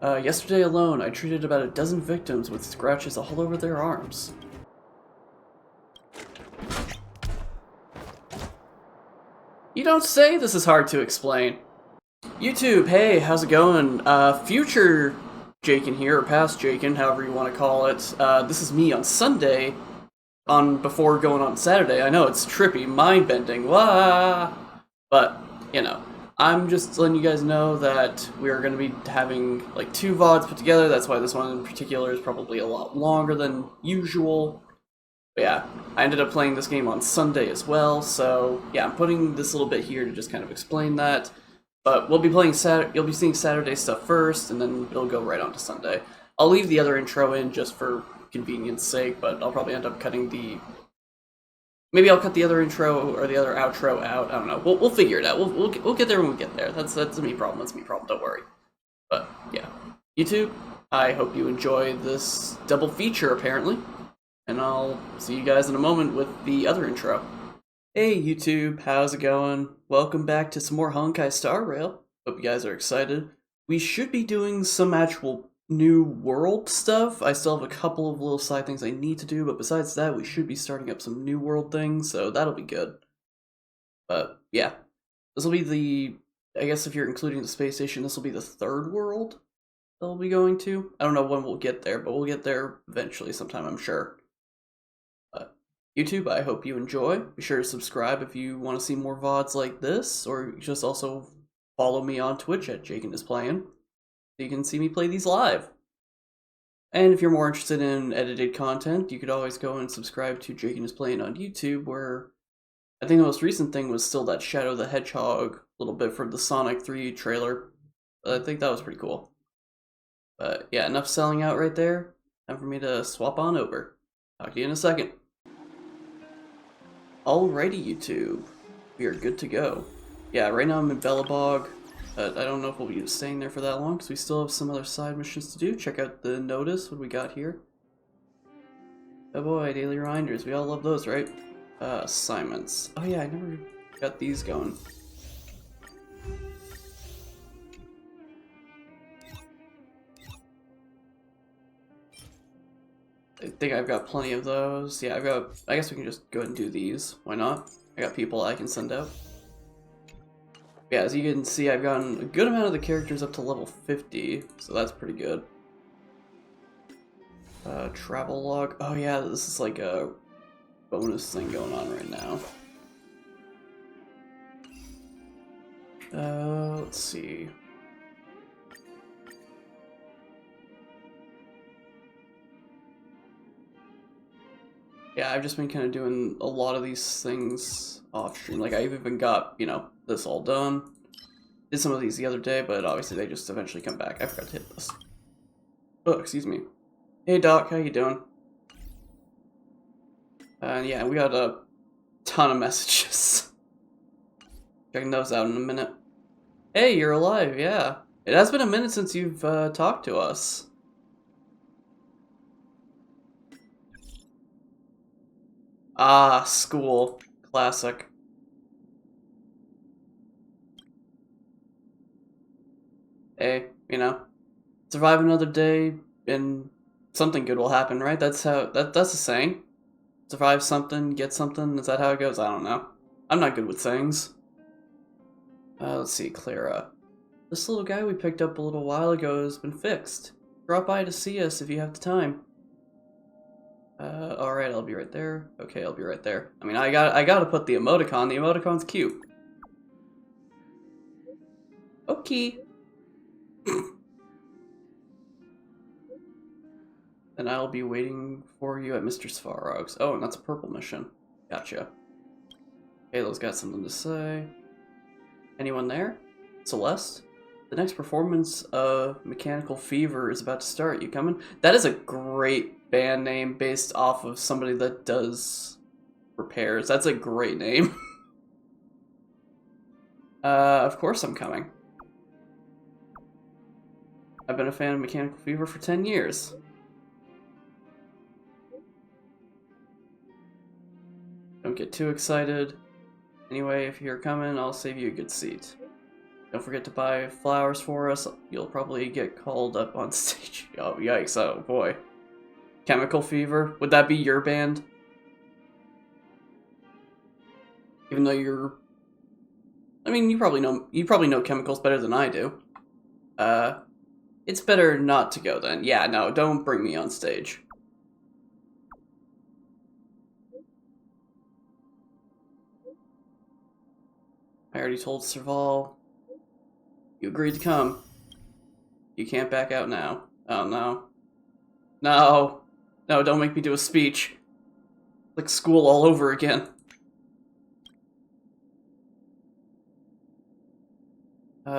Yesterday alone, I treated about a dozen victims with scratches all over their arms. You don't say. This is hard to explain. YouTube, hey, how's it going? Future Jaken here, or past Jaken, however you want to call it. This is me on Sunday, before going on Saturday. I know, it's trippy, mind-bending, wah! But, you know, I'm just letting you guys know that we are going to be having, like, 2 VODs put together. That's why this one in particular is probably a lot longer than usual. But yeah, I ended up playing this game on Sunday as well, so yeah, I'm putting this little bit here to just kind of explain that. But we'll be playing you'll be seeing Saturday stuff first, and then it'll go right on to Sunday. I'll leave the other intro in just for convenience sake, but I'll probably end up cutting maybe I'll cut the other intro or the other outro out. I don't know. We'll figure it out. We'll get there when we get there. That's a me problem. That's a me problem. Don't worry. But yeah, YouTube, I hope you enjoy this double feature apparently, and I'll see you guys in a moment with the other intro. Hey YouTube, how's it going? Welcome back to some more Honkai Star Rail. Hope you guys are excited. We should be doing some actual new world stuff. I still have a couple of little side things I need to do, but besides that, we should be starting up some new world things, so that'll be good. But yeah, this will be I guess if you're including the space station, this will be the 3rd world that we'll be going to. I don't know when we'll get there, but we'll get there eventually sometime, I'm sure. YouTube, I hope you enjoy. Be sure to subscribe if you want to see more VODs like this, or just also follow me on Twitch at Jaken is Playing, so you can see me play these live. And if you're more interested in edited content, you could always go and subscribe to Jaken is Playing on YouTube, where I think the most recent thing was still that Shadow the Hedgehog little bit from the Sonic 3 trailer. I think that was pretty cool. But yeah, enough selling out right there. Time for me to swap on over. Talk to you in a second. Alrighty, YouTube. We are good to go. Yeah, right now I'm in Bellabog. I don't know if we'll be staying there for that long, because we still have some other side missions to do. Check out the notice, what we got here. Oh boy, daily reminders. We all love those, right? Assignments. Oh yeah, I never got these going. I think I've got plenty of those. Yeah, I guess we can just go ahead and do these. Why not? I got people I can send out. Yeah, as you can see, I've gotten a good amount of the characters up to level 50, so that's pretty good. Travel log. Oh yeah, this is like a bonus thing going on right now. Let's see. Yeah, I've just been kind of doing a lot of these things off stream. Like, I've even got, you know, this all done. Did some of these the other day, but obviously they just eventually come back. I forgot to hit this. Oh, excuse me. Hey Doc, how you doing? Yeah, we got a ton of messages. Checking those out in a minute. Hey, you're alive, yeah. It has been a minute since you've talked to us. Ah, school. Classic. Hey, you know, survive another day and something good will happen, right? That's the saying. Survive something, get something. Is that how it goes? I don't know. I'm not good with sayings. Let's see, Clara. This little guy we picked up a little while ago has been fixed. Drop by to see us if you have the time. Alright, I'll be right there. Okay, I'll be right there. I mean, I gotta put the emoticon. The emoticon's cute. Okay. And I'll be waiting for you at Mr. Svarog's. Oh, and that's a purple mission. Gotcha. Halo's got something to say. Anyone there? Celeste? The next performance of Mechanical Fever is about to start. You coming? That is a great band name based off of somebody that does repairs. That's a great name. Of course I'm coming. I've been a fan of Mechanical Fever for 10 years. Don't get too excited. Anyway, if you're coming, I'll save you a good seat. Don't forget to buy flowers for us. You'll probably get called up on stage. Oh, yikes. Oh, boy. Chemical Fever? Would that be your band? Even though you're... I mean, you probably know chemicals better than I do. It's better not to go then. Yeah, no, don't bring me on stage. I already told Serval. You agreed to come. You can't back out now. Oh, no. No. No, don't make me do a speech. Like school all over again.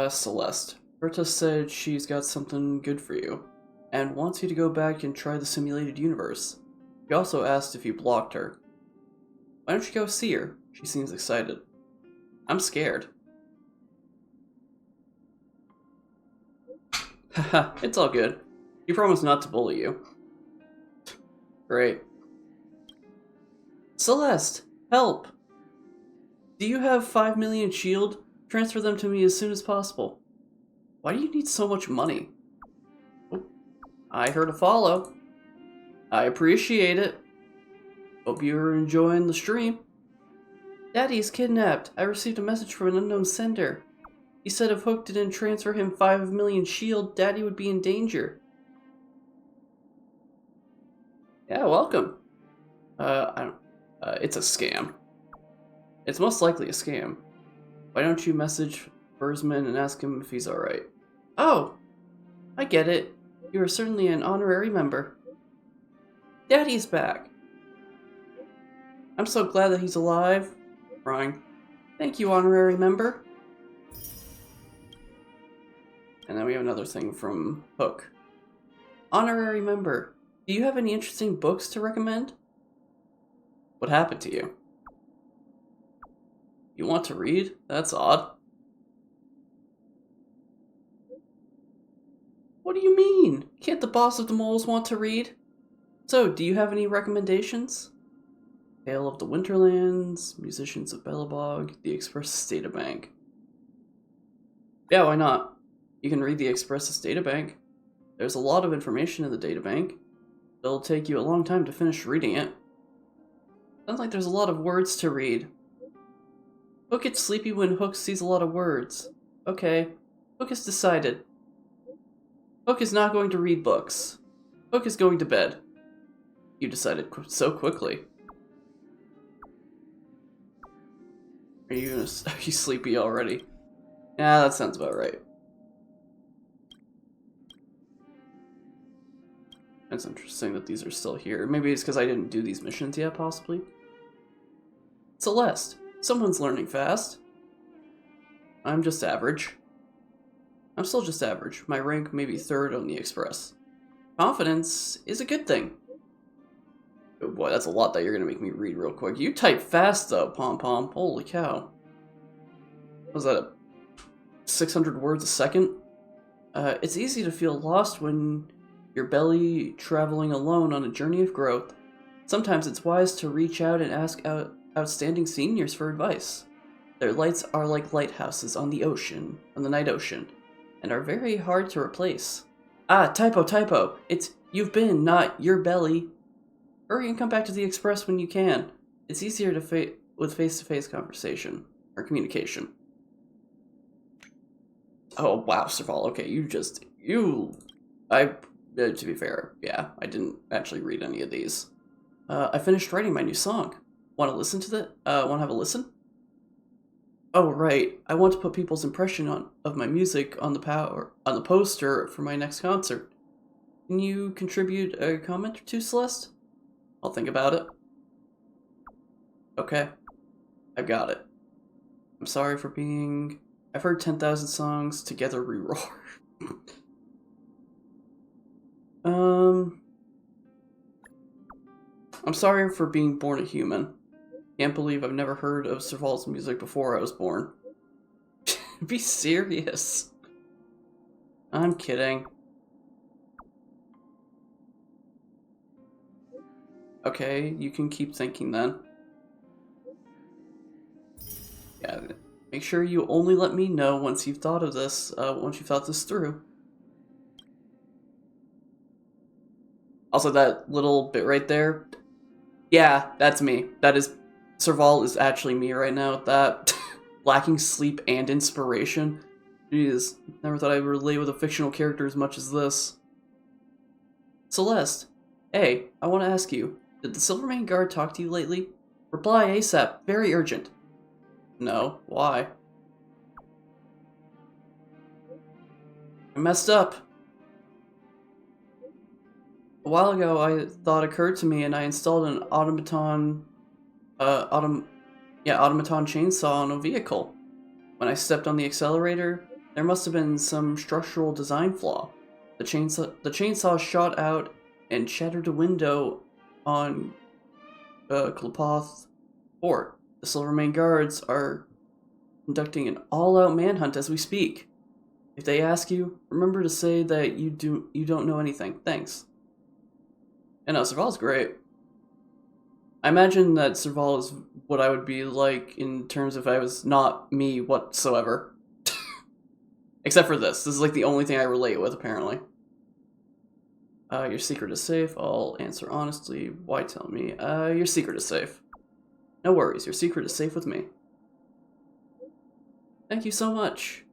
Celeste. Berta said she's got something good for you, and wants you to go back and try the simulated universe. She also asked if you blocked her. Why don't you go see her? She seems excited. I'm scared. Haha, it's all good. She promised not to bully you. Great. Celeste, help! Do you have 5 million shield? Transfer them to me as soon as possible. Why do you need so much money? Oh, I heard a follow. I appreciate it. Hope you're enjoying the stream. Daddy's kidnapped. I received a message from an unknown sender. He said if Hook didn't transfer him 5 million shield, Daddy would be in danger. Yeah, welcome. It's a scam. It's most likely a scam. Why don't you message Bursman and ask him if he's alright? Oh! I get it. You are certainly an honorary member. Daddy's back! I'm so glad that he's alive. Crying. Thank you, honorary member. And then we have another thing from Hook. Honorary member, do you have any interesting books to recommend? What happened to you? You want to read? That's odd. What do you mean? Can't the boss of the moles want to read? So, do you have any recommendations? Tale of the Winterlands, Musicians of Belobog, The Express Databank. Yeah, why not? You can read the Express's databank. There's a lot of information in the databank. It'll take you a long time to finish reading it. Sounds like there's a lot of words to read. Hook gets sleepy when Hook sees a lot of words. Okay, Hook has decided. Hook is not going to read books. Hook is going to bed. You decided so quickly. Are you sleepy already? Yeah, that sounds about right. It's interesting that these are still here. Maybe it's because I didn't do these missions yet, possibly. Celeste, someone's learning fast. I'm just average. I'm still just average. My rank may be 3rd on the Express. Confidence is a good thing. Oh boy, that's a lot that you're gonna make me read real quick. You type fast though, Pom-Pom. Holy cow. Was that 600 words a second? It's easy to feel lost when your belly traveling alone on a journey of growth. Sometimes it's wise to reach out and ask outstanding seniors for advice. Their lights are like lighthouses on the ocean, on the night ocean, and are very hard to replace. Ah, typo. It's you've been, not your belly. Hurry and come back to the Express when you can. It's easier to with face-to-face conversation or communication. Oh wow, Serval. Okay, to be fair, yeah, I didn't actually read any of these. I finished writing my new song. Want to listen to want to have a listen? Oh right, I want to put people's impression of my music on the poster for my next concert. Can you contribute a comment or two, Celeste? I'll think about it. Okay, I've got it. I'm sorry for being... I've heard 10,000 songs, together we roar. I'm sorry for being born a human. Can't believe I've never heard of Serval's music before I was born. Be serious. I'm kidding. Okay, you can keep thinking then. Yeah, Make sure you only let me know once you've thought of this, once you've thought this through. Also, that little bit right there. Yeah, that's me. That is... Serval is actually me right now with that. Lacking sleep and inspiration. Jeez, never thought I'd relate with a fictional character as much as this. Celeste, hey, I want to ask you, did the Silvermane guard talk to you lately? Reply ASAP, very urgent. No, why? I messed up. A while ago, a thought occurred to me and I installed an automaton chainsaw on a vehicle. When I stepped on the accelerator, there must have been some structural design flaw. The chainsaw shot out and shattered a window on Klepoth Fort. The Silvermane guards are conducting an all-out manhunt as we speak. If they ask you, remember to say that you don't know anything. Thanks. And Serval's great. I imagine that Serval is what I would be like in terms of if I was not me whatsoever. Except for this. This is like the only thing I relate with, apparently. Your secret is safe. I'll answer honestly. Why tell me? Your secret is safe. No worries. Your secret is safe with me. Thank you so much.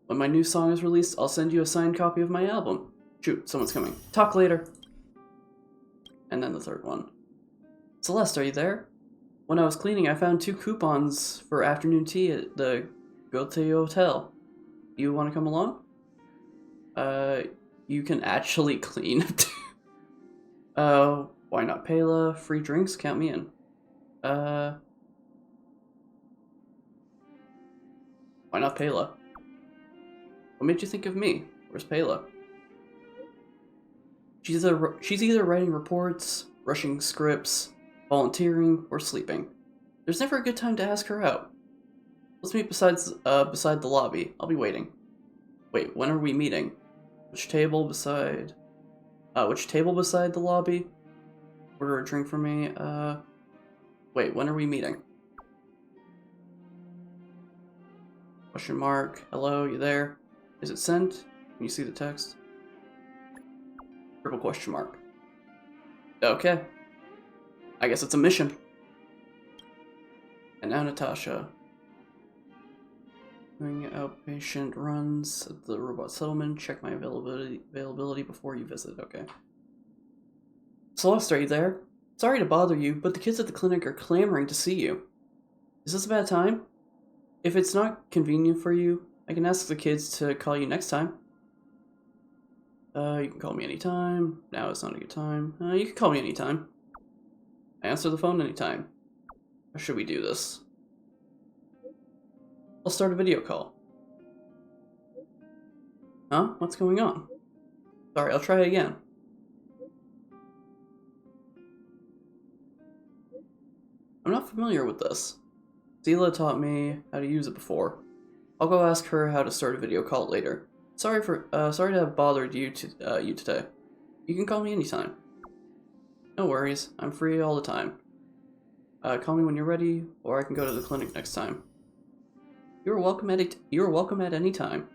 When my new song is released, I'll send you a signed copy of my album. Shoot, someone's coming. Talk later. And then the third one. Celeste, are you there? When I was cleaning, I found 2 coupons for afternoon tea at the Gote Hotel. You want to come along? You can actually clean. Why not Pela? Free drinks? Count me in. Why not Pela? What made you think of me? Where's Pela? She's either writing reports, rushing scripts, volunteering, or sleeping. There's never a good time to ask her out. Let's meet beside the lobby. I'll be waiting. Wait, when are we meeting? Which table beside the lobby? Order a drink for me. Wait, when are we meeting? Question mark. Hello, you there? Is it sent? Can you see the text? Triple question mark. Okay. I guess it's a mission. And now Natasha. Doing outpatient runs at the robot settlement. Check my availability before you visit. Okay. Celeste, are you there? Sorry to bother you, but the kids at the clinic are clamoring to see you. Is this a bad time? If it's not convenient for you, I can ask the kids to call you next time. You can call me anytime. Now it's not a good time. You can call me anytime. I answer the phone anytime. How should we do this? I'll start a video call. Huh? What's going on? Sorry, I'll try it again. I'm not familiar with this. Zila taught me how to use it before. I'll go ask her how to start a video call later. Sorry to have bothered you today. You can call me anytime. No worries, I'm free all the time. Call me when you're ready, or I can go to the clinic next time. You're welcome at any time.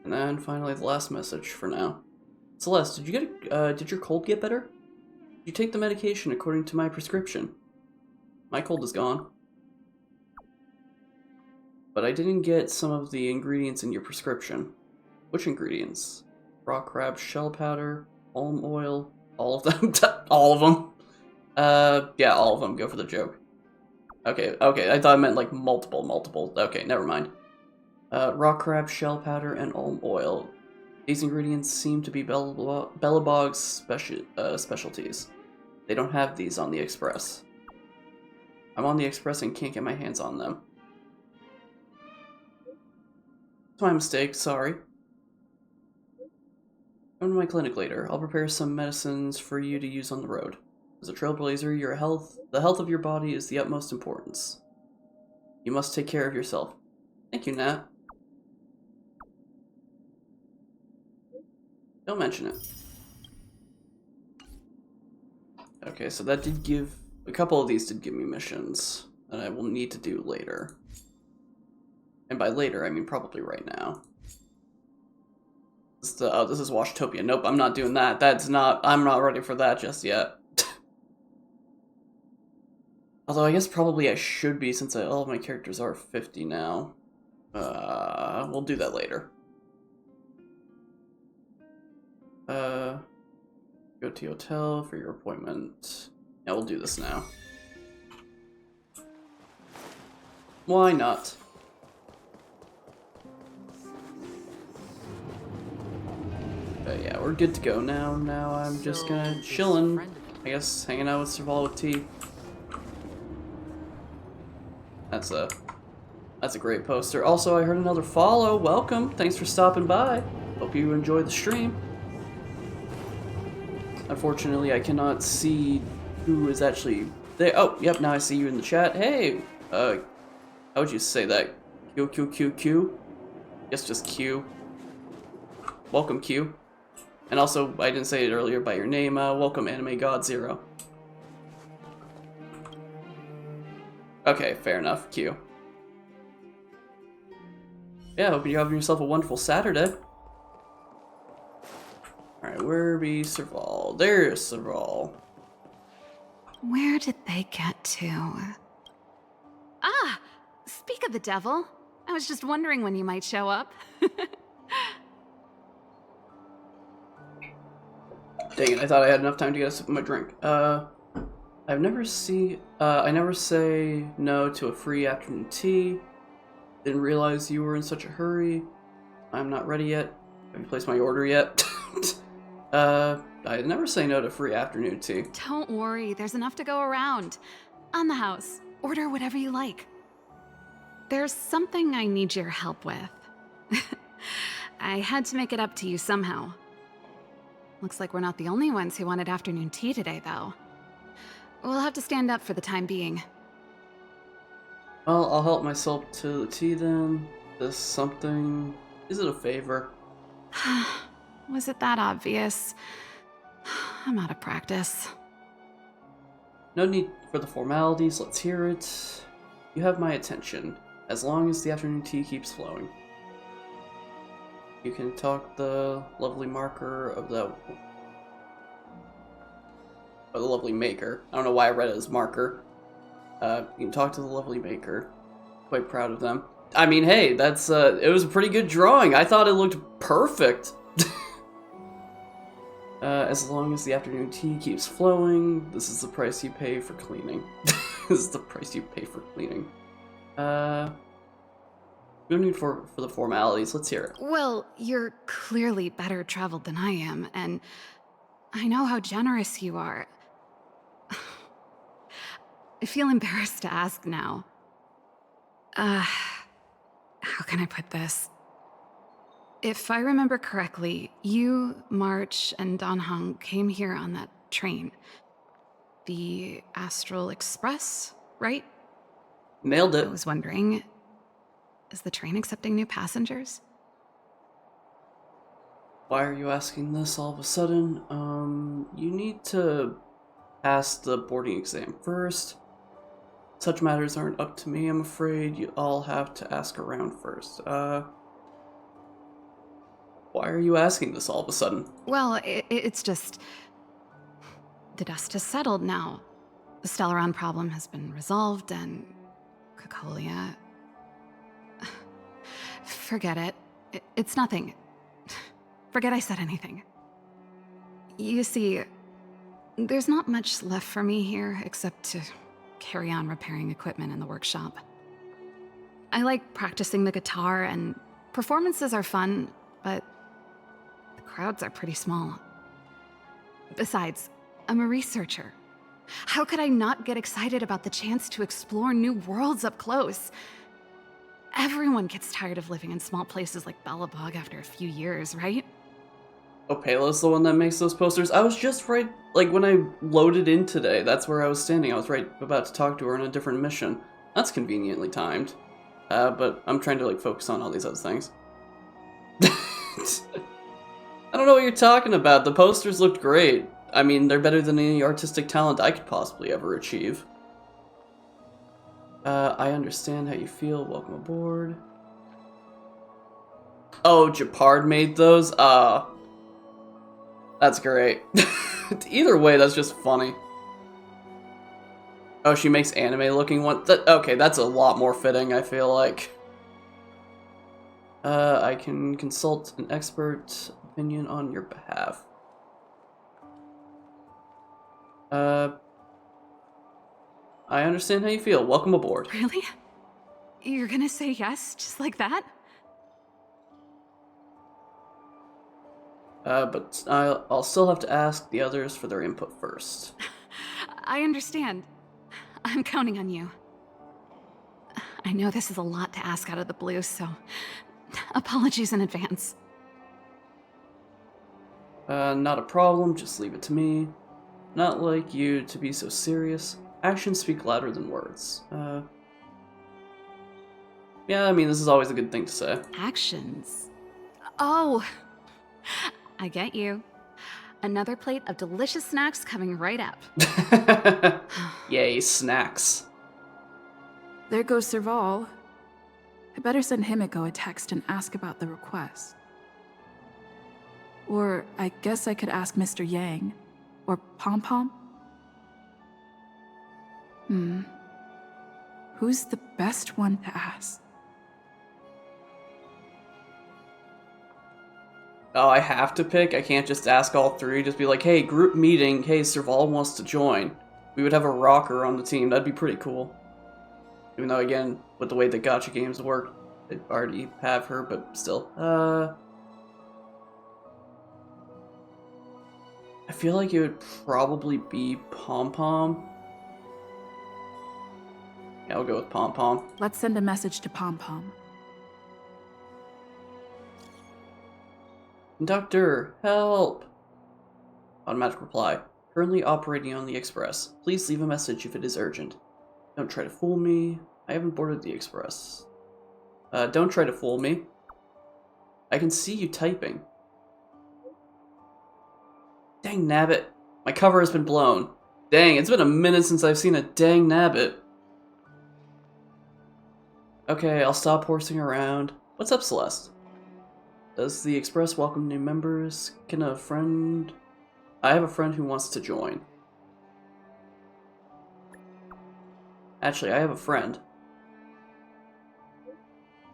And then finally the last message for now. Celeste, did your cold get better? Did you take the medication according to my prescription? My cold is gone. But I didn't get some of the ingredients in your prescription. Which ingredients? Raw crab shell powder, almond oil, all of them? All of them? Yeah, all of them. Go for the joke. Okay, I thought I meant like multiple. Okay, never mind. Raw crab shell powder and almond oil. These ingredients seem to be Bellabog's specialties. They don't have these on the Express. I'm on the Express and can't get my hands on them. It's my mistake, sorry. Come to my clinic later. I'll prepare some medicines for you to use on the road. As a trailblazer, the health of your body is the utmost importance. You must take care of yourself. Thank you, Nat. Don't mention it. Okay, so that did give A couple of these did give me missions that I will need to do later. And by later, I mean probably right now. This is Washtopia. Nope, I'm not doing that. I'm not ready for that just yet. Although I guess probably I should be, since all of my characters are 50 now. We'll do that later. Go to your hotel for your appointment. Yeah, we'll do this now. Why not? Yeah, we're good to go now. Now I'm just gonna chillin'. I guess hanging out with Serval with T. That's a great poster. Also, I heard another follow. Welcome. Thanks for stopping by. Hope you enjoyed the stream. Unfortunately, I cannot see who is actually there. Oh, yep, now I see you in the chat. Hey, how would you say that? Q? Yes, just Q. Welcome, Q. And also, I didn't say it earlier by your name. Welcome, Anime God Zero. Okay, fair enough, Q. Yeah, hope you're having yourself a wonderful Saturday. Alright, where be Serval? There's Serval. Where did they get to? Ah! Speak of the devil. I was just wondering when you might show up. Dang it, I thought I had enough time to get a sip of my drink. I never say no to a free afternoon tea. Didn't realize you were in such a hurry. I'm not ready yet. Have you placed my order yet? I never say no to free afternoon tea. Don't worry, there's enough to go around. On the house, order whatever you like. There's something I need your help with. I had to make it up to you somehow. Looks like we're not the only ones who wanted afternoon tea today, though. We'll have to stand up for the time being. Well, I'll help myself to the tea then. This something... Is it a favor? Was it that obvious? I'm out of practice. No need for the formalities, let's hear it. You have my attention, as long as the afternoon tea keeps flowing. You can talk the lovely marker of the... Or the lovely maker. I don't know why I read it as marker. You can talk to the lovely maker. Quite proud of them. I mean, hey, that's, it was a pretty good drawing. I thought it looked perfect. As long as the afternoon tea keeps flowing, this is the price you pay for cleaning. This is the price you pay for cleaning. No need for the formalities, let's hear it. Well, you're clearly better traveled than I am, and I know how generous you are. I feel embarrassed to ask now. How can I put this? If I remember correctly, you, March, and Don Hong came here on that train. The Astral Express, right? Nailed it. I was wondering, is the train accepting new passengers? Why are you asking this all of a sudden? You need to pass the boarding exam first. Such matters aren't up to me, I'm afraid. You all have to ask around first. Why are you asking this all of a sudden? Well, it's just... The dust has settled now. The Stellaron problem has been resolved, and... Cacolia... Forget it. It's nothing. Forget I said anything. You see, there's not much left for me here except to carry on repairing equipment in the workshop. I like practicing the guitar, and performances are fun, but the crowds are pretty small. Besides, I'm a researcher. How could I not get excited about the chance to explore new worlds up close? Everyone gets tired of living in small places like Belobog after a few years, right? Oh, Pala's the one that makes those posters? I was just right, like, when I loaded in today, that's where I was standing. I was right about to talk to her on a different mission. That's conveniently timed. But I'm trying to, like, focus on all these other things. I don't know what you're talking about. The posters looked great. I mean, they're better than any artistic talent I could possibly ever achieve. I understand how you feel. Welcome aboard. Oh, Japard made those? That's great. Either way, that's just funny. Oh, she makes anime-looking one? Okay, that's a lot more fitting, I feel like. I can consult an expert opinion on your behalf. I understand how you feel. Welcome aboard. Really? You're gonna say yes, just like that? But I'll still have to ask the others for their input first. I understand. I'm counting on you. I know this is a lot to ask out of the blue, so apologies in advance. Not a problem. Just leave it to me. Not like you to be so serious. Actions speak louder than words. Yeah, I mean, this is always a good thing to say. Actions? Oh, I get you. Another plate of delicious snacks coming right up. Yay, snacks. There goes Serval. I better send Himiko a text and ask about the request. Or I guess I could ask Mr. Yang. Or Pom Pom. Who's the best one to ask? Oh, I have to pick? I can't just ask all three? Just be like, hey, group meeting, hey, Serval wants to join. We would have a rocker on the team, that'd be pretty cool. Even though, again, with the way the gacha games work, they already have her, but still. I feel like it would probably be Pom Pom. Yeah, I'll go with Pom Pom. Let's send a message to Pom Pom. Conductor, help! Automatic reply. Currently operating on the Express. Please leave a message if it is urgent. Don't try to fool me. I haven't boarded the Express. Don't try to fool me. I can see you typing. Dang nabbit. My cover has been blown. Dang, it's been a minute since I've seen a dang nabbit. Okay, I'll stop horsing around. What's up, Celeste? Does the Express welcome new members? I have a friend who wants to join. Actually, I have a friend.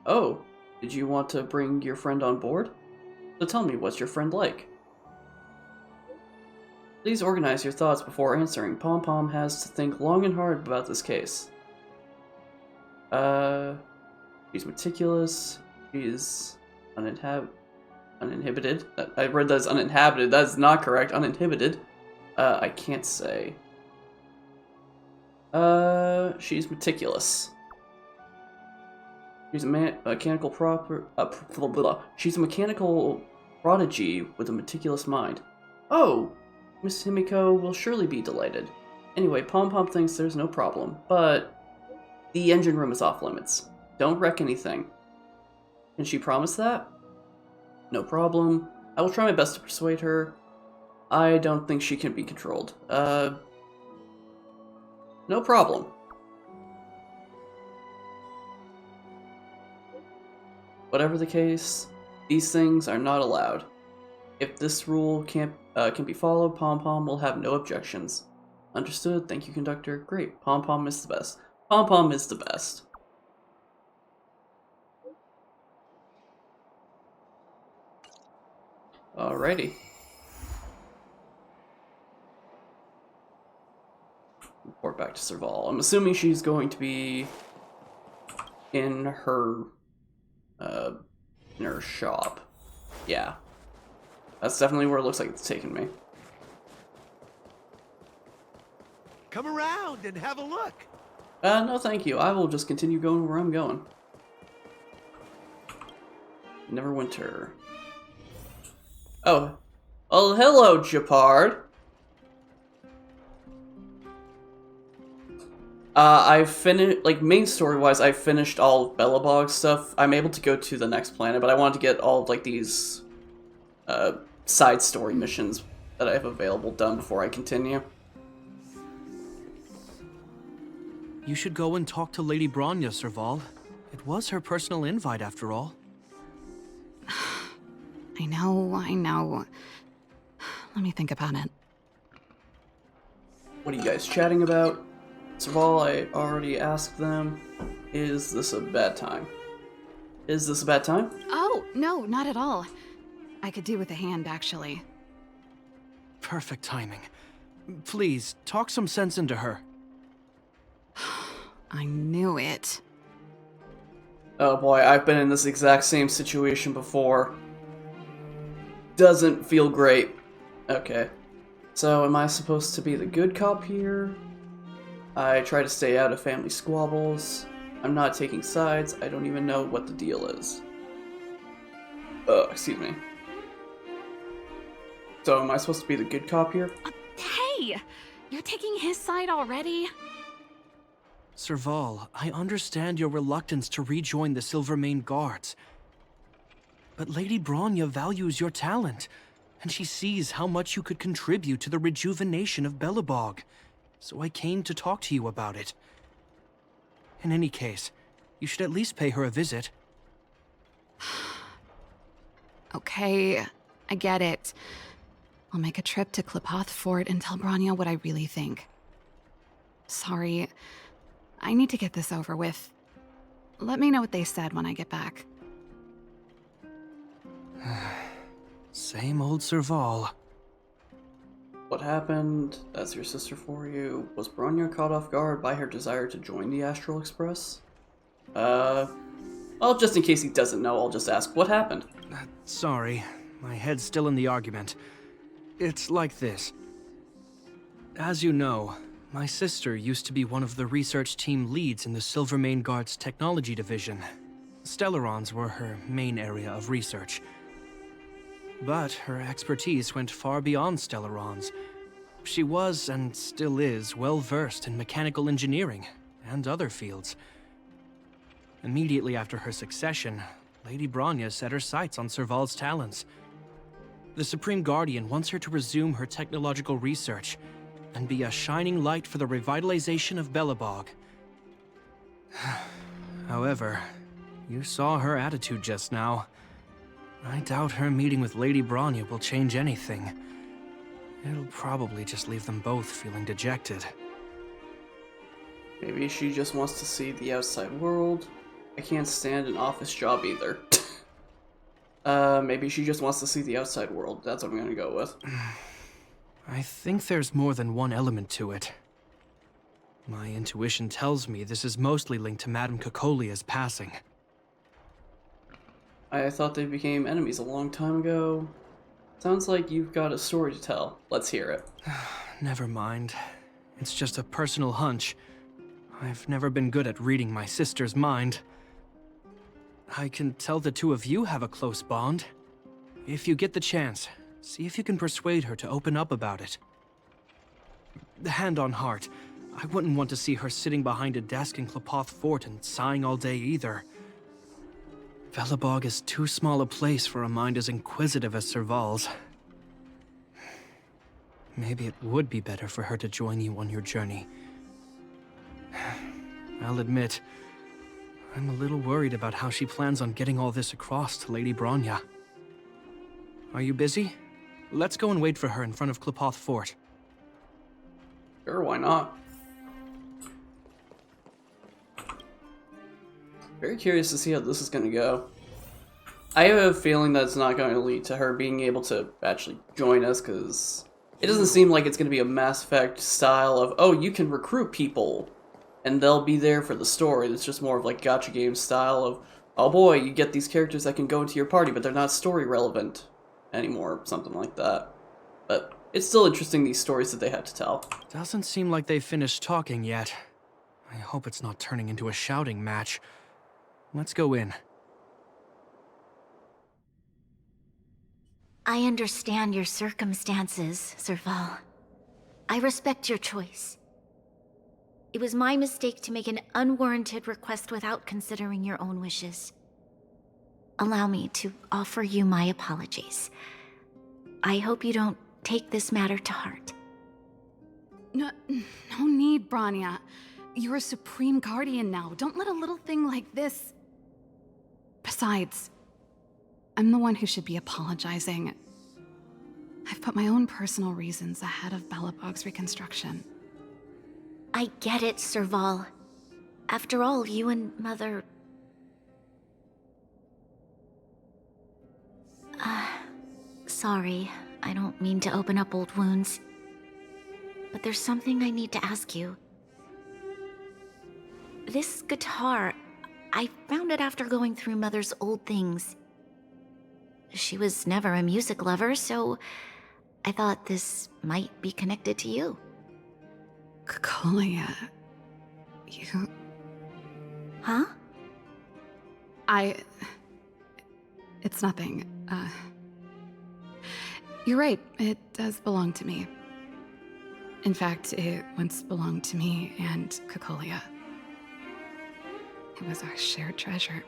Oh, did you want to bring your friend on board? So tell me, what's your friend like? Please organize your thoughts before answering. Pom Pom has to think long and hard about this case. She's meticulous. She's uninhibited. I read that as uninhabited. That is not correct. Uninhibited. I can't say. She's meticulous. She's a she's a mechanical prodigy with a meticulous mind. Oh, Miss Himiko will surely be delighted. Anyway, Pom Pom thinks there's no problem, but the engine room is off limits. Don't wreck anything. Can she promise that? No problem. I will try my best to persuade her. I don't think she can be controlled. No problem. Whatever the case, these things are not allowed. If this rule can be followed, Pom Pom will have no objections. Understood. Thank you, conductor. Great. Pom Pom is the best. Pom Pom is the best. Alrighty. Report back to Serval. I'm assuming she's going to be in her shop. Yeah. That's definitely where it looks like it's taking me. Come around and have a look. No thank you. I will just continue going where I'm going. Neverwinter. Oh. Oh, hello, Japard. I finished, like, main story-wise, I finished all of Belobog's stuff. I'm able to go to the next planet, but I wanted to get all of, like, these, side story missions that I have available done before I continue. You should go and talk to Lady Bronya, Serval. It was her personal invite, after all. I know. Let me think about it. What are you guys chatting about? Serval, I already asked them. Is this a bad time? Is this a bad time? Oh, no, not at all. I could do with a hand, actually. Perfect timing. Please, talk some sense into her. I knew it. Oh boy, I've been in this exact same situation before. Doesn't feel great. Okay. So, am I supposed to be the good cop here? I try to stay out of family squabbles. I'm not taking sides. I don't even know what the deal is. Excuse me. So, am I supposed to be the good cop here? Hey! You're taking his side already? Serval, I understand your reluctance to rejoin the Silvermane Guards. But Lady Bronya values your talent, and she sees how much you could contribute to the rejuvenation of Belobog. So I came to talk to you about it. In any case, you should at least pay her a visit. Okay, I get it. I'll make a trip to Klipoth Fort and tell Bronya what I really think. Sorry, I need to get this over with. Let me know what they said when I get back. Same old Serval. What happened? That's your sister for you. Was Bronya caught off guard by her desire to join the Astral Express? Well, just in case he doesn't know, I'll just ask, what happened? Sorry, my head's still in the argument. It's like this. As you know, my sister used to be one of the research team leads in the Silvermane Guard's technology division. Stellarons were her main area of research. But her expertise went far beyond Stellarons. She was, and still is, well versed in mechanical engineering and other fields. Immediately after her succession, Lady Bronya set her sights on Serval's talents. The Supreme Guardian wants her to resume her technological research and be a shining light for the revitalization of Belobog. However, you saw her attitude just now. I doubt her meeting with Lady Bronya will change anything. It'll probably just leave them both feeling dejected. Maybe she just wants to see the outside world. I can't stand an office job either. Maybe she just wants to see the outside world. That's what I'm gonna go with. I think there's more than one element to it. My intuition tells me this is mostly linked to Madame Cocolia's passing. I thought they became enemies a long time ago. Sounds like you've got a story to tell. Let's hear it. Never mind. It's just a personal hunch. I've never been good at reading my sister's mind. I can tell the two of you have a close bond. If you get the chance, see if you can persuade her to open up about it. Hand on heart, I wouldn't want to see her sitting behind a desk in Klipoth Fort and sighing all day either. Belobog is too small a place for a mind as inquisitive as Serval's. Maybe it would be better for her to join you on your journey. I'll admit, I'm a little worried about how she plans on getting all this across to Lady Bronya. Are you busy? Let's go and wait for her in front of Klipoth Fort. Sure, why not? Very curious to see how this is going to go. I have a feeling that it's not going to lead to her being able to actually join us, because it doesn't seem like it's going to be a Mass Effect style of, oh, you can recruit people, and they'll be there for the story. It's just more of like gacha game style of, oh boy, you get these characters that can go into your party, but they're not story relevant anymore, something like that. But it's still interesting, these stories that they had to tell. Doesn't seem like they've finished talking yet. I hope it's not turning into a shouting match. Let's go in. I understand your circumstances, Serval. I respect your choice. It was my mistake to make an unwarranted request without considering your own wishes. Allow me to offer you my apologies. I hope you don't take this matter to heart. No need, Branya. You're a supreme guardian now. Don't let a little thing like this... Besides, I'm the one who should be apologizing. I've put my own personal reasons ahead of Balabog's reconstruction. I get it, Serval. After all, you and Mother... Sorry, I don't mean to open up old wounds. But there's something I need to ask you. This guitar, I found it after going through Mother's old things. She was never a music lover, so I thought this might be connected to you. Cocolia... You... Huh? It's nothing. You're right, it does belong to me. In fact, it once belonged to me and Cocolia. It was our shared treasure.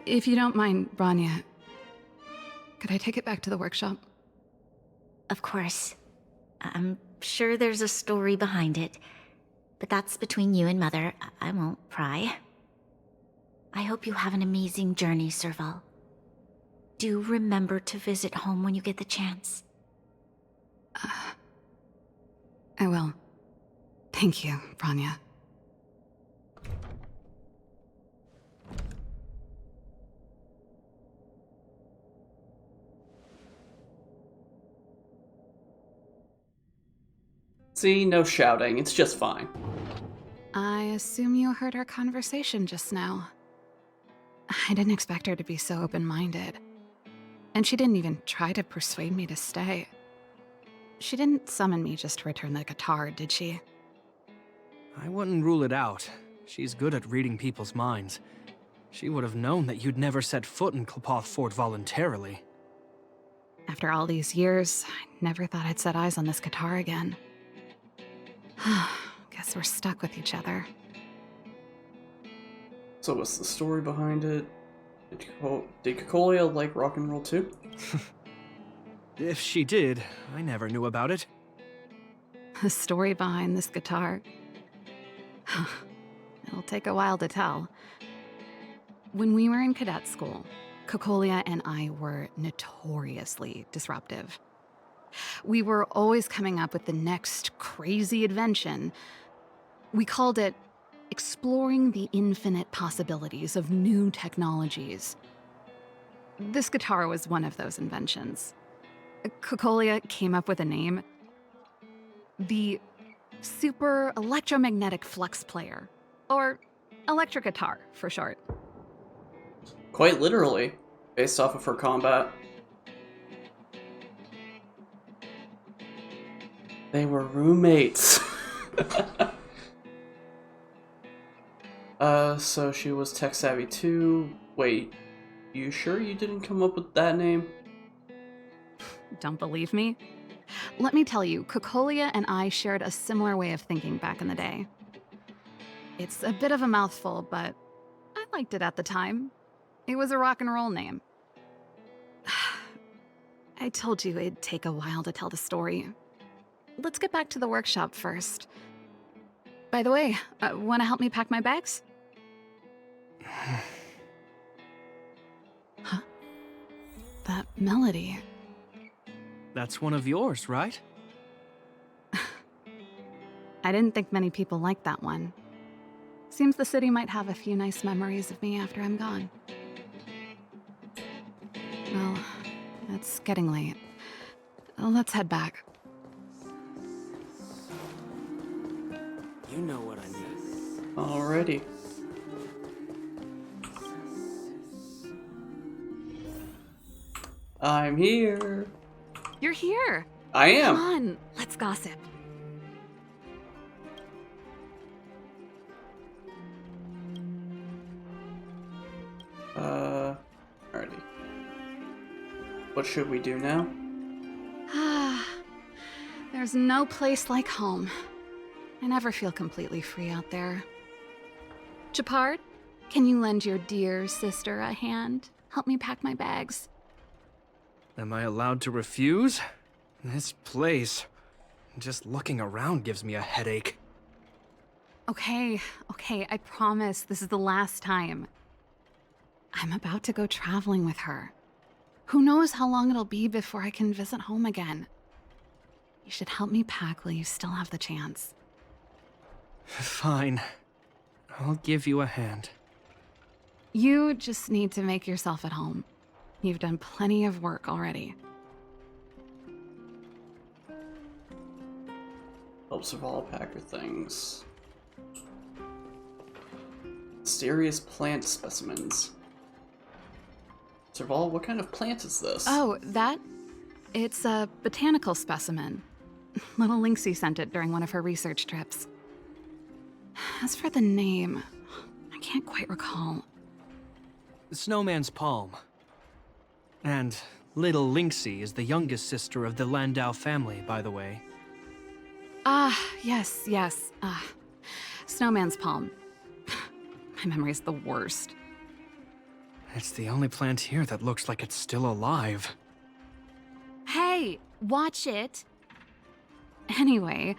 If you don't mind, Branya, could I take it back to the workshop? Of course. I'm sure there's a story behind it, but that's between you and Mother. I won't pry. I hope you have an amazing journey, Serval. Do remember to visit home when you get the chance. I will. Thank you, Branya. See, no shouting, it's just fine. I assume you heard our conversation just now. I didn't expect her to be so open-minded. And she didn't even try to persuade me to stay. She didn't summon me just to return the guitar, did she? I wouldn't rule it out. She's good at reading people's minds. She would have known that you'd never set foot in Klopoth Fort voluntarily. After all these years, I never thought I'd set eyes on this guitar again. Guess we're stuck with each other. So what's the story behind it? Did Cocolia like rock and roll too? If she did, I never knew about it. The story behind this guitar. It'll take a while to tell. When we were in cadet school, Cocolia and I were notoriously disruptive. We were always coming up with the next crazy invention. We called it exploring the infinite possibilities of new technologies. This guitar was one of those inventions. Cocolia came up with a name. The Super Electromagnetic Flux Player, or electric guitar for short. Quite literally, based off of her combat. They were roommates. So she was tech savvy too. Wait, you sure you didn't come up with that name? Don't believe me? Let me tell you, Cocolia and I shared a similar way of thinking back in the day. It's a bit of a mouthful, but I liked it at the time. It was a rock and roll name. I told you it'd take a while to tell the story. Let's get back to the workshop first. By the way, want to help me pack my bags? Huh? That melody. That's one of yours, right? I didn't think many people liked that one. Seems the city might have a few nice memories of me after I'm gone. Well, it's getting late. Let's head back. You know what I mean. Alrighty. I'm here. You're here! I am. Come on, let's gossip. Alrighty. What should we do now? There's no place like home. I never feel completely free out there. Chapard, can you lend your dear sister a hand? Help me pack my bags. Am I allowed to refuse? This place... just looking around gives me a headache. Okay, I promise this is the last time. I'm about to go traveling with her. Who knows how long it'll be before I can visit home again. You should help me pack while you still have the chance. Fine. I'll give you a hand. You just need to make yourself at home. You've done plenty of work already. Helps with all packer things. Mysterious plant specimens. Serval, what kind of plant is this? Oh, that? It's a botanical specimen. Little Lynxie sent it during one of her research trips. As for the name, I can't quite recall. Snowman's palm. And little Lynxie is the youngest sister of the Landau family, by the way. Ah, yes. Snowman's palm. My memory's the worst. It's the only plant here that looks like it's still alive. Hey, watch it! Anyway,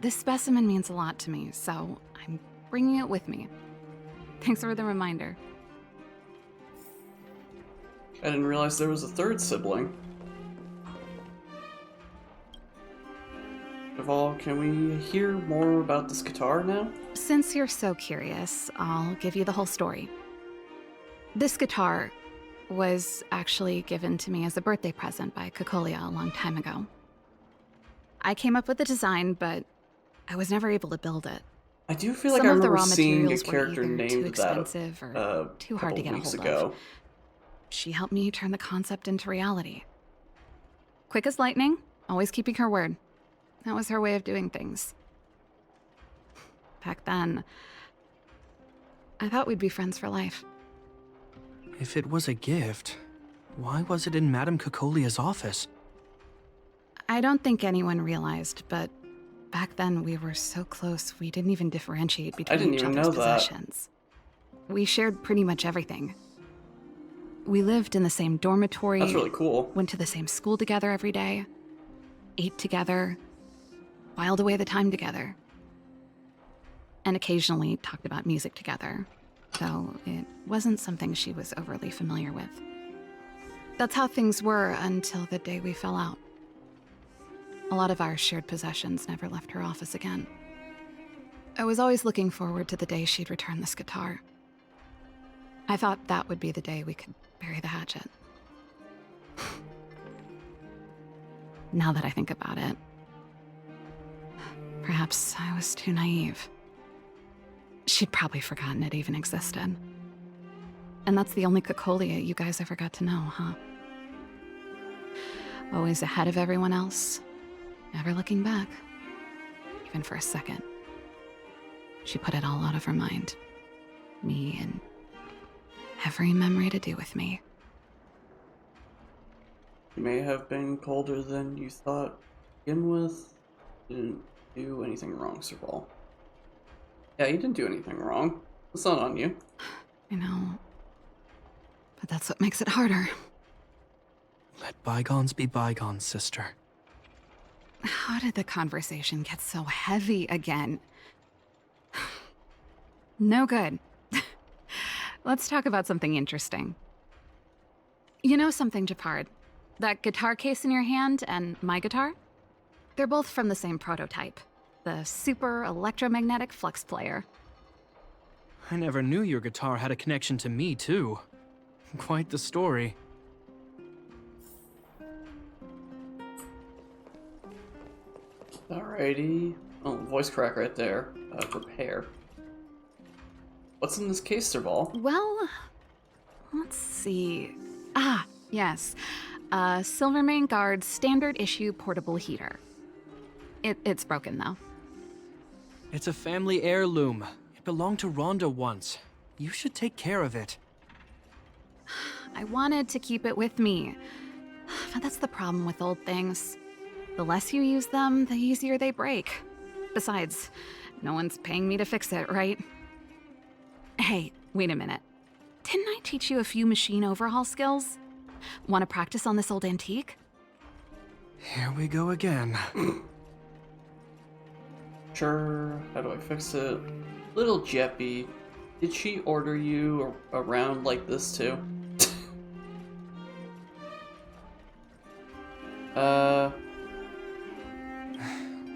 this specimen means a lot to me, so I'm bringing it with me. Thanks for the reminder. I didn't realize there was a third sibling. Serval, can we hear more about this guitar now? Since you're so curious, I'll give you the whole story. This guitar was actually given to me as a birthday present by Cocolia a long time ago. I came up with the design, but I was never able to build it. I do feel like Some I of the remember raw seeing a materials were character either too named that expensive or a too hard to couple get a weeks hold ago. of. She helped me turn the concept into reality. Quick as lightning, always keeping her word. That was her way of doing things. Back then, I thought we'd be friends for life. If it was a gift, why was it in Madame Cocolia's office? I don't think anyone realized, but back then we were so close we didn't even differentiate between didn't each even other's know that. possessions. We shared pretty much everything. We lived in the same dormitory. That's really cool. Went to the same school together every day. Ate together. Whiled away the time together. And occasionally talked about music together, though it wasn't something she was overly familiar with. That's how things were until the day we fell out. A lot of our shared possessions never left her office again. I was always looking forward to the day she'd return this guitar. I thought that would be the day we could bury the hatchet. Now that I think about it, perhaps I was too naive. She'd probably forgotten it even existed. And that's the only Cocolia you guys ever got to know, huh? Always ahead of everyone else, never looking back, even for a second. She put it all out of her mind. Me and every memory to do with me. You may have been colder than you thought to begin with. Didn't do anything wrong, Serval. Yeah, you didn't do anything wrong. It's not on you. I know. But that's what makes it harder. Let bygones be bygones, sister. How did the conversation get so heavy again? No good. Let's talk about something interesting. You know something, Japard? That guitar case in your hand and my guitar? They're both from the same prototype. The Super Electromagnetic Flux Player. I never knew your guitar had a connection to me, too. Quite the story. Alrighty. Oh, voice crack right there. Repair. What's in this case, Serval? Well, let's see. Ah, yes. Silvermane Guard's standard issue portable heater. It's broken, though. It's a family heirloom. It belonged to Rhonda once. You should take care of it. I wanted to keep it with me. But that's the problem with old things. The less you use them, the easier they break. Besides, no one's paying me to fix it, right? Hey, wait a minute. Didn't I teach you a few machine overhaul skills? Want to practice on this old antique? Here we go again. Sure, how do I fix it? Little Jeppy, did she order you around like this too?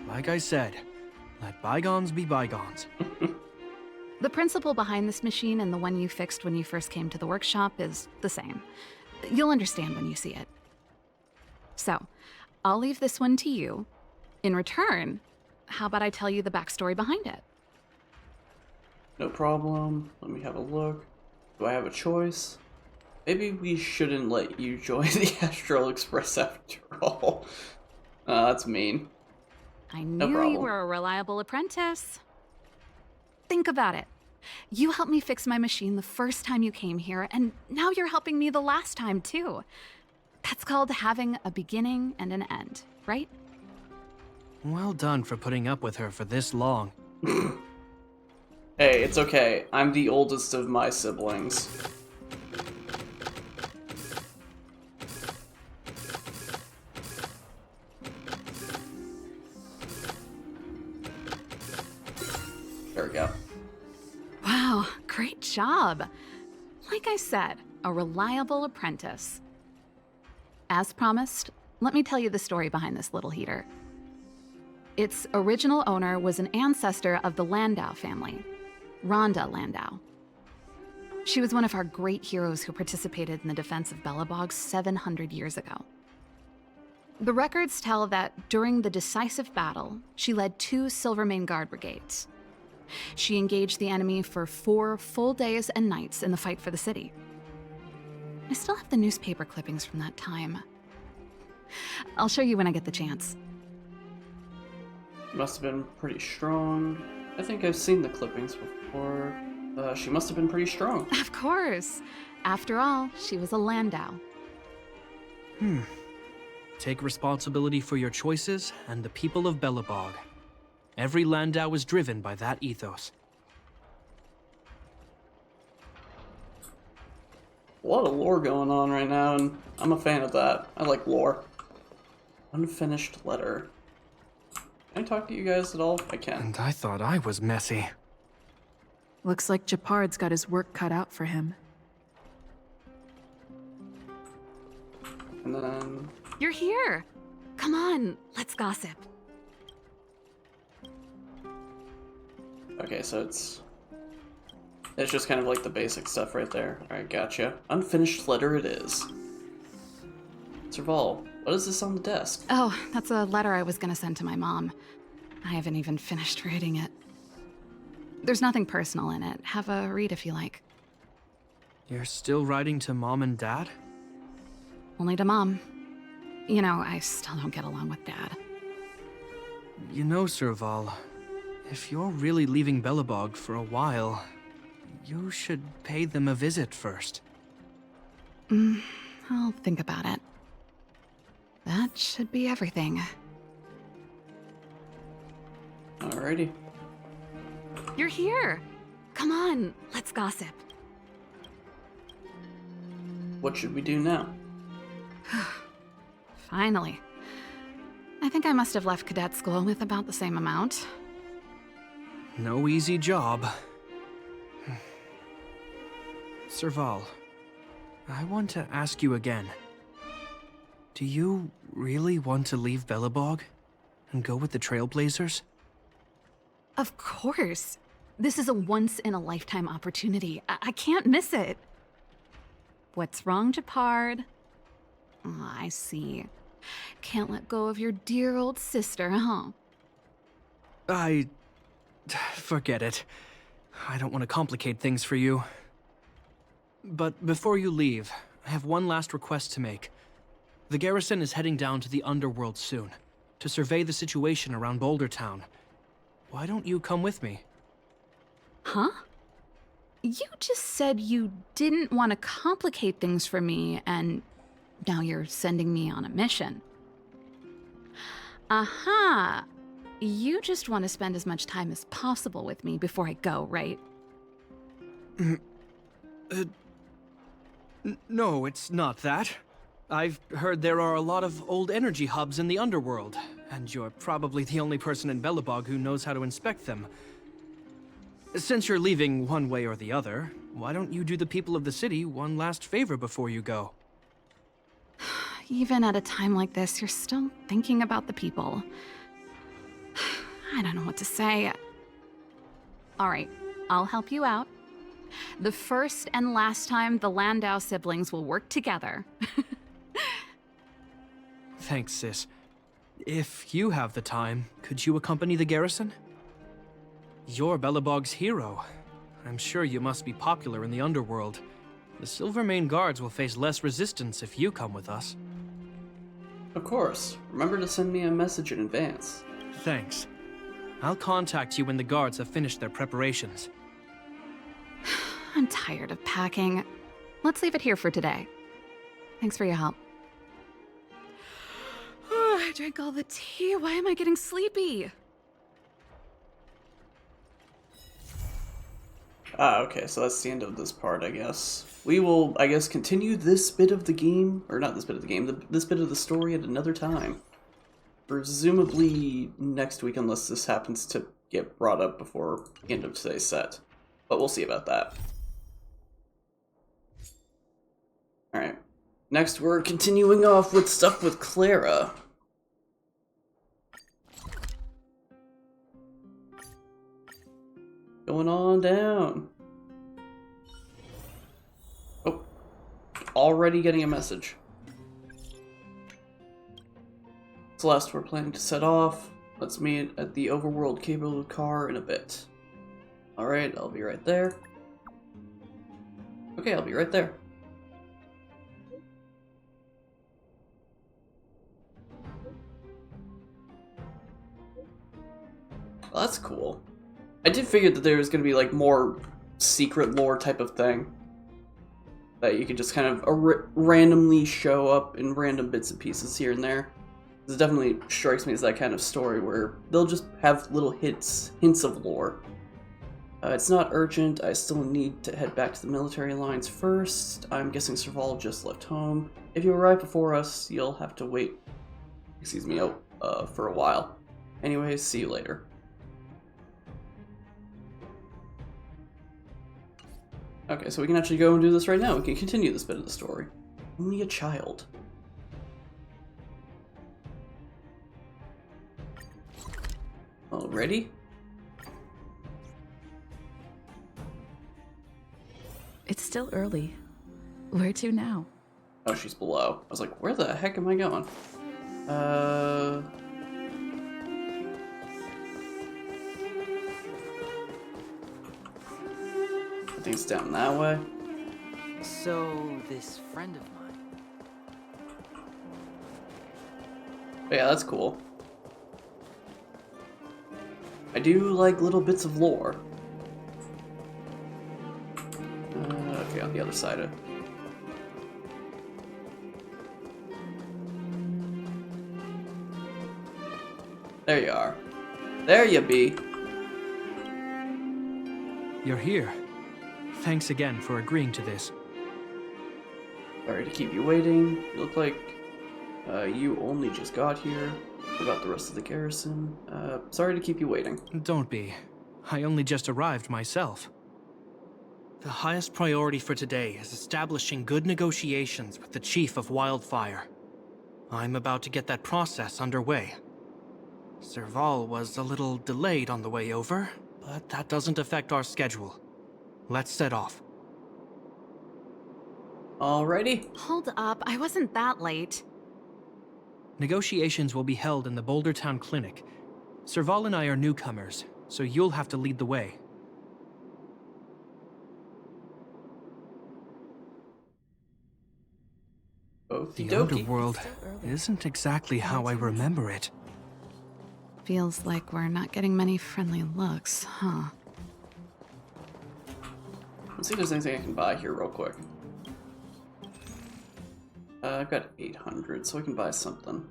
Like I said, let bygones be bygones. The principle behind this machine and the one you fixed when you first came to the workshop is the same. You'll understand when you see it. So, I'll leave this one to you. In return, how about I tell you the backstory behind it? No problem. Let me have a look. Do I have a choice? Maybe we shouldn't let you join the Astral Express after all. That's mean. I knew problem. you were a reliable apprentice. Think about it. You helped me fix my machine the first time you came here, and now you're helping me the last time, too. That's called having a beginning and an end, right? Well done for putting up with her for this long. Hey, it's okay. I'm the oldest of my siblings. There we go. Wow, great job. Like I said, a reliable apprentice. As promised, let me tell you the story behind this little heater. Its original owner was an ancestor of the Landau family, Rhonda Landau. She was one of our great heroes who participated in the defense of Belobog 700 years ago. The records tell that during the decisive battle, she led 2 Silvermane Guard brigades. She engaged the enemy for 4 full days and nights in the fight for the city. I still have the newspaper clippings from that time. I'll show you when I get the chance. Must have been pretty strong. I think I've seen the clippings before. She must have been pretty strong. Of course. After all, she was a Landau. Take responsibility for your choices and the people of Belobog. Every Landau is driven by that ethos. A lot of lore going on right now, and I'm a fan of that. I like lore. Unfinished letter. Can I talk to you guys at all? I can. And I thought I was messy. Looks like Japard's got his work cut out for him. And then... You're here. Come on, let's gossip. Okay, so it's just kind of like the basic stuff right there. Alright, gotcha. Unfinished letter it is. Serval, what is this on the desk? Oh, that's a letter I was gonna send to my mom. I haven't even finished reading it. There's nothing personal in it. Have a read if you like. You're still writing to Mom and Dad? Only to Mom. You know, I still don't get along with Dad. You know, Serval, if you're really leaving Belobog for a while, you should pay them a visit first. I'll think about it. That should be everything. Alrighty. You're here. Come on, let's gossip. What should we do now? Finally. I think I must have left cadet school with about the same amount. No easy job. Serval, I want to ask you again. Do you really want to leave Belobog and go with the Trailblazers? Of course. This is a once-in-a-lifetime opportunity. I can't miss it. What's wrong, Japard? Oh, I see. Can't let go of your dear old sister, huh? Forget it. I don't want to complicate things for you. But before you leave, I have one last request to make. The garrison is heading down to the underworld soon, to survey the situation around Boulder Town. Why don't you come with me? Huh? You just said you didn't want to complicate things for me, and now you're sending me on a mission. Aha! You just want to spend as much time as possible with me before I go, right? No, it's not that. I've heard there are a lot of old energy hubs in the underworld, and you're probably the only person in Belobog who knows how to inspect them. Since you're leaving one way or the other, why don't you do the people of the city one last favor before you go? Even at a time like this, you're still thinking about the people. I don't know what to say. All right, I'll help you out. The first and last time the Landau siblings will work together. Thanks, sis. If you have the time, could you accompany the garrison? You're Belobog's hero. I'm sure you must be popular in the underworld. The Silvermane Guards will face less resistance if you come with us. Of course. Remember to send me a message in advance. Thanks. I'll contact you when the guards have finished their preparations. I'm tired of packing. Let's leave it here for today. Thanks for your help. I drank all the tea. Why am I getting sleepy? Okay, so that's the end of this part, I guess. We will, I guess, continue this bit of the game, or not this bit of the game, this bit of the story at another time. Presumably next week, unless this happens to get brought up before the end of today's set. But we'll see about that. Alright. Next, we're continuing off with stuff with Clara. Going on down. Oh. Already getting a message. Celeste, we're planning to set off. Let's meet at the overworld cable car in a bit. Alright, I'll be right there. Okay, I'll be right there. Well, that's cool. I did figure that there was going to be like more secret lore type of thing. That you could just kind of randomly show up in random bits and pieces here and there. This definitely strikes me as that kind of story where they'll just have little hints of lore. It's not urgent. I still need to head back to the military lines first. I'm guessing Serval just left home. If you arrive before us, you'll have to wait, for a while. Anyways, see you later. Okay, so we can actually go and do this right now. We can continue this bit of the story. Only a child. Already? It's still early. Where to now? Oh, she's below. I was like, where the heck am I going? I think it's down that way. So, this friend of mine. But yeah, that's cool. I do like little bits of lore. Okay, on the other side of... There you are. There you be. You're here. Thanks again for agreeing to this. Sorry to keep you waiting. You look like you only just got here. What about the rest of the garrison? Sorry to keep you waiting. Don't be. I only just arrived myself. The highest priority for today is establishing good negotiations with the Chief of Wildfire. I'm about to get that process underway. Serval was a little delayed on the way over, but that doesn't affect our schedule. Let's set off. Alrighty. Hold up, I wasn't that late. Negotiations will be held in the Boulder Town Clinic. Serval and I are newcomers, so you'll have to lead the way. Okie The dokie. underworld isn't exactly how I remember it. Feels like we're not getting many friendly looks, huh? Let's see if there's anything I can buy here real quick. I've got 800, so I can buy something.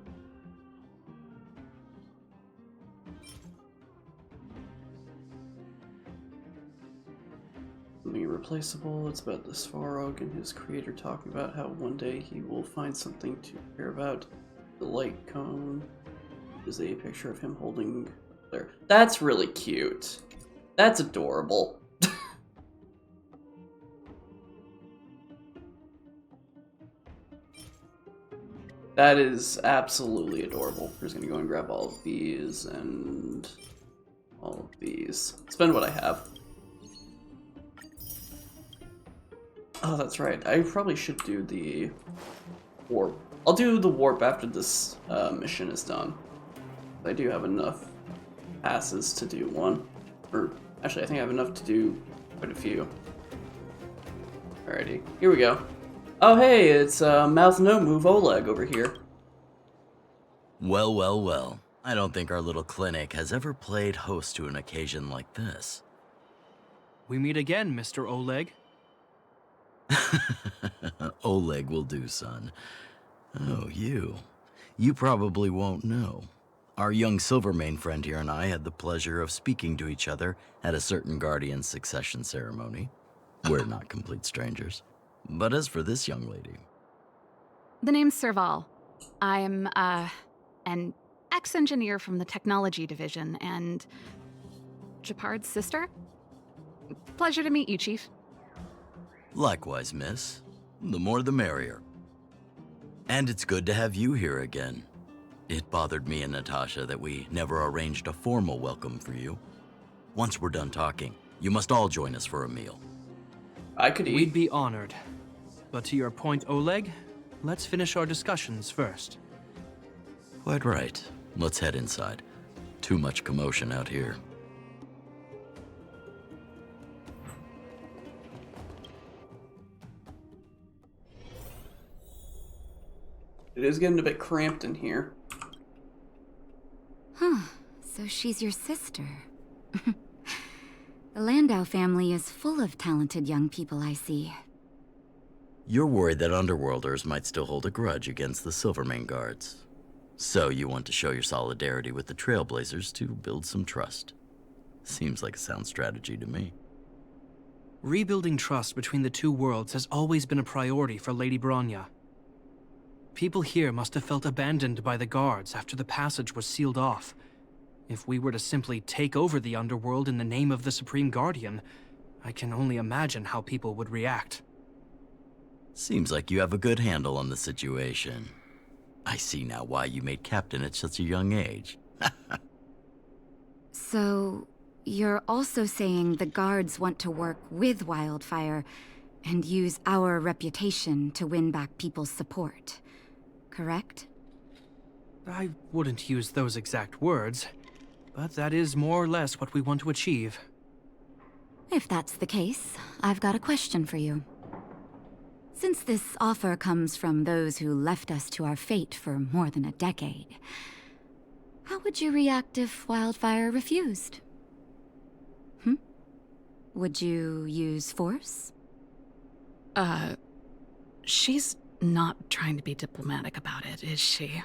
Let me irreplaceable. It's about the Svarog and his creator talking about how one day he will find something to care about. The light cone is a picture of him holding there. That's really cute. That's adorable. That is absolutely adorable. We're just gonna go and grab all of these and all of these. Spend what I have. Oh, that's right. I probably should do the warp. I'll do the warp after this mission is done. I do have enough passes to do one. Or, actually, I think I have enough to do quite a few. Alrighty, here we go. Oh hey, it's Mouth No Move Oleg over here. Well, well, well. I don't think our little clinic has ever played host to an occasion like this. We meet again, Mr. Oleg. Oleg will do, son. Oh, you. You probably won't know. Our young Silvermane friend here and I had the pleasure of speaking to each other at a certain Guardian succession ceremony. We're not complete strangers. But as for this young lady... The name's Serval. I'm, an ex-engineer from the technology division, and... Japard's sister? Pleasure to meet you, Chief. Likewise, miss. The more the merrier. And it's good to have you here again. It bothered me and Natasha that we never arranged a formal welcome for you. Once we're done talking, you must all join us for a meal. I could eat. We'd be honored. But to your point, Oleg, let's finish our discussions first. Quite right. Let's head inside. Too much commotion out here. It is getting a bit cramped in here. Huh, so she's your sister. The Landau family is full of talented young people, I see. You're worried that Underworlders might still hold a grudge against the Silvermane guards. So you want to show your solidarity with the Trailblazers to build some trust. Seems like a sound strategy to me. Rebuilding trust between the two worlds has always been a priority for Lady Bronya. People here must have felt abandoned by the guards after the passage was sealed off. If we were to simply take over the Underworld in the name of the Supreme Guardian, I can only imagine how people would react. Seems like you have a good handle on the situation. I see now why you made captain at such a young age. So, you're also saying the guards want to work with Wildfire and use our reputation to win back people's support, correct? I wouldn't use those exact words, but that is more or less what we want to achieve. If that's the case, I've got a question for you. Since this offer comes from those who left us to our fate for more than a decade, how would you react if Wildfire refused? Would you use force? She's not trying to be diplomatic about it, is she?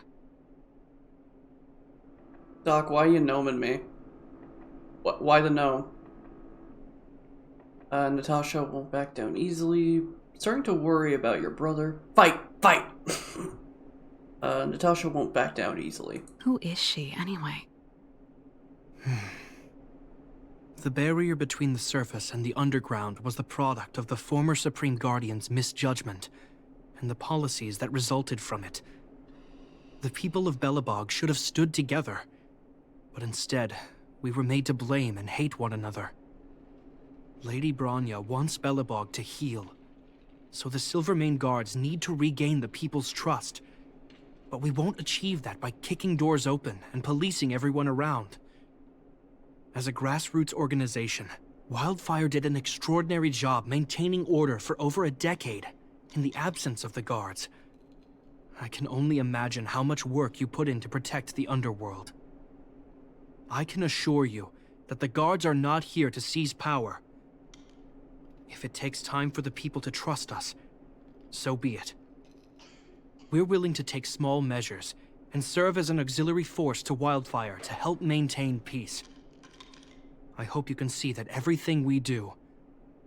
Doc, why you gnoming me? Why the gnome? Natasha won't back down easily. Starting to worry about your brother. Fight! Fight! Natasha won't back down easily. Who is she, anyway? The barrier between the surface and the underground was the product of the former Supreme Guardian's misjudgment, and the policies that resulted from it. The people of Belobog should have stood together, but instead, we were made to blame and hate one another. Lady Bronya wants Belobog to heal, so the Silvermane guards need to regain the people's trust. But we won't achieve that by kicking doors open and policing everyone around. As a grassroots organization, Wildfire did an extraordinary job maintaining order for over a decade, in the absence of the guards. I can only imagine how much work you put in to protect the underworld. I can assure you that the guards are not here to seize power. If it takes time for the people to trust us, so be it. We're willing to take small measures and serve as an auxiliary force to Wildfire to help maintain peace. I hope you can see that everything we do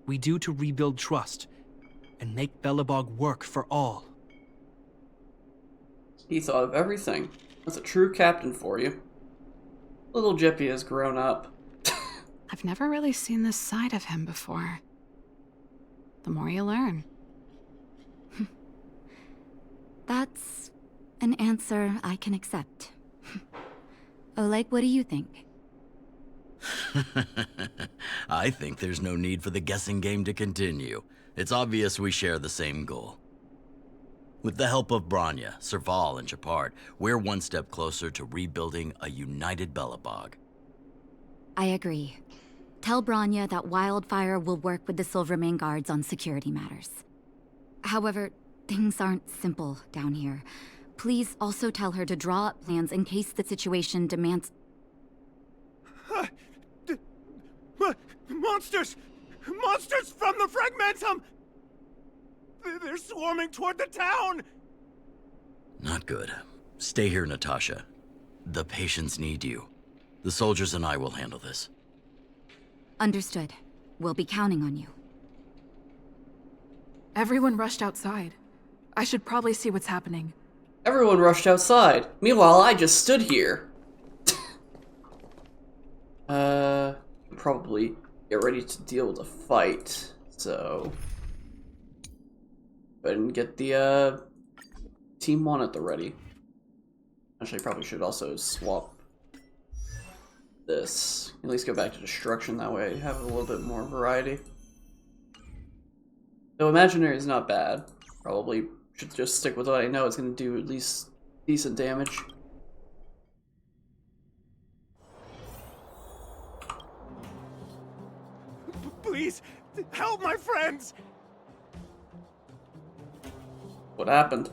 we do to rebuild trust and make Belobog work for all. He thought of everything. That's a true captain for you. Little Jippy has grown up. I've never really seen this side of him before. The more you learn. That's an answer I can accept. Oleg, what do you think? I think there's no need for the guessing game to continue. It's obvious we share the same goal. With the help of Branya, Serval, and Shepard, we're one step closer to rebuilding a united Belobog. I agree. Tell Branya that Wildfire will work with the Silvermane Guards on security matters. However, things aren't simple down here. Please also tell her to draw up plans in case the situation demands... Monsters! Monsters from the Fragmentum! They're swarming toward the town! Not good. Stay here, Natasha. The patients need you. The soldiers and I will handle this. Understood. We'll be counting on you. Everyone rushed outside. I should probably see what's happening. Everyone rushed outside. Meanwhile, I just stood here. Probably get ready to deal with a fight. So, go ahead and get the Team 1 at the ready. Actually, I probably should also swap this. At least go back to destruction, that way I have a little bit more variety. So imaginary is not bad. Probably should just stick with what I know it's going to do at least decent damage. Please, help my friends! What happened?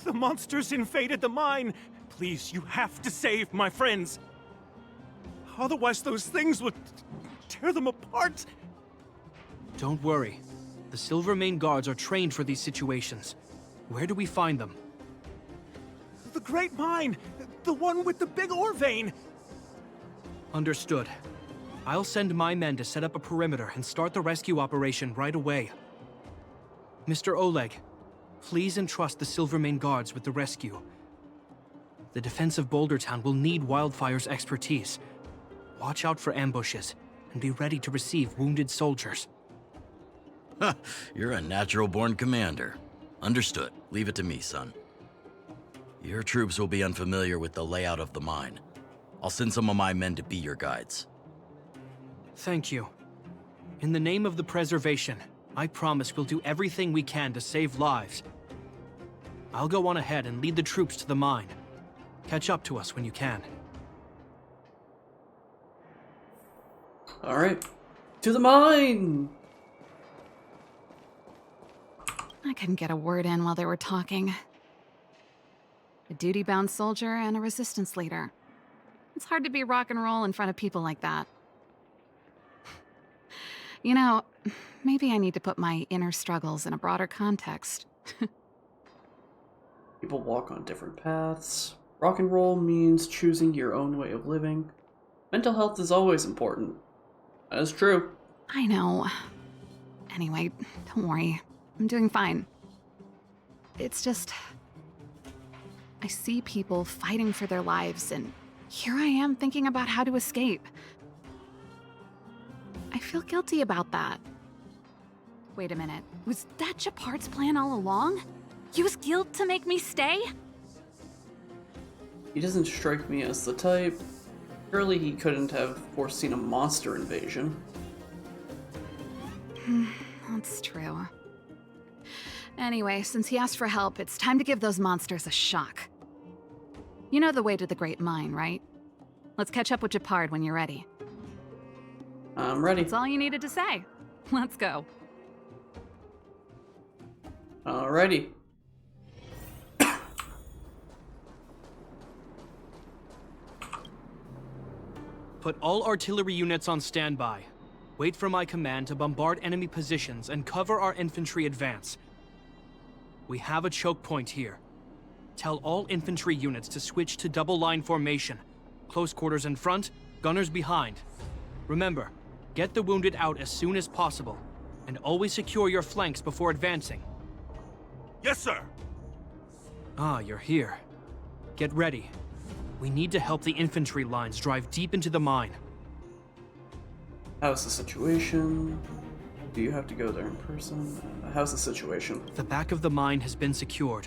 The monsters invaded the mine. Please, you have to save my friends. Otherwise, those things would tear them apart. Don't worry. The Silvermane Guards are trained for these situations. Where do we find them? The Great Mine! The one with the big ore vein! Understood. I'll send my men to set up a perimeter and start the rescue operation right away. Mr. Oleg, please entrust the Silvermane Guards with the rescue. The defense of Boulder Town will need Wildfire's expertise. Watch out for ambushes, and be ready to receive wounded soldiers. You're a natural-born commander. Understood. Leave it to me, son. Your troops will be unfamiliar with the layout of the mine. I'll send some of my men to be your guides. Thank you. In the name of the preservation, I promise we'll do everything we can to save lives. I'll go on ahead and lead the troops to the mine. Catch up to us when you can. Alright. To the mine! I couldn't get a word in while they were talking. A duty-bound soldier and a resistance leader. It's hard to be rock and roll in front of people like that. You know, maybe I need to put my inner struggles in a broader context. People walk on different paths. Rock and roll means choosing your own way of living. Mental health is always important. That is true. I know. Anyway, don't worry. I'm doing fine. It's just... I see people fighting for their lives, and here I am thinking about how to escape. I feel guilty about that. Wait a minute. Was that Shepard's plan all along? Use guilt to make me stay? He doesn't strike me as the type. Surely he couldn't have foreseen a monster invasion. That's true. Anyway, since he asked for help, it's time to give those monsters a shock. You know the way to the Great Mine, right? Let's catch up with Shepard when you're ready. I'm ready. That's all you needed to say. Let's go. Alrighty. Put all artillery units on standby. Wait for my command to bombard enemy positions and cover our infantry advance. We have a choke point here. Tell all infantry units to switch to double-line formation. Close quarters in front, gunners behind. Remember, get the wounded out as soon as possible. And always secure your flanks before advancing. Yes, sir. Ah, you're here. Get ready. We need to help the infantry lines drive deep into the mine. How's the situation? Do you have to go there in person? How's the situation? The back of the mine has been secured,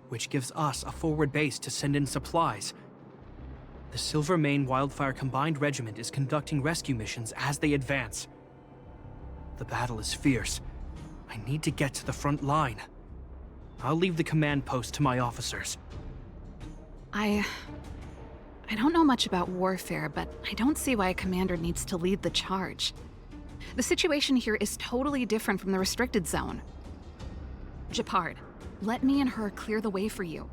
which gives us a forward base to send in supplies. The Silvermane Wildfire Combined Regiment is conducting rescue missions as they advance. The battle is fierce. I need to get to the front line. I'll leave the command post to my officers. I don't know much about warfare, but I don't see why a commander needs to lead the charge. The situation here is totally different from the restricted zone. Gepard, let me and her clear the way for you.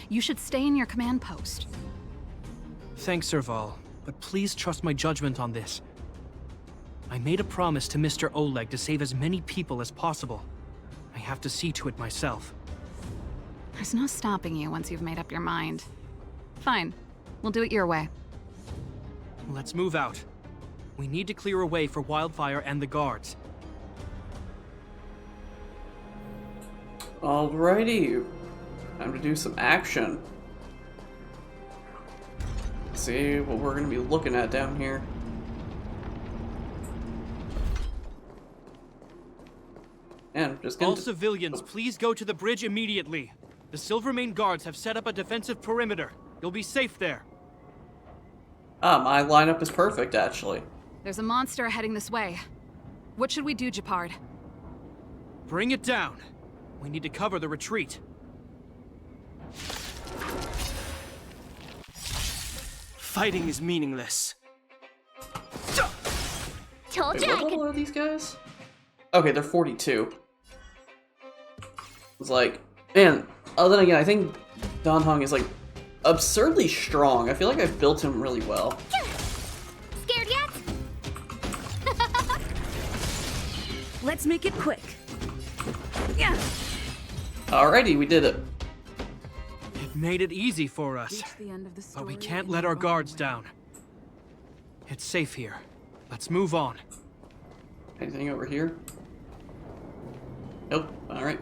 You should stay in your command post. Thanks, Serval, but please trust my judgment on this. I made a promise to Mr. Oleg to save as many people as possible. I have to see to it myself. There's no stopping you once you've made up your mind. Fine. We'll do it your way. Let's move out. We need to clear a way for Wildfire and the guards. Alrighty. Time to do some action. See what we're gonna be looking at down here. And just all civilians, please go to the bridge immediately. The Silvermane guards have set up a defensive perimeter. You'll be safe there. My lineup is perfect, actually. There's a monster heading this way. What should we do, Gepard? Bring it down. We need to cover the retreat. Fighting is meaningless. Told Wait, you I what could. level are these guys? Okay, they're 42. It's like, man, other than again, I think Dan Heng is like absurdly strong. I feel like I've built him really well. Scared yet? Let's make it quick. Yeah. Alrighty, we did it. It made it easy for us. Reach the end of the But story we can't in let your our own guards way. down. It's safe here. Let's move on. Anything over here? Nope. Alright.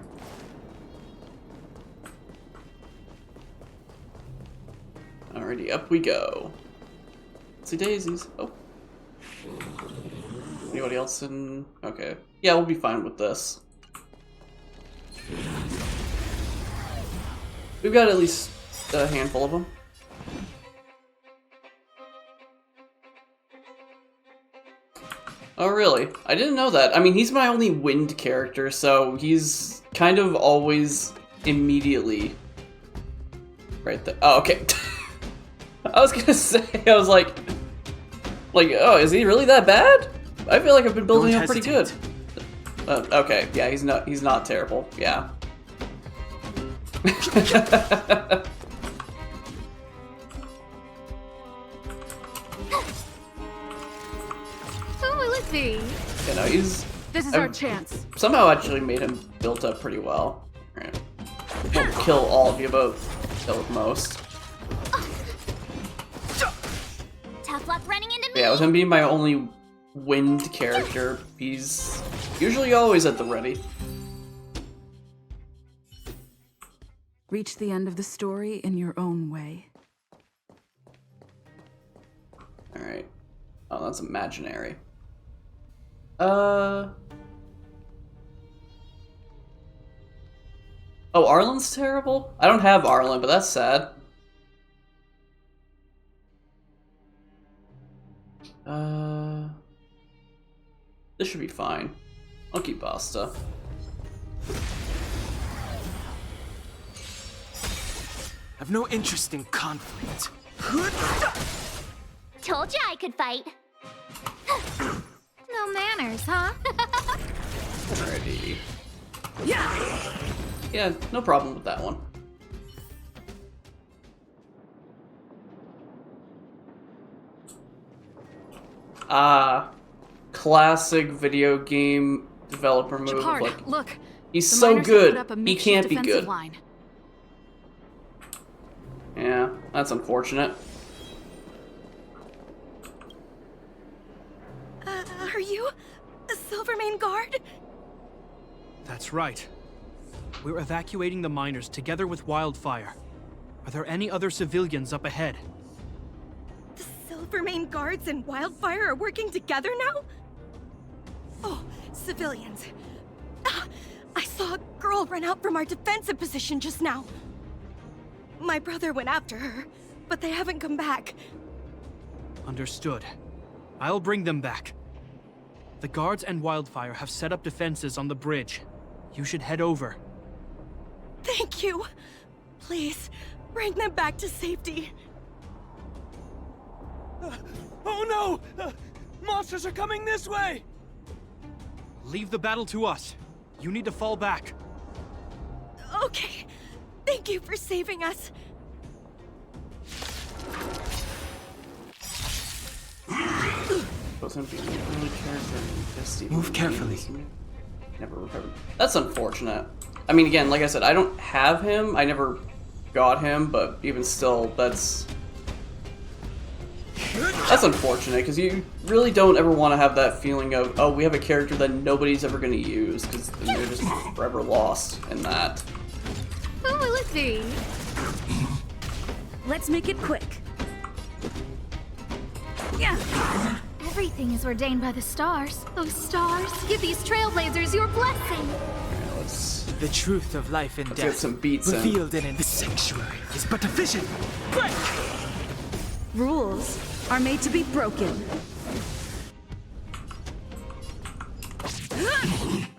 Alrighty, up we go. See daisies. Oh. Anybody else in? Okay. Yeah, we'll be fine with this. We've got at least a handful of them. Oh, really? I didn't know that. I mean, he's my only wind character, so he's kind of always immediately right there. Oh, okay. I was gonna say, I was like, oh, is he really that bad? I feel like I've been building him pretty good. Okay, yeah, he's not terrible. Yeah. Who will it be? You know, he's. This is our chance. Somehow actually made him built up pretty well. Alright. Won't kill all of you, but kill most. Tough luck running into me. Yeah, with him being my only wind character, he's usually always at the ready. Reach the end of the story in your own way. Alright. Oh, that's imaginary. Oh, Arlen's terrible? I don't have Arlen, but that's sad. This should be fine. I'll keep Basta. I've no interest in conflict. Told you I could fight. No manners, huh? Alrighty. Yeah, no problem with that one. Classic video game developer move. Gepard, Like, look. he's The so miners have good, put up a he makeshift can't be defensive good. line. Yeah, that's unfortunate. Are you so Silvermane Guard? That's right. We're evacuating the miners together with Wildfire. Are there any other civilians up ahead? The Silvermane Guards and Wildfire are working together now? Oh, civilians. Ah, I saw a girl run out from our defensive position just now. My brother went after her, but they haven't come back. Understood. I'll bring them back. The guards and Wildfire have set up defenses on the bridge. You should head over. Thank you. Please, bring them back to safety. Oh no! Monsters are coming this way! Leave the battle to us. You need to fall back. Okay. Thank you for saving us. Move carefully. Never recovered. That's unfortunate. I mean, again, like I said, I don't have him. I never got him, but even still, that's unfortunate, because you really don't ever want to have that feeling of, oh, we have a character that nobody's ever going to use, because they're just forever lost in that. Oh, let's see. Let's make it quick. Yeah. Everything is ordained by the stars. Those stars give these trailblazers your blessing. Yeah, let's The truth of life and get death some beats in. revealed in the sanctuary is but a vision. Break! Rules are made to be broken.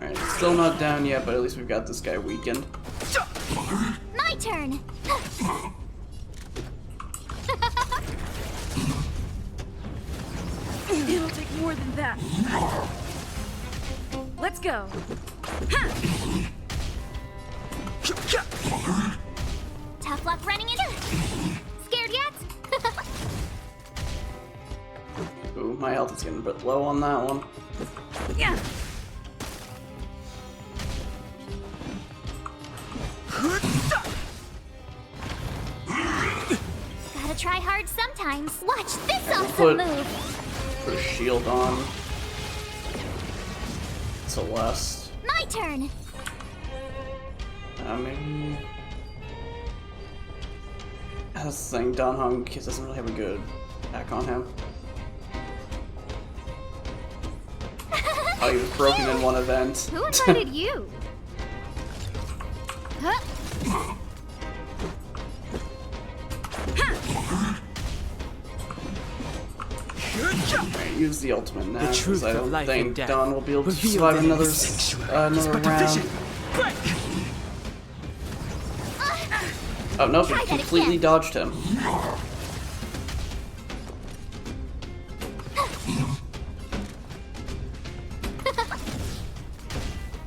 Alright, still not down yet, but at least we've got this guy weakened. My turn. It'll take more than that. Let's go. Tough luck running into. Scared yet? Ooh, my health is getting a bit low on that one. Yeah. Gotta try hard sometimes. Watch this awesome Put move. a shield on Celeste. My turn. Maybe. That's the thing, Don Hung doesn't really have a good attack on him. Oh, he was broken in one event. Who invited you? Huh? Alright, use the ultimate now, The truth because I of don't life and think death Don will be able to revealed survive in another the sanctuary is but a round. vision. Break! Oh nope, Try he that completely again. dodged him.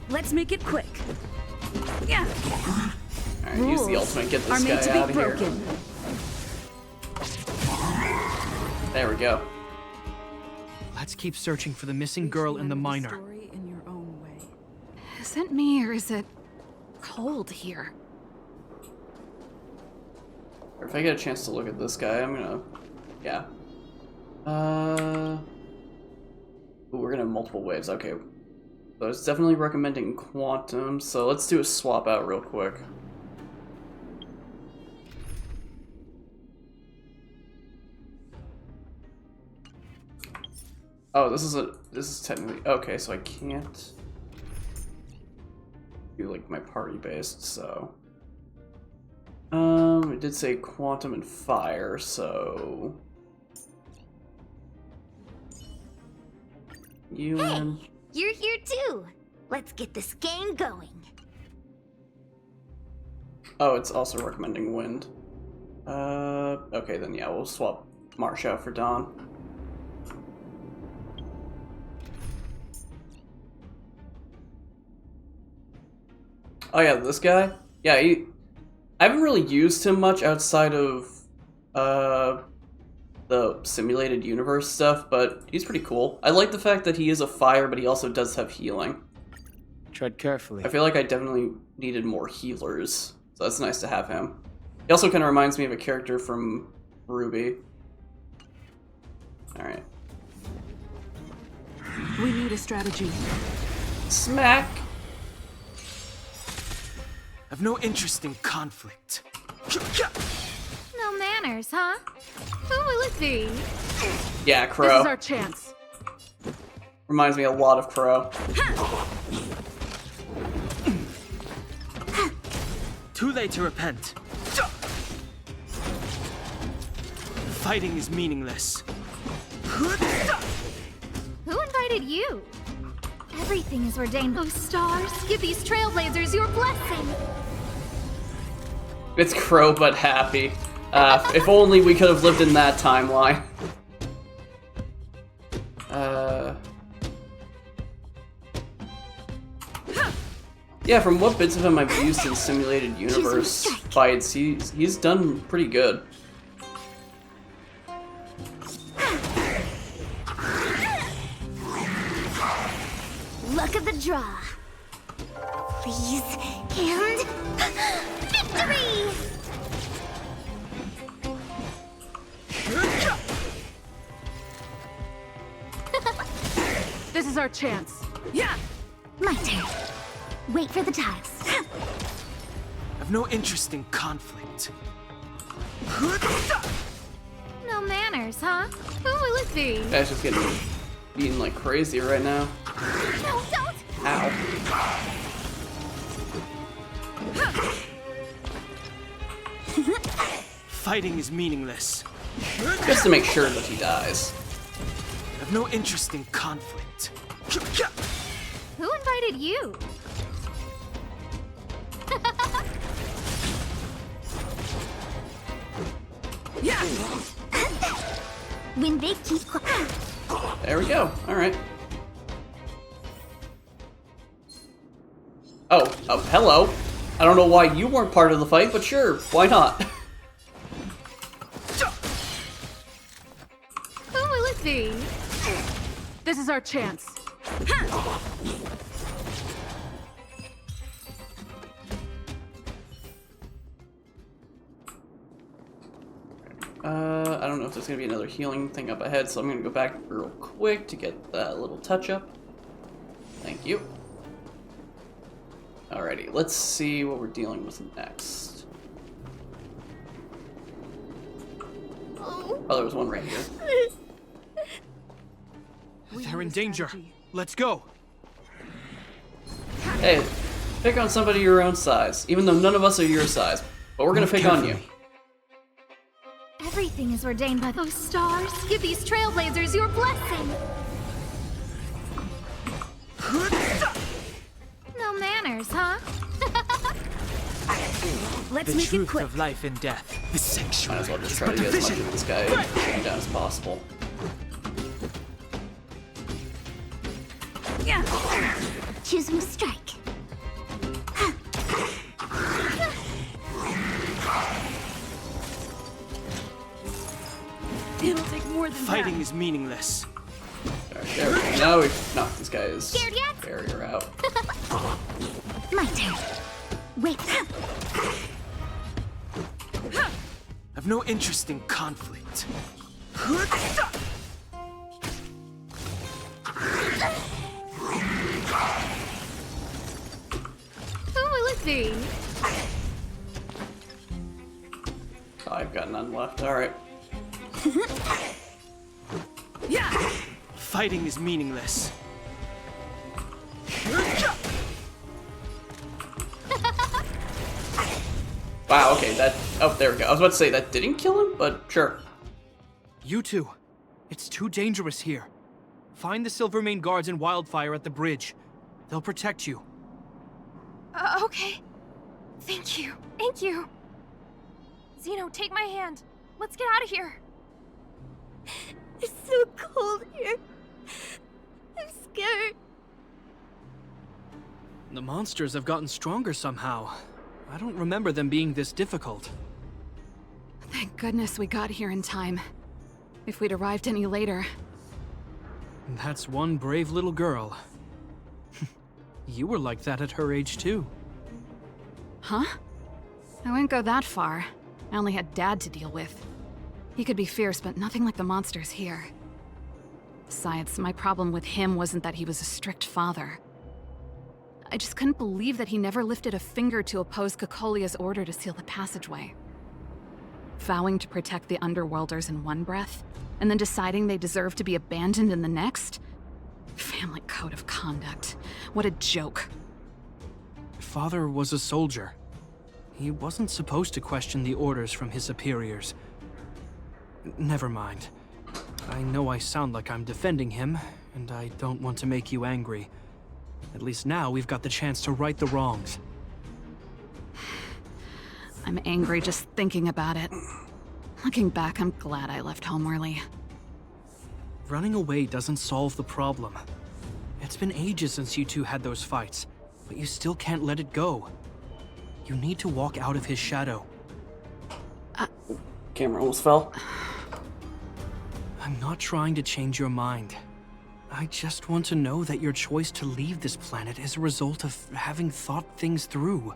Let's make it quick. Yeah. Alright, use the Rules ultimate, get are this made to guy be out of here. broken. There we go. Let's keep searching for the missing girl and the miner. Story in your own way. Is it me or is it cold here? If I get a chance to look at this guy, I'm gonna... Yeah. Ooh, we're gonna have multiple waves, okay. So it's definitely recommending Quantum, so let's do a swap out real quick. Oh, this is technically... Okay, so I can't do, like, my party-based, so... It did say Quantum and Fire, so... You and... Hey, you're here too. Let's get this game going. Oh, it's also recommending Wind. Okay, then yeah, we'll swap Marsh out for Dawn. Oh yeah, this guy? Yeah, I haven't really used him much outside of the simulated universe stuff, but he's pretty cool. I like the fact that he is a fire, but he also does have healing. Tread carefully. I feel like I definitely needed more healers, so that's nice to have him. He also kind of reminds me of a character from Ruby. Alright. We need a strategy. Smack. I've no interest in conflict. No manners, huh? Who will it be? Yeah, Crow. This is our chance. Reminds me a lot of Crow. Too late to repent. Fighting is meaningless. Who invited you? Everything is ordained. Oh, stars, give these trailblazers your blessing. It's Crow, but happy. If only we could have lived in that timeline. Yeah, from what bits of him I've used in Simulated Universe fights, he's done pretty good. Luck of the draw. Please, and victory! This is our chance. Yeah. My turn. Wait for the tiles. I've no interest in conflict. No manners, huh? Who will it be? Guy's just getting beaten like crazy right now. No, don't! Ow. Fighting is meaningless. Just to make sure that he dies. I've no interest in conflict. Who invited you? Yeah. When they keep quiet. There we go. Alright. Oh, hello. I don't know why you weren't part of the fight, but sure, why not? Who will it be? This is our chance. I don't know if there's gonna be another healing thing up ahead, so I'm gonna go back real quick to get that little touch up. Thank you. Alrighty, let's see what we're dealing with next. Oh, there was one right here. They're in danger. Let's go. Hey, pick on somebody your own size, even though none of us are your size. But we're gonna pick on you. Everything is ordained by those stars. Give these trailblazers your blessing. No manners, huh? Let's The make it truth quick. of life and death. The Might sanctuary as well just is try to but get as much division. of this guy down as possible. Yeah. Choosing to strike. It'll take more than Fighting is meaningless. Alright, there we go. Now we've knocked this guy's Scared yet? barrier out. My turn. Wait. I've no interest in conflict. Who will it be? I've got none left. Alright. Yeah. Fighting is meaningless. Wow, okay, that... Oh, there we go. I was about to say that didn't kill him, but sure. You two. It's too dangerous here. Find the Silvermane guards and Wildfire at the bridge. They'll protect you. Okay. Thank you. Thank you. Zeno, take my hand. Let's get out of here. It's so cold here. I'm scared. The monsters have gotten stronger somehow. I don't remember them being this difficult. Thank goodness we got here in time. If we'd arrived any later... That's one brave little girl. You were like that at her age, too. Huh? I wouldn't go that far. I only had Dad to deal with. He could be fierce, but nothing like the monsters here. Besides, my problem with him wasn't that he was a strict father. I just couldn't believe that he never lifted a finger to oppose Kokolia's order to seal the passageway. Vowing to protect the Underworlders in one breath, and then deciding they deserve to be abandoned in the next? Family code of conduct. What a joke. Father was a soldier. He wasn't supposed to question the orders from his superiors. Never mind. I know I sound like I'm defending him, and I don't want to make you angry. At least now we've got the chance to right the wrongs. I'm angry just thinking about it. Looking back, I'm glad I left home early. Running away doesn't solve the problem. It's been ages since you two had those fights, but you still can't let it go. You need to walk out of his shadow. Camera almost fell. I'm not trying to change your mind. I just want to know that your choice to leave this planet is a result of having thought things through.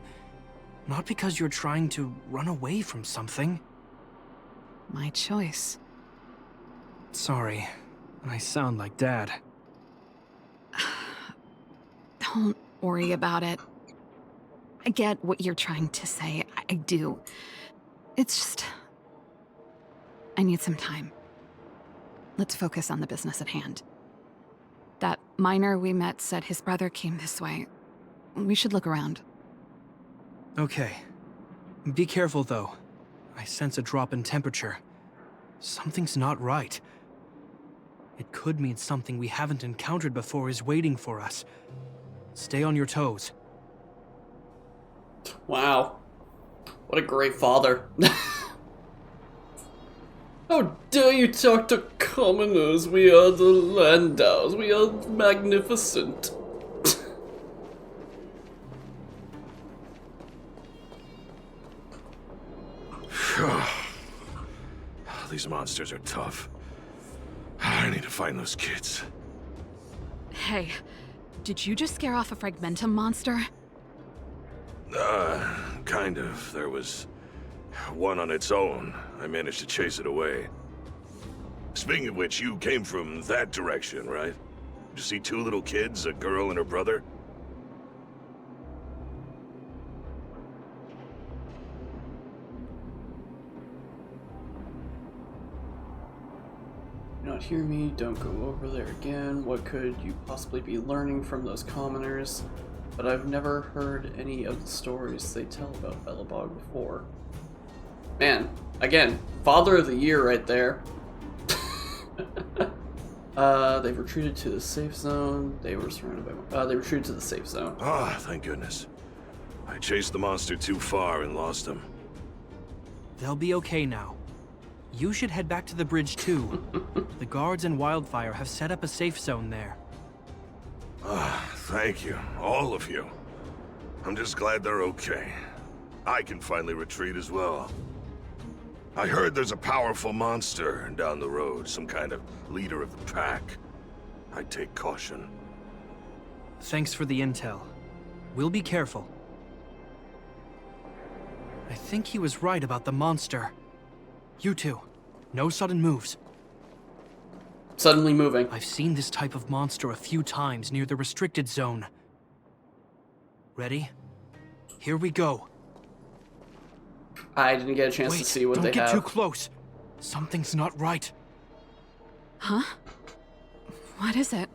Not because you're trying to run away from something. My choice. Sorry, I sound like Dad. Don't worry about it. I get what you're trying to say. I do. It's just... I need some time. Let's focus on the business at hand. That miner we met said his brother came this way. We should look around. Okay. Be careful, though. I sense a drop in temperature. Something's not right. It could mean something we haven't encountered before is waiting for us. Stay on your toes. Wow. What a great father. How dare you talk to commoners? We are the Landaus. We are magnificent. These monsters are tough. I need to find those kids. Hey, did you just scare off a Fragmentum monster? Kind of. There was one on its own. I managed to chase it away. Speaking of which, you came from that direction, right? Did you see two little kids, a girl and her brother? You not hear me? Don't go over there again. What could you possibly be learning from those commoners? But I've never heard any of the stories they tell about Belobog before. Man, again, Father of the Year right there. They've retreated to the safe zone. They were surrounded by... they retreated to the safe zone. Ah, thank goodness. I chased the monster too far and lost him. They'll be okay now. You should head back to the bridge too. The guards and Wildfire have set up a safe zone there. Ah, thank you, all of you. I'm just glad they're okay. I can finally retreat as well. I heard there's a powerful monster down the road, some kind of leader of the pack. I'd take caution. Thanks for the intel. We'll be careful. I think he was right about the monster. You two, no sudden moves. Suddenly moving. I've seen this type of monster a few times near the restricted zone. Ready? Here we go. I didn't get a chance to see what they have. Don't get too close. Something's not right. Huh? What is it?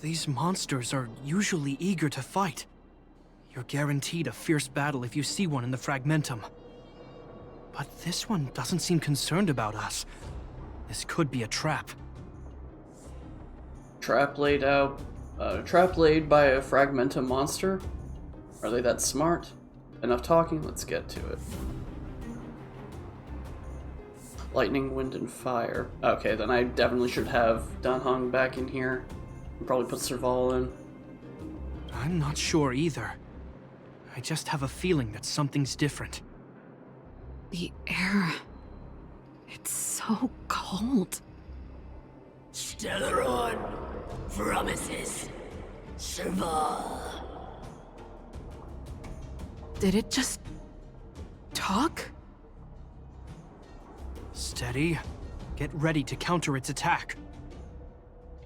These monsters are usually eager to fight. You're guaranteed a fierce battle if you see one in the Fragmentum. But this one doesn't seem concerned about us. This could be a trap. Trap laid out... trap laid by a Fragmentum monster? Are they that smart? Enough talking, let's get to it. Lightning, wind, and fire. Okay, then I definitely should have Danhong back in here. And probably put Serval in. I'm not sure either. I just have a feeling that something's different. The air... it's so cold. Stellaron promises Serval. Did it just... talk? Steady. Get ready to counter its attack.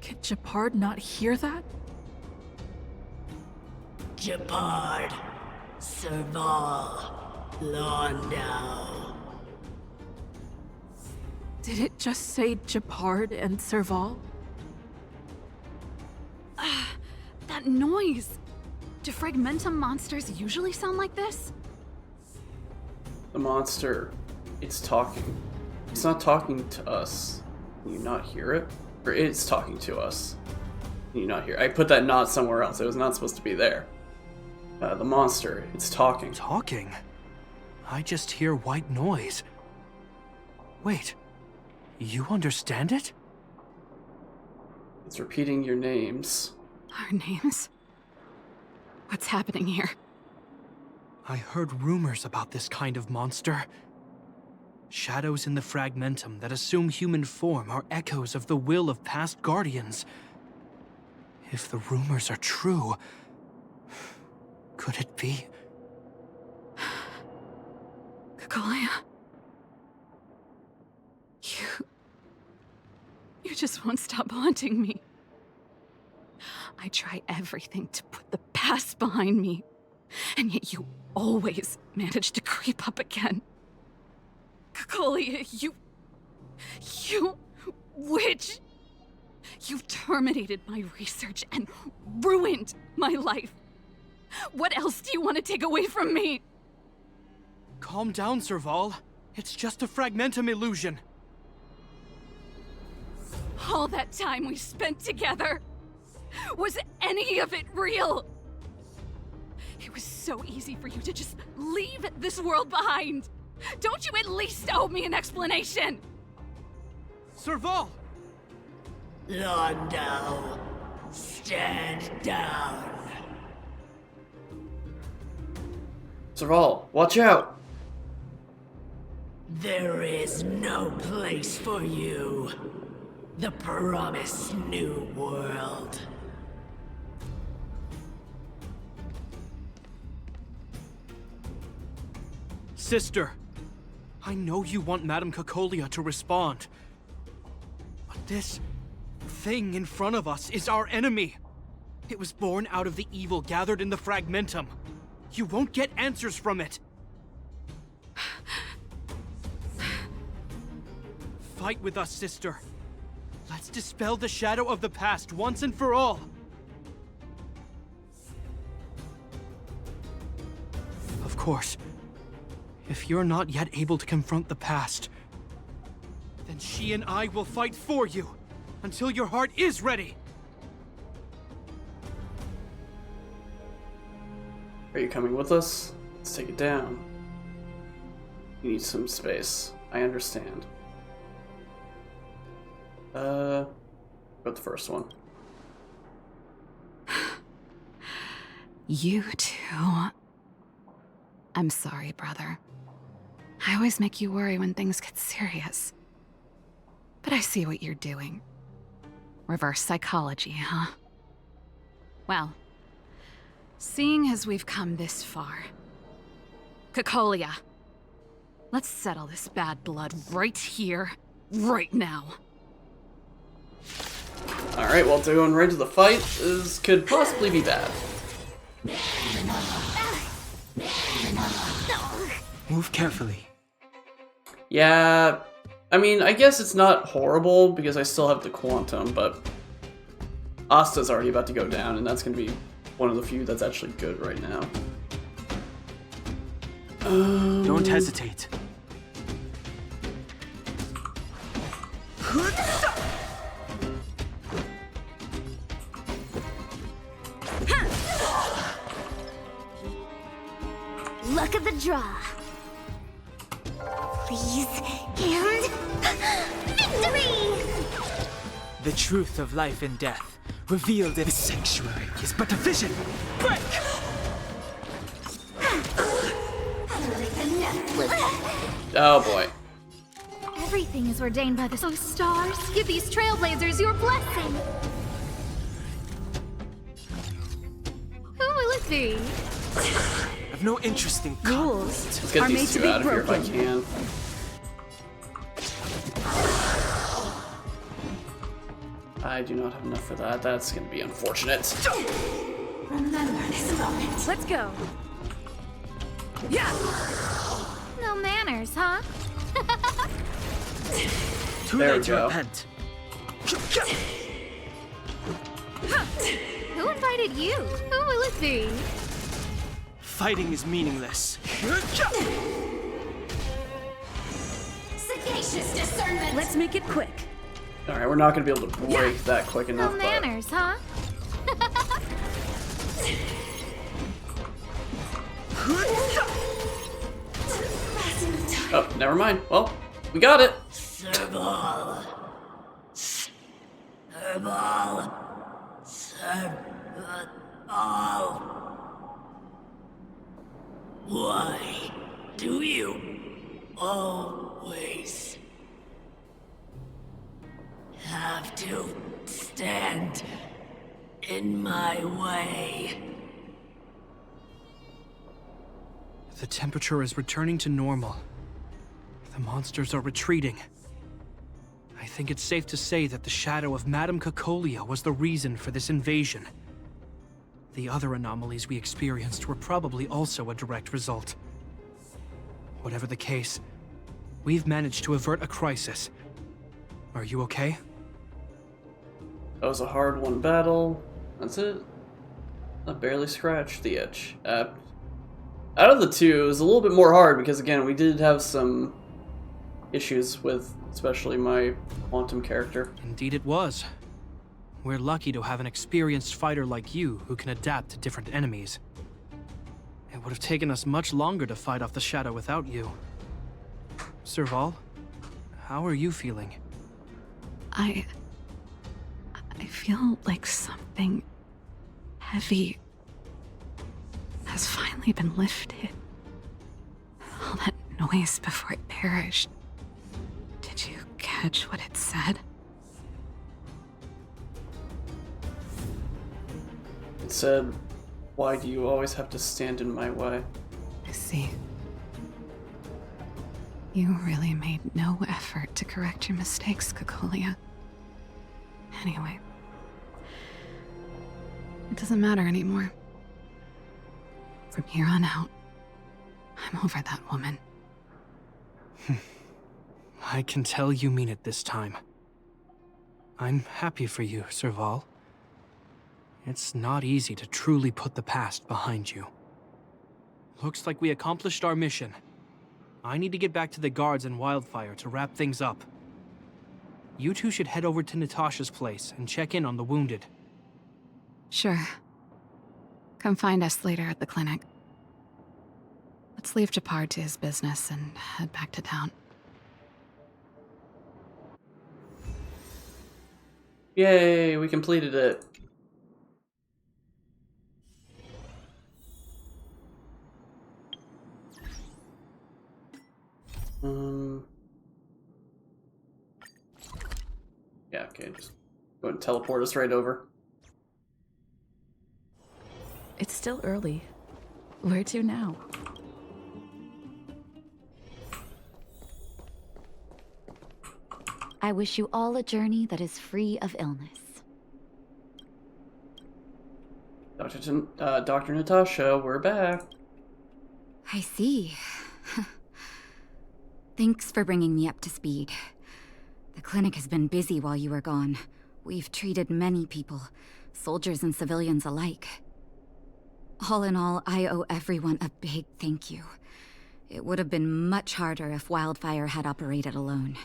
Could Gepard not hear that? Gepard, Serval, Londau. Did it just say Gepard and Serval? That noise! Do fragmentum monsters usually sound like this? The monster, it's talking. It's not talking to us. Can you not hear it? Or it's talking to us. Can you not hear it? I put that not somewhere else. It was not supposed to be there. The monster, it's talking. Talking? I just hear white noise. Wait, you understand it? It's repeating your names. Our names? What's happening here? I heard rumors about this kind of monster. Shadows in the fragmentum that assume human form are echoes of the will of past guardians. If the rumors are true, could it be? Kakolia? You just won't stop haunting me. I try everything to put the past behind me, and yet you always manage to creep up again. Kakolia, you witch! You terminated my research and ruined my life. What else do you want to take away from me? Calm down, Serval. It's just a fragmentum illusion. All that time we spent together, was any of it real? It was so easy for you to just leave this world behind. Don't you at least owe me an explanation? Serval! Londau, stand down. Serval, watch out! There is no place for you. The promised new world. Sister, I know you want Madame Kakolia to respond. But this thing in front of us is our enemy. It was born out of the evil gathered in the fragmentum. You won't get answers from it. Fight with us, sister. Let's dispel the shadow of the past once and for all. Of course, if you're not yet able to confront the past, then she and I will fight for you until your heart is ready. Are you coming with us? Let's take it down. You need some space. I understand. But the first one. You too. I'm sorry, brother. I always make you worry when things get serious. But I see what you're doing. Reverse psychology, huh? Well, seeing as we've come this far, Kakolia, let's settle this bad blood right here, right now. Alright, well, going right to the fight could possibly be bad. Move carefully. Yeah, I mean, I guess it's not horrible because I still have the quantum, but Asta's already about to go down, and that's going to be one of the few that's actually good right now. Don't hesitate. Luck of the draw. Please, and victory! The truth of life and death, revealed in the sanctuary, is but a vision. Break! Oh boy. Everything is ordained by the stars. Give these trailblazers your blessing. Who will it be? I've no interest in rules. Let's get these two out of here if I can. I do not have enough for that. That's going to be unfortunate. Remember this moment. Let's go. Yeah. No manners, huh? Too There late we to go. repent. Who invited you? Who will it be? Fighting is meaningless. Sagacious discernment. Let's make it quick. Alright, we're not going to be able to break that quick enough. No but- manners, huh? Oh, never mind. Well, we got it. Serval. Serval. Serval. Why do you always have to stand in my way? The temperature is returning to normal. The monsters are retreating. I think it's safe to say that the shadow of Madame Cacolia was the reason for this invasion. The other anomalies we experienced were probably also a direct result. Whatever the case, we've managed to avert a crisis. Are you okay? That was a hard-won battle. That's it. I barely scratched the itch. Out of the two, it was a little bit more hard because, again, we did have some issues with especially my quantum character. Indeed it was. We're lucky to have an experienced fighter like you who can adapt to different enemies. It would have taken us much longer to fight off the shadow without you. Serval, how are you feeling? I feel like something heavy has finally been lifted. All that noise before it perished. Did you catch what it said? It said, "Why do you always have to stand in my way?" I see. You really made no effort to correct your mistakes, Cacolia. Anyway, it doesn't matter anymore. From here on out, I'm over that woman. I can tell you mean it this time. I'm happy for you, Serval. It's not easy to truly put the past behind you. Looks like we accomplished our mission. I need to get back to the guards and Wildfire to wrap things up. You two should head over to Natasha's place and check in on the wounded. Sure. Come find us later at the clinic. Let's leave Japar to his business and head back to town. Yay, we completed it. Yeah, okay, just go ahead and teleport us right over. It's still early. Where to now? I wish you all a journey that is free of illness. Dr. Natasha, we're back. I see. Thanks for bringing me up to speed. The clinic has been busy while you were gone. We've treated many people, soldiers and civilians alike. All in all, I owe everyone a big thank you. It would have been much harder if Wildfire had operated alone.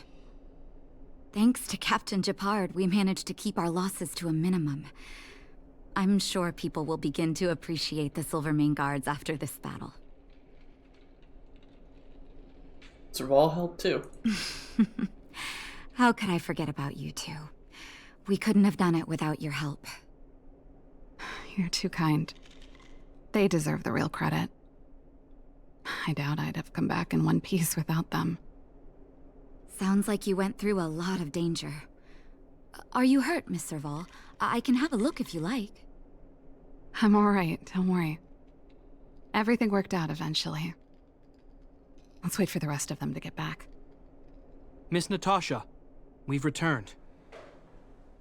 Thanks to Captain Japard, we managed to keep our losses to a minimum. I'm sure people will begin to appreciate the Silvermane Guards after this battle. Serval helped too. How could I forget about you two? We couldn't have done it without your help. You're too kind. They deserve the real credit. I doubt I'd have come back in one piece without them. Sounds like you went through a lot of danger. Are you hurt, Miss Serval? I can have a look if you like. I'm alright, don't worry. Everything worked out eventually. Let's wait for the rest of them to get back. Miss Natasha, we've returned.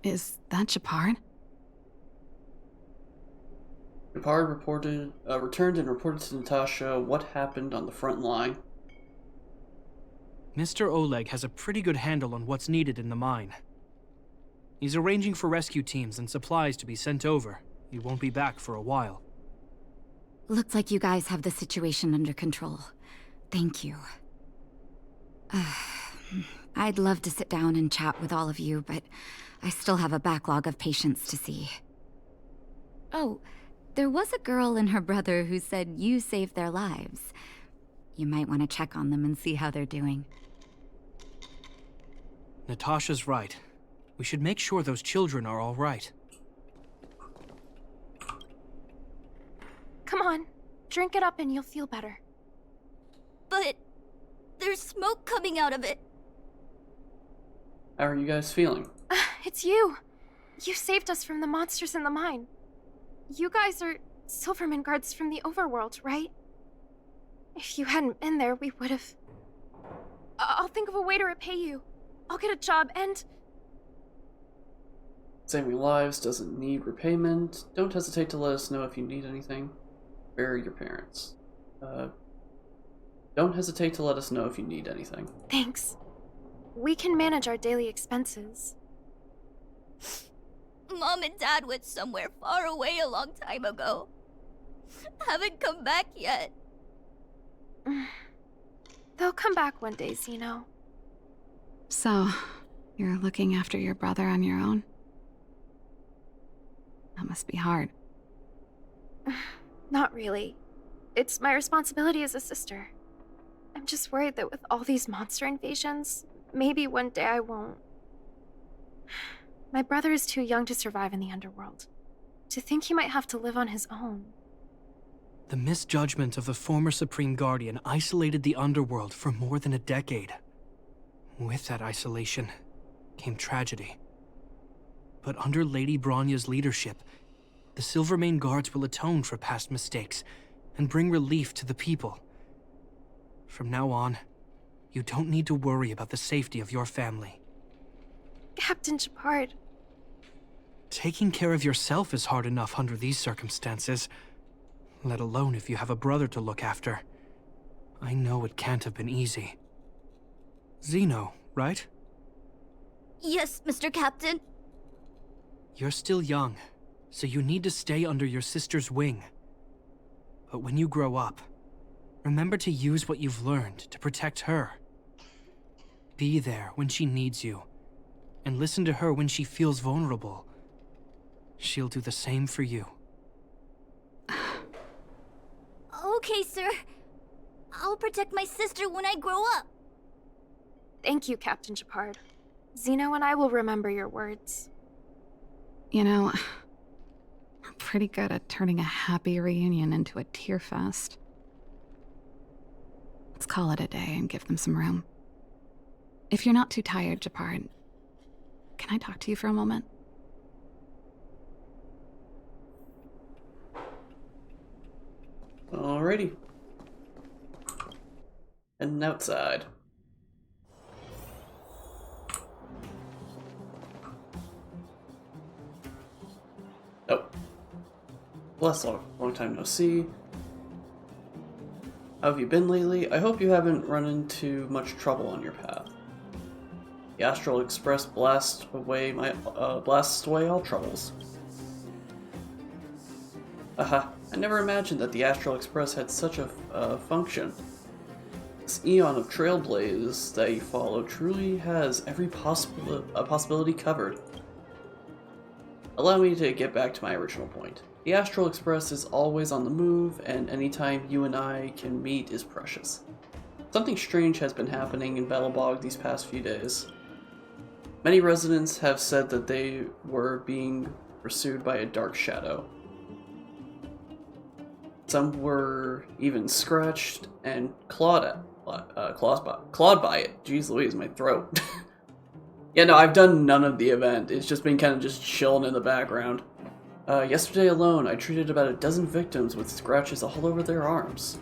Is that Shepard? Shepard returned and reported to Natasha what happened on the front line. Mr. Oleg has a pretty good handle on what's needed in the mine. He's arranging for rescue teams and supplies to be sent over. He won't be back for a while. Looks like you guys have the situation under control. Thank you. I'd love to sit down and chat with all of you, but I still have a backlog of patients to see. Oh, there was a girl and her brother who said you saved their lives. You might want to check on them and see how they're doing. Natasha's right. We should make sure those children are all right. Come on, drink it up and you'll feel better. But there's smoke coming out of it. How are you guys feeling? It's you. You saved us from the monsters in the mine. You guys are Silverman guards from the overworld, right? If you hadn't been there, we would have... I'll think of a way to repay you. I'll get a job and... Saving lives doesn't need repayment. Don't hesitate to let us know if you need anything. Bury your parents. Don't hesitate to let us know if you need anything. Thanks. We can manage our daily expenses. Mom and Dad went somewhere far away a long time ago. Haven't come back yet. They'll come back one day, Zeno. So, you're looking after your brother on your own? That must be hard. Not really. It's my responsibility as a sister. I'm just worried that with all these monster invasions, maybe one day I won't. My brother is too young to survive in the underworld. To think he might have to live on his own. The misjudgment of the former Supreme Guardian isolated the underworld for more than a decade. With that isolation came tragedy. But under Lady Bronya's leadership, the Silvermane Guards will atone for past mistakes and bring relief to the people. From now on, you don't need to worry about the safety of your family. Captain Shepard. Taking care of yourself is hard enough under these circumstances, let alone if you have a brother to look after. I know it can't have been easy. Zeno, right? Yes, Mr. Captain. You're still young, so you need to stay under your sister's wing. But when you grow up, remember to use what you've learned to protect her. Be there when she needs you, and listen to her when she feels vulnerable. She'll do the same for you. Okay, sir. I'll protect my sister when I grow up. Thank you, Captain Shepard. Zeno and I will remember your words. You know, we're pretty good at turning a happy reunion into a tear fest. Let's call it a day and give them some room. If you're not too tired, Shepard, can I talk to you for a moment? Alrighty. Heading outside. Oh. Bless, long time no see. How have you been lately? I hope you haven't run into much trouble on your path. The Astral Express blasts away all troubles. Aha, I never imagined that the Astral Express had such a function. This eon of trailblaze that you follow truly has every possibility covered. Allow me to get back to my original point. The Astral Express is always on the move, and any time you and I can meet is precious. Something strange has been happening in Battlebog these past few days. Many residents have said that they were being pursued by a dark shadow. Some were even scratched and clawed by it. Jeez Louise, my throat. Yeah, no, I've done none of the event. It's just been kind of just chilling in the background. Yesterday alone, I treated about a dozen victims with scratches all over their arms.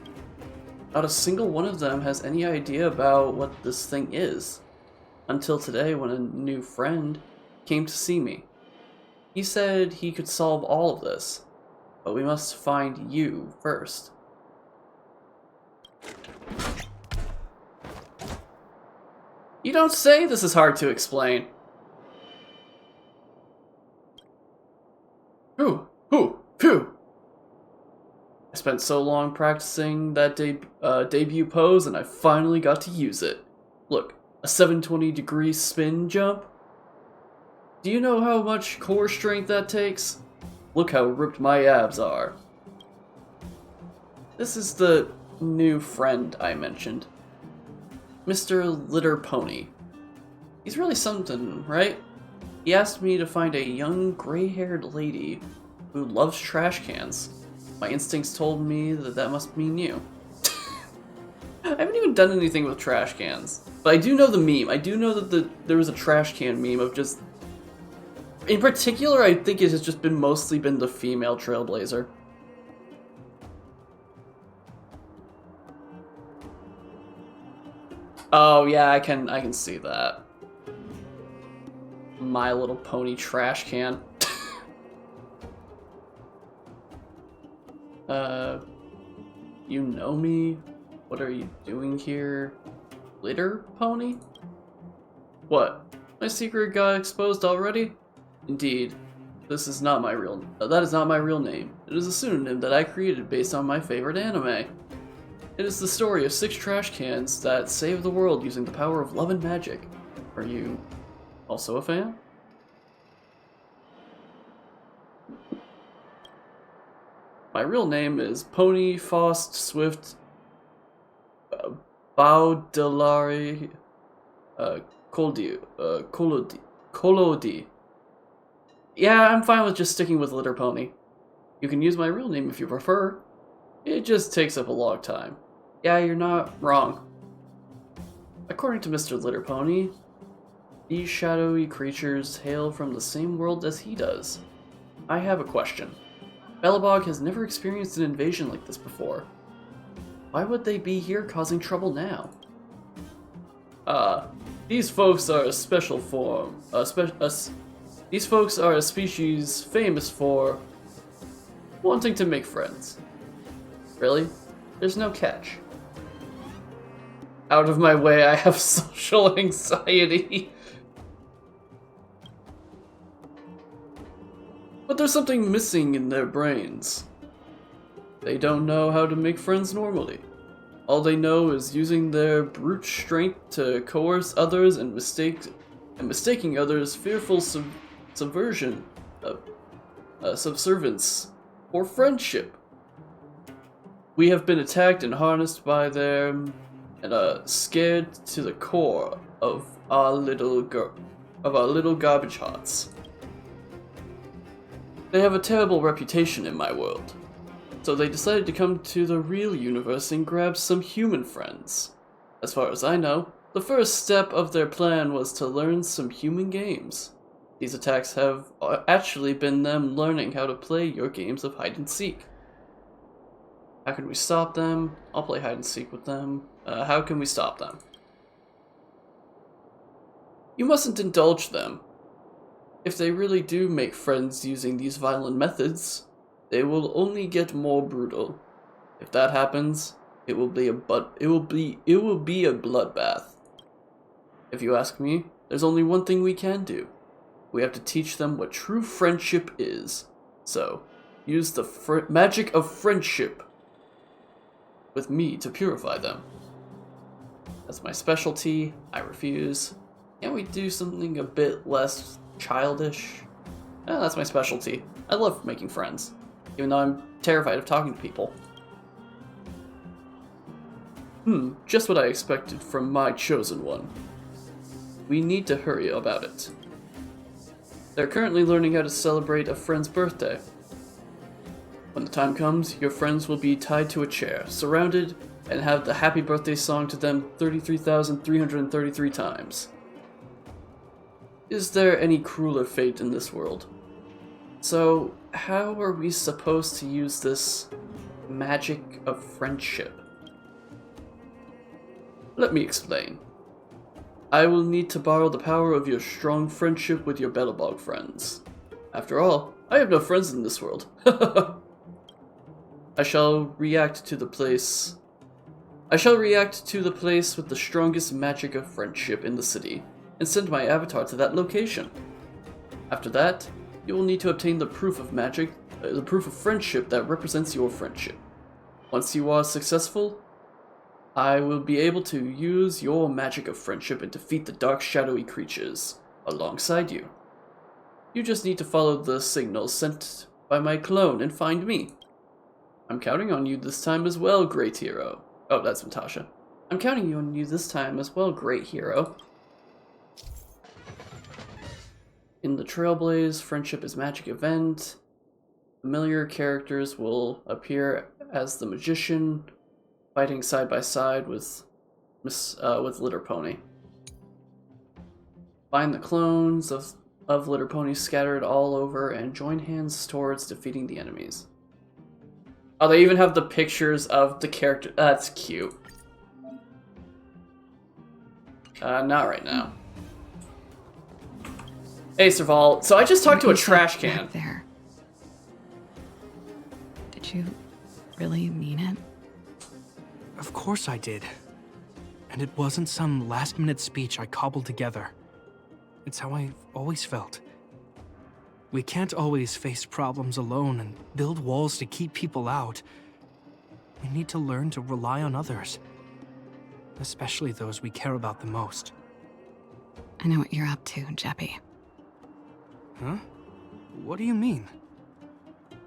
Not a single one of them has any idea about what this thing is. Until today, when a new friend came to see me. He said he could solve all of this, but we must find you first. You don't say this is hard to explain. Phew. I spent so long practicing that debut pose, and I finally got to use it. Look, a 720-degree spin jump. Do you know how much core strength that takes? Look how ripped my abs are. This is the new friend I mentioned. Mr. Litter Pony. He's really something, right? He asked me to find a young, gray-haired lady who loves trash cans. My instincts told me that that must mean you. I haven't even done anything with trash cans. But I do know the meme. I do know that there was a trash can meme of just... In particular, I think it has just mostly been the female Trailblazer. Oh yeah, I can see that. My Little Pony trash can. You know me? What are you doing here? Litter Pony? What? My secret got exposed already? Indeed. This is not my real that is not my real name. It is a pseudonym that I created based on my favorite anime. It is the story of 6 trash cans that save the world using the power of love and magic. Are you also a fan? My real name is Pony Faust Swift Baudelaire Collodi. Yeah, I'm fine with just sticking with Litter Pony. You can use my real name if you prefer. It just takes up a long time. Yeah, you're not wrong. According to Mr. Litter Pony, these shadowy creatures hail from the same world as he does. I have a question. Belobog has never experienced an invasion like this before. Why would they be here causing trouble now? These folks are a special form. These folks are a species famous for wanting to make friends. Really? There's no catch. Out of my way, I have social anxiety. But there's something missing in their brains. They don't know how to make friends normally. All they know is using their brute strength to coerce others and mistaking others' fearful subversion of subservience or friendship. We have been attacked and harnessed by them, and scared to the core of our little garbage hots. They have a terrible reputation in my world, so they decided to come to the real universe and grab some human friends. As far as I know, the first step of their plan was to learn some human games. These attacks have actually been them learning how to play your games of hide and seek. How can we stop them? I'll play hide and seek with them. How can we stop them? You mustn't indulge them. If they really do make friends using these violent methods, they will only get more brutal. If that happens, it will be a bloodbath. If you ask me, there's only one thing we can do. We have to teach them what true friendship is. So, use the magic of friendship with me to purify them. That's my specialty. I refuse. Can't we do something a bit less childish? That's my specialty. I love making friends, even though I'm terrified of talking to people. Just what I expected from my chosen one. We need to hurry about it. They're currently learning how to celebrate a friend's birthday. When the time comes, your friends will be tied to a chair, surrounded, and have the happy birthday song to them 33,333 times. Is there any crueler fate in this world? So, how are we supposed to use this magic of friendship? Let me explain. I will need to borrow the power of your strong friendship with your Belobog friends. After all, I have no friends in this world. I shall react to the place with the strongest magic of friendship in the city, and send my avatar to that location. After that, you will need to obtain the proof of friendship that represents your friendship. Once you are successful, I will be able to use your magic of friendship and defeat the dark shadowy creatures alongside you. You just need to follow the signals sent by my clone and find me. I'm counting on you this time as well, great hero. Oh, that's Natasha. I'm counting on you this time as well, great hero. In the Trailblaze Friendship is Magic event, familiar characters will appear as the Magician, fighting side by side with Litter Pony. Find the clones of Litter Pony scattered all over and join hands towards defeating the enemies. Oh, they even have the pictures of the character. That's cute. Not right now. Hey, Serval. So I just talked to a trash can. Right there. Did you really mean it? Of course I did. And it wasn't some last-minute speech I cobbled together. It's how I've always felt. We can't always face problems alone and build walls to keep people out. We need to learn to rely on others. Especially those we care about the most. I know what you're up to, Jeppy. Huh? What do you mean?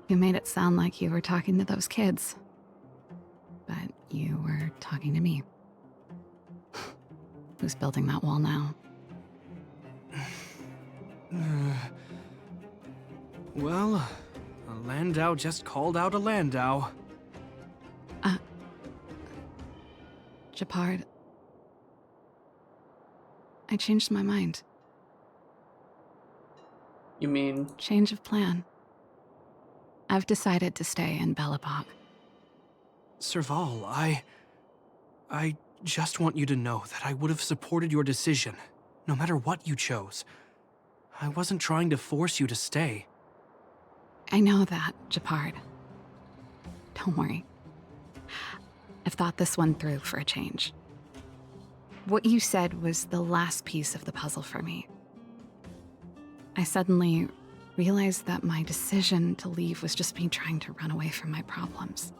You made it sound like you were talking to those kids. But you were talking to me. Who's building that wall now? Well, a Landau just called out a Landau. Gepard. I changed my mind. You mean? Change of plan. I've decided to stay in Belobog. Serval, I just want you to know that I would have supported your decision, no matter what you chose. I wasn't trying to force you to stay. I know that, Gepard. Don't worry. I've thought this one through for a change. What you said was the last piece of the puzzle for me. I suddenly realized that my decision to leave was just me trying to run away from my problems.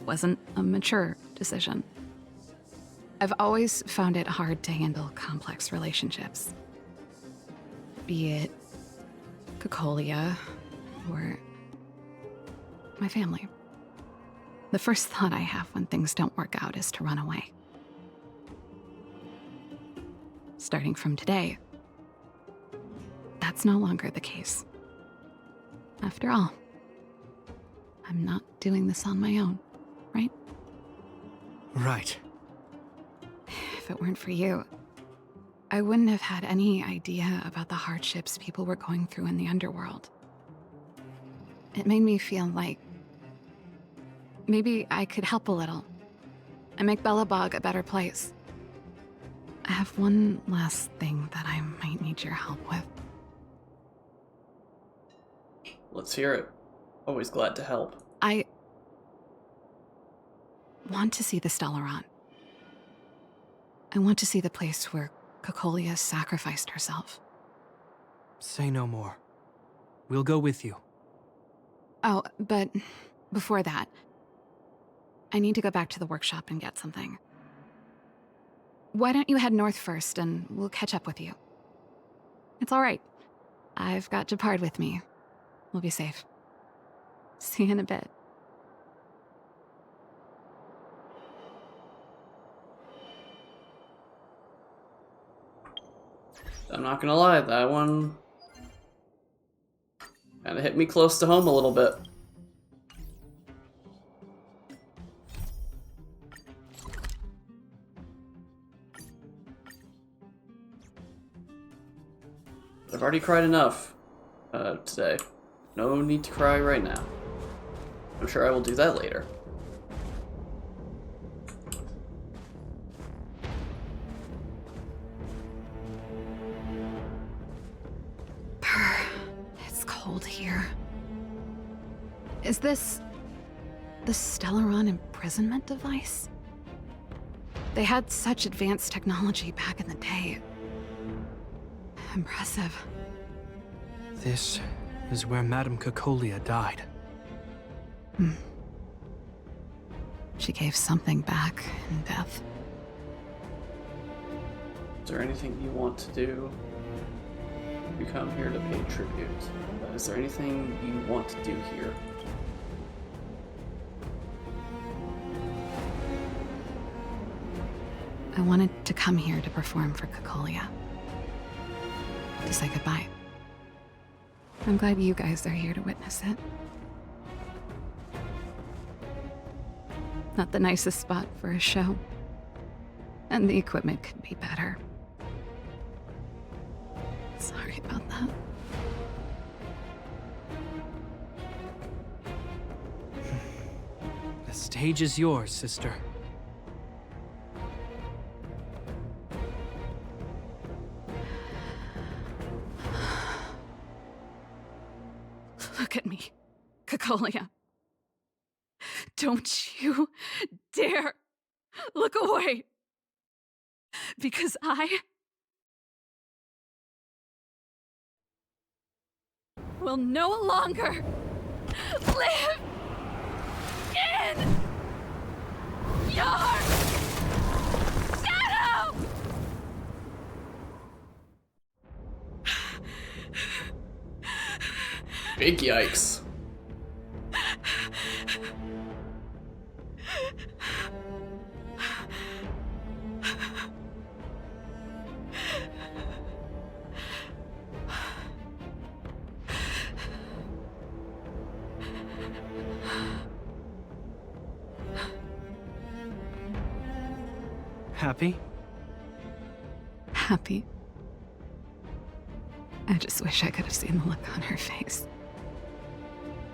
Wasn't a mature decision. I've always found it hard to handle complex relationships. Be it Cocolia or my family. The first thought I have when things don't work out is to run away. Starting from today, that's no longer the case. After all, I'm not doing this on my own, right? Right. If it weren't for you, I wouldn't have had any idea about the hardships people were going through in the underworld. It made me feel like maybe I could help a little and make Belobog a better place. I have one last thing that I might need your help with. Let's hear it. Always glad to help. I want to see the Stellaron. I want to see the place where Cocolia sacrificed herself. Say no more. We'll go with you. Oh, but before that, I need to go back to the workshop and get something. Why don't you head north first and we'll catch up with you? It's all right. I've got Gepard with me. We'll be safe. See you in a bit. I'm not gonna lie, that one kinda hit me close to home a little bit. I've already cried enough today. No need to cry right now. I'm sure I will do that later. here. Is this the Stellaron imprisonment device? They had such advanced technology back in the day. Impressive. This is where Madame Cacolia died. She gave something back in death. Is there anything you want to do? You come here to pay tribute. Is there anything you want to do here? I wanted to come here to perform for Cacolia. To say goodbye. I'm glad you guys are here to witness it. Not the nicest spot for a show. And the equipment could be better. Sorry about that. The stage is yours, sister. Look at me, Cacolia. Don't you dare look away. Because I will no longer live in your shadow! Big yikes. Happy? Happy. I just wish I could have seen the look on her face.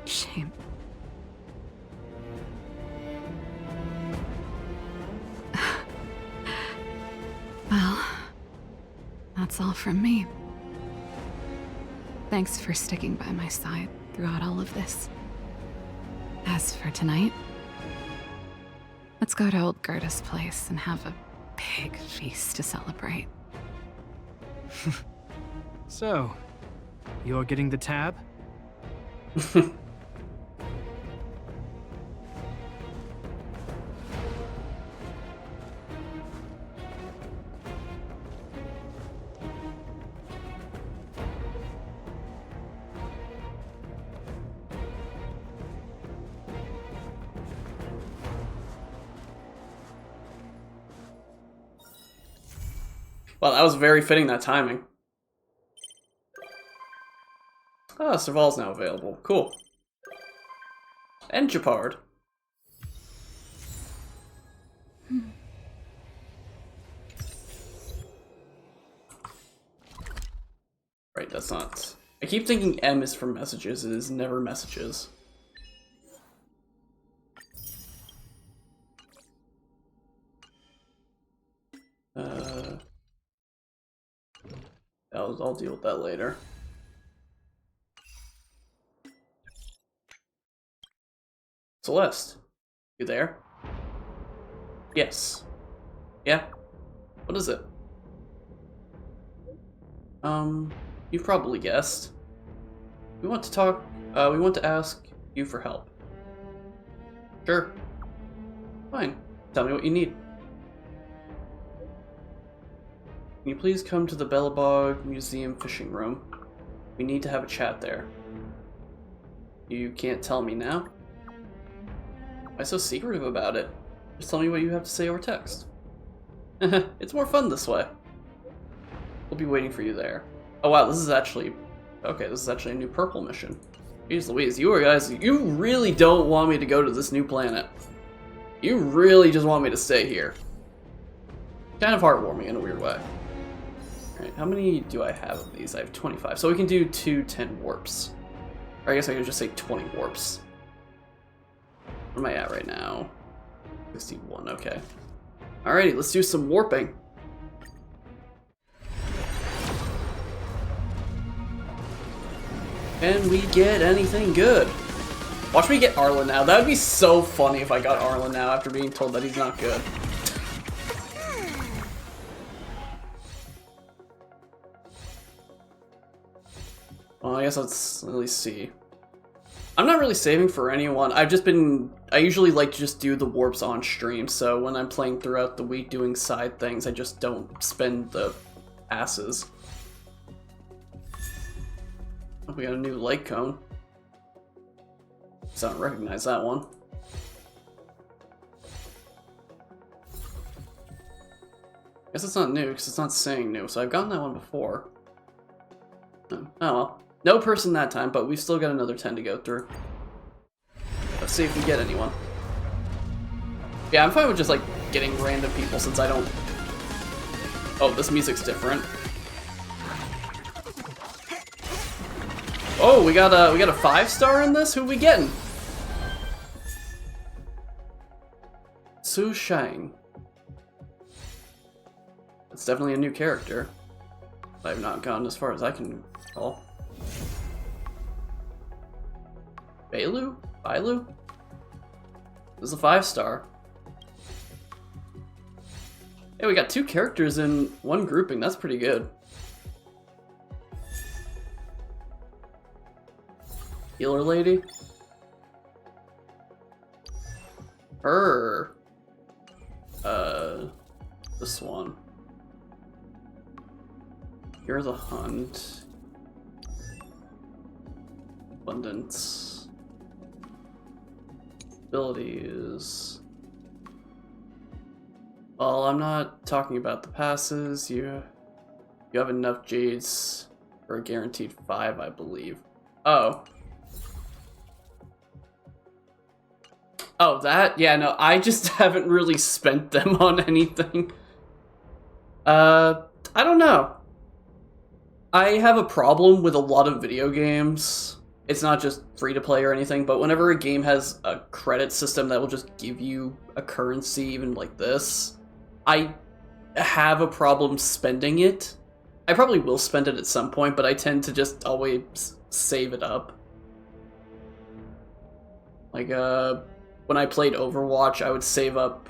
Shame. Well, that's all from me. Thanks for sticking by my side throughout all of this. As for tonight, let's go to old Gerda's place and have a big feast to celebrate. So, you're getting the tab? Well, that was very fitting, that timing. Ah, Serval's now available. Cool. And Japard. Right, that's not... I keep thinking M is for messages. It is never messages. I'll deal with that later. Celeste, you there? Yes. Yeah? What is it? You've probably guessed. We want to talk, we want to ask you for help. Sure. Fine. Tell me what you need. Can you please come to the Bellabog Museum fishing room? We need to have a chat there. You can't tell me now? Why so secretive about it? Just tell me what you have to say over text. It's more fun this way. We'll be waiting for you there. Oh wow, this is actually... Okay, this is actually a new purple mission. Jeez Louise, you really don't want me to go to this new planet. You really just want me to stay here. Kind of heartwarming in a weird way. Alright, how many do I have of these? I have 25. So we can do 2 10 warps. Or I guess I could just say 20 warps. Where am I at right now? 61, okay. Alrighty, let's do some warping. Can we get anything good? Watch me get Arlen now. That would be so funny if I got Arlen now after being told that he's not good. Well, I guess let's at least see. I'm not really saving for anyone. I usually like to just do the warps on stream, so when I'm playing throughout the week doing side things, I just don't spend the passes. Oh, we got a new light cone. So I don't recognize that one. Guess it's not new, because it's not saying new, so I've gotten that one before. Oh well. No person that time, but we've still got another 10 to go through. Let's see if we get anyone. Yeah, I'm fine with just like getting random people since I don't... Oh, this music's different. Oh, we got a 5-star in this? Who we getting? Su Shang. It's definitely a new character. I've not gone as far as I can recall. Bailu? Bailu? This is a 5-star. Hey, we got 2 characters in one grouping. That's pretty good. Healer lady? Her. This one. Here's a hunt. Abundance. Abilities. Well, I'm not talking about the passes. You have enough jades for a guaranteed 5, I believe. Oh. Oh, that? Yeah, no, I just haven't really spent them on anything. I don't know. I have a problem with a lot of video games. It's not just free to play or anything, but whenever a game has a credit system that will just give you a currency, even like this, I have a problem spending it. I probably will spend it at some point, but I tend to just always save it up. Like, when I played Overwatch, I would save up,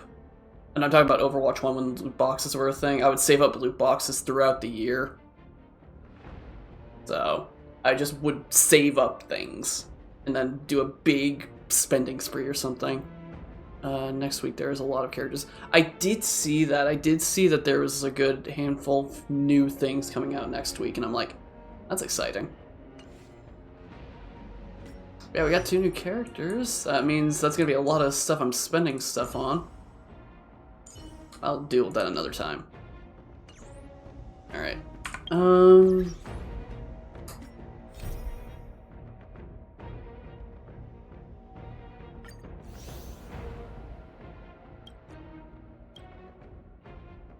and I'm talking about Overwatch 1 when loot boxes were a thing, I would save up loot boxes throughout the year. So, I just would save up things, and then do a big spending spree or something. Next week there's a lot of characters. I did see that there was a good handful of new things coming out next week, and I'm like, that's exciting. Yeah, we got 2 new characters. That means that's gonna be a lot of stuff I'm spending stuff on. I'll deal with that another time. Alright.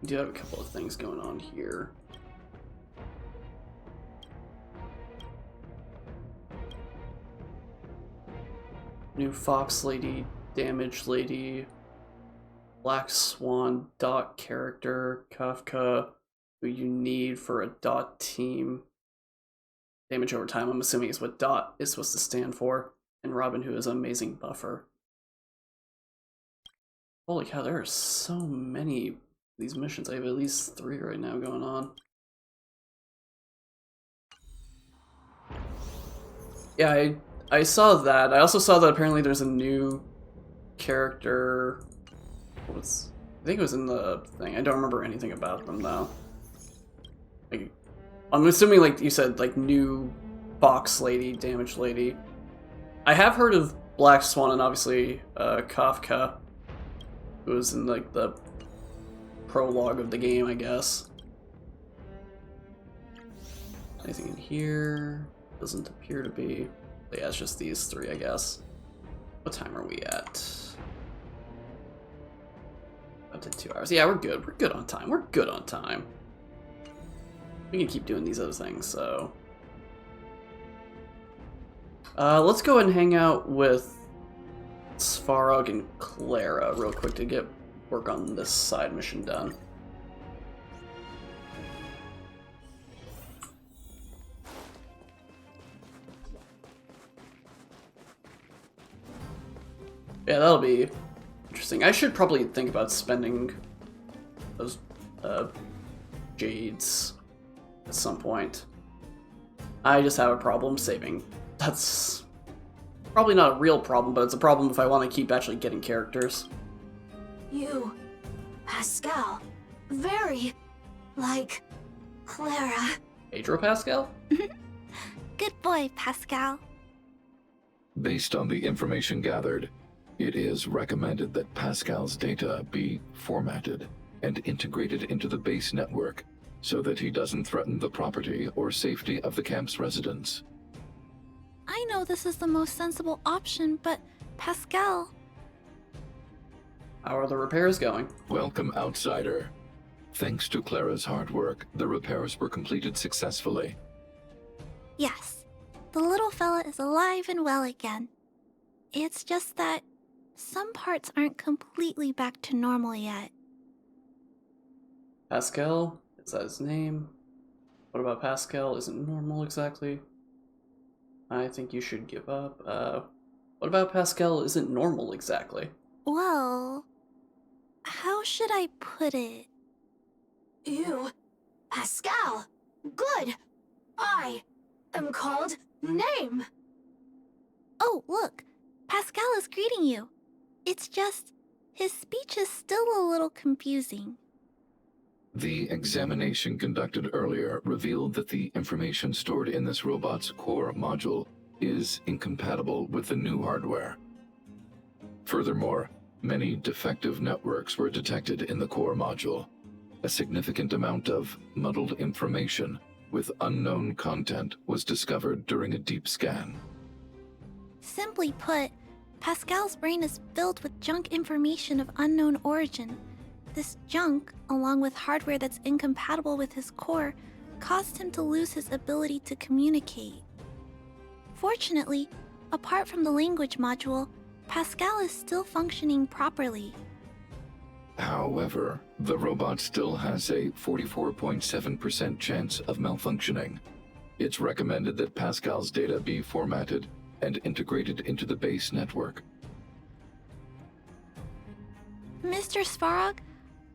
We do have a couple of things going on here. New Fox Lady, Damage Lady, Black Swan, Dot character, Kafka, who you need for a Dot team. Damage over time, I'm assuming, is what Dot is supposed to stand for. And Robin, who is an amazing buffer. Holy cow, there are so many of these missions. I have at least 3 right now going on. Yeah, I saw that. I also saw that apparently there's a new character. I think it was in the thing. I don't remember anything about them though. Like, I'm assuming, like you said, like new Fox Lady, Damage Lady. I have heard of Black Swan and obviously Kafka, who was in like the prologue of the game, I guess. Anything in here? Doesn't appear to be. Yeah, it's just these 3, I guess. What time are we at? Up to 2 hours. Yeah, we're good. We're good on time. We're good on time. We can keep doing these other things, so... let's go and hang out with Svarog and Clara real quick to get work on this side mission done. Yeah, that'll be interesting. I should probably think about spending those jades at some point. I just have a problem saving. That's probably not a real problem, but it's a problem if I want to keep actually getting characters. You, Pascal, very like Clara. Pedro Pascal? Good boy, Pascal. Based on the information gathered, it is recommended that Pascal's data be formatted and integrated into the base network so that he doesn't threaten the property or safety of the camp's residents. I know this is the most sensible option, but Pascal... How are the repairs going? Welcome, outsider. Thanks to Clara's hard work, the repairs were completed successfully. Yes, the little fella is alive and well again. It's just that some parts aren't completely back to normal yet. Pascal? Is that his name? What about Pascal? Isn't normal exactly? I think you should give up. What about Pascal isn't normal exactly? Well, how should I put it? You, Pascal. Good. I am called Name. Oh, look. Pascal is greeting you. It's just, his speech is still a little confusing. The examination conducted earlier revealed that the information stored in this robot's core module is incompatible with the new hardware. Furthermore, many defective networks were detected in the core module. A significant amount of muddled information with unknown content was discovered during a deep scan. Simply put, Pascal's brain is filled with junk information of unknown origin. This junk, along with hardware that's incompatible with his core, caused him to lose his ability to communicate. Fortunately, apart from the language module, Pascal is still functioning properly. However, the robot still has a 44.7% chance of malfunctioning. It's recommended that Pascal's data be formatted and integrated into the base network. Mr. Svarog,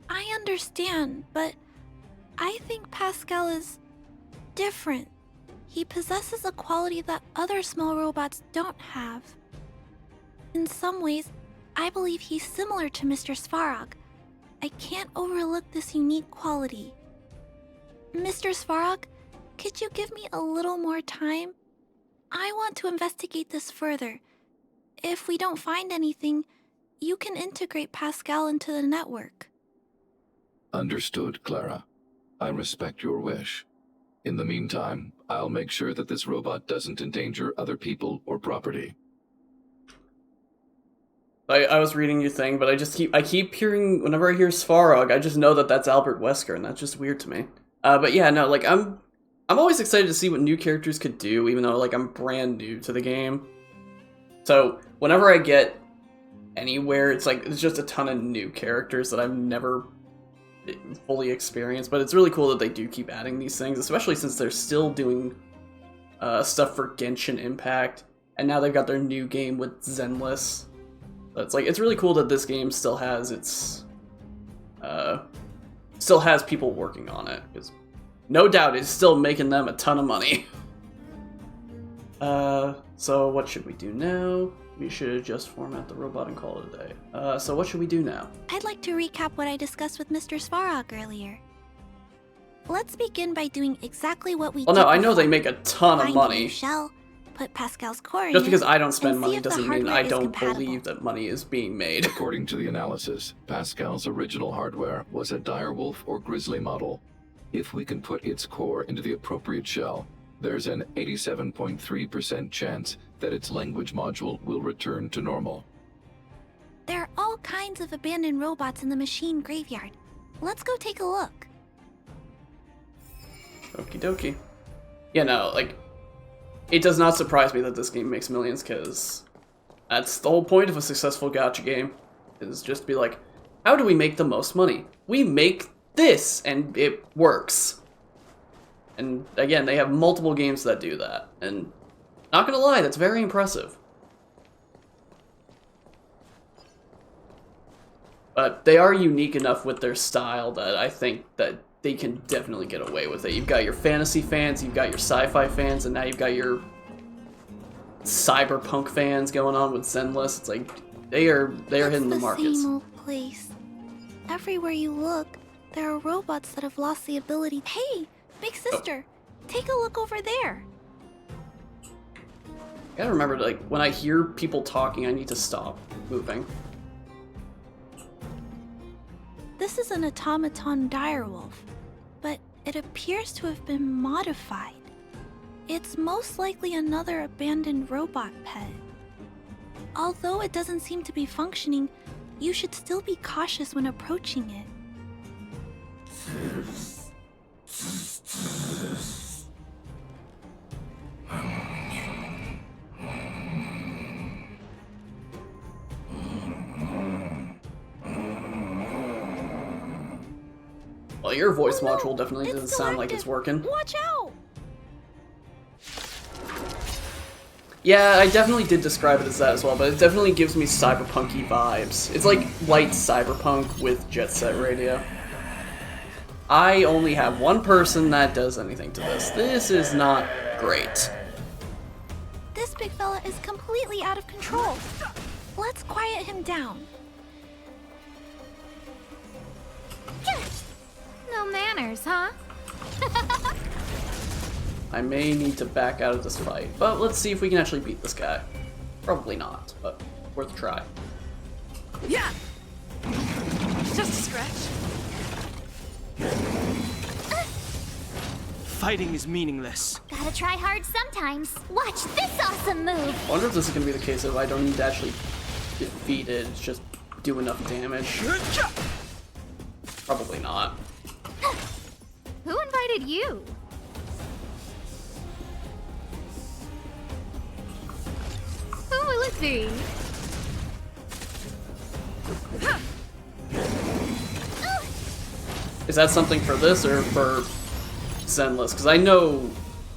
I understand, but I think Pascal is different. He possesses a quality that other small robots don't have. In some ways, I believe he's similar to Mr. Svarog. I can't overlook this unique quality. Mr. Svarog, could you give me a little more time? I want to investigate this further. If we don't find anything, you can integrate Pascal into the network. Understood, Clara. I respect your wish. In the meantime, I'll make sure that this robot doesn't endanger other people or property. I was reading your thing, but I keep hearing, whenever I hear Svarog, I just know that that's Albert Wesker, and that's just weird to me. But yeah, no, like, I'm always excited to see what new characters could do, even though, like, I'm brand new to the game. So, whenever I get anywhere, it's just a ton of new characters that I've never fully experienced, but it's really cool that they do keep adding these things, especially since they're still doing stuff for Genshin Impact, and now they've got their new game with Zenless. So it's really cool that this game still has people working on it, because no doubt it's still making them a ton of money. So what should we do now? We should just format the robot and call it a day. So what should we do now? I'd like to recap what I discussed with Mr. Svarog earlier. Let's begin by doing exactly what we did. Well, no, I know they make a ton of Find money. a shell, put Pascal's core in Just because it, I don't spend and see money if the doesn't mean hardware I is don't compatible. believe that money is being made. According to the analysis, Pascal's original hardware was a direwolf or grizzly model. If we can put its core into the appropriate shell, there's an 87.3% chance that its language module will return to normal. There are all kinds of abandoned robots in the machine graveyard. Let's go take a look. Okie dokie. Yeah, no, like, it does not surprise me that this game makes millions, because that's the whole point of a successful gacha game, is just to be like, how do we make the most money? We make this, and it works. And again, they have multiple games that do that, and not gonna lie, that's very impressive. But they are unique enough with their style that I think that they can definitely get away with it. You've got your fantasy fans, you've got your sci-fi fans, and now you've got your cyberpunk fans going on with Zenless. It's like they are hitting the markets. Same old place. Everywhere you look, there are robots that have lost the ability. Hey, big sister, take a look over there. I gotta remember, like, when I hear people talking, I need to stop moving. This is an automaton direwolf, but it appears to have been modified. It's most likely another abandoned robot pet. Although it doesn't seem to be functioning, you should still be cautious when approaching it. Well, your voice module definitely doesn't sound like it's working. Watch out! Yeah, I definitely did describe it as that as well, but it definitely gives me cyberpunky vibes. It's like light cyberpunk with Jet Set Radio. I only have one person that does anything to this. This is not great. This big fella is completely out of control. Let's quiet him down. No manners, huh? I may need to back out of this fight, but let's see if we can actually beat this guy. Probably not, but worth a try. Yeah! Just a scratch. Fighting is meaningless. Gotta try hard sometimes. Watch this awesome move! I wonder if this is going to be the case if I don't need to actually defeat it, it's just do enough damage. Probably not. Who invited you? Who will it be? Is that something for this or for Zenless? Because I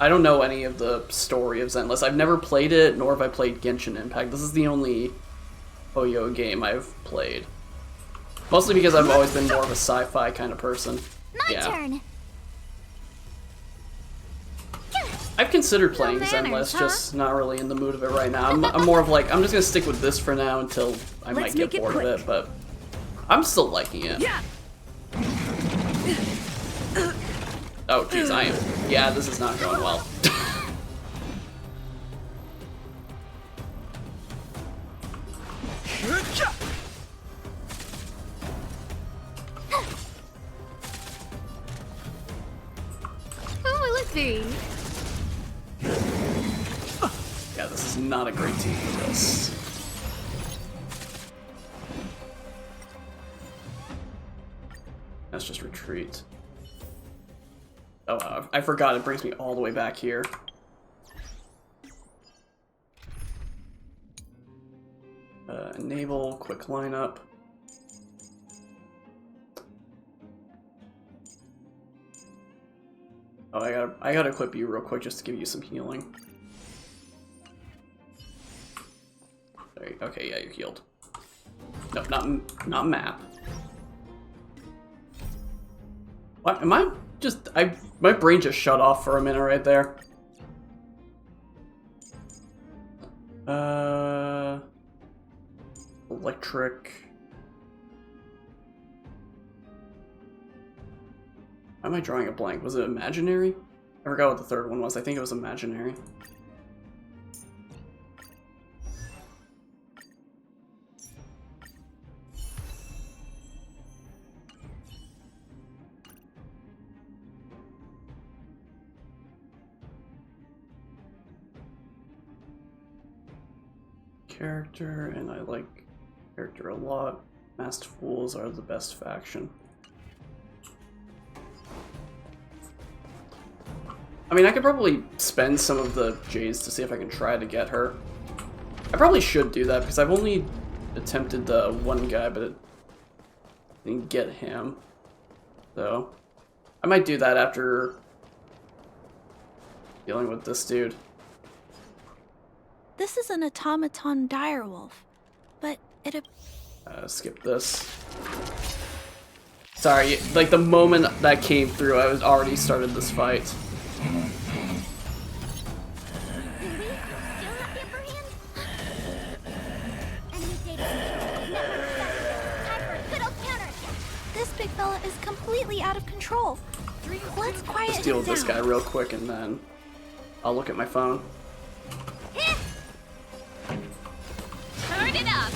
don't know any of the story of Zenless. I've never played it, nor have I played Genshin Impact. This is the only Oyo game I've played. Mostly because I've always been more of a sci-fi kind of person. My turn. I've considered playing Zenless, just not really in the mood of it right now. I'm more of like, I'm just gonna stick with this for now until I might get bored of it, but I'm still liking it. Yeah. Oh, jeez, I am. Yeah, this is not going well. Who will it be? Yeah, this is not a great team for this. Let's just retreat. Oh, I forgot it brings me all the way back here. Enable quick lineup. Oh, I gotta equip you real quick just to give you some healing. There you, okay, yeah, you're healed. No, not map. What am I just? My brain just shut off for a minute right there. Electric. Why am I drawing a blank? Was it imaginary? I forgot what the third one was. I think it was imaginary. Character, and I like character a lot. Masked Fools are the best faction. I mean, I could probably spend some of the J's to see if I can try to get her. I probably should do that because I've only attempted the one guy, but it didn't get him. So, I might do that after dealing with this dude. This is an automaton direwolf, but it skip this. Sorry, like the moment that came through, I was already started this fight. This big fella is completely out of control. Let's quiet Just deal him with this guy down. real quick and then I'll look at my phone. Turn it up!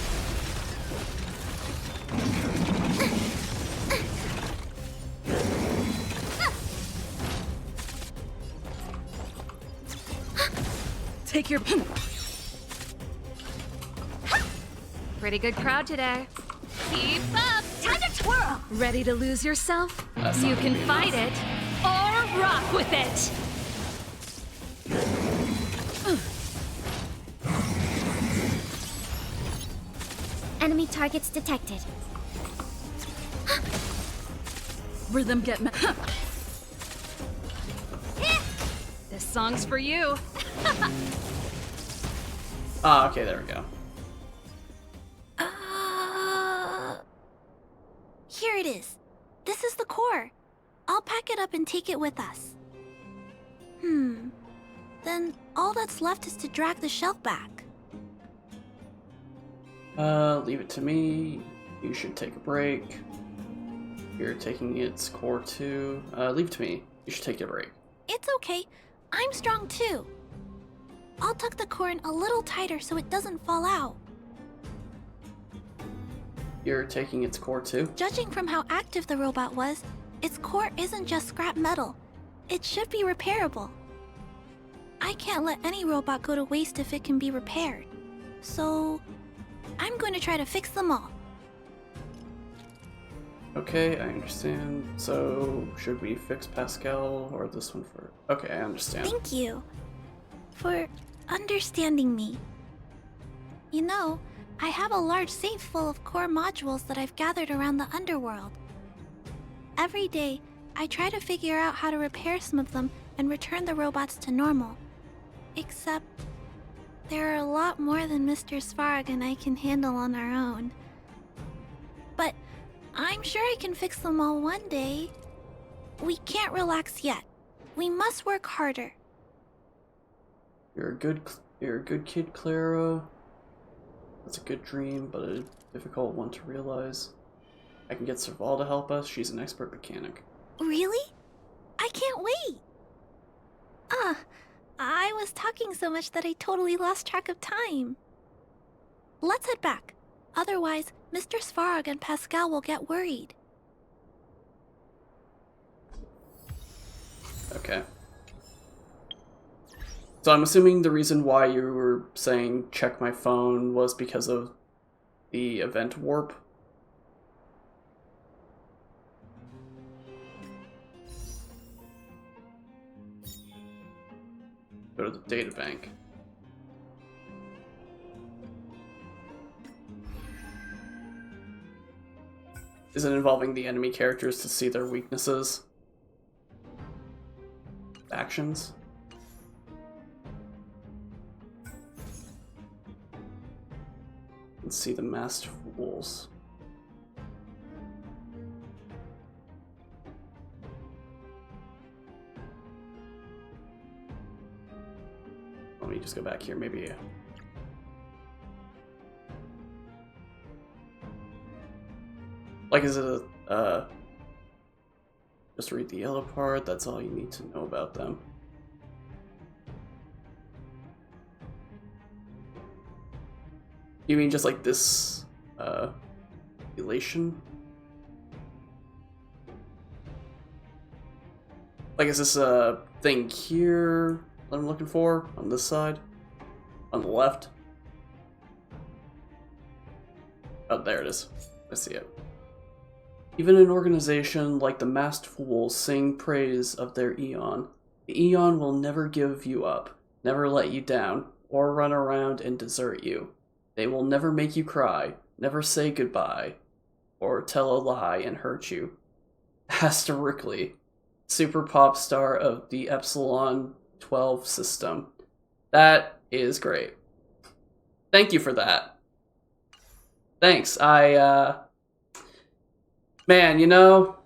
Take your... Pretty good crowd today. Keep up! Time to twirl! Ready to lose yourself? That's You not can gonna be fight it, or rock with it! Enemy targets detected. Rhythm get me. This song's for you. Ah, okay, there we go. Here it is. This is the core. I'll pack it up and take it with us. Then all that's left is to drag the shell back. Leave it to me. You should take a break. You're taking its core too. Leave it to me. You should take a break. It's okay. I'm strong too. I'll tuck the core in a little tighter so it doesn't fall out. You're taking its core too? Judging from how active the robot was, its core isn't just scrap metal. It should be repairable. I can't let any robot go to waste if it can be repaired. So, I'm going to try to fix them all. Okay, I understand. So, should we fix Pascal or this one for... Okay, I understand. Thank you for understanding me. You know, I have a large safe full of core modules that I've gathered around the underworld. Every day, I try to figure out how to repair some of them and return the robots to normal. Except, there are a lot more than Mr. Svarg and I can handle on our own. But I'm sure I can fix them all one day. We can't relax yet. We must work harder. You're a good kid, Clara. That's a good dream, but a difficult one to realize. I can get Serval to help us. She's an expert mechanic. Really? I can't wait! I was talking so much that I totally lost track of time. Let's head back. Otherwise, Mr. Svarog and Pascal will get worried. Okay. So I'm assuming the reason why you were saying check my phone was because of the event warp? Go to the data bank. Is it involving the enemy characters to see their weaknesses? Actions? And see the masked fools. Let me just go back here, maybe. Like, is it a, just read the yellow part, that's all you need to know about them. You mean just like this, elation? Like, is this a thing here that I'm looking for? On this side? On the left? Oh, there it is. I see it. Even an organization like the Masked Fools sing praise of their Eon. The Eon will never give you up, never let you down, or run around and desert you. They will never make you cry, never say goodbye, or tell a lie and hurt you. Asterically, super pop star of the Epsilon 12 system. That is great. Thank you for that. Thanks, Man, you know,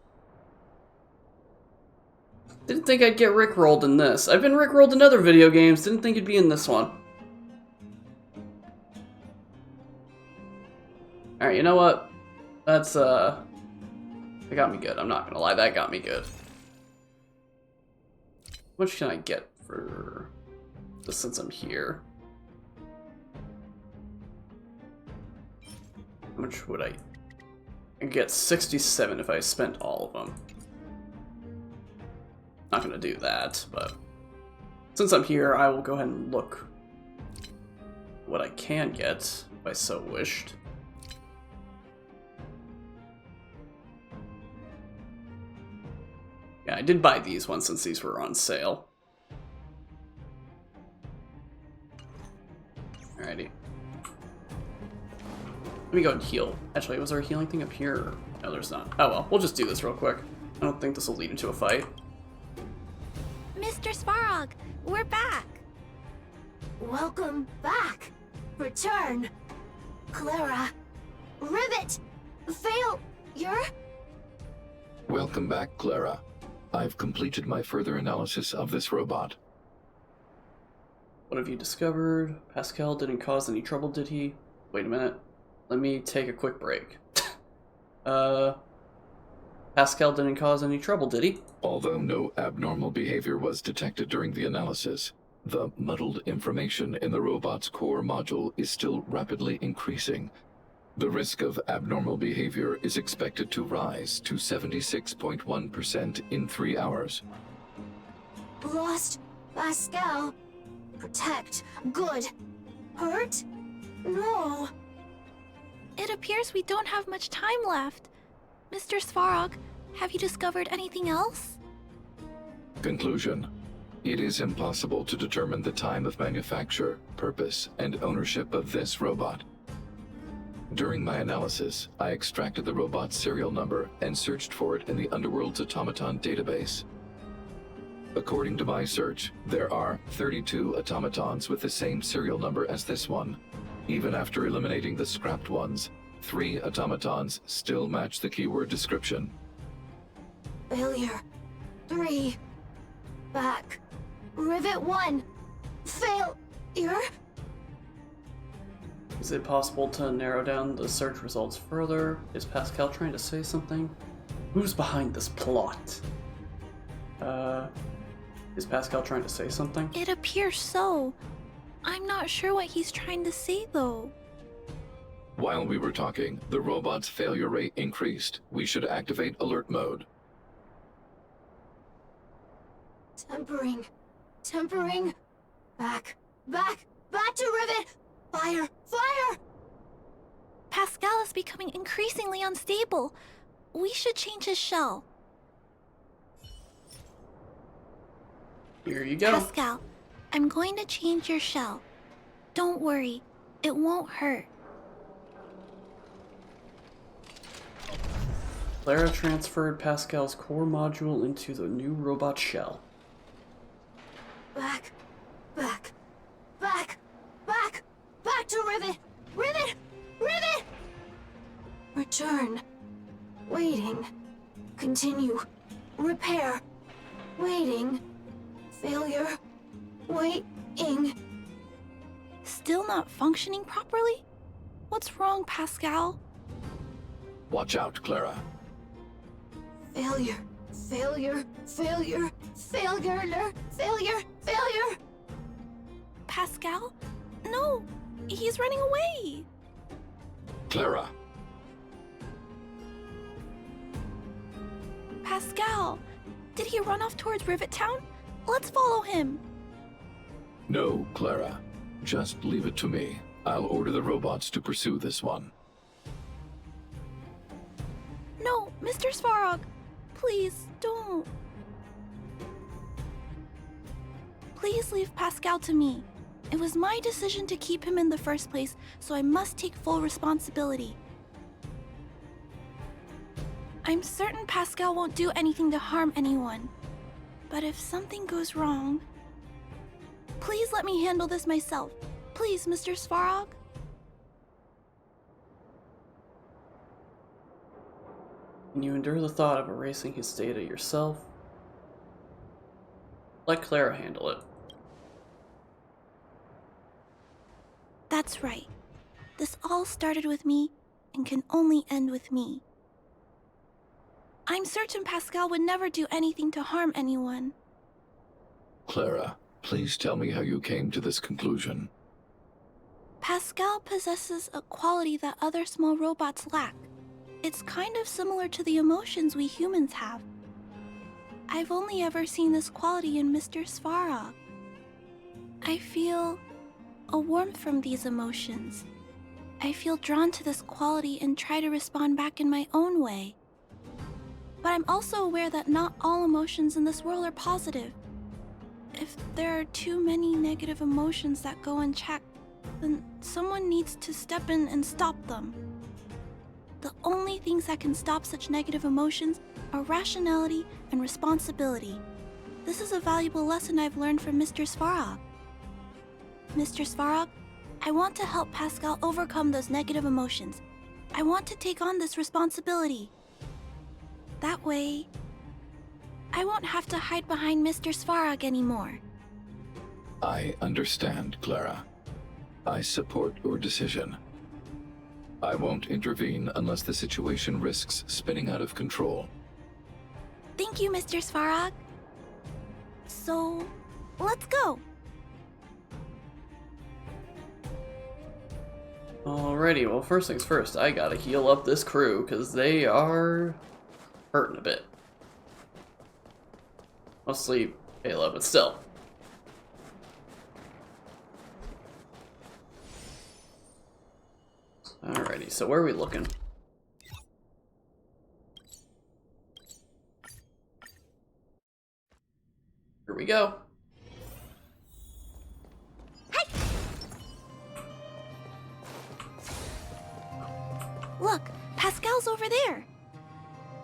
didn't think I'd get rickrolled in this. I've been rickrolled in other video games, didn't think it'd be in this one. Alright, you know what? That's, that got me good. I'm not gonna lie, that got me good. How much can I get for this since I'm here? How much would I get? 67 if I spent all of them. Not gonna do that, but since I'm here, I will go ahead and look what I can get if I so wished. Yeah, I did buy these ones since these were on sale. Alrighty. Let me go and heal. Actually, was there a healing thing up here? No, there's not. Oh well, we'll just do this real quick. I don't think this will lead into a fight. Mr. Svarog, we're back. Welcome back. Return. Clara. Rivet. Failure. Welcome back, Clara. I've completed my further analysis of this robot. What have you discovered? Pascal didn't cause any trouble, did he? Wait a minute. Let me take a quick break. Pascal didn't cause any trouble, did he? Although no abnormal behavior was detected during the analysis, the muddled information in the robot's core module is still rapidly increasing. The risk of abnormal behavior is expected to rise to 76.1% in 3 hours. Lost. Pascal. Protect. Good. Hurt? No. It appears we don't have much time left. Mr. Svarog, have you discovered anything else? Conclusion. It is impossible to determine the time of manufacture, purpose, and ownership of this robot. During my analysis, I extracted the robot's serial number and searched for it in the Underworld's automaton database. According to my search, there are 32 automatons with the same serial number as this one. Even after eliminating the scrapped ones, 3 automatons still match the keyword description. Failure. 3. Back. Rivet 1. Failure. Is it possible to narrow down the search results further? Is Pascal trying to say something? Who's behind this plot? Is Pascal trying to say something? It appears so. I'm not sure what he's trying to say, though. While we were talking, the robot's failure rate increased. We should activate alert mode. Tempering. Tempering. Back. Back. Back to Rivet. Fire. Fire. Pascal is becoming increasingly unstable. We should change his shell. Here you go. Pascal, I'm going to change your shell. Don't worry. It won't hurt. Clara transferred Pascal's core module into the new robot shell. Back. Back. Back. Back. Back to Rivet. Rivet. Rivet. Return. Waiting. Continue. Repair. Waiting. Failure. Waiting. Still not functioning properly? What's wrong, Pascal? Watch out, Clara. Failure. Failure. Failure. Failure. Failure. Failure. Pascal? No! He's running away! Clara. Pascal! Did he run off towards Rivet Town? Let's follow him! No, Clara. Just leave it to me. I'll order the robots to pursue this one. No, Mr. Svarog! Please, don't. Please leave Pascal to me. It was my decision to keep him in the first place, so I must take full responsibility. I'm certain Pascal won't do anything to harm anyone. But if something goes wrong... Please let me handle this myself. Please, Mr. Svarog? Can you endure the thought of erasing his data yourself? Let Clara handle it. That's right. This all started with me and can only end with me. I'm certain Pascal would never do anything to harm anyone. Clara, please tell me how you came to this conclusion. Pascal possesses a quality that other small robots lack. It's kind of similar to the emotions we humans have. I've only ever seen this quality in Mr. Svarog. I feel a warmth from these emotions. I feel drawn to this quality and try to respond back in my own way. But I'm also aware that not all emotions in this world are positive. If there are too many negative emotions that go unchecked, then someone needs to step in and stop them. The only things that can stop such negative emotions are rationality and responsibility. This is a valuable lesson I've learned from Mr. Svarog. Mr. Svarog, I want to help Pascal overcome those negative emotions. I want to take on this responsibility. That way, I won't have to hide behind Mr. Svarog anymore. I understand, Clara. I support your decision. I won't intervene unless the situation risks spinning out of control. Thank you, Mr. Svarog. So, let's go. Alrighty, well, first things first, I gotta heal up this crew, because they are hurting a bit. Mostly Ayla, but still. Alrighty, so where are we looking? Here we go. Look, Pascal's over there.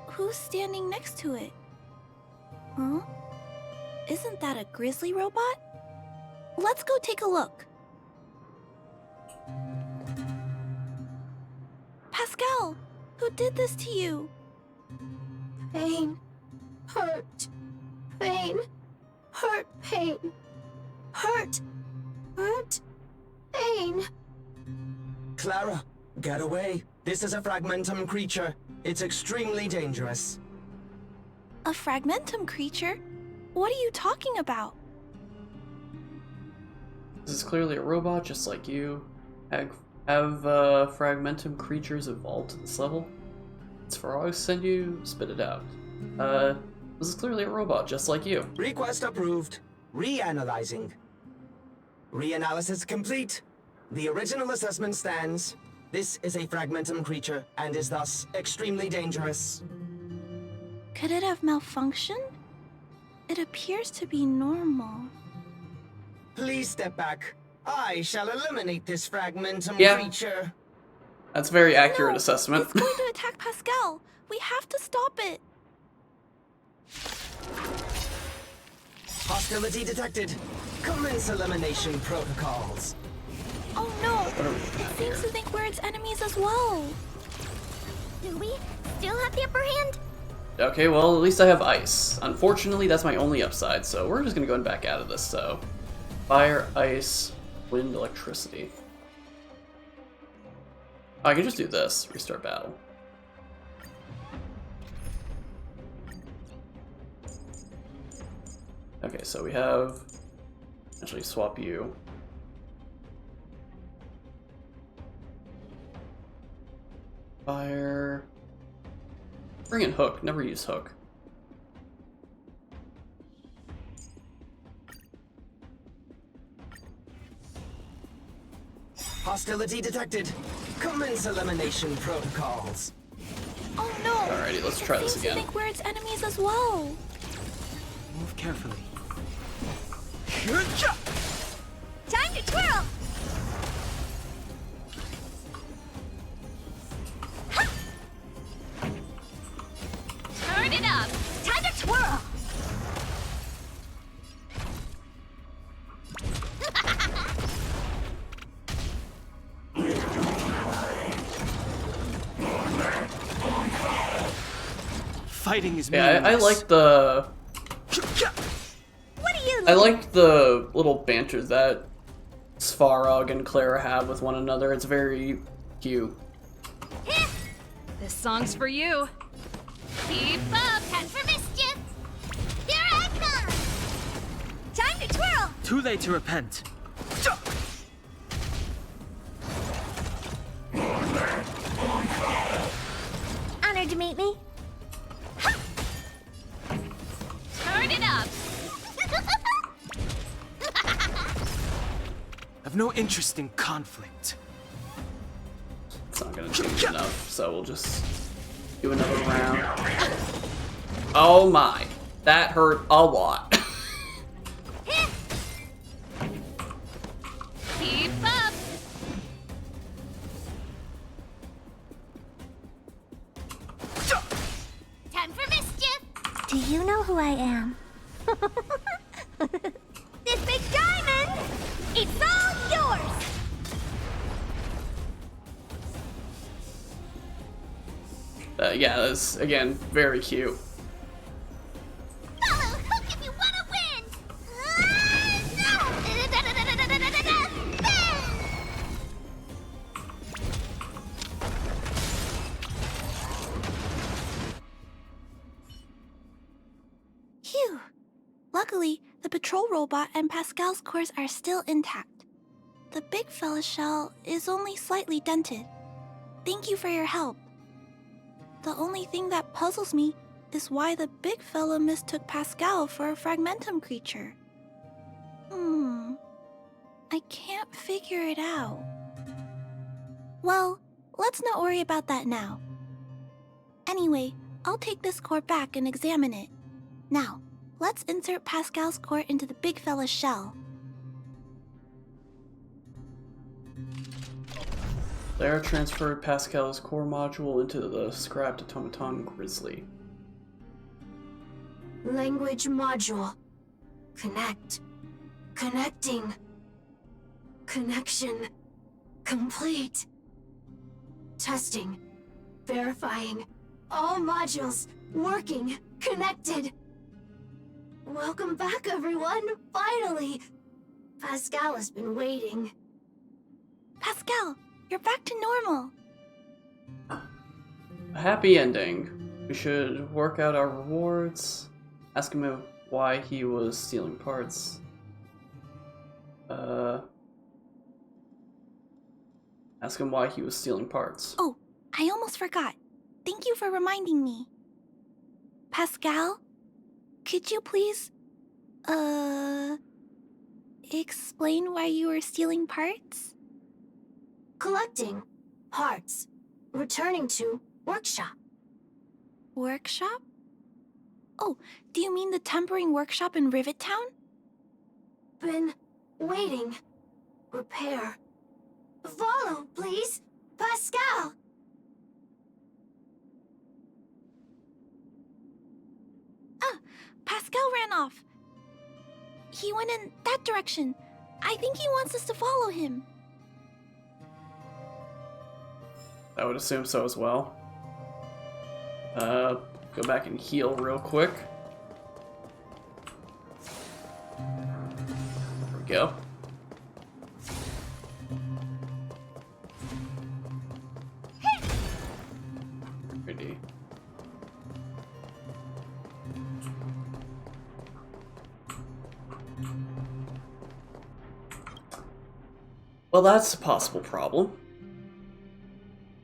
Who's standing next to it? Huh? Isn't that a grizzly robot? Let's go take a look. Pascal, who did this to you? Pain. Hurt. Pain. Hurt. Pain. Hurt. Hurt. Pain. Clara, get away. This is a fragmentum creature. It's extremely dangerous. A fragmentum creature? What are you talking about? This is clearly a robot, just like you. Have fragmentum creatures evolved to this level? It's Farog send you, spit it out. This is clearly a robot, just like you. Request approved. Reanalyzing. Reanalysis complete. The original assessment stands. This is a fragmentum creature, and is thus extremely dangerous. Could it have malfunctioned? It appears to be normal. Please step back. I shall eliminate this fragmentum creature. That's a very accurate assessment. It's going to attack Pascal. We have to stop it. Hostility detected. Commence elimination protocols. Oh no! It seems to think we're its enemies as well. Do we still have the upper hand? Okay, well, at least I have ice. Unfortunately, that's my only upside, so we're just gonna go back out of this, so. Fire, ice, wind, electricity. I can just do this, restart battle. Okay, so we have, actually swap you. Fire. Bring in Hook, never use Hook. Hostility detected. Commence elimination protocols. Oh no! Alrighty, let's try this It seems again. to think we're its enemies as well. Move carefully. Time to twirl! Turn it up! Time to twirl! Fighting is Yeah, I meaningless. like the... What are you I like the little banter that Svarog and Clara have with one another. It's very cute. This song's for you. Keep up! Time for mischief! Here I come! Time to twirl! Too late to repent. Honored to meet me. Turn it up. I've no interest in conflict. It's not gonna change enough, so we'll just do another round. Oh my. That hurt a lot. Keep up. Time for mischief! Do you know who I am? This big diamond! It's all yours! Yeah, that's, again, very cute. Follow hook if you want to win! Phew. Luckily, the patrol robot and Pascal's cores are still intact. The big fella's shell is only slightly dented. Thank you for your help. The only thing that puzzles me is why the big fella mistook Pascal for a fragmentum creature. I can't figure it out. Well, let's not worry about that now. Anyway, I'll take this core back and examine it. Now, let's insert Pascal's core into the big fella's shell. Lara transferred Pascal's core module into the scrapped automaton Grizzly. Language module. Connect. Connecting. Connection. Complete. Testing. Verifying. All modules working. Connected. Welcome back, everyone. Finally. Pascal has been waiting. Pascal, you're back to normal. A happy ending. We should work out our rewards. Ask him why he was stealing parts. Ask him why he was stealing parts. Oh, I almost forgot. Thank you for reminding me. Pascal, could you please, explain why you were stealing parts? Collecting. Parts. Returning to workshop. Workshop? Oh, do you mean the tempering workshop in Rivet Town? Been waiting. Repair. Follow, please. Pascal! Pascal ran off. He went in that direction. I think he wants us to follow him. I would assume so as well. Go back and heal real quick. There we go. Pretty. Well, that's a possible problem.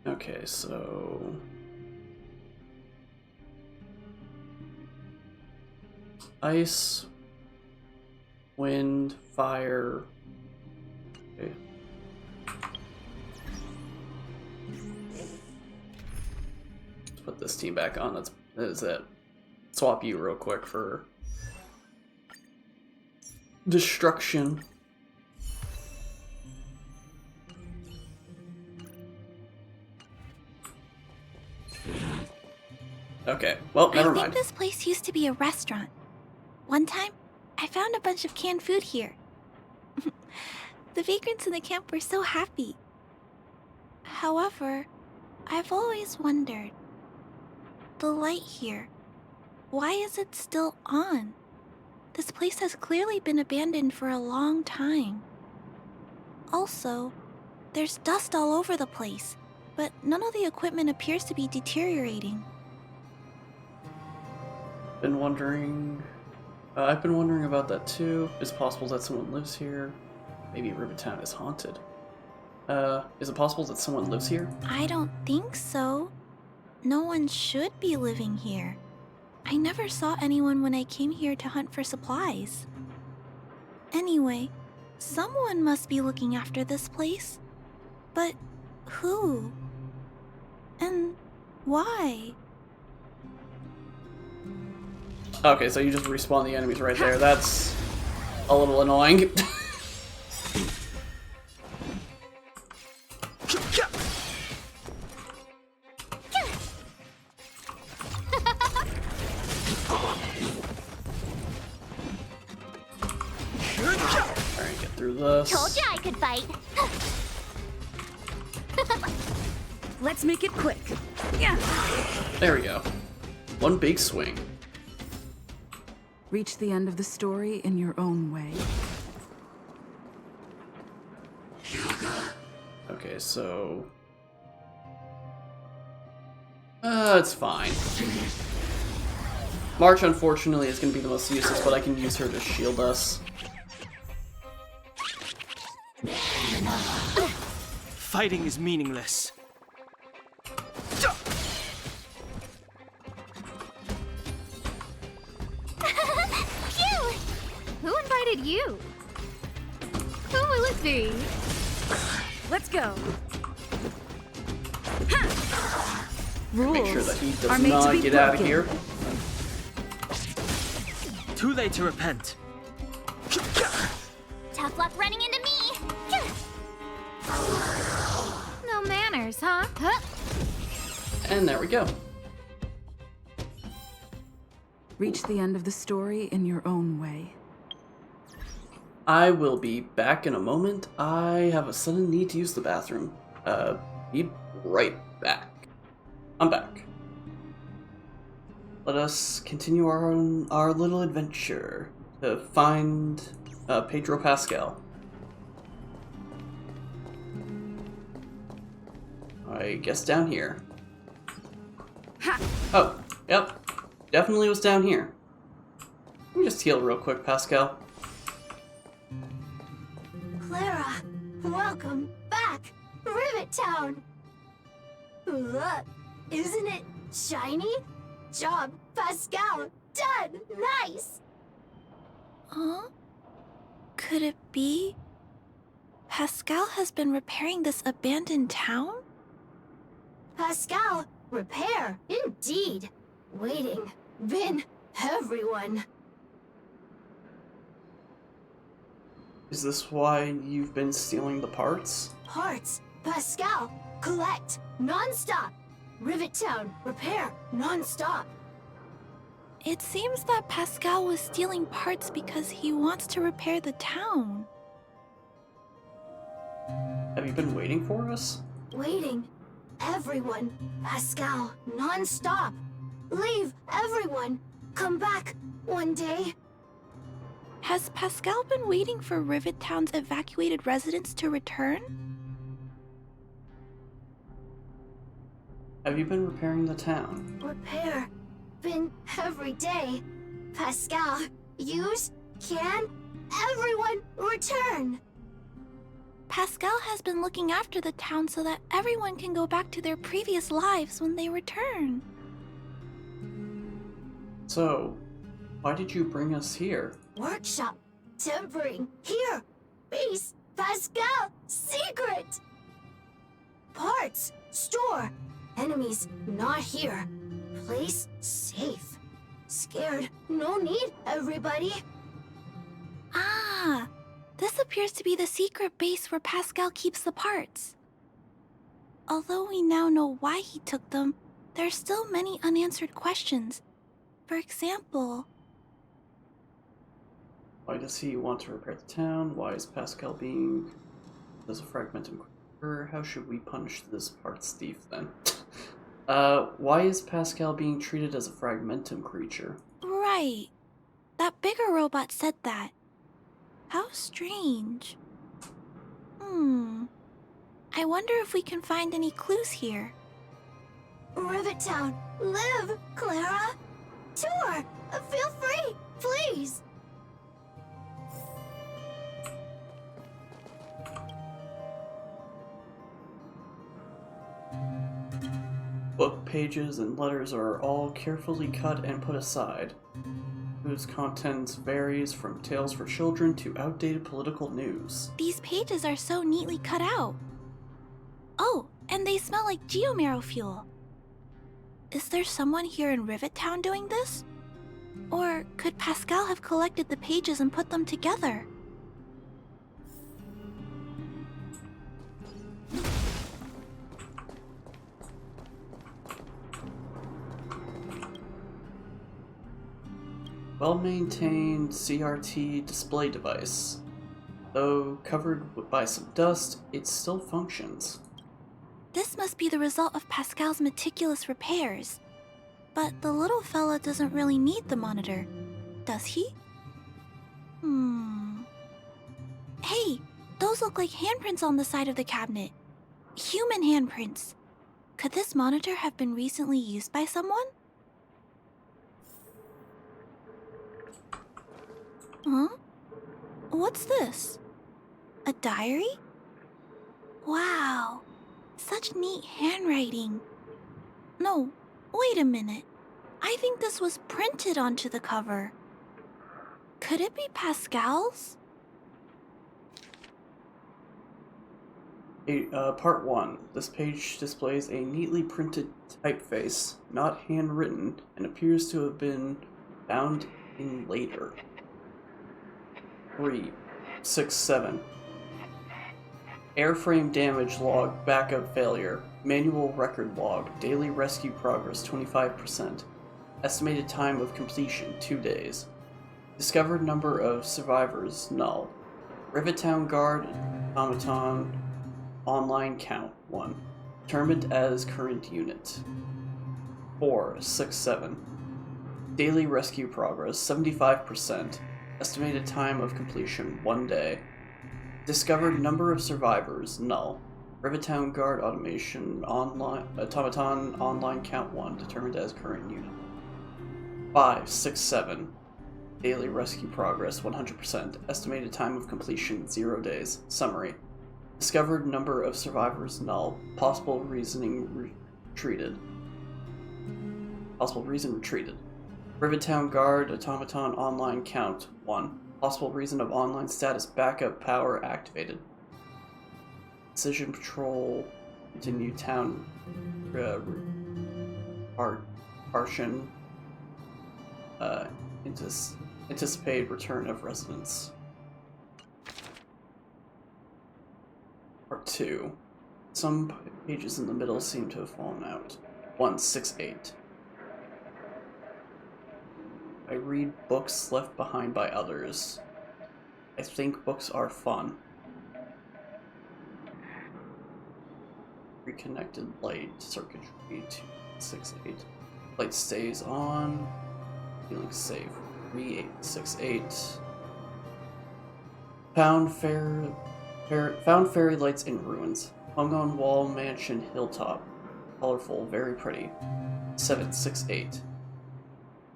Okay, so... Ice, wind, fire... Okay. Let's put this team back on, that is it. Swap you real quick for... Destruction. Okay, well, never I mind. think this place used to be a restaurant. One time, I found a bunch of canned food here. The vagrants in the camp were so happy. However, I've always wondered. The light here, why is it still on? This place has clearly been abandoned for a long time. Also, there's dust all over the place, but none of the equipment appears to be deteriorating. I've been wondering about that too. It's possible that someone lives here. Maybe Rivertown is haunted. Is it possible that someone lives here? I don't think so. No one should be living here. I never saw anyone when I came here to hunt for supplies. Anyway, someone must be looking after this place. But who? And why? Okay, so you just respawn the enemies right there. That's a little annoying. Alright, get through this. Told you I could fight. Let's make it quick. Yeah. There we go. One big swing. Reach the end of the story in your own way. Okay, so... it's fine. March, unfortunately, is going to be the most useless, but I can use her to shield us. Fighting is meaningless. Who invited you? Who will it be? Let's go. Make sure that he are does made to not be get out of broken. here. Too late to repent. Tough luck running into me. No manners, huh? And there we go. Reach the end of the story in your own way. I will be back in a moment. I have a sudden need to use the bathroom. Be right back. I'm back. Let us continue our little adventure to find Pedro Pascal. I guess down here. Oh, yep. Definitely was down here. Let me just heal real quick, Pascal. Clara, welcome back, Rivet Town. Look, isn't it shiny? Job, Pascal. Done. Nice. Huh? Could it be? Pascal has been repairing this abandoned town? Pascal, repair, indeed. Waiting, been everyone. Is this why you've been stealing the parts? Parts, Pascal, collect, non-stop. Rivet Town, repair, non-stop. It seems that Pascal was stealing parts because he wants to repair the town. Have you been waiting for us? Waiting, everyone, Pascal, non-stop. Leave, everyone. Come back one day. Has Pascal been waiting for Rivet Town's evacuated residents to return? Have you been repairing the town? Repair, been every day. Pascal, use, can, everyone return. Pascal has been looking after the town so that everyone can go back to their previous lives when they return. So, why did you bring us here? Workshop, tempering, here. Base, Pascal, secret. Parts, store. Enemies, not here. Place, safe. Scared, no need, everybody. Ah, this appears to be the secret base where Pascal keeps the parts. Although we now know why he took them, there are still many unanswered questions. For example... Why does he want to repair the town? Why is Pascal being... There's a fragmented quiver. How should we punish this parts thief then? Why is Pascal being treated as a fragmentum creature? Right. That bigger robot said that. How strange. I wonder if we can find any clues here. Rivet Town, live, Clara! Sure! Feel free, please! Book pages and letters are all carefully cut and put aside, whose contents varies from tales for children to outdated political news. These pages are so neatly cut out. Oh, and they smell like geomarrow fuel. Is there someone here in Rivet Town doing this? Or could Pascal have collected the pages and put them together? Well-maintained CRT display device. Though covered by some dust, it still functions. This must be the result of Pascal's meticulous repairs. But the little fella doesn't really need the monitor, does he? Hey, those look like handprints on the side of the cabinet. Human handprints. Could this monitor have been recently used by someone? Huh? What's this? A diary? Wow, such neat handwriting. No, wait a minute. I think this was printed onto the cover. Could it be Pascal's? Part 1. This page displays a neatly printed typeface, not handwritten, and appears to have been bound in later. 367. Airframe damage log, backup failure, manual record log, daily rescue progress 25%, estimated time of completion 2 days, discovered number of survivors null, Rivet Town Guard automaton online count 1, determined as current unit. 467. Daily rescue progress 75%. Estimated time of completion 1 day. Discovered number of survivors null. Rivet Town Guard automaton online count 1 determined as current unit. 567. Daily rescue progress 100%. Estimated time of completion 0 days. Summary. Discovered number of survivors null. Possible reason retreated. Rivet Town Guard automaton online count 1. Possible reason of online status backup power activated. Decision patrol continue town partition anticipate return of residents. Part 2. Some pages in the middle seem to have fallen out. 168. I read books left behind by others. I think books are fun. Reconnected light circuitry 268. Light stays on. Feeling safe. 3868. Found fairy lights in ruins. Hung on wall mansion hilltop. Colorful, very pretty. 768.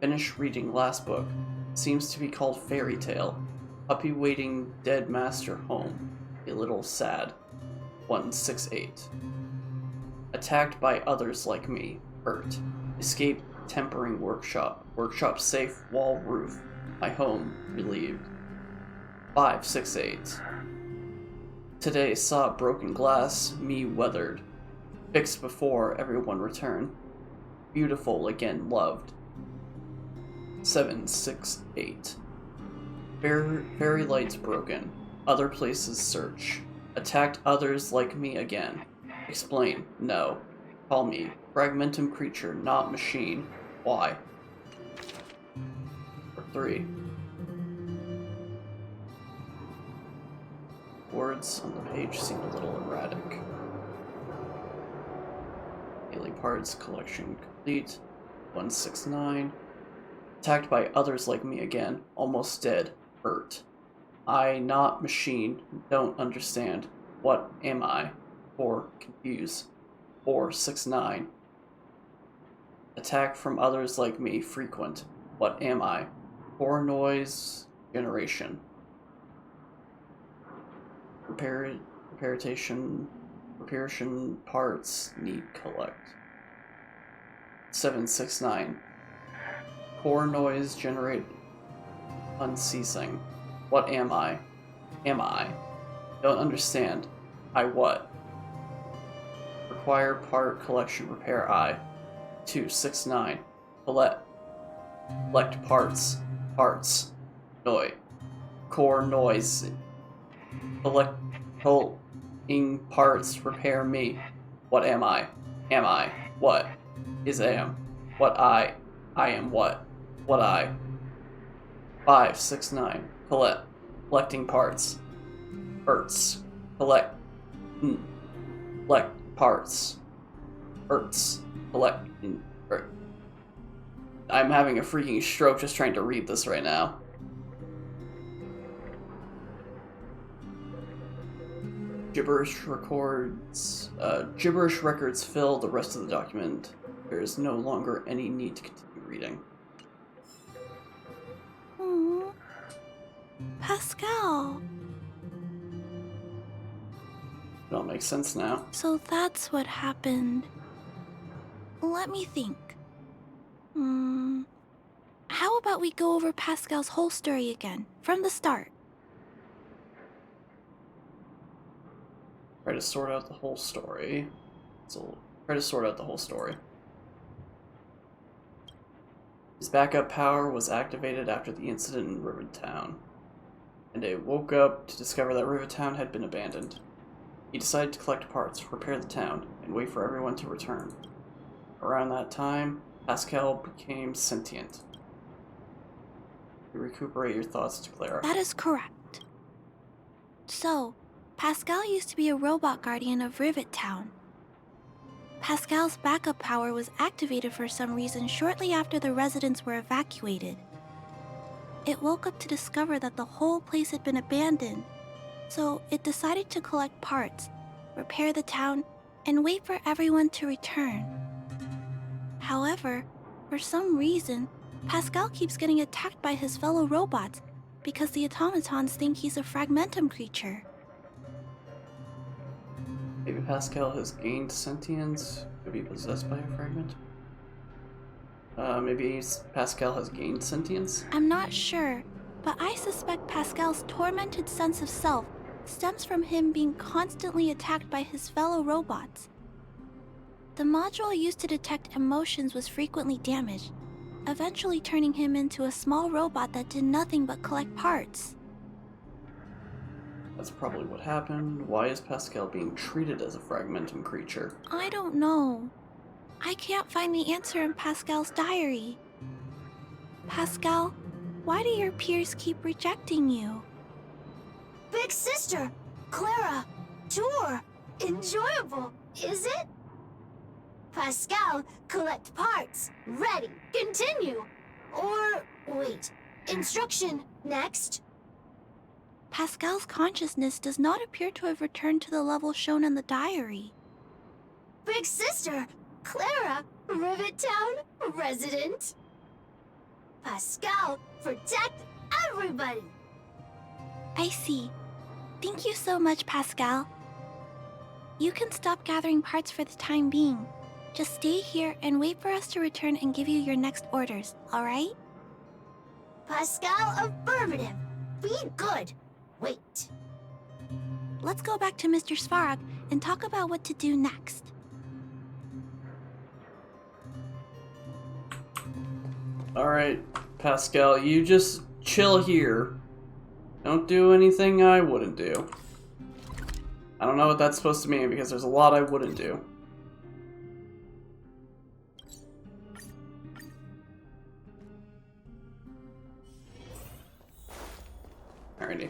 Finished reading last book. Seems to be called Fairy Tale. Puppy waiting dead master home. A little sad. 168. Attacked by others like me. Hurt. Escape tempering workshop. Workshop safe wall roof. My home relieved. 568. Today saw broken glass. Me weathered. Fixed before everyone returned. Beautiful again loved. 768. Fairy lights broken. Other places search. Attacked others like me again. Explain. No. Call me. Fragmentum creature, not machine. Why? Or 3. Words on the page seem a little erratic. Daily parts collection complete. 169. Attacked by others like me again. Almost dead. Hurt. I, not machine, don't understand. What am I? 4. Confused. 469. Attack from others like me. Frequent. What am I? 4. Noise generation. Reparation parts need collect. 769. Core noise generate unceasing. What am I? Am I? Don't understand. I what? Require part collection repair I. 269. Collect parts. Parts. Noi. Core noise. Collecting parts repair me. What am I? Am I? What? Is am. What I am what? What I. 569. Collecting parts. Hurts. Collect parts. Hurts. I'm having a freaking stroke just trying to read this right now. Gibberish records fill the rest of the document. There is no longer any need to continue reading. Aww. Pascal. It all makes sense now. So that's what happened. Let me think. How about we go over Pascal's whole story again, from the start? Try to sort out the whole story. His backup power was activated after the incident in Rivertown, and they woke up to discover that Rivertown had been abandoned. He decided to collect parts, repair the town, and wait for everyone to return. Around that time, Pascal became sentient. You recuperate your thoughts to Clara. That is correct. So, Pascal used to be a robot guardian of Rivettown. Pascal's backup power was activated for some reason shortly after the residents were evacuated. It woke up to discover that the whole place had been abandoned, so it decided to collect parts, repair the town, and wait for everyone to return. However, for some reason, Pascal keeps getting attacked by his fellow robots because the automatons think he's a fragmentum creature. Maybe Pascal has gained sentience, could be possessed by a fragment. Maybe Pascal has gained sentience? I'm not sure, but I suspect Pascal's tormented sense of self stems from him being constantly attacked by his fellow robots. The module used to detect emotions was frequently damaged, eventually turning him into a small robot that did nothing but collect parts. That's probably what happened. Why is Pascal being treated as a fragmentum creature? I don't know. I can't find the answer in Pascal's diary. Pascal, why do your peers keep rejecting you? Big sister, Clara, tour, enjoyable, is it? Pascal, collect parts, ready, continue. Or, wait, instruction, next. Pascal's consciousness does not appear to have returned to the level shown in the diary. Big sister, Clara, Rivettown resident. Pascal, protect everybody. I see. Thank you so much, Pascal. You can stop gathering parts for the time being. Just stay here and wait for us to return and give you your next orders, alright? Pascal, affirmative. Be good. Wait. Let's go back to Mr. Svarog and talk about what to do next. Alright, Pascal, you just chill here. Don't do anything I wouldn't do. I don't know what that's supposed to mean because there's a lot I wouldn't do. Alrighty.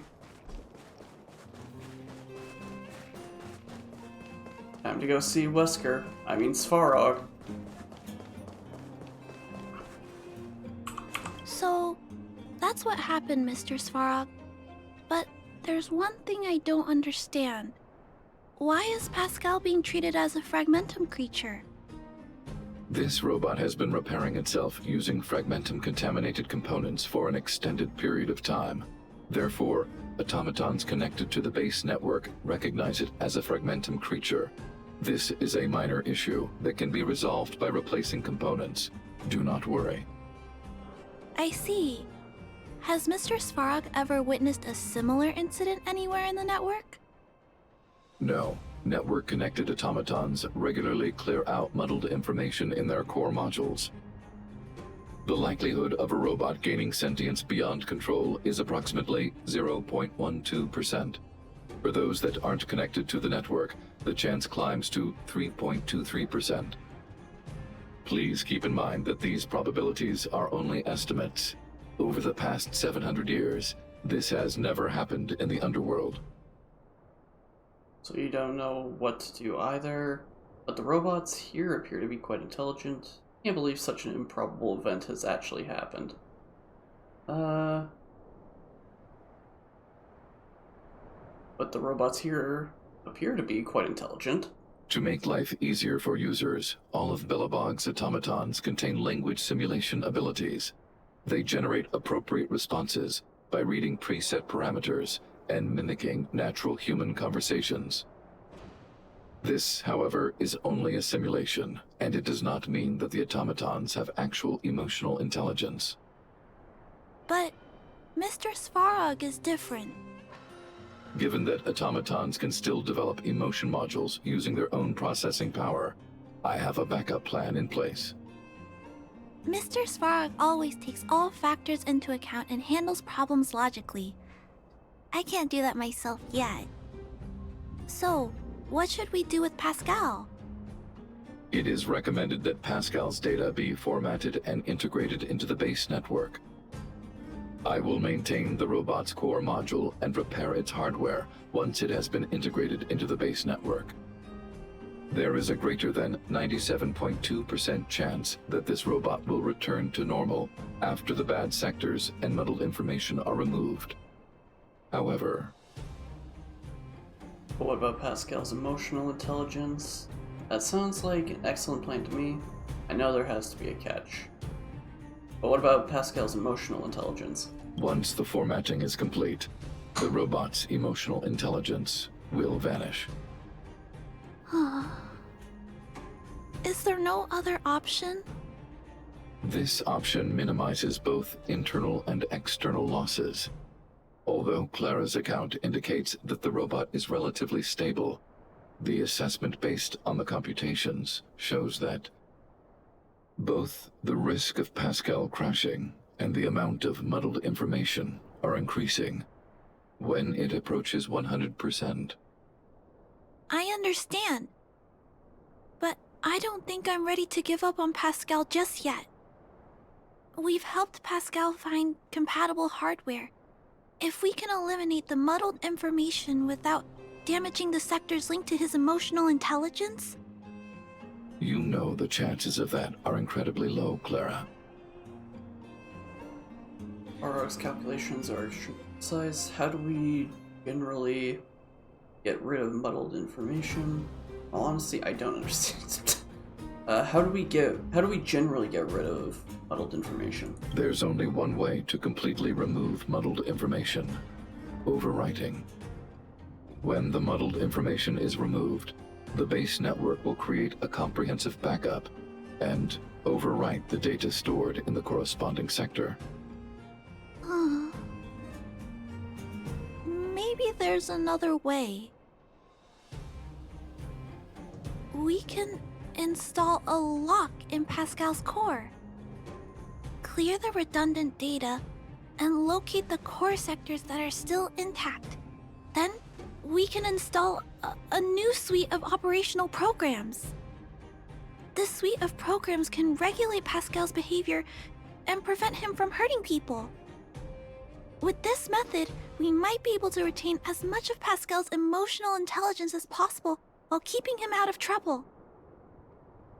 Time to go see Svarog happened, Mr. Svarog. But there's one thing I don't understand. Why is Pascal being treated as a fragmentum creature? This robot has been repairing itself using fragmentum-contaminated components for an extended period of time. Therefore, automatons connected to the base network recognize it as a fragmentum creature. This is a minor issue that can be resolved by replacing components. Do not worry. I see. Has Mr. Svarog ever witnessed a similar incident anywhere in the network? No. Network-connected automatons regularly clear out muddled information in their core modules. The likelihood of a robot gaining sentience beyond control is approximately 0.12%. For those that aren't connected to the network, the chance climbs to 3.23%. Please keep in mind that these probabilities are only estimates. Over the past 700 years, this has never happened in the underworld. So you don't know what to do either, but the robots here appear to be quite intelligent. Can't believe such an improbable event has actually happened. But the robots here appear to be quite intelligent. To make life easier for users, all of Belobog's automatons contain language simulation abilities. They generate appropriate responses by reading preset parameters and mimicking natural human conversations. This, however, is only a simulation, and it does not mean that the automatons have actual emotional intelligence. But Mr. Svarog is different. Given that automatons can still develop emotion modules using their own processing power, I have a backup plan in place. Mr. Svarog always takes all factors into account and handles problems logically. I can't do that myself yet. So, what should we do with Pascal? It is recommended that Pascal's data be formatted and integrated into the base network. I will maintain the robot's core module and repair its hardware once it has been integrated into the base network. There is a greater than 97.2% chance that this robot will return to normal after the bad sectors and muddled information are removed. However... But what about Pascal's emotional intelligence? That sounds like an excellent plan to me. I know there has to be a catch. But what about Pascal's emotional intelligence? Once the formatting is complete, the robot's emotional intelligence will vanish. Is there no other option? This option minimizes both internal and external losses. Although Clara's account indicates that the robot is relatively stable, the assessment based on the computations shows that both the risk of Pascal crashing and the amount of muddled information are increasing when it approaches 100%. I understand. But I don't think I'm ready to give up on Pascal just yet. We've helped Pascal find compatible hardware. If we can eliminate the muddled information without damaging the sectors linked to his emotional intelligence... You know the chances of that are incredibly low, Clara. Farog's calculations are extremely precise. How do we generally get rid of muddled information? Well, honestly, I don't understand. How do we generally get rid of muddled information? There's only one way to completely remove muddled information: overwriting. When the muddled information is removed, the base network will create a comprehensive backup and overwrite the data stored in the corresponding sector. Maybe there's another way. We can install a lock in Pascal's core. Clear the redundant data and locate the core sectors that are still intact. Then we can install a new suite of operational programs. This suite of programs can regulate Pascal's behavior and prevent him from hurting people. With this method, we might be able to retain as much of Pascal's emotional intelligence as possible while keeping him out of trouble.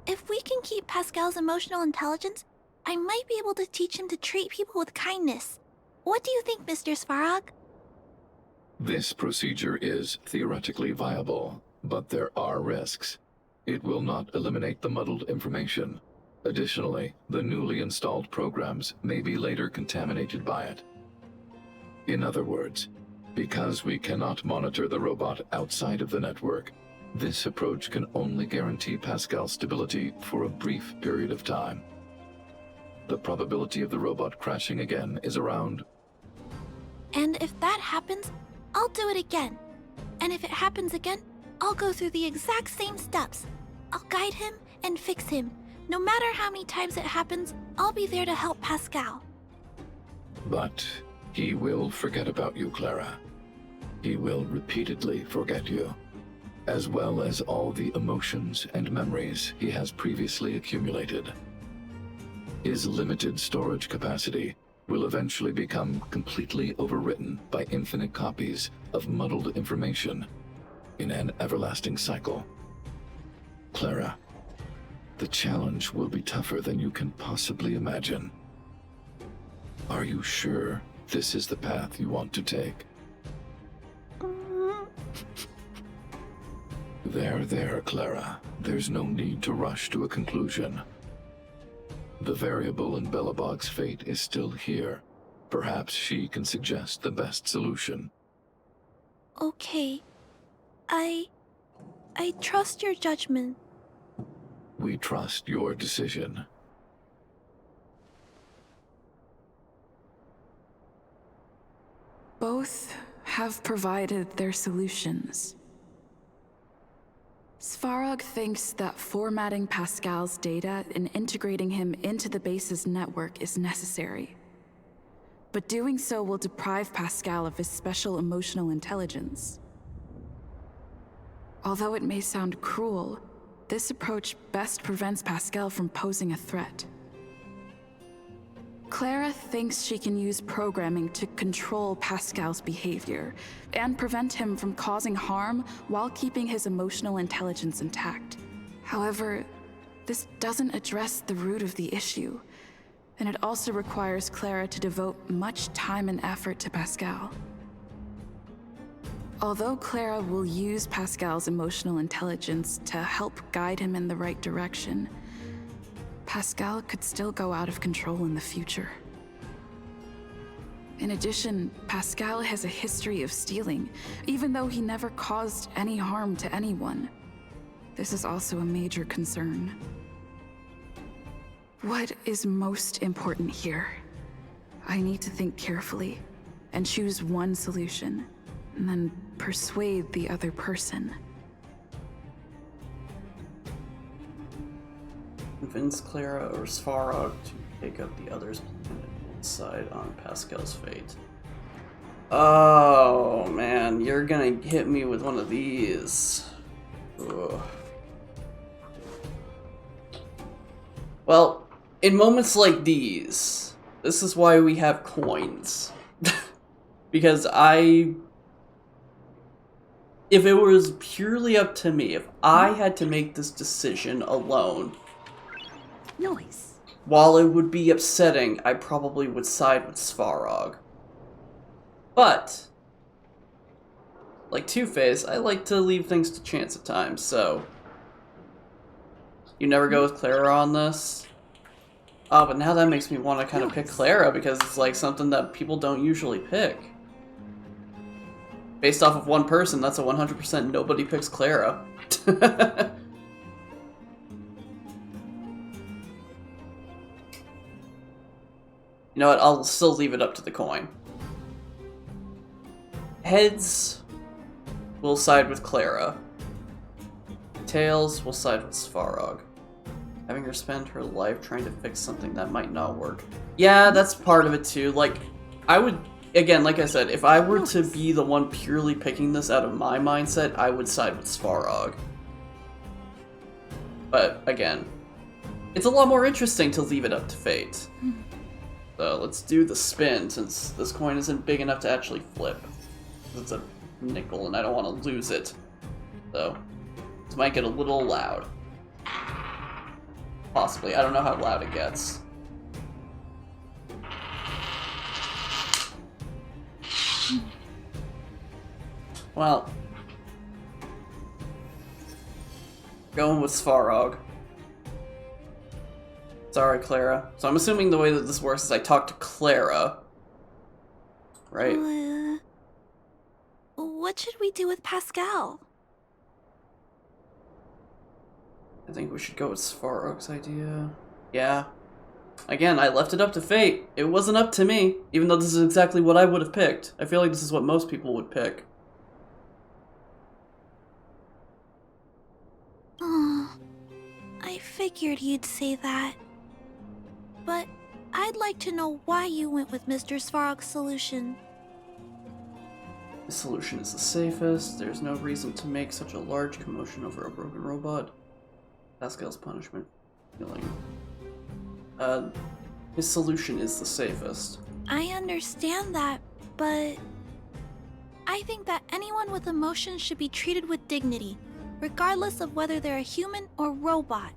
If we can keep Pascal's emotional intelligence, I might be able to teach him to treat people with kindness. What do you think, Mr. Svarog? This procedure is theoretically viable, but there are risks. It will not eliminate the muddled information. Additionally, the newly installed programs may be later contaminated by it. In other words, because we cannot monitor the robot outside of the network, this approach can only guarantee Pascal's stability for a brief period of time. The probability of the robot crashing again is around... And if that happens, I'll do it again. And if it happens again, I'll go through the exact same steps. I'll guide him and fix him. No matter how many times it happens, I'll be there to help Pascal. But he will forget about you, Clara. He will repeatedly forget you, as well as all the emotions and memories he has previously accumulated. His limited storage capacity will eventually become completely overwritten by infinite copies of muddled information in an everlasting cycle. Clara, the challenge will be tougher than you can possibly imagine. Are you sure this is the path you want to take? There, Clara. There's no need to rush to a conclusion. The variable in Belobog's fate is still here. Perhaps she can suggest the best solution. Okay. I trust your judgment. We trust your decision. Both have provided their solutions. Svarog thinks that formatting Pascal's data and integrating him into the base's network is necessary. But doing so will deprive Pascal of his special emotional intelligence. Although it may sound cruel, this approach best prevents Pascal from posing a threat. Clara thinks she can use programming to control Pascal's behavior and prevent him from causing harm while keeping his emotional intelligence intact. However, this doesn't address the root of the issue, and it also requires Clara to devote much time and effort to Pascal. Although Clara will use Pascal's emotional intelligence to help guide him in the right direction, Pascal could still go out of control in the future. In addition, Pascal has a history of stealing, even though he never caused any harm to anyone. This is also a major concern. What is most important here? I need to think carefully and choose one solution, and then persuade the other person. Convince Clara or Svarog to take up the other's side on Pascal's fate. Oh man, you're gonna hit me with one of these. Ugh. Well, in moments like these, this is why we have coins. Because if it was purely up to me, if I had to make this decision alone, Noise. while it would be upsetting, I probably would side with Svarog. But, like Two-Face, I like to leave things to chance at times, so... You never go with Clara on this? Oh, but now that makes me want to kind of pick Clara, because it's like something that people don't usually pick. Based off of one person, that's a 100% nobody picks Clara. You know what, I'll still leave it up to the coin. Heads will side with Clara. Tails will side with Svarog. Having her spend her life trying to fix something that might not work. Yeah, that's part of it too. Like, I would, again, like I said, if I were to be the one purely picking this out of my mindset, I would side with Svarog. But, again, it's a lot more interesting to leave it up to fate. So let's do the spin, since this coin isn't big enough to actually flip. It's a nickel and I don't want to lose it. So, this might get a little loud. Possibly, I don't know how loud it gets. Well, going with Svarog. Sorry, Clara. So I'm assuming the way that this works is I talk to Clara, right? What should we do with Pascal? I think we should go with Svarog's idea. Yeah. Again, I left it up to fate. It wasn't up to me, even though this is exactly what I would have picked. I feel like this is what most people would pick. Oh, I figured you'd say that. But I'd like to know why you went with Mr. Svarog's solution. The solution is the safest. There's no reason to make such a large commotion over a broken robot. Pascal's punishment. Killing. His solution is the safest. I understand that, but I think that anyone with emotions should be treated with dignity, regardless of whether they're a human or robot.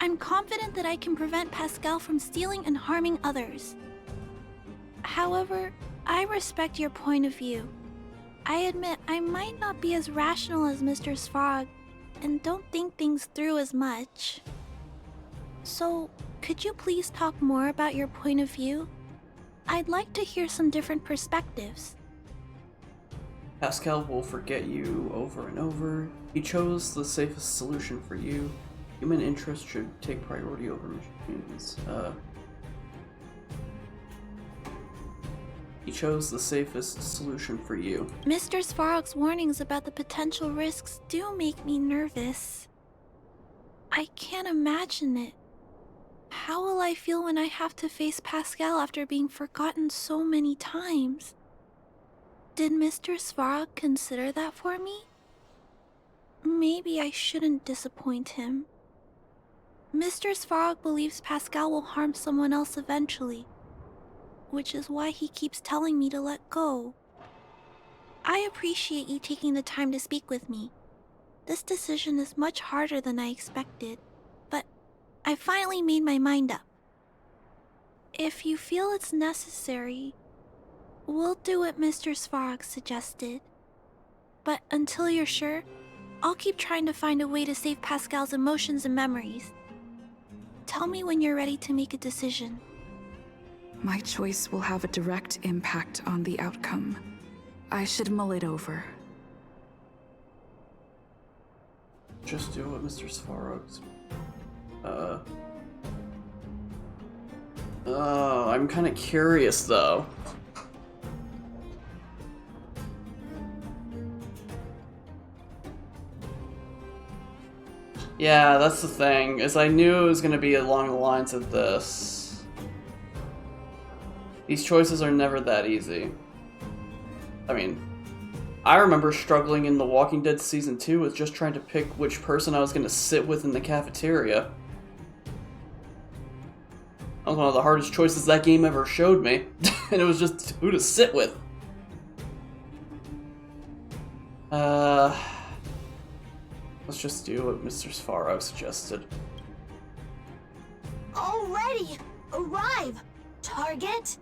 I'm confident that I can prevent Pascal from stealing and harming others. However, I respect your point of view. I admit I might not be as rational as Mr. Svarog, and don't think things through as much. So, could you please talk more about your point of view? I'd like to hear some different perspectives. Pascal will forget you over and over. He chose the safest solution for you. Human interest should take priority over machines. He chose the safest solution for you. Mr. Svarog's warnings about the potential risks do make me nervous. I can't imagine it. How will I feel when I have to face Pascal after being forgotten so many times? Did Mr. Svarog consider that for me? Maybe I shouldn't disappoint him. Mr. Svarog believes Pascal will harm someone else eventually, which is why he keeps telling me to let go. I appreciate you taking the time to speak with me. This decision is much harder than I expected, but I finally made my mind up. If you feel it's necessary, we'll do what Mr. Svarog suggested. But until you're sure, I'll keep trying to find a way to save Pascal's emotions and memories. Tell me when you're ready to make a decision. My choice will have a direct impact on the outcome. I should mull it over. Just do what Mr. Svarog's. I'm kind of curious though. Yeah, that's the thing, is I knew it was going to be along the lines of this. These choices are never that easy. I mean, I remember struggling in The Walking Dead Season 2 with just trying to pick which person I was going to sit with in the cafeteria. That was one of the hardest choices that game ever showed me, and it was just who to sit with. Let's just do what Mr. Svarog suggested. Already! Arrive! Target!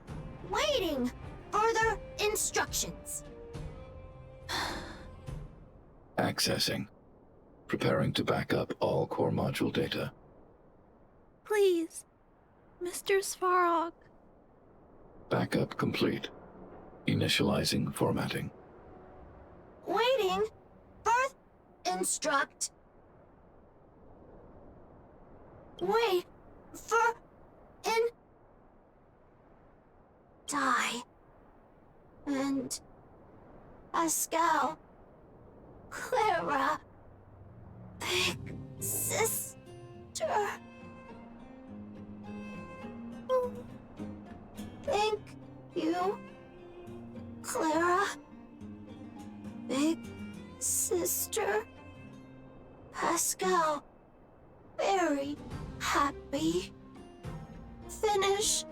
Waiting! Further instructions! Accessing. Preparing to back up all core module data. Please, Mr. Svarog. Backup complete. Initializing formatting. Waiting! Birth! Instruct! Wait! For... in... die. And... Pascal... Clara... Big sister... Thank you... Clara... Big sister... Pascal... Very happy... Finish...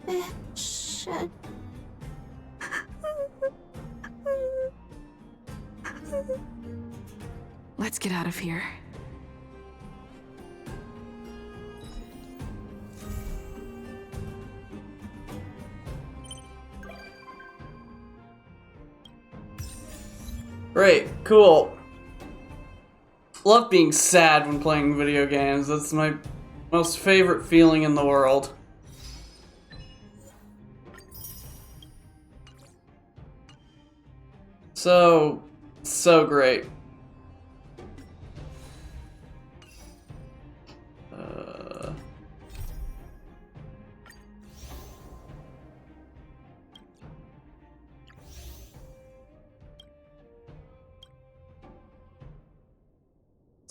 mission... Let's get out of here. Great, cool. Love being sad when playing video games. That's my most favorite feeling in the world. So great.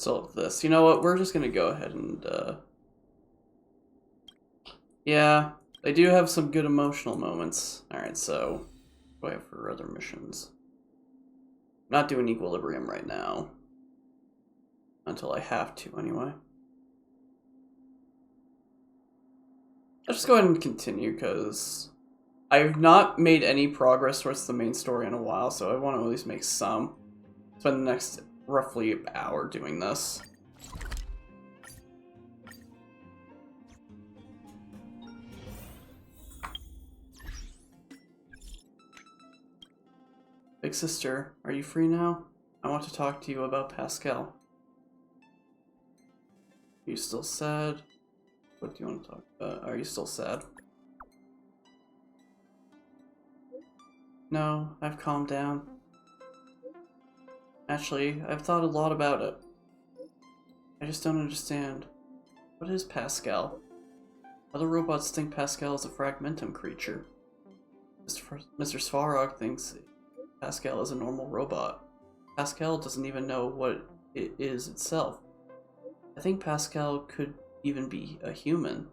So this, you know what? We're just gonna go ahead and yeah, they do have some good emotional moments. All right, so what do I have for other missions? Not doing Equilibrium right now. Until I have to, anyway. I'll just go ahead and continue, because I've not made any progress towards the main story in a while, so I want to at least make some. Spend the next roughly an hour doing this. Big sister, are you free now? I want to talk to you about Pascal. Are you still sad? What do you want to talk about? Are you still sad? No, I've calmed down. Actually, I've thought a lot about it. I just don't understand. What is Pascal? Other robots think Pascal is a fragmentum creature. Mr. Svarog thinks Pascal is a normal robot. Pascal doesn't even know what it is itself. I think Pascal could even be a human.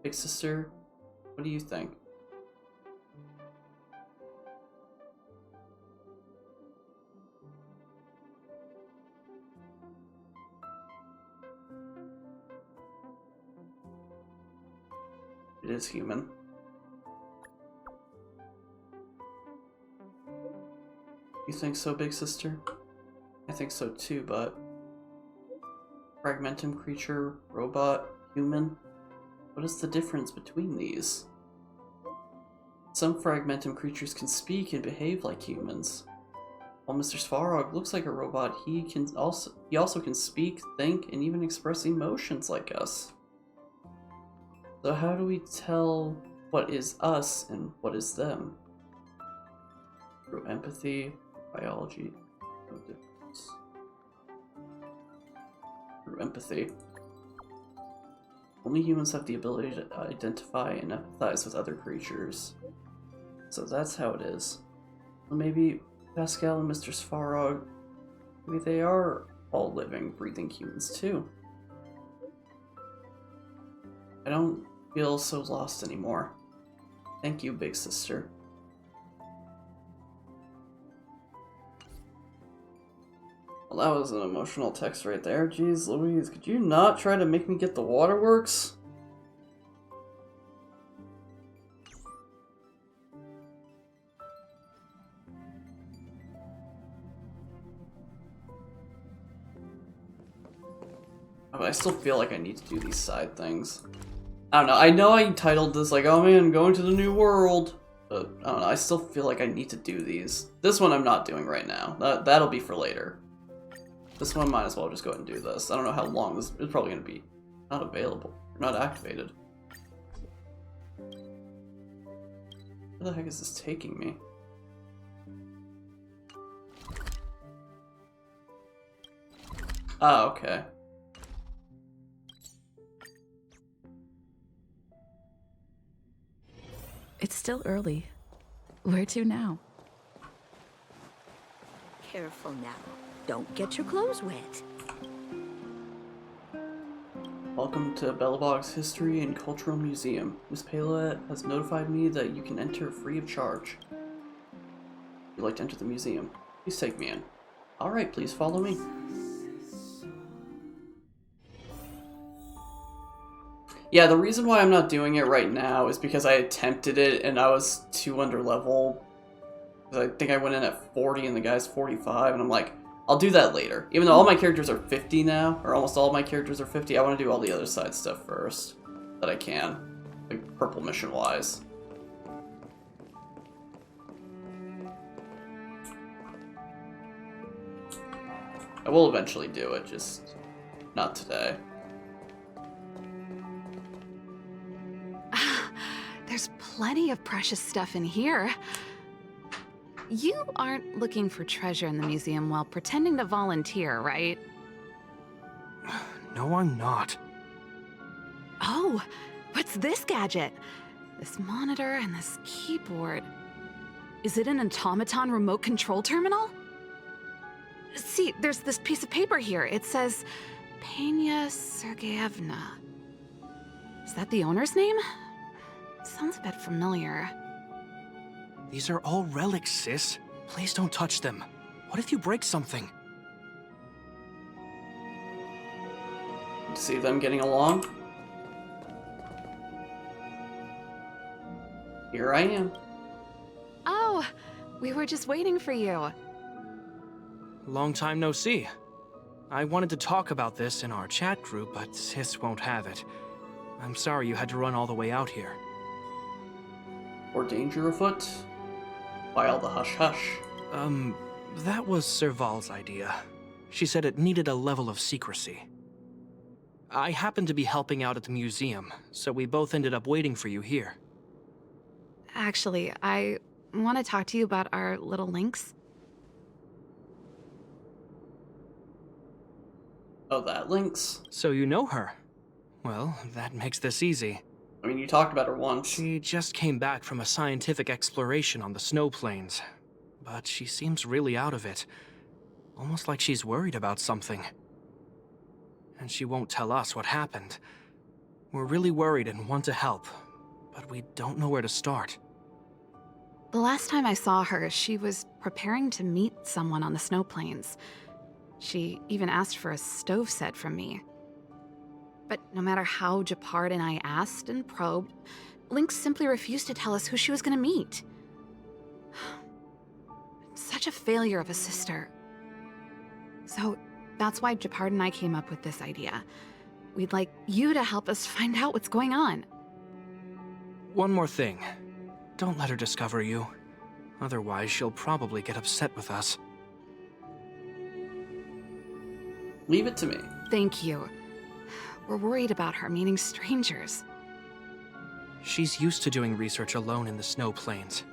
Big sister, what do you think? It is human. You think so, big sister? I think so too, but... Fragmentum creature, robot, human? What is the difference between these? Some fragmentum creatures can speak and behave like humans. While Mr. Svarog looks like a robot, he also can speak, think, and even express emotions like us. So how do we tell what is us and what is them? Through empathy, biology, no difference. Through empathy. Only humans have the ability to identify and empathize with other creatures. So that's how it is. Well, maybe Pascal and Mr. Svarog, maybe they are all living, breathing humans too. I don't feel so lost anymore. Thank you, big sister. Well, that was an emotional text right there. Jeez Louise, could you not try to make me get the waterworks? But I still feel like I need to do these side things. I don't know, I know I titled this like, oh man, going to the new world. But, I don't know, I still feel like I need to do these. This one I'm not doing right now. That'll be for later. This one might as well just go ahead and do this. I don't know how long this is probably going to be. Not available. Not activated. Where the heck is this taking me? Ah, okay. It's still early. Where to now? Careful now. Don't get your clothes wet. Welcome to Belobog's History and Cultural Museum. Miss Payla has notified me that you can enter free of charge. If you'd like to enter the museum, please take me in. Alright, please follow me. Yeah, the reason why I'm not doing it right now is because I attempted it and I was too under level. I think I went in at 40 and the guy's 45, and I'm like, I'll do that later. Even though all my characters are 50 now, or almost all my characters are 50, I want to do all the other side stuff first that I can, like purple mission wise. I will eventually do it, just not today. There's plenty of precious stuff in here. You aren't looking for treasure in the museum while pretending to volunteer, right? No, I'm not. Oh, what's this gadget? This monitor and this keyboard. Is it an automaton remote control terminal? See, there's this piece of paper here. It says, Pena Sergeyevna. Is that the owner's name? Sounds a bit familiar. These are all relics, sis. Please don't touch them. What if you break something? See them getting along? Here I am. Oh, we were just waiting for you. Long time no see. I wanted to talk about this in our chat group, but sis won't have it. I'm sorry you had to run all the way out here. Or danger afoot? Why all the hush-hush? That was Serval's idea. She said it needed a level of secrecy. I happened to be helping out at the museum, so we both ended up waiting for you here. Actually, I want to talk to you about our little lynx. Oh, that lynx? So you know her. Well, that makes this easy. I mean, you talked about her once. She just came back from a scientific exploration on the Snow Plains. But she seems really out of it. Almost like she's worried about something. And she won't tell us what happened. We're really worried and want to help, but we don't know where to start. The last time I saw her, she was preparing to meet someone on the Snow Plains. She even asked for a stove set from me. But no matter how Gepard and I asked and probed, Lynx simply refused to tell us who she was going to meet. Such a failure of a sister. So that's why Gepard and I came up with this idea. We'd like you to help us find out what's going on. One more thing. Don't let her discover you. Otherwise, she'll probably get upset with us. Leave it to me. Thank you. We're worried about her meeting strangers. She's used to doing research alone in the Snow Plains,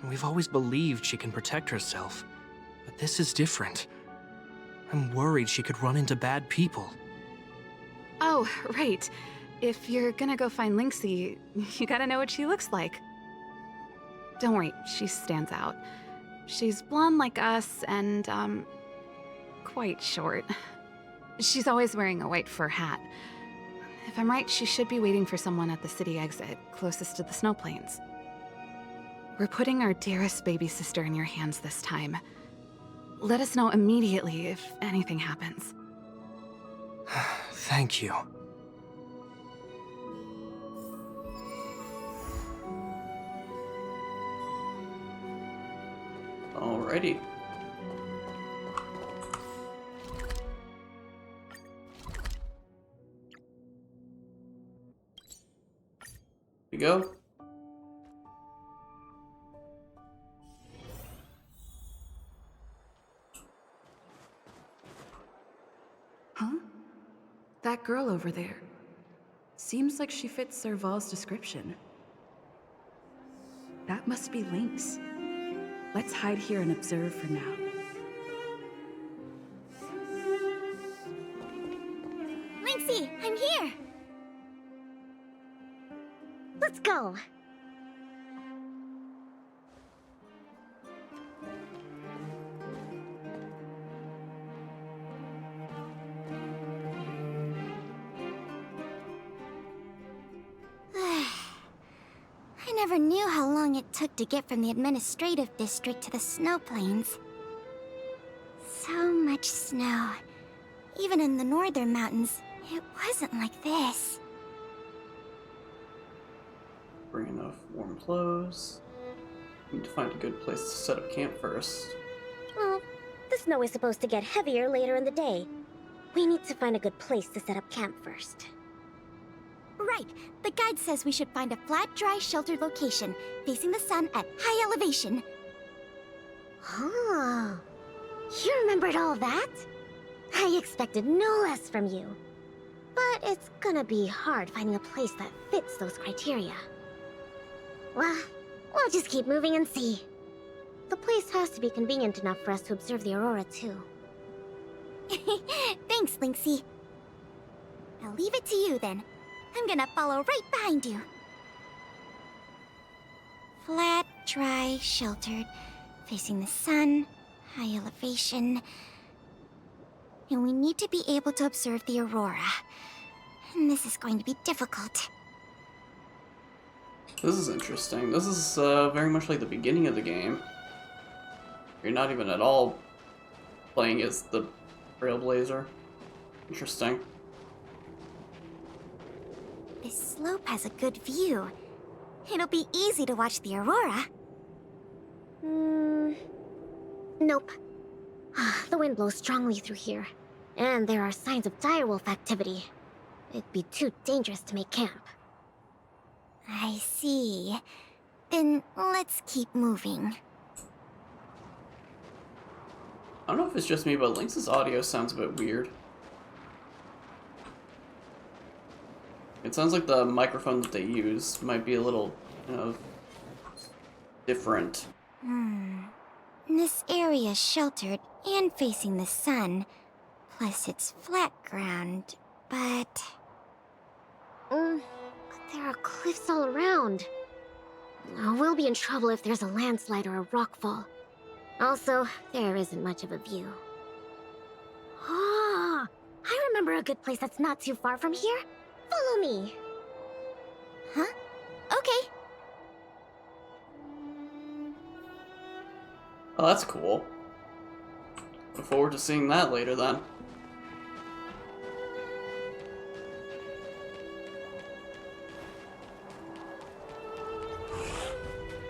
and we've always believed she can protect herself. But this is different. I'm worried she could run into bad people. Oh, right. If you're gonna go find Lynxie, you gotta know what she looks like. Don't worry, she stands out. She's blonde like us and, quite short. She's always wearing a white fur hat. If I'm right, she should be waiting for someone at the city exit, closest to the Snow Plains. We're putting our dearest baby sister in your hands this time. Let us know immediately if anything happens. Thank you. Alrighty. Here we go. Huh? That girl over there. Seems like she fits Serval's description. That must be Lynx. Let's hide here and observe for now. Lynxie, I'm here! Let's go! I never knew how long it took to get from the administrative district to the Snow Plains. So much snow. Even in the northern mountains, it wasn't like this. Bring enough warm clothes. Need to find a good place to set up camp first. Well, the snow is supposed to get heavier later in the day. We need to find a good place to set up camp first. Right. The guide says we should find a flat, dry, sheltered location, facing the sun at high elevation. Oh, you remembered all that? I expected no less from you. But it's gonna be hard finding a place that fits those criteria. Well, we'll just keep moving and see. The place has to be convenient enough for us to observe the aurora, too. Thanks, Lynxie. I'll leave it to you, then. I'm gonna follow right behind you. Flat, dry, sheltered, facing the sun, high elevation. And we need to be able to observe the aurora. And this is going to be difficult. This is interesting. This is very much like the beginning of the game. You're not even at all playing as the Trailblazer. Interesting. This slope has a good view. It'll be easy to watch the aurora. Nope. The wind blows strongly through here. And there are signs of direwolf activity. It'd be too dangerous to make camp. I see. Then let's keep moving. I don't know if it's just me, but Lynx's audio sounds a bit weird. It sounds like the microphone that they use might be a little, you know, different. This area is sheltered and facing the sun. Plus it's flat ground, but there are cliffs all around. We'll be in trouble if there's a landslide or a rockfall. Also, there isn't much of a view. Ah, I remember a good place that's not too far from here. Follow me. Huh? Okay. Oh, that's cool. Look forward to seeing that later then.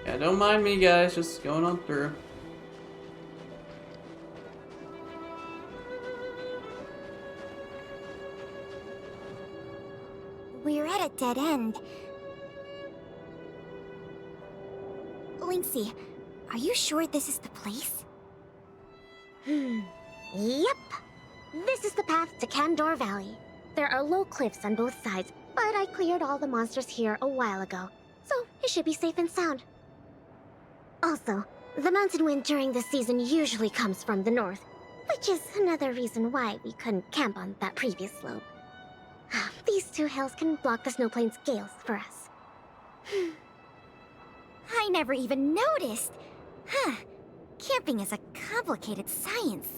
Yeah, don't mind me, guys. Just going on through. We're at a dead end. Lynxie, are you sure this is the place? Yep. This is the path to Kandor Valley. There are low cliffs on both sides, but I cleared all the monsters here a while ago, so it should be safe and sound. Also, the mountain wind during this season usually comes from the north, which is another reason why we couldn't camp on that previous slope. These two hills can block the Snow Plains gales for us. I never even noticed. Huh. Camping is a complicated science.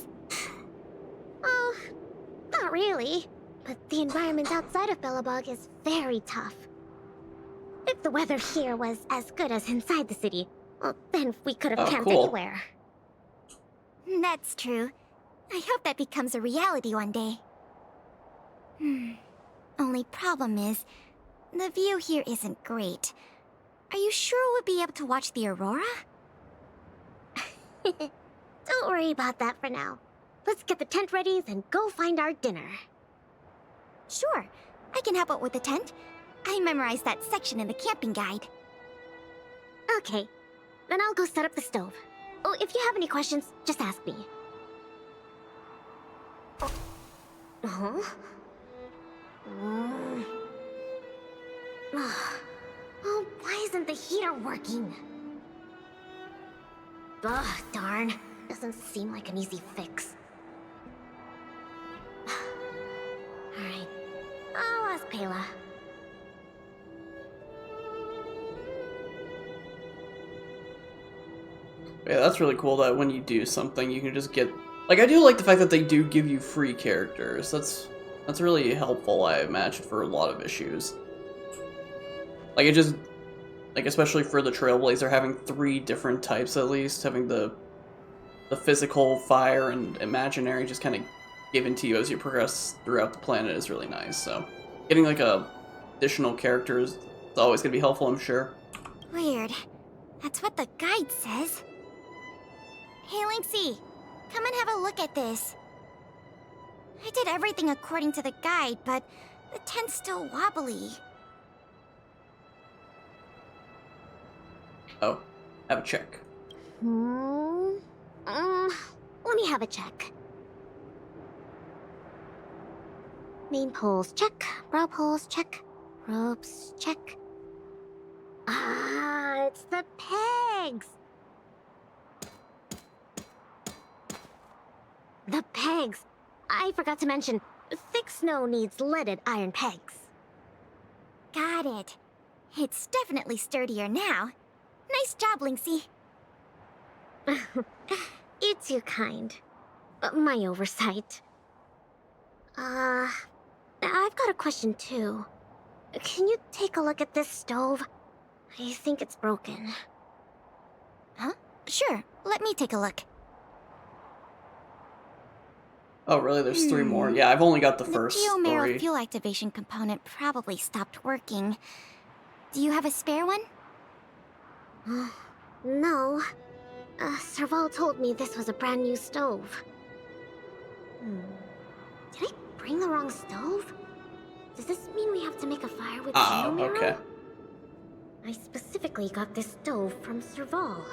Oh, not really. But the environment outside of Belobog is very tough. If the weather here was as good as inside the city, well, then we could have camped anywhere. That's true. I hope that becomes a reality one day. Only problem is, the view here isn't great. Are you sure we'll be able to watch the aurora? Don't worry about that for now. Let's get the tent ready, then go find our dinner. Sure, I can help out with the tent. I memorized that section in the camping guide. Okay, then I'll go set up the stove. Oh, if you have any questions, just ask me. Huh? Oh, why isn't the heater working? Ugh, darn. Doesn't seem like an easy fix. Alright, I'll ask Pela. Yeah, that's really cool that when you do something, you can just get... Like, I do like the fact that they do give you free characters. That's really helpful, I imagine, for a lot of issues. Like, it just... Like, especially for the Trailblazer, having 3 different types at least, having the physical, fire, and imaginary just kind of given to you as you progress throughout the planet is really nice, so... Getting, like, additional characters is always going to be helpful, I'm sure. Weird. That's what the guide says. Hey, Lynxie, come and have a look at this. I did everything according to the guide, but the tent's still wobbly. Oh, have a check. Let me have a check. Main poles, check. Brow poles, check. Ropes, check. Ah, it's the pegs! The pegs! I forgot to mention, thick snow needs leaded iron pegs. Got it. It's definitely sturdier now. Nice job, Linksy. You're too kind. My oversight. I've got a question too. Can you take a look at this stove? I think it's broken. Huh? Sure, let me take a look. Oh, really? There's 3 more? Yeah, I've only got the first The Geomero 3. fuel activation component probably stopped working. Do you have a spare one? No. Serval told me this was a brand new stove. Did I bring the wrong stove? Does this mean we have to make a fire with Geomero? Okay. I specifically got this stove from Serval.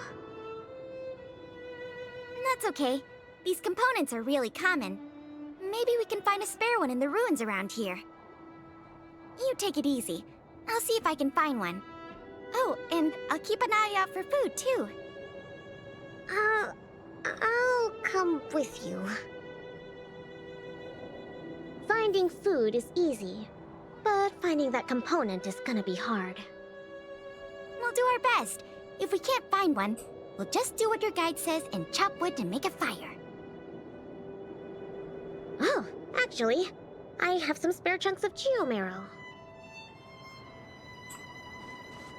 That's okay. These components are really common. Maybe we can find a spare one in the ruins around here. You take it easy. I'll see if I can find one. Oh, and I'll keep an eye out for food, too. I'll come with you. Finding food is easy, but finding that component is gonna be hard. We'll do our best. If we can't find one, we'll just do what your guide says and chop wood to make a fire. Oh, actually, I have some spare chunks of Geomero.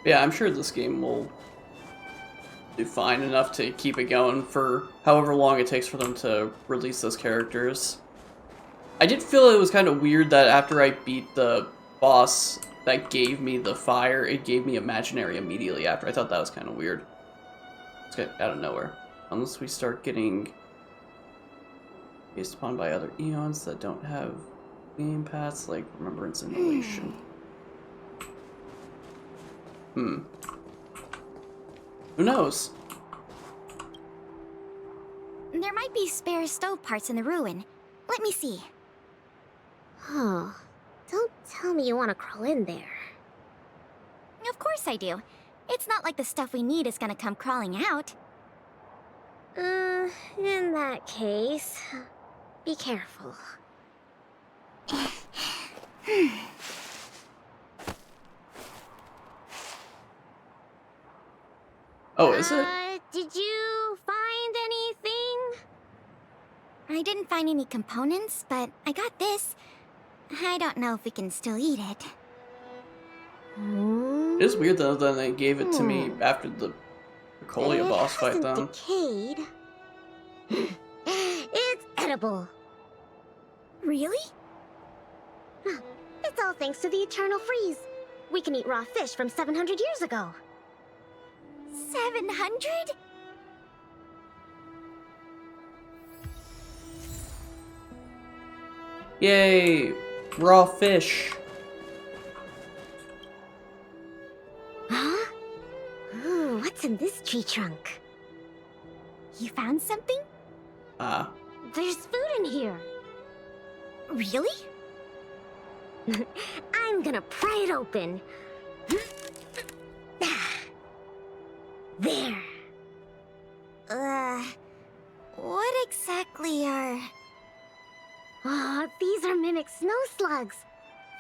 Yeah, I'm sure this game will do fine enough to keep it going for however long it takes for them to release those characters. I did feel it was kind of weird that after I beat the boss that gave me the fire, it gave me imaginary immediately after. I thought that was kind of weird. It's kind of out of nowhere. Unless we start getting based upon by other eons that don't have game paths, like Remembrance and Elation. Who knows? There might be spare stove parts in the ruin. Let me see. Oh, don't tell me you want to crawl in there. Of course I do. It's not like the stuff we need is gonna come crawling out. In that case, be careful. Oh, is it? Did you find anything? I didn't find any components, but I got this. I don't know if we can still eat it. It is weird though that they gave it to me after the Colia boss fight though. Decayed. It's edible. Really? It's all thanks to the Eternal Freeze. We can eat raw fish from 700 years ago. 700? Yay! Raw fish. Huh? Ooh, what's in this tree trunk? You found something? There's food in here. Really? I'm gonna pry it open. There. What exactly are... Oh, these are mimic snow slugs.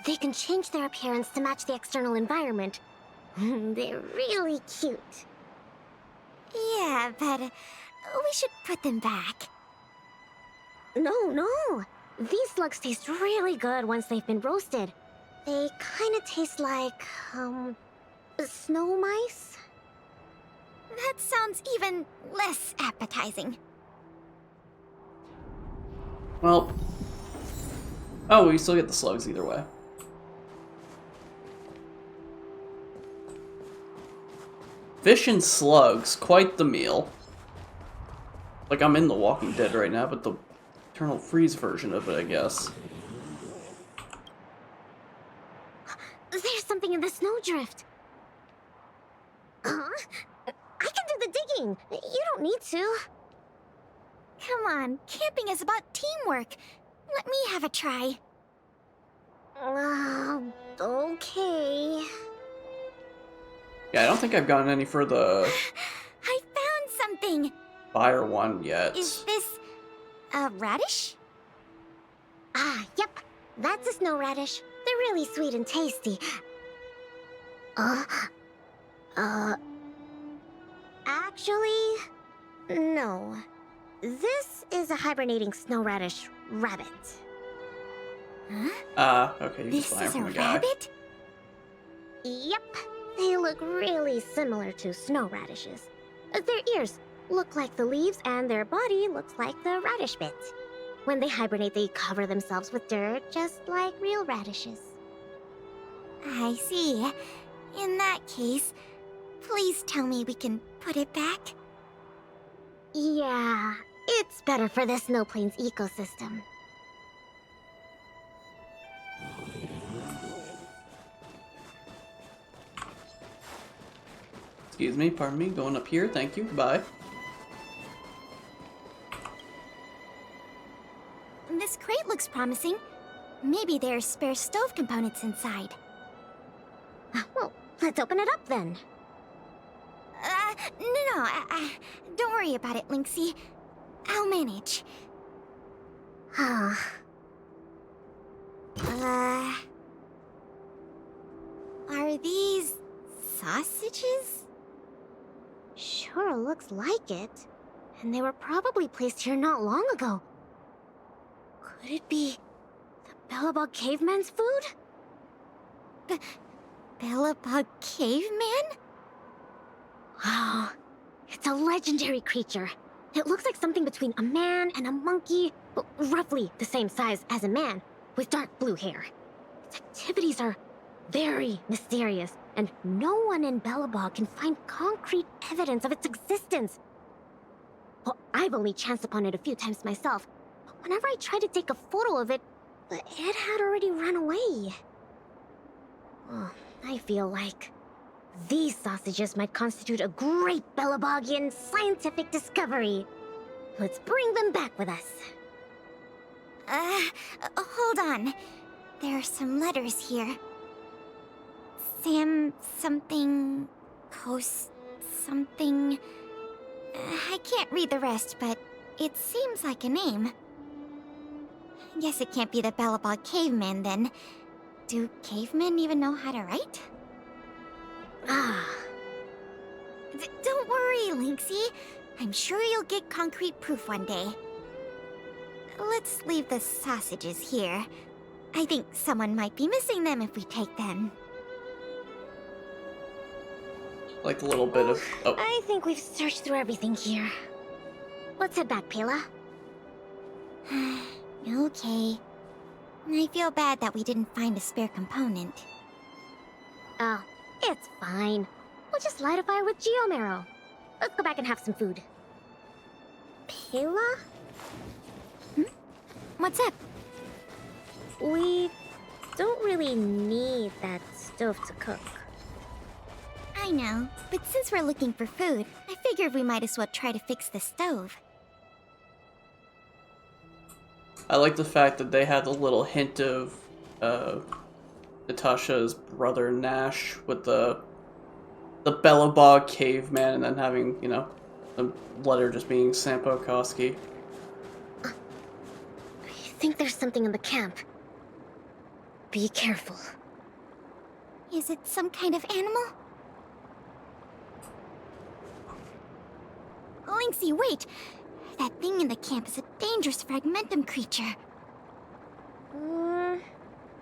They can change their appearance to match the external environment. They're really cute. Yeah, but we should put them back. No. These slugs taste really good once they've been roasted. They kind of taste like, snow mice? That sounds even less appetizing. Well. Oh, we still get the slugs either way. Fish and slugs, quite the meal. Like I'm in The Walking Dead right now, but the Eternal Freeze version of it, I guess. There's something in the snowdrift. I can do the digging. You don't need to. Come on, camping is about teamwork. Let me have a try. Okay. Yeah, I don't think I've gotten any for the I found something! fire one yet. Is this a radish? Ah, yep. That's a snow radish. They're really sweet and tasty. Actually, no. This is a hibernating snow radish rabbit. Huh? Okay, you This just buy 'em is from a the guy. rabbit? Yep. They look really similar to snow radishes. Their ears look like the leaves and their body looks like the radish bit. When they hibernate, they cover themselves with dirt, just like real radishes. I see. In that case, please tell me we can put it back. Yeah, it's better for the Snow Plains ecosystem. Excuse me, pardon me, going up here, thank you, goodbye. This crate looks promising. Maybe there's spare stove components inside. Well, let's open it up then. No, don't worry about it, Lynxie. I'll manage. Are these sausages? Sure looks like it. And they were probably placed here not long ago. Could it be the Bellabog caveman's food? Bellabog caveman? Oh, it's a legendary creature. It looks like something between a man and a monkey, but roughly the same size as a man, with dark blue hair. Its activities are very mysterious, and no one in Bellabog can find concrete evidence of its existence. Well, I've only chanced upon it a few times myself, but whenever I tried to take a photo of it, it had already run away. Oh, I feel like these sausages might constitute a great Bellabogian scientific discovery. Let's bring them back with us. Hold on. There are some letters here. Sam something... Coast something... I can't read the rest, but it seems like a name. Guess it can't be the Bellabog caveman, then. Do cavemen even know how to write? Don't worry, Lynxie. I'm sure you'll get concrete proof one day. Let's leave the sausages here. I think someone might be missing them if we take them. Like a little bit of... Oh. I think we've searched through everything here. Let's head back, Pela. Okay. I feel bad that we didn't find a spare component. Oh, it's fine. We'll just light a fire with geomarrow. Let's go back and have some food. Pela? What's up? We don't really need that stove to cook. I know, but since we're looking for food, I figured we might as well try to fix the stove. I like the fact that they had a little hint of Natasha's brother Nash with the Bellabog caveman, and then having, you know, the letter just being Sampo Koski. I think there's something in the camp. Be careful. Is it some kind of animal? Lynxie, wait! That thing in the camp is a dangerous fragmentum creature.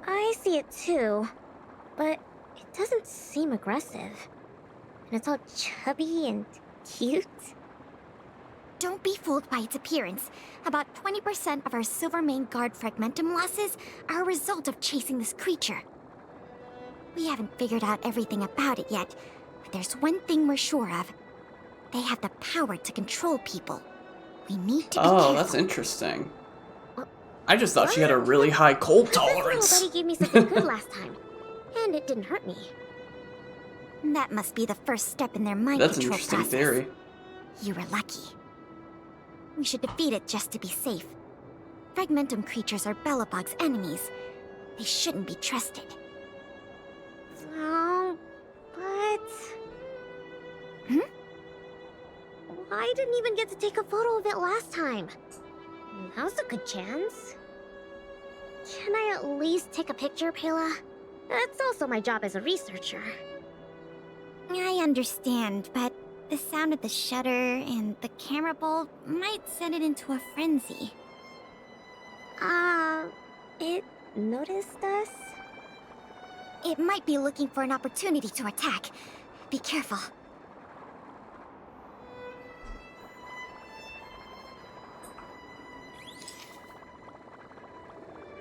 I see it too, but it doesn't seem aggressive. And it's all chubby and cute. Don't be fooled by its appearance. About 20% of our Silvermane Guard fragmentum losses are a result of chasing this creature. We haven't figured out everything about it yet, but there's one thing we're sure of. They have the power to control people. We need to be careful. That's interesting. I just thought she had a really high cold tolerance. This little buddy gave me something good last time, and it didn't hurt me. That must be the first step in their mind That's an control interesting process. theory. You were lucky. We should defeat it just to be safe. Fragmentum creatures are Bellabog's enemies. They shouldn't be trusted. Oh, but... I didn't even get to take a photo of it last time. Now's a good chance. Can I at least take a picture, Pela? That's also my job as a researcher. I understand, but the sound of the shutter and the camera bulb might send it into a frenzy. It noticed us? It might be looking for an opportunity to attack. Be careful.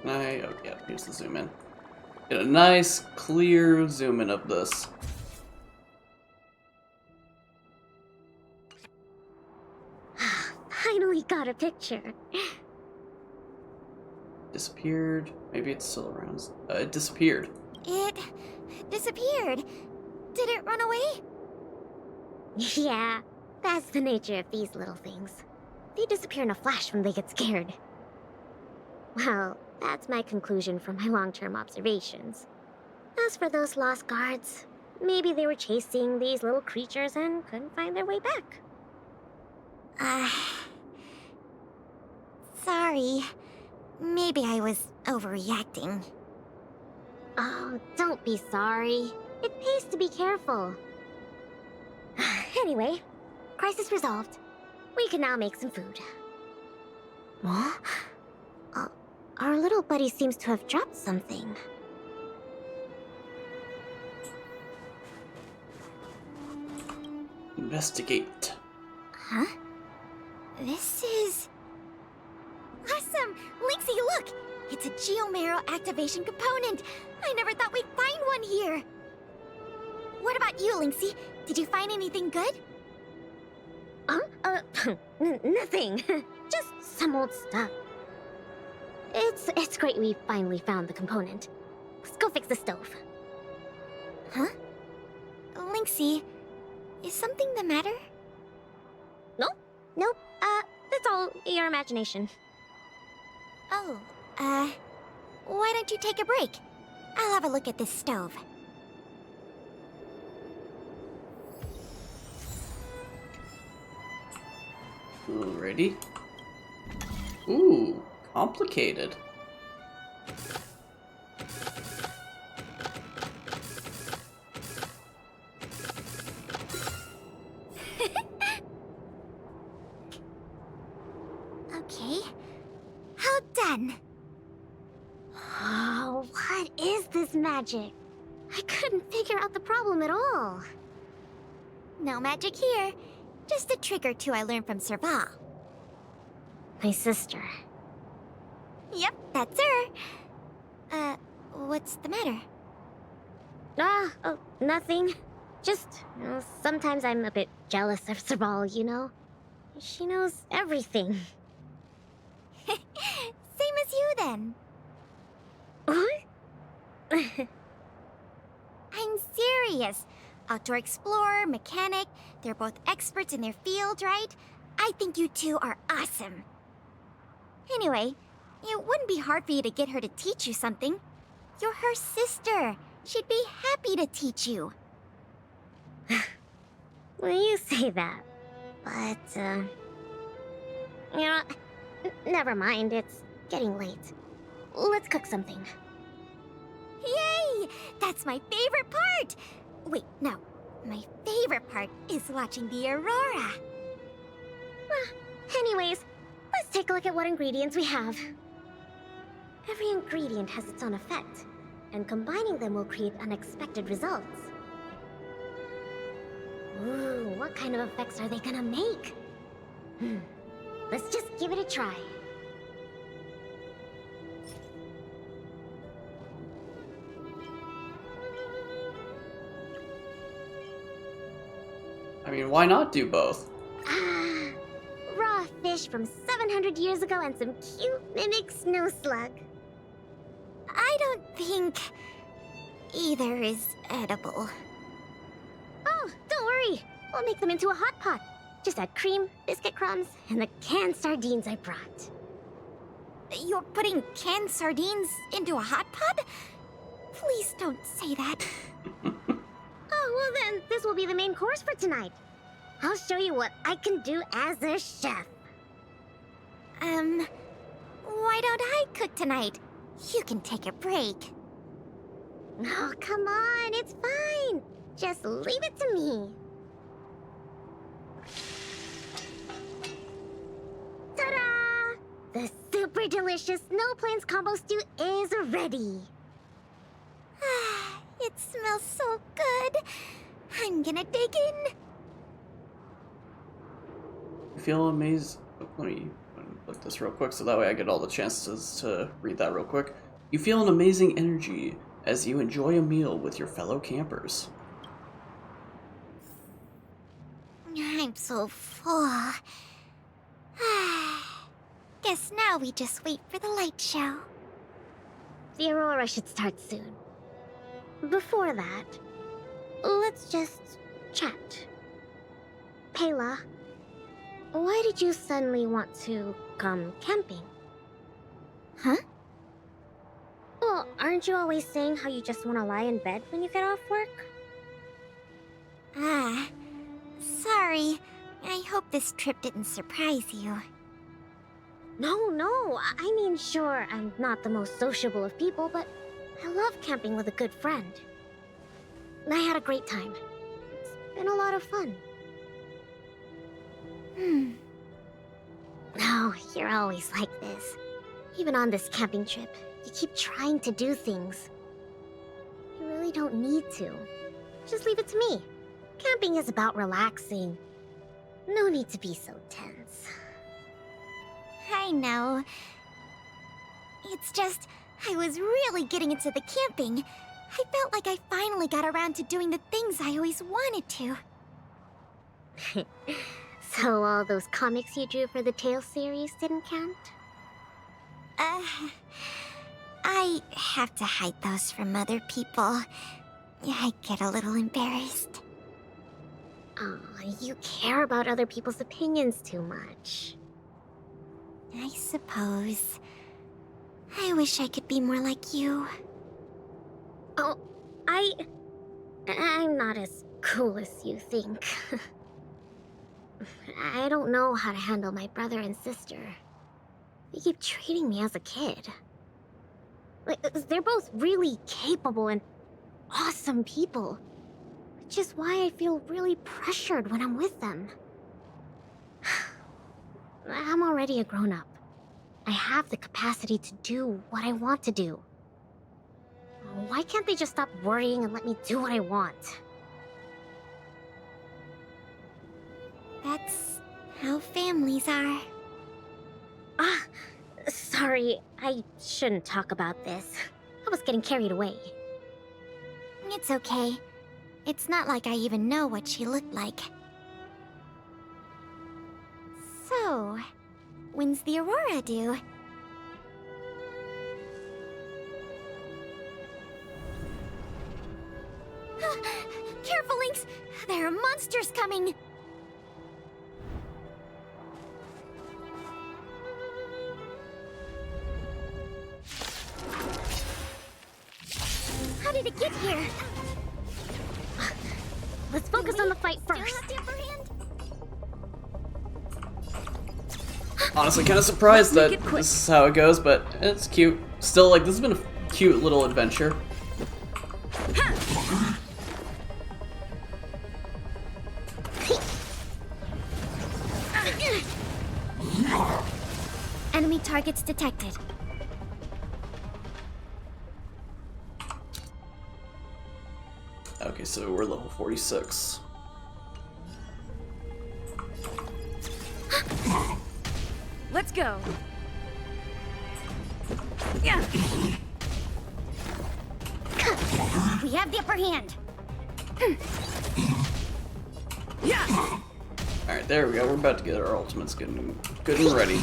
Oh yeah, here's the zoom in. Get a nice, clear zoom in of this. Finally got a picture. Disappeared. Maybe it's still around. It disappeared. It disappeared. Did it run away? Yeah, that's the nature of these little things. They disappear in a flash when they get scared. Well, that's my conclusion from my long-term observations. As for those lost guards, maybe they were chasing these little creatures and couldn't find their way back. Sorry. Maybe I was overreacting. Oh, don't be sorry. It pays to be careful. Anyway, crisis resolved. We can now make some food. What? Our little buddy seems to have dropped something. Investigate. Huh? This is... awesome! Lynxie, look! It's a Geomaro activation component! I never thought we'd find one here! What about you, Lynxie? Did you find anything good? Nothing. Just some old stuff. It's great we finally found the component. Let's go fix the stove. Huh? Lynxie, is something the matter? Nope. That's all your imagination. Oh, why don't you take a break? I'll have a look at this stove. Alrighty. Ooh, complicated. Okay. How done? Oh, what is this magic? I couldn't figure out the problem at all. No magic here. Just a trick or two I learned from Serval. My sister. Yep, that's her. What's the matter? Oh, nothing. Just, sometimes I'm a bit jealous of Serval, you know? She knows everything. Same as you, then. What? I'm serious. Outdoor explorer, mechanic, they're both experts in their field, right? I think you two are awesome. Anyway, it wouldn't be hard for you to get her to teach you something. You're her sister. She'd be happy to teach you. Well, you say that. But, never mind. It's getting late. Let's cook something. Yay! That's my favorite part! Wait, no. My favorite part is watching the aurora. Anyways, let's take a look at what ingredients we have. Every ingredient has its own effect, and combining them will create unexpected results. Ooh, what kind of effects are they gonna make? Let's just give it a try. I mean, why not do both? Raw fish from 700 years ago and some cute mimic snow slug. I don't think either is edible. Oh, don't worry. We'll make them into a hot pot. Just add cream, biscuit crumbs, and the canned sardines I brought. You're putting canned sardines into a hot pot? Please don't say that. Oh, well then, this will be the main course for tonight. I'll show you what I can do as a chef. Why don't I cook tonight? You can take a break. Oh, come on, it's fine. Just leave it to me. Ta-da! The super delicious Snow Plains combo stew is ready. It smells so good. I'm gonna dig in. I feel amazed. Let me look this real quick so that way I get all the chances to read that real quick. You feel an amazing energy as you enjoy a meal with your fellow campers. I'm so full. Guess now we just wait for the light show. The aurora should start soon. Before that, let's just chat. Pela, why did you suddenly want to come camping? Huh? Well, aren't you always saying how you just want to lie in bed when you get off work? Sorry. I hope this trip didn't surprise you. No, I mean, sure, I'm not the most sociable of people, but I love camping with a good friend. I had a great time. It's been a lot of fun. Oh, you're always like this. Even on this camping trip, you keep trying to do things. You really don't need to. Just leave it to me. Camping is about relaxing. No need to be so tense. I know. It's just, I was really getting into the camping. I felt like I finally got around to doing the things I always wanted to. So all those comics you drew for the Tales series didn't count? I have to hide those from other people. I get a little embarrassed. Oh, you care about other people's opinions too much. I suppose. I wish I could be more like you. Oh, I'm not as cool as you think. I don't know how to handle my brother and sister. They keep treating me as a kid. Like, they're both really capable and awesome people. Which is why I feel really pressured when I'm with them. I'm already a grown-up. I have the capacity to do what I want to do. Why can't they just stop worrying and let me do what I want? That's how families are. Sorry, I shouldn't talk about this. I was getting carried away. It's okay. It's not like I even know what she looked like. So, when's the aurora due? Careful, Lynx! There are monsters coming! How did it get here? Let's focus on the fight first. Honestly, kind of surprised that this is how it goes, but it's cute. Still, like, this has been a cute little adventure. Enemy targets detected. Okay, so we're level 46. Let's go. Yeah. We have the upper hand. Yeah. Alright, there we go. We're about to get our ultimates good and ready.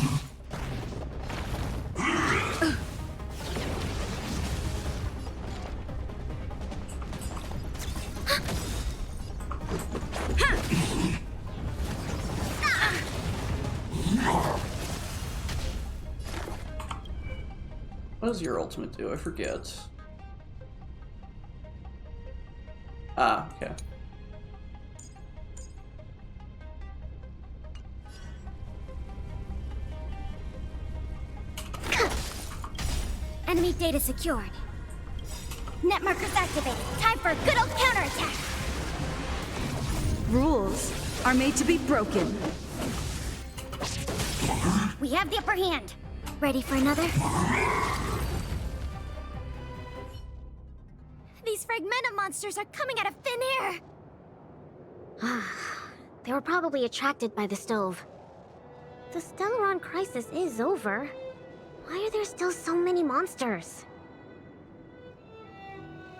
What does your ultimate do? I forget. Ah, okay. Enemy data secured. Net markers activated. Time for a good old counterattack. Rules are made to be broken. We have the upper hand. Ready for another? These fragmentum monsters are coming out of thin air. They were probably attracted by the stove. The Stellaron crisis is over. Why are there still so many monsters?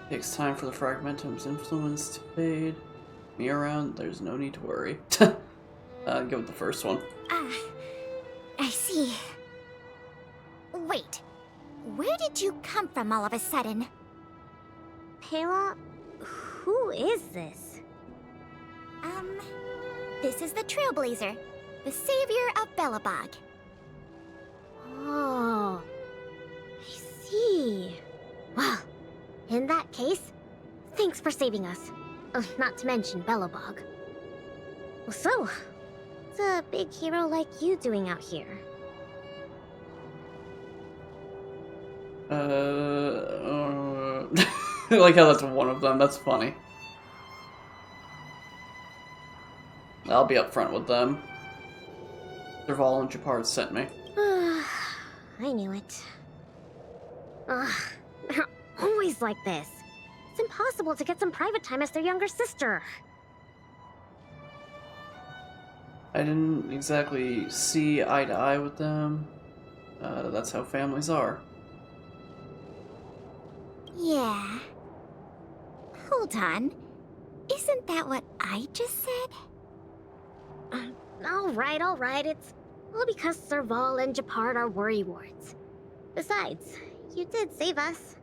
Takes time for the fragmentum's influence to fade. Me around, there's no need to worry. Go with the first one. I see. Wait, where did you come from all of a sudden? Pela, who is this? This is the Trailblazer, the savior of Belobog. Oh, I see. Well, in that case, thanks for saving us. Not to mention Belobog. So, what's a big hero like you doing out here? I like how that's one of them. That's funny. I'll be upfront with them. Serval and Japard sent me. I knew it. They're always like this. It's impossible to get some private time as their younger sister. I didn't exactly see eye to eye with them. That's how families are. Yeah. Hold on. Isn't that what I just said? Alright. It's all because Serval and Japard are worrywarts. Besides, you did save us.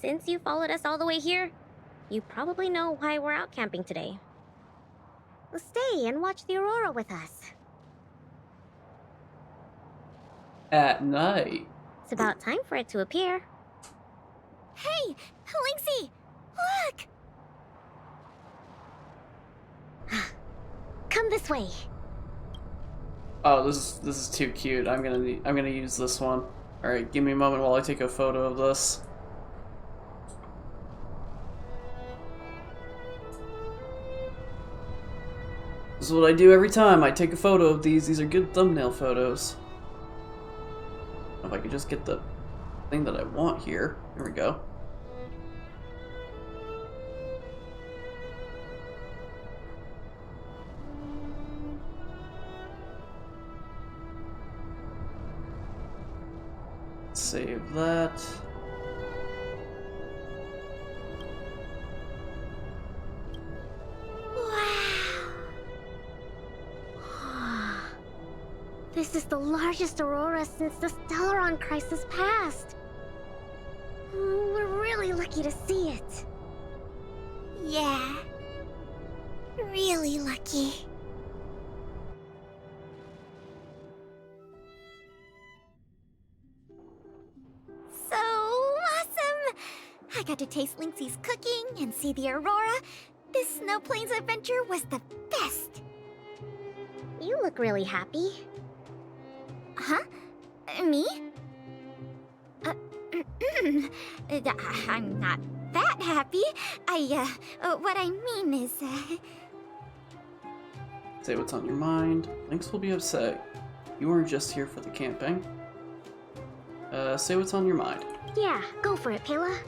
Since you followed us all the way here, you probably know why we're out camping today. Stay and watch the aurora with us. At night. It's about time for it to appear. Hey, Linksy, look! Come this way. Oh, this is too cute. I'm gonna use this one. All right, give me a moment while I take a photo of this. This is what I do every time I take a photo of these. These are good thumbnail photos. If I could just get the thing that I want here. Here we go. Save that. This is the largest aurora since the Stellaron crisis passed. We're really lucky to see it. Yeah. Really lucky. So awesome! I got to taste Linksy's cooking and see the aurora. This Snow Plains adventure was the best. You look really happy. Huh? Me? I'm not that happy. What I mean is, Say what's on your mind. Lynx will be upset. You weren't just here for the camping. Say what's on your mind. Yeah, go for it, Pela.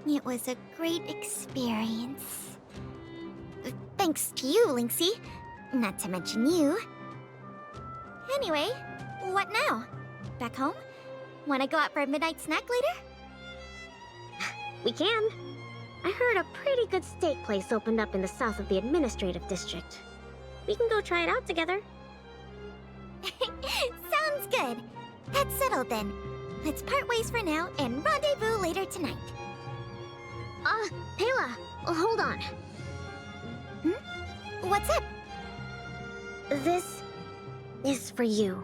It was a great experience. Thanks to you, Linksy. Not to mention you. Anyway, what now? Back home? Wanna go out for a midnight snack later? We can. I heard a pretty good steak place opened up in the south of the administrative district. We can go try it out together. Sounds good. That's settled then. Let's part ways for now and rendezvous later tonight. Pela, hold on. What's up? This is for you.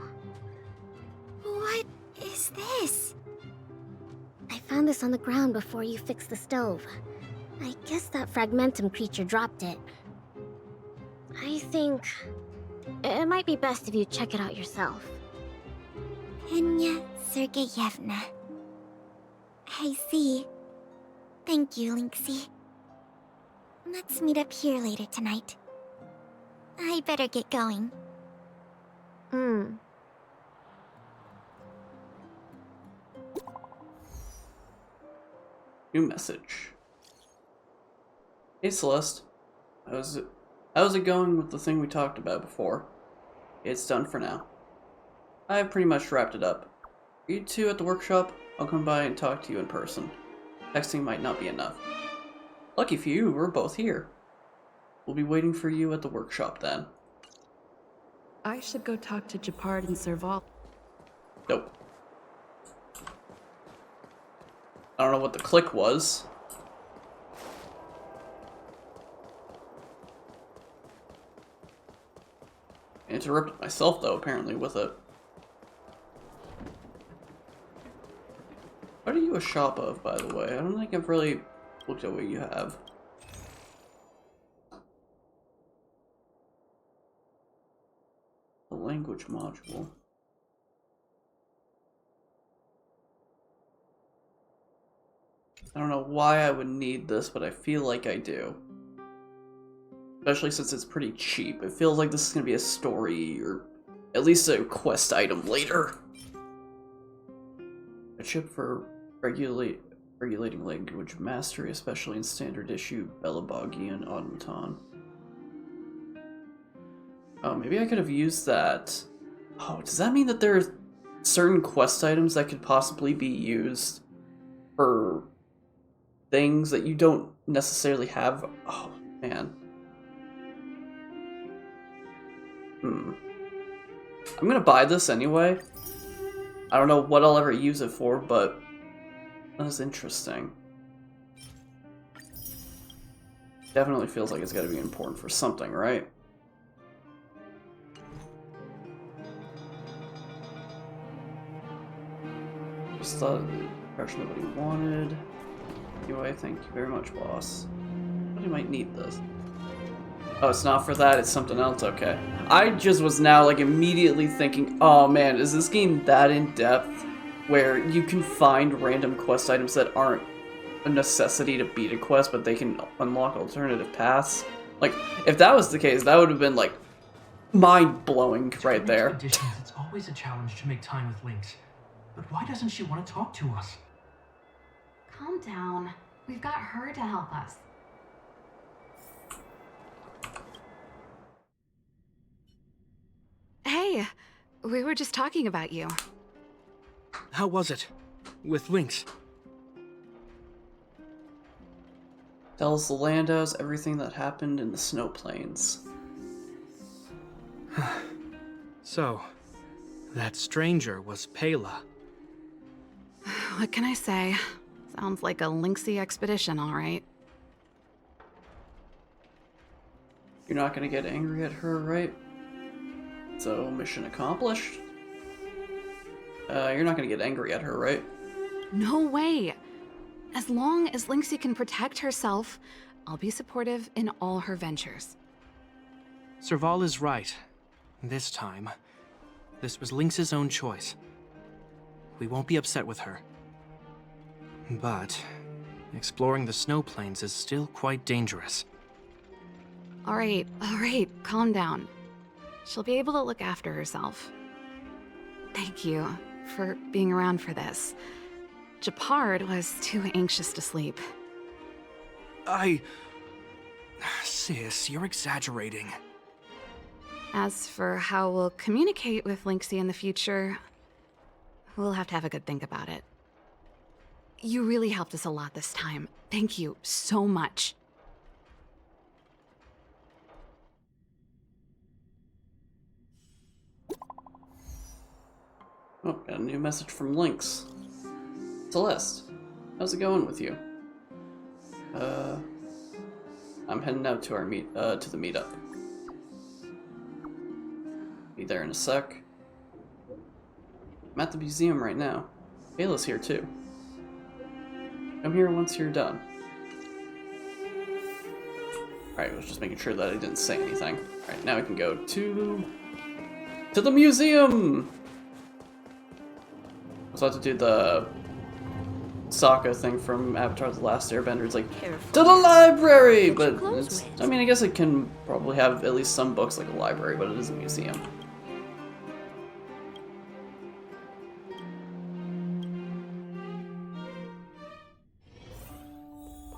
What is this? I found this on the ground before you fixed the stove. I guess that fragmentum creature dropped it. I think it might be best if you check it out yourself. Enya Sergeyevna. I see. Thank you, Linksy. Let's meet up here later tonight. I better get going. Hmm. New message. Hey Celeste. How's it going with the thing we talked about before? It's done for now. I've pretty much wrapped it up. Are you two at the workshop? I'll come by and talk to you in person. Texting might not be enough. Lucky for you, we're both here. We'll be waiting for you at the workshop then. I should go talk to Japard and Serval. Nope. I don't know what the click was. I interrupted myself though, apparently, with it. What are you a shop of, by the way? I don't think I've really looked at what you have. The language module. I don't know why I would need this, but I feel like I do. Especially since it's pretty cheap. It feels like this is going to be a story, or at least a quest item later. A chip for regulating language mastery, especially in standard issue Belabogian automaton. Oh, maybe I could have used that. Oh, does that mean that there are certain quest items that could possibly be used for things that you don't necessarily have? Oh, man. I'm gonna buy this anyway. I don't know what I'll ever use it for, but that is interesting. Definitely feels like it's gotta be important for something, right? Just thought the impression nobody wanted. Anyway, thank you very much, boss. Somebody might need this. Oh, it's not for that, it's something else, okay. I just was now, like, immediately thinking, oh man, is this game that in-depth where you can find random quest items that aren't a necessity to beat a quest, but they can unlock alternative paths? Like, if that was the case, that would have been, like, mind-blowing right there. Conditions, it's always a challenge to make time with Lynx. But why doesn't she want to talk to us? Calm down. We've got her to help us. Hey, we were just talking about you. How was it? With Lynx? Tells the Landows everything that happened in the Snow Plains. So, that stranger was Pela. What can I say? Sounds like a Lynxy expedition, all right. You're not gonna get angry at her, right? So, mission accomplished? You're not gonna get angry at her, right? No way! As long as Lynxy can protect herself, I'll be supportive in all her ventures. Serval is right. This time, this was Lynx's own choice. We won't be upset with her. But exploring the Snow Plains is still quite dangerous. All right, calm down. She'll be able to look after herself. Thank you for being around for this. Japard was too anxious to sleep. Sis, you're exaggerating. As for how we'll communicate with Lynxy in the future, we'll have to have a good think about it. You really helped us a lot this time. Thank you so much. Oh, got a new message from Lynx. Celeste, how's it going with you? I'm heading out to our to the meetup. Be there in a sec. I'm at the museum right now. Ayla's here too. Come here once you're done. Alright, I was just making sure that I didn't say anything. Alright, now we can go to the museum! I was about to do the Sokka thing from Avatar: The Last Airbender. It's like, to the library! But it's, I mean, I guess it can probably have at least some books like a library, but it is a museum.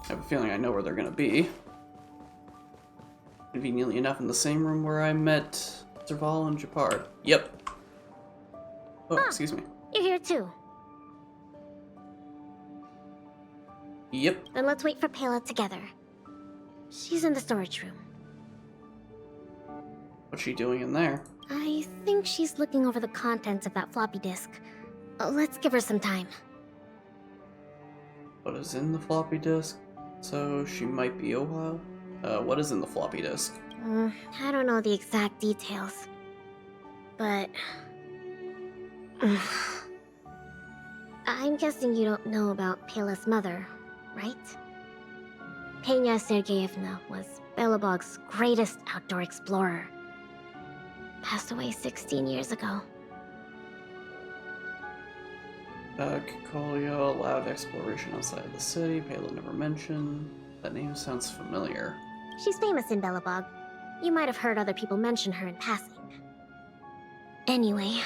I have a feeling I know where they're gonna be. Conveniently enough, in the same room where I met Serval and Japard. Yep. Oh, excuse me. You're here too. Yep. Then let's wait for Pela together. She's in the storage room. What's she doing in there? I think she's looking over the contents of that floppy disk. Let's give her some time. What is in the floppy disk? So she might be a while. What is in the floppy disk? I don't know the exact details. But... I'm guessing you don't know about Pela's mother, right? Penya Sergeyevna was Belobog's greatest outdoor explorer. Passed away 16 years ago. Kokolia allowed exploration outside of the city. Pela never mentioned. That name sounds familiar. She's famous in Belobog. You might have heard other people mention her in passing. Anyway,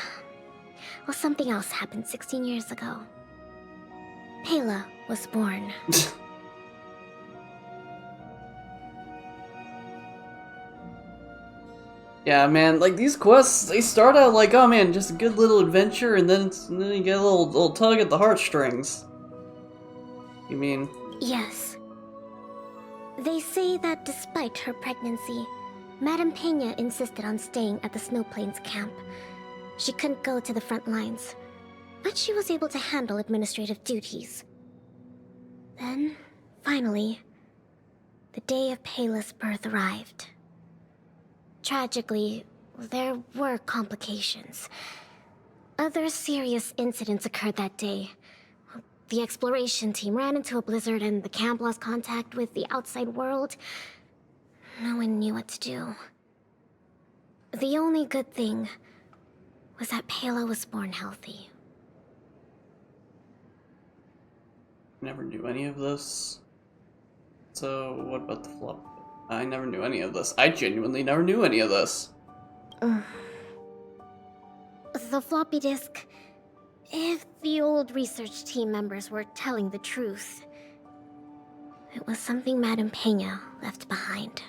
well, something else happened 16 years ago. Pela was born. Yeah, man, like these quests, they start out like, oh man, just a good little adventure, and then you get a little tug at the heartstrings. You mean? Yes. They say that despite her pregnancy, Madame Pena insisted on staying at the Snow Plains camp. She couldn't go to the front lines, but she was able to handle administrative duties. Then, finally, the day of Pela's birth arrived. Tragically, there were complications. Other serious incidents occurred that day. The exploration team ran into a blizzard and the camp lost contact with the outside world. No one knew what to do. The only good thing was that Pela was born healthy. Never knew any of this. So, what about the flop? I never knew any of this. I genuinely never knew any of this. The floppy disk... If the old research team members were telling the truth, it was something Madame Pena left behind.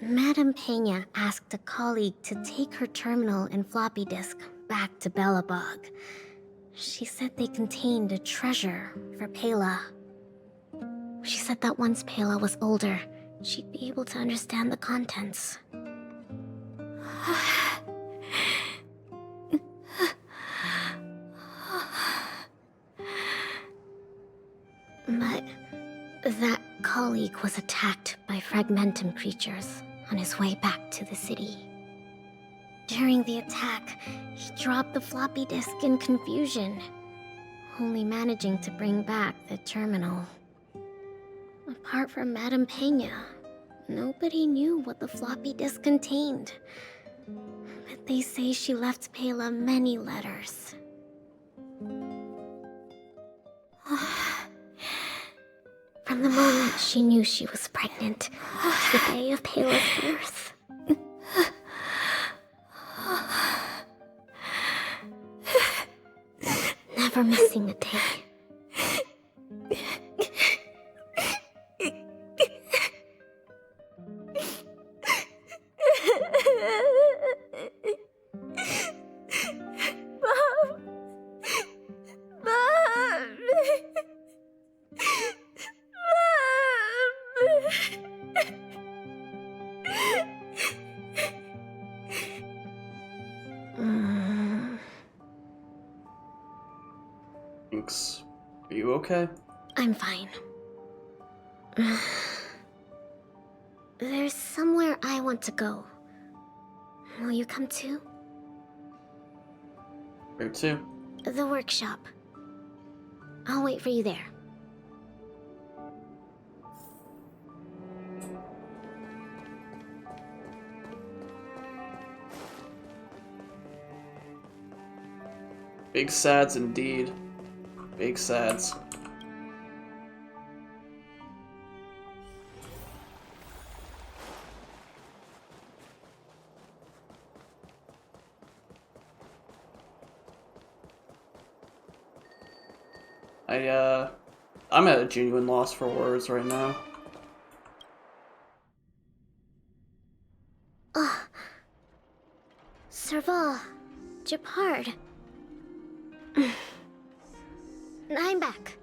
Madame Pena asked a colleague to take her terminal and floppy disk back to Belobog. She said they contained a treasure for Pela. She said that once Pela was older, she'd be able to understand the contents. But that colleague was attacked by fragmentum creatures on his way back to the city. During the attack, he dropped the floppy disk in confusion, only managing to bring back the terminal. Apart from Madame Pena, nobody knew what the floppy disk contained. But they say she left Pela many letters. From the moment she knew she was pregnant to the day of Pela's birth. Never missing a day. Thanks. Are you okay? I'm fine. There's somewhere I want to go. Will you come too? Where to? The workshop. I'll wait for you there. Big sads indeed. Big sads. I'm at a genuine loss for words right now. Oh. Serval. Japard. I'm back.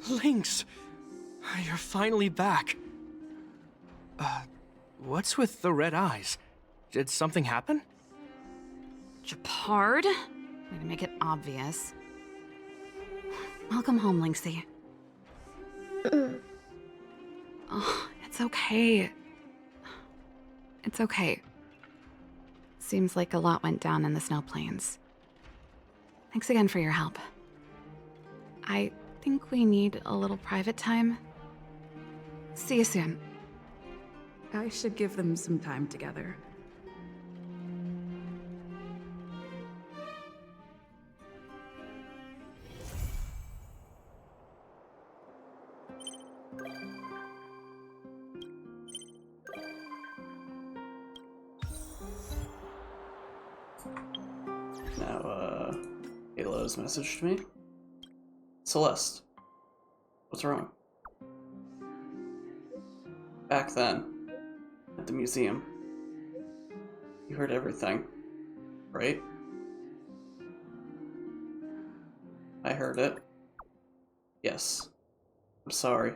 Lynx! You're finally back. What's with the red eyes? Did something happen? Japard? Way to make it obvious. Welcome home, Lynxie. Oh, it's okay. It's okay. Seems like a lot went down in the Snow Plains. Thanks again for your help. I think we need a little private time. See you soon. I should give them some time together. Now, Halo's messaged me. Celeste, what's wrong? Back then, at the museum, you heard everything, right? I heard it. Yes. I'm sorry.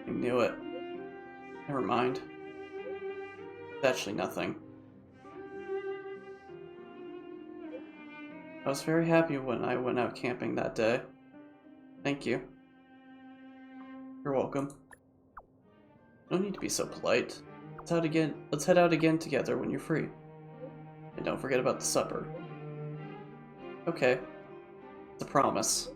I knew it. Never mind. It's actually nothing. I was very happy when I went out camping that day. Thank you. You're welcome. No need to be so polite. Let's head out again together when you're free. And don't forget about the supper. Okay. It's a promise.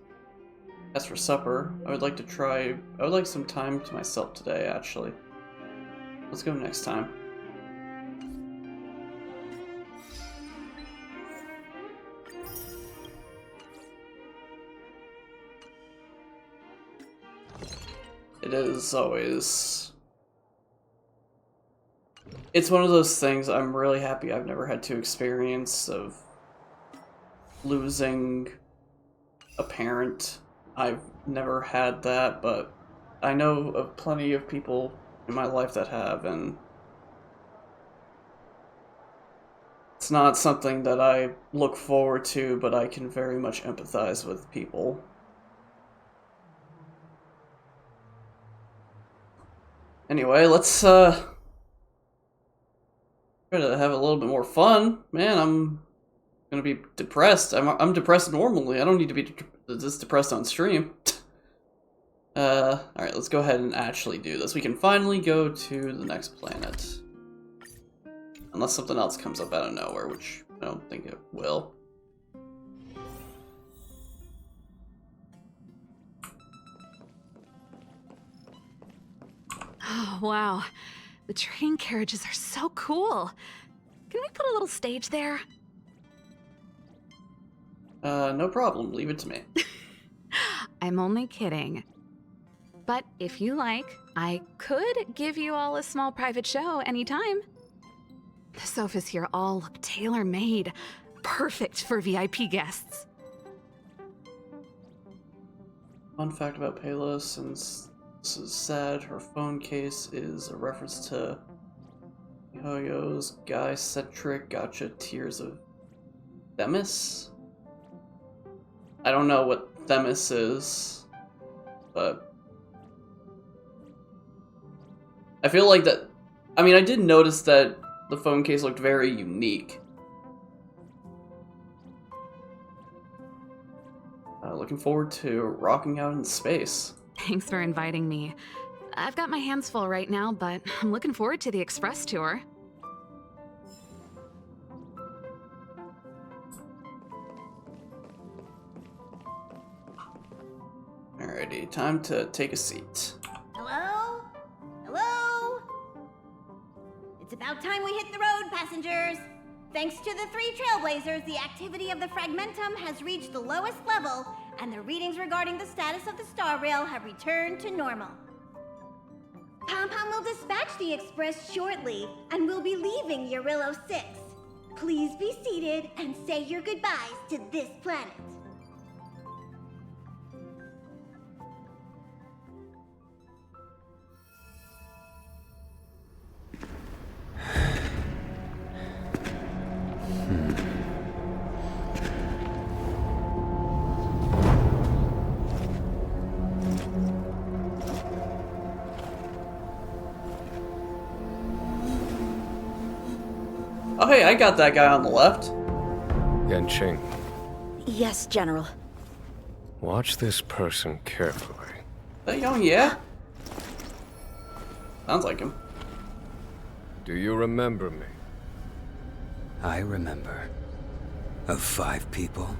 As for supper, I would like some time to myself today, actually. Let's go next time. It is always... It's one of those things I'm really happy I've never had to experience of losing a parent. I've never had that, but I know of plenty of people in my life that have, and it's not something that I look forward to, but I can very much empathize with people. Anyway, let's try to have a little bit more fun. Man, I'm gonna be depressed. I'm depressed normally. I don't need to be this depressed on stream. Alright, let's go ahead and actually do this. We can finally go to the next planet. Unless something else comes up out of nowhere, which I don't think it will. Oh, wow. The train carriages are so cool. Can we put a little stage there? No problem. Leave it to me. I'm only kidding. But if you like, I could give you all a small private show anytime. The sofas here all look tailor-made. Perfect for VIP guests. Fun fact about Palos, since this is sad, her phone case is a reference to Mihoyo's guy-centric gotcha Tears of Themis? I don't know what Themis is, but I feel like that... I mean, I did notice that the phone case looked very unique. Looking forward to rocking out in space. Thanks for inviting me. I've got my hands full right now, but I'm looking forward to the Express tour. Alrighty, time to take a seat. Hello? Hello? It's about time we hit the road, passengers. Thanks to the 3 Trailblazers, the activity of the Fragmentum has reached the lowest level, and the readings regarding the status of the Star Rail have returned to normal. Pom-Pom will dispatch the Express shortly, and we'll be leaving Jerilo-VI. Please be seated and say your goodbyes to this planet. Oh hey, I got that guy on the left. Yanqing, Yes, General. watch this person carefully. That young, yeah? Sounds like him. Do you remember me? I remember. Of 5 people,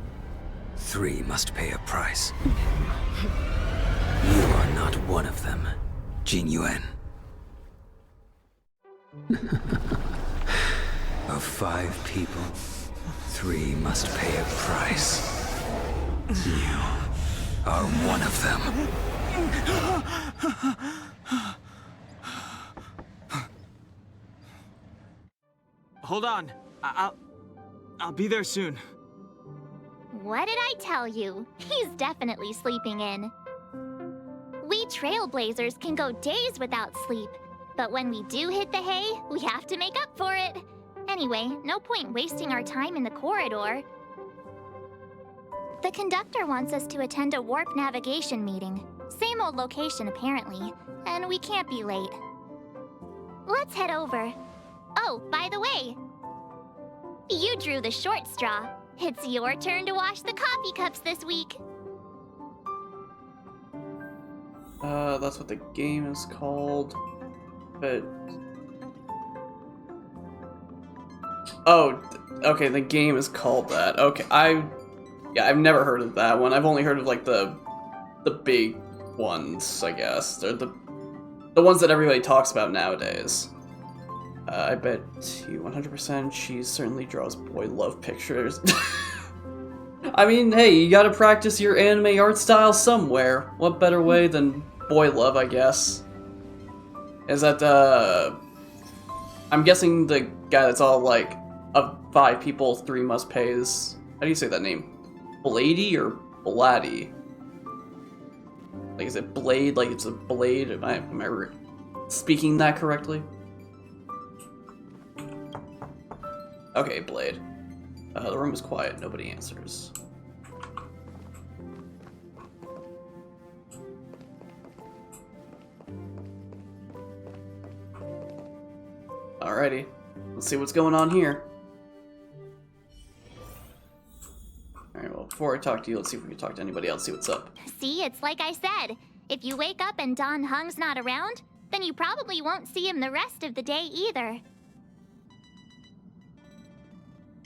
3 must pay a price. You are not one of them, Jin Yuan. Of 5 people, 3 must pay a price. You are one of them. Hold on. I'll be there soon. What did I tell you? He's definitely sleeping in. We Trailblazers can go days without sleep, but when we do hit the hay, we have to make up for it. Anyway, no point wasting our time in the corridor. The conductor wants us to attend a warp navigation meeting. Same old location, apparently, and we can't be late. Let's head over. Oh, by the way, you drew the short straw. It's your turn to wash the coffee cups this week. That's what the game is called. But... Oh, okay, the game is called that. Okay, I've never heard of that one. I've only heard of, like, the big ones, I guess. They're the ones that everybody talks about nowadays. I bet you 100% she certainly draws boy love pictures. I mean, hey, you gotta practice your anime art style somewhere. What better way than boy love, I guess? Is that, I'm guessing the guy that's all, like, of 5 people, 3 must pay is... How do you say that name? Blady or Blatty? Like, is it Blade? Like, it's a blade? Am I speaking that correctly? Okay, Blade. The room is quiet. Nobody answers. Alrighty. Let's see what's going on here. Alright, well, before I talk to you, let's see if we can talk to anybody else, see what's up. See, it's like I said. If you wake up and Don Hung's not around, then you probably won't see him the rest of the day either.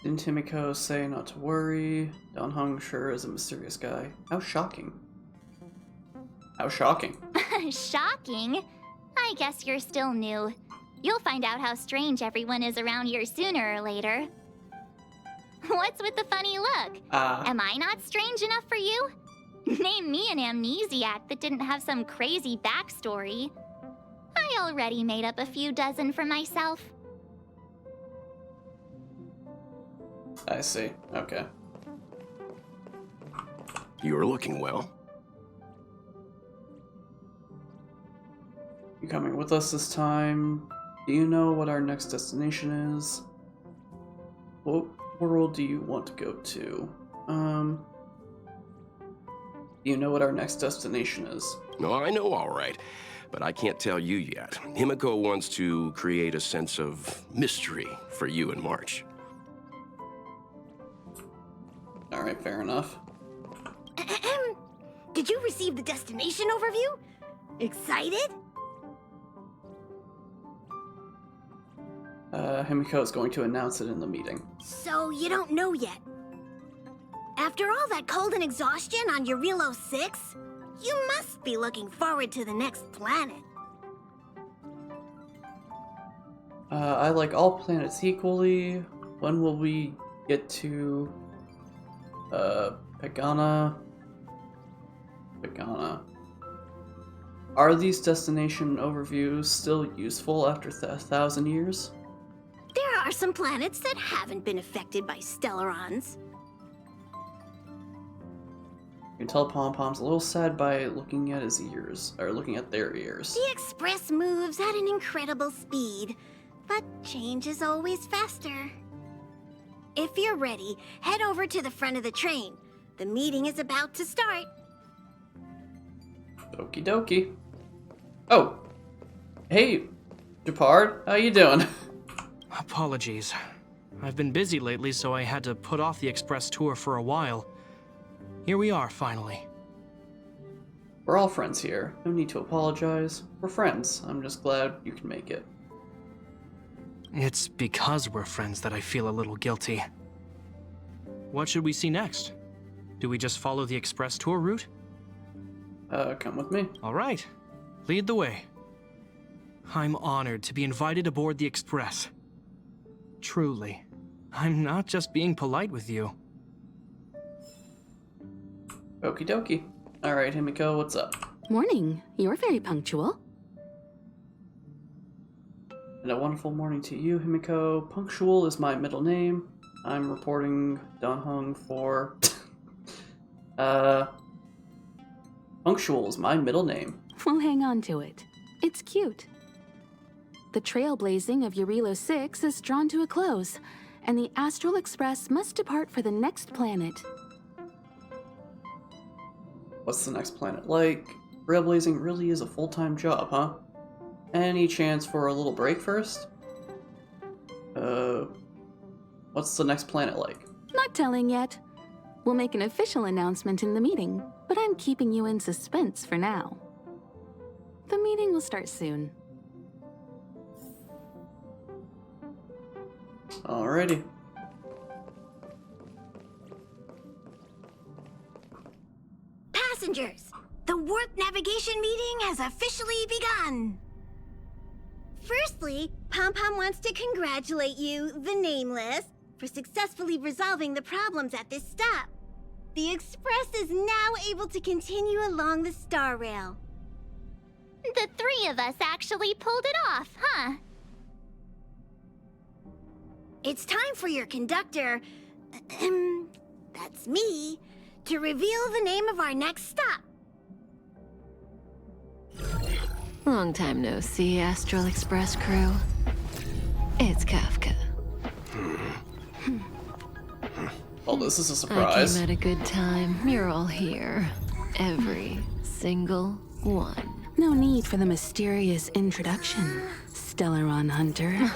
Didn't Himiko say not to worry? Don Hung sure is a mysterious guy. How shocking. How shocking. Shocking? I guess you're still new. You'll find out how strange everyone is around here sooner or later. What's with the funny look? Am I not strange enough for you? Name me an amnesiac that didn't have some crazy backstory. I already made up a few dozen for myself. I see. Okay. You're looking well. You coming with us this time? Do you know what our next destination is? What world do you want to go to? Do you know what our next destination is? No, I know all right, but I can't tell you yet. Himiko wants to create a sense of mystery for you in March. Alright, fair enough. Did you receive the destination overview? Excited? Himiko is going to announce it in the meeting. So you don't know yet. After all that cold and exhaustion on Jerilo-VI, you must be looking forward to the next planet. I like all planets equally. When will we get to Pagana? Are these destination overviews still useful after 1,000 years? There are some planets that haven't been affected by Stellarons. You can tell Pom Pom's a little sad by looking at his ears, or looking at their ears. The Express moves at an incredible speed, but change is always faster. If you're ready, head over to the front of the train. The meeting is about to start. Okie dokie. Oh, hey, Depard, how you doing? Apologies. I've been busy lately, so I had to put off the Express tour for a while. Here we are, finally. We're all friends here. No need to apologize. We're friends. I'm just glad you can make it. It's because we're friends that I feel a little guilty. What should we see next? Do we just follow the Express tour route? Come with me. All right. Lead the way. I'm honored to be invited aboard the Express. Truly. I'm not just being polite with you. Okie dokie. Alright, Himiko, what's up? Morning. You're very punctual. And a wonderful morning to you, Himiko. Punctual is my middle name. I'm reporting Donhung for... Punctual is my middle name. We'll hang on to it. It's cute. The trailblazing of Jerilo-VI is drawn to a close, and the Astral Express must depart for the next planet. What's the next planet like? Trailblazing really is a full-time job, huh? Any chance for a little break first? What's the next planet like? Not telling yet. We'll make an official announcement in the meeting, but I'm keeping you in suspense for now. The meeting will start soon. Alrighty. Passengers, the warp navigation meeting has officially begun. Firstly, Pom Pom wants to congratulate you, the Nameless, for successfully resolving the problems at this stop. The Express is now able to continue along the Star Rail. The three of us actually pulled it off, huh? It's time for your conductor, that's me, to reveal the name of our next stop. Long time no see, Astral Express crew. It's Kafka. Oh, this is a surprise. I came at a good time. You're all here. Every single one. No need for the mysterious introduction, Stellaron Hunter.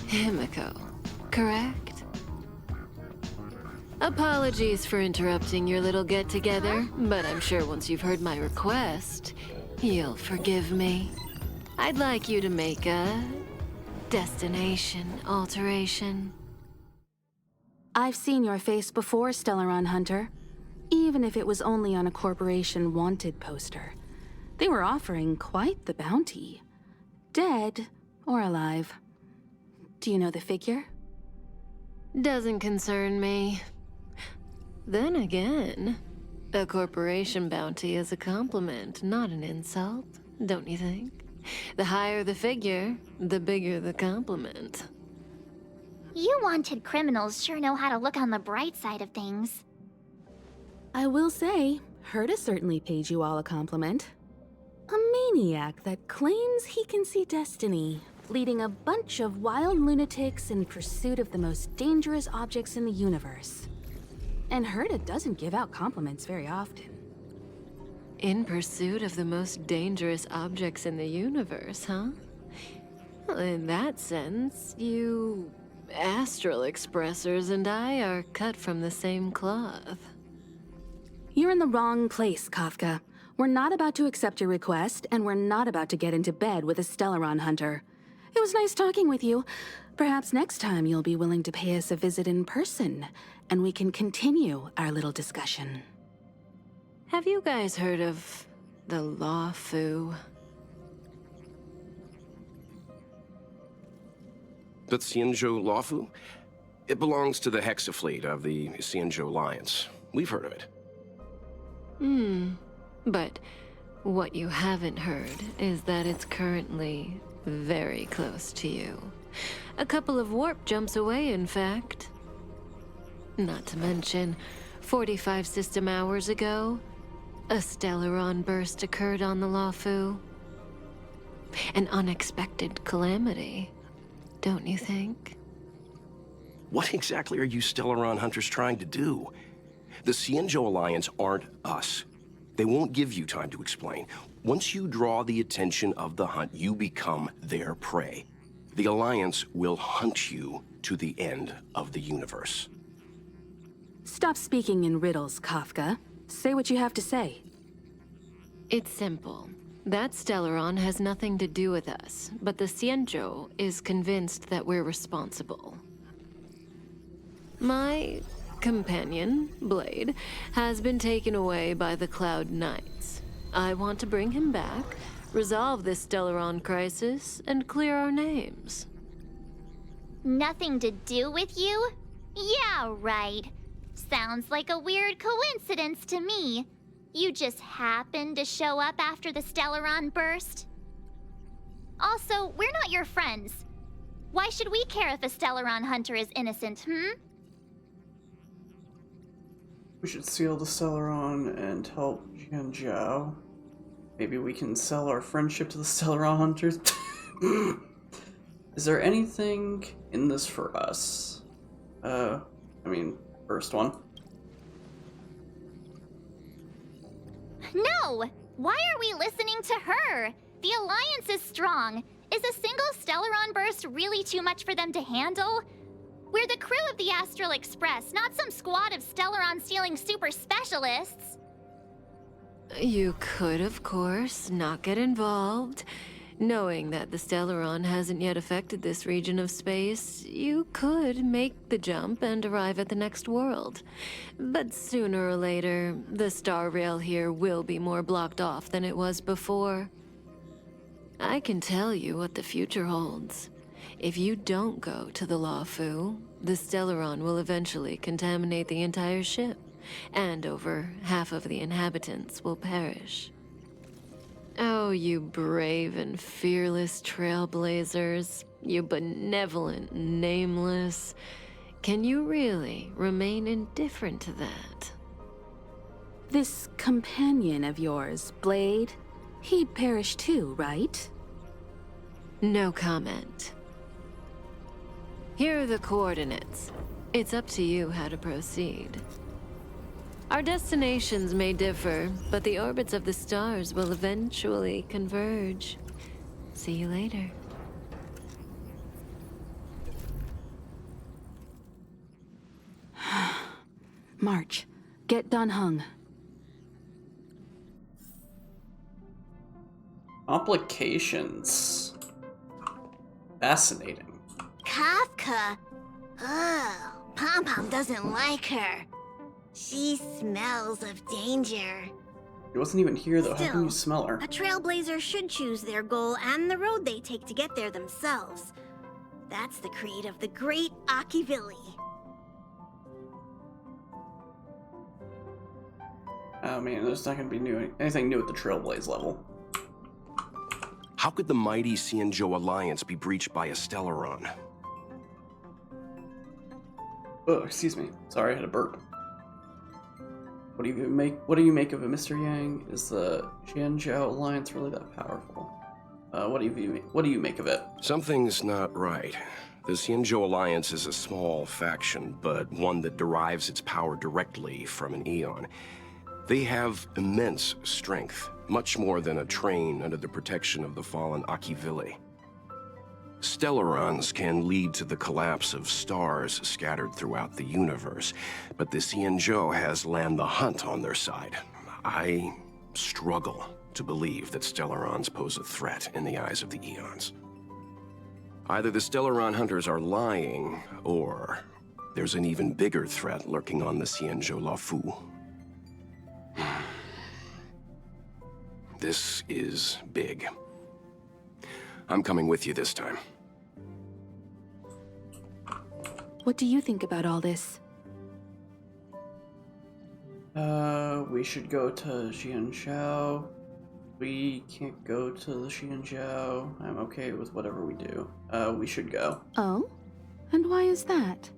Himiko, correct? Apologies for interrupting your little get-together, but I'm sure once you've heard my request, you'll forgive me. I'd like you to make a destination alteration. I've seen your face before, Stellaron Hunter. Even if it was only on a corporation wanted poster. They were offering quite the bounty. Dead or alive. Do you know the figure? Doesn't concern me. Then again, a corporation bounty is a compliment, not an insult, don't you think? The higher the figure, the bigger the compliment. You wanted criminals sure know how to look on the bright side of things. I will say, Herta certainly paid you all a compliment. A maniac that claims he can see destiny, leading a bunch of wild lunatics in pursuit of the most dangerous objects in the universe. And Herta doesn't give out compliments very often. In pursuit of the most dangerous objects in the universe, huh? Well, in that sense, you Astral Expressors and I are cut from the same cloth. You're in the wrong place, Kafka. We're not about to accept your request, and we're not about to get into bed with a Stellaron hunter. It was nice talking with you. Perhaps next time you'll be willing to pay us a visit in person, and we can continue our little discussion. Have you guys heard of the Loufu? The Xianzhou Loufu? It belongs to the Hexafleet of the Xianzhou Alliance. We've heard of it. But what you haven't heard is that it's currently very close to you. A couple of warp jumps away, in fact. Not to mention, 45 system hours ago, a Stellaron burst occurred on the Loufu. An unexpected calamity, don't you think? What exactly are you Stellaron hunters trying to do? The Xianzhou Alliance aren't us. They won't give you time to explain. Once you draw the attention of the hunt, you become their prey. The Alliance will hunt you to the end of the universe. Stop speaking in riddles, Kafka. Say what you have to say. It's simple. That Stellaron has nothing to do with us, but the Xianzhou is convinced that we're responsible. My companion, Blade, has been taken away by the Cloud Knights. I want to bring him back, resolve this Stellaron crisis, and clear our names. Nothing to do with you? Yeah, right. Sounds like a weird coincidence to me. You just happened to show up after the Stellaron burst? Also, we're not your friends. Why should we care if a Stellaron hunter is innocent, We should seal the Stellaron and help Xianzhou. Maybe we can sell our friendship to the Stellaron hunters. Is there anything in this for us? First one. No! Why are we listening to her? The Alliance is strong. Is a single Stellaron burst really too much for them to handle? We're the crew of the Astral Express, not some squad of Stellaron-stealing super specialists. You could, of course, not get involved. Knowing that the Stellaron hasn't yet affected this region of space, you could make the jump and arrive at the next world. But sooner or later, the star rail here will be more blocked off than it was before. I can tell you what the future holds. If you don't go to the Loufu, the Stellaron will eventually contaminate the entire ship, and over half of the inhabitants will perish. Oh, you brave and fearless trailblazers, you benevolent nameless. Can you really remain indifferent to that? This companion of yours, Blade, he perished too, right? No comment. Here are the coordinates. It's up to you how to proceed. Our destinations may differ, but the orbits of the stars will eventually converge. See you later. March. Get done hung. Complications. Fascinating. Kafka? Oh, Pom-Pom doesn't like her. She smells of danger. She wasn't even here, though. How can Still, you smell her? A trailblazer should choose their goal and the road they take to get there themselves. That's the creed of the great Akivili. Oh man, there's not going to be anything new at the Trailblaze level. How could the mighty Xianzhou Alliance be breached by a Stellaron? Oh, excuse me. Sorry, I had a burp. What do you make of it, Mr. Yang? Is the Xianzhou Alliance really that powerful? What do you make of it? Something's not right. The Xianzhou Alliance is a small faction, but one that derives its power directly from an Eon. They have immense strength, much more than a train under the protection of the fallen Akivili. Stellarons can lead to the collapse of stars scattered throughout the universe, but the Xianzhou has Land the Hunt on their side. I struggle to believe that Stellarons pose a threat in the eyes of the Eons. Either the Stellaron hunters are lying, or there's an even bigger threat lurking on the Xianzhou Loufu. This is big. I'm coming with you this time. What do you think about all this? We should go to Xianzhou. We can't go to the Xianzhou. I'm okay with whatever we do. We should go. Oh? And why is that?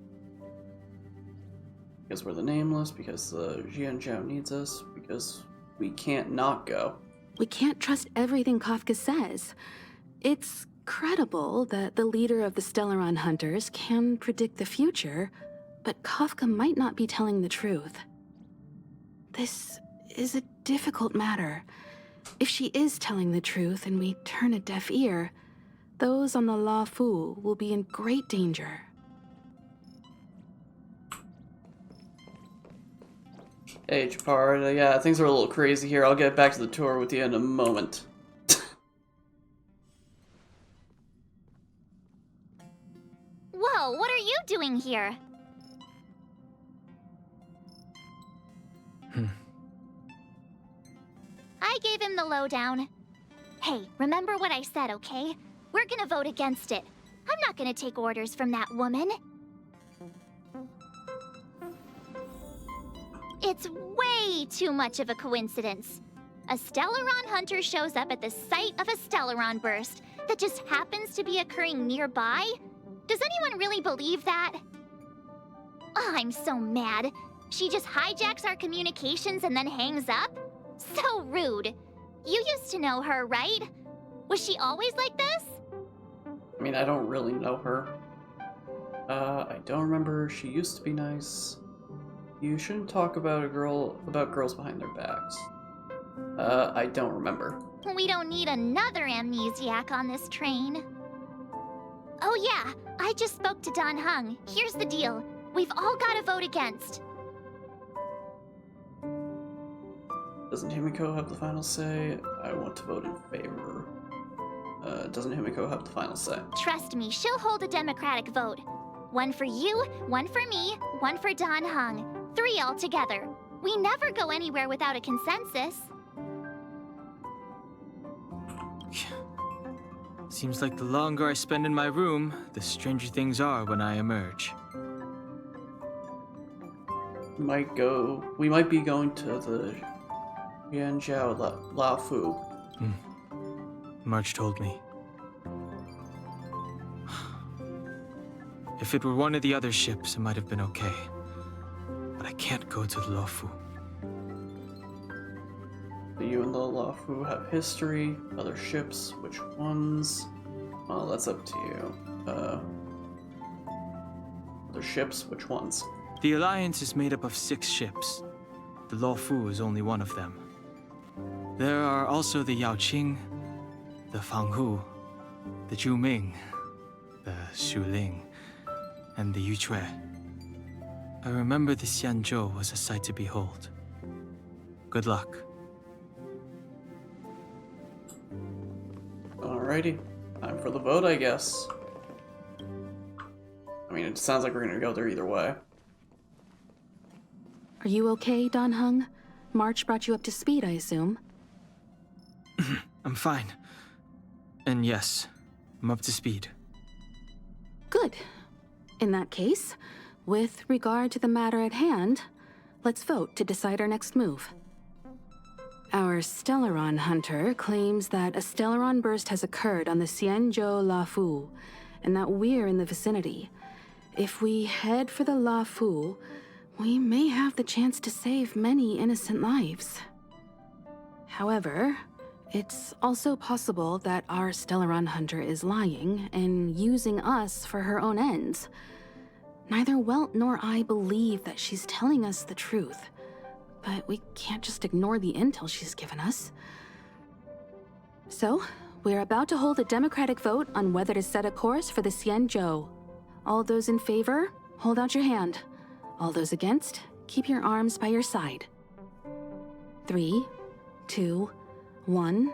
Because we're the Nameless, because the Xianzhou needs us, because we can't not go. We can't trust everything Kafka says. It's credible that the leader of the Stellaron hunters can predict the future, but Kafka might not be telling the truth. This is a difficult matter. If she is telling the truth and we turn a deaf ear, those on the Loufu will be in great danger. Hey, Japar, yeah, things are a little crazy here. I'll get back to the tour with you in a moment. Whoa, what are you doing here? I gave him the lowdown. Hey, remember what I said, okay? We're gonna vote against it. I'm not gonna take orders from that woman. It's way too much of a coincidence. A Stellaron hunter shows up at the site of a Stellaron burst that just happens to be occurring nearby? Does anyone really believe that? Oh, I'm so mad. She just hijacks our communications and then hangs up? So rude. You used to know her, right? Was she always like this? I mean, I don't really know her. I don't remember. She used to be nice. You shouldn't talk about girls behind their backs. I don't remember. We don't need another amnesiac on this train. Oh yeah, I just spoke to Dan Heng. Here's the deal. We've all got to vote against. Doesn't Himiko have the final say? I want to vote in favor. Doesn't Himiko have the final say? Trust me, she'll hold a democratic vote. One for you, one for me, one for Dan Heng. 3 all together. We never go anywhere without a consensus. Seems like the longer I spend in my room, the stranger things are when I emerge. We might be going to the Xianzhou Loufu. March told me. If it were one of the other ships, it might have been okay. But I can't go to the Loufu. You and the Loufu have history, other ships, which ones? Well, that's up to you. Other ships, which ones? The Alliance is made up of 6 ships. The Loufu is only one of them. There are also the Yaoqing, the Fanghu, the Zhuming, the Shuling, and the Yucue. I remember the Xianzhou was a sight to behold. Good luck. Alrighty. Time for the vote, I guess. I mean, it sounds like we're gonna go there either way. Are you okay, Dan Heng? March brought you up to speed, I assume. I'm fine. And yes, I'm up to speed. Good. In that case, with regard to the matter at hand, let's vote to decide our next move. Our Stellaron hunter claims that a Stellaron burst has occurred on the Xianzhou Loufu, and that we're in the vicinity. If we head for the Loufu, we may have the chance to save many innocent lives. However, it's also possible that our Stellaron hunter is lying and using us for her own ends. Neither Welt nor I believe that she's telling us the truth, but we can't just ignore the intel she's given us. So, we're about to hold a democratic vote on whether to set a course for the Xianzhou. All those in favor, hold out your hand. All those against, keep your arms by your side. 3, 2, 1.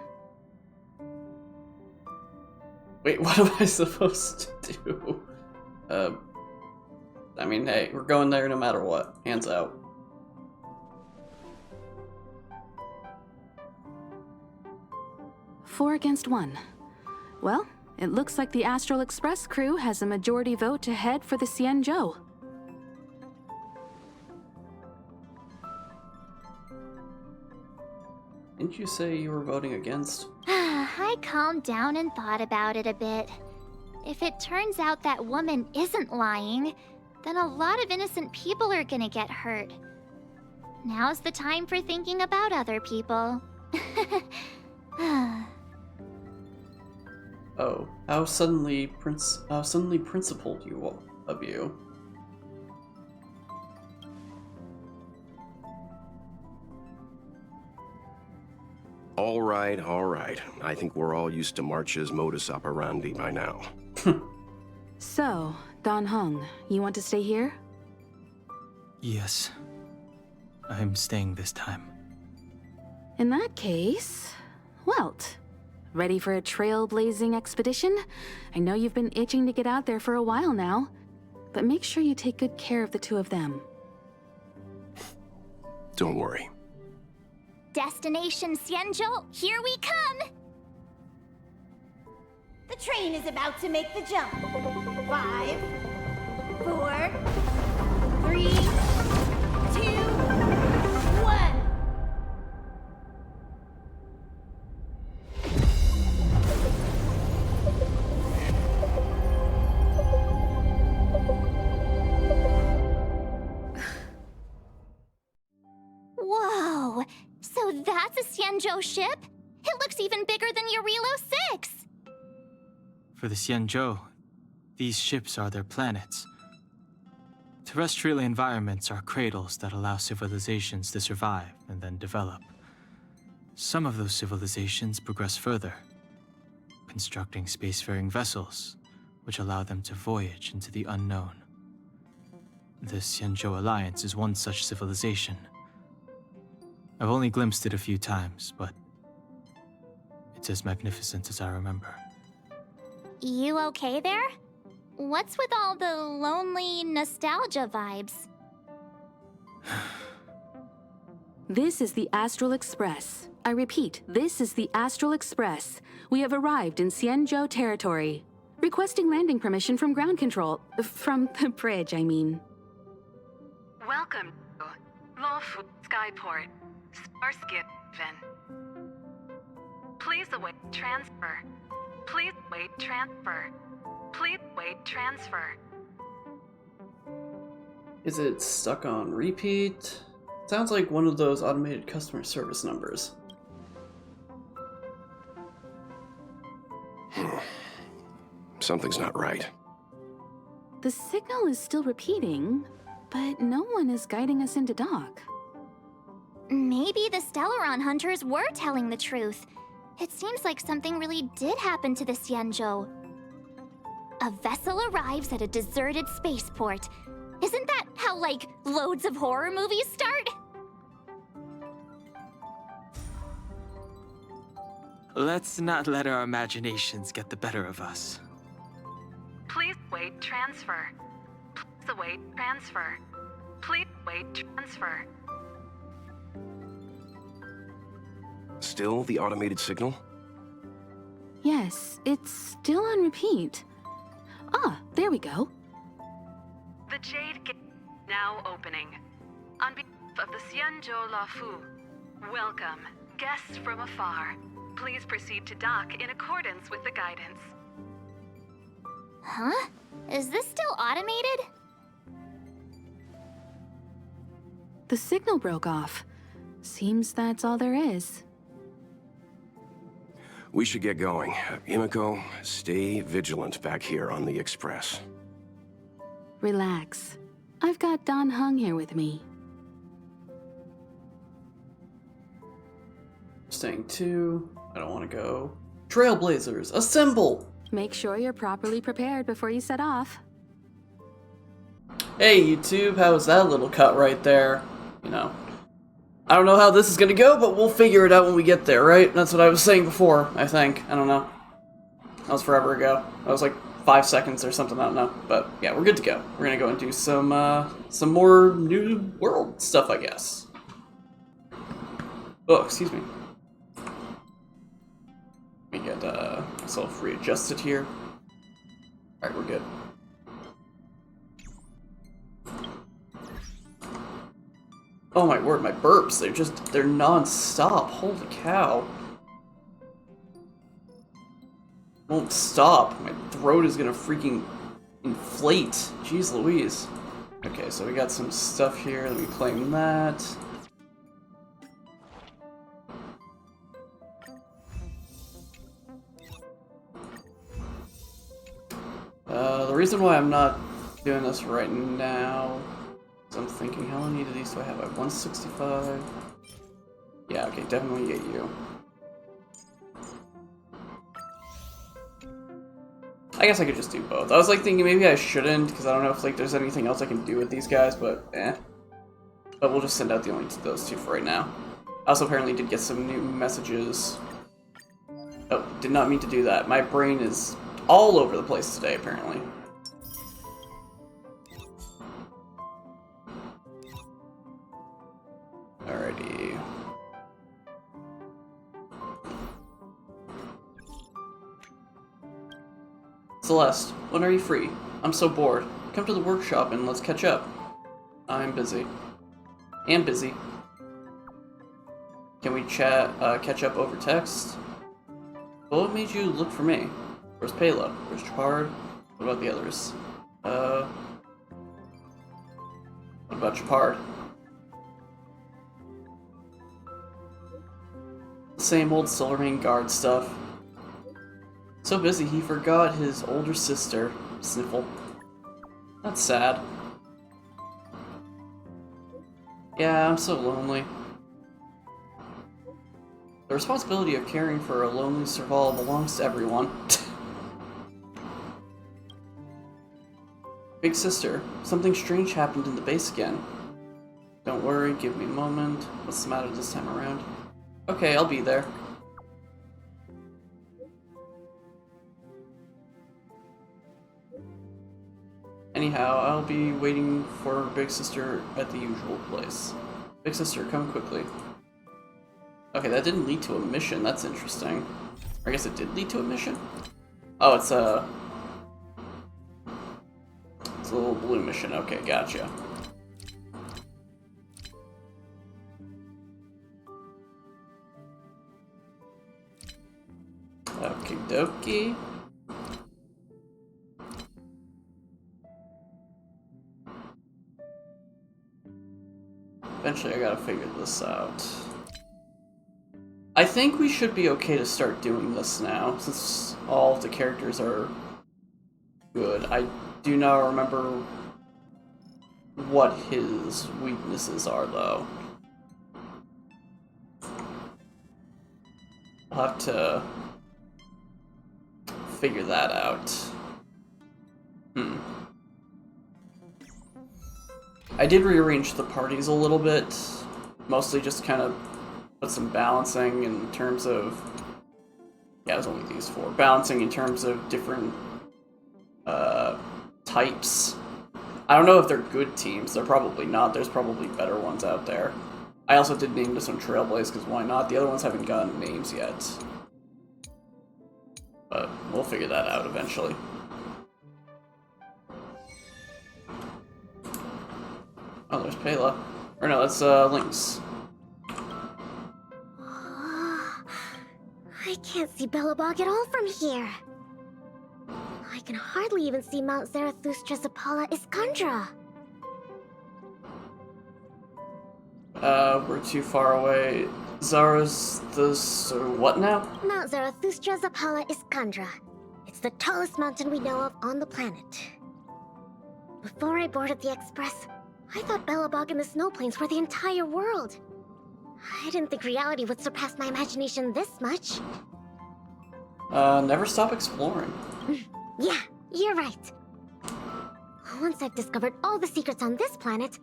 Wait, what am I supposed to do? I mean, hey, we're going there no matter what. Hands out. Four against 1. Well, it looks like the Astral Express crew has a majority vote to head for the Xianzhou. Didn't you say you were voting against? I calmed down and thought about it a bit. If it turns out that woman isn't lying, then a lot of innocent people are gonna get hurt. Now's the time for thinking about other people. Oh, how suddenly principled of you. All right, all right. I think we're all used to March's modus operandi by now. So, Don Hung, you want to stay here? Yes. I'm staying this time. In that case, Welt. Ready for a trailblazing expedition? I know you've been itching to get out there for a while now, but make sure you take good care of the two of them. Don't worry. Destination Xianzhou, here we come! The train is about to make the jump. 5, 4, 3, 2, 1. Whoa! So that's a Xianzhou ship? It looks even bigger than Jerilo-VI! For the Xianzhou, these ships are their planets. Terrestrial environments are cradles that allow civilizations to survive and then develop. Some of those civilizations progress further, constructing spacefaring vessels, which allow them to voyage into the unknown. The Xianzhou Alliance is one such civilization. I've only glimpsed it a few times, but it's as magnificent as I remember. You okay there? What's with all the lonely nostalgia vibes? This is the Astral Express. I repeat, this is the Astral Express. We have arrived in Xianzhou territory. Requesting landing permission from ground control. From the bridge, I mean. Welcome to Loufu Skyport, Starskin. Please await transfer. Please wait transfer. Please wait transfer. Is it stuck on repeat? Sounds like one of those automated customer service numbers. Something's not right. The signal is still repeating, but no one is guiding us into dock. Maybe the Stellaron hunters were telling the truth. It seems like something really did happen to the Xianzhou. A vessel arrives at a deserted spaceport. Isn't that how, like, loads of horror movies start? Let's not let our imaginations get the better of us. Please wait transfer. Please await transfer. Please wait transfer. Still the automated signal? Yes, it's still on repeat. Ah, there we go. The Jade Gate now opening. On behalf of the Xianzhou Loufu, welcome, guests from afar. Please proceed to dock in accordance with the guidance. Huh? Is this still automated? The signal broke off. Seems that's all there is. We should get going. Himiko, stay vigilant back here on the Express. Relax. I've got Don Hung here with me. Staying too. I don't want to go. Trailblazers, assemble! Make sure you're properly prepared before you set off. Hey YouTube, how was that little cut right there? You know, I don't know how this is gonna go, but we'll figure it out when we get there, right? That's what I was saying before, I think. I don't know. That was forever ago. That was like 5 seconds or something, I don't know. But yeah, we're good to go. We're gonna go and do some more new world stuff, I guess. Oh, excuse me. Let me get myself readjusted here. Alright, we're good. Oh my word, my burps, they're non-stop. Holy cow. Won't stop. My throat is gonna freaking inflate. Jeez Louise. Okay, so we got some stuff here. Let me claim that. The reason why I'm not doing this right now is I'm thinking, how many of these do I have? I have 165. Yeah, okay, definitely get you. I guess I could just do both. I was like thinking maybe I shouldn't, because I don't know if like there's anything else I can do with these guys, but eh. But we'll just send out the only those two for right now. I also apparently did get some new messages. Oh, did not mean to do that. My brain is all over the place today, apparently. Alrighty. Celeste, when are you free? I'm so bored. Come to the workshop and let's catch up. I'm busy. And busy. Can we catch up over text? What made you look for me? Where's Pela? Where's Chapard? What about the others? What about Chapard? Same old Stellaron guard stuff. So busy he forgot his older sister. Sniffle. That's sad. Yeah, I'm so lonely. The responsibility of caring for a lonely Serval belongs to everyone. Big sister, something strange happened in the base again. Don't worry, give me a moment. What's the matter this time around? Okay, I'll be there. Anyhow, I'll be waiting for Big Sister at the usual place. Big Sister, come quickly. Okay, that didn't lead to a mission. That's interesting. Or I guess it did lead to a mission? Oh, it's a little blue mission. Okay, gotcha. Okie dokie. Eventually I gotta figure this out. I think we should be okay to start doing this now, since all of the characters are good. I do not remember what his weaknesses are, though. I'll have to figure that out. I did rearrange the parties a little bit, mostly just kind of put some balancing in terms of, yeah, it was only these four, balancing in terms of different types. I don't know if they're good teams, they're probably not, there's probably better ones out there. I also did name this one Trailblaze, because why not? The other ones haven't gotten names yet. But we'll figure that out eventually. Oh, there's Pela. Or no, that's Lynx. I can't see Belobog at all from here. I can hardly even see Mount Zarathustra's Apala Iskandra. We're too far away. What now? Mount Zarathustra's Apala Iskandra. It's the tallest mountain we know of on the planet. Before I boarded the Express, I thought Belobog and the Snow Plains were the entire world. I didn't think reality would surpass my imagination this much. Never stop exploring. Yeah, you're right. Once I've discovered all the secrets on this planet,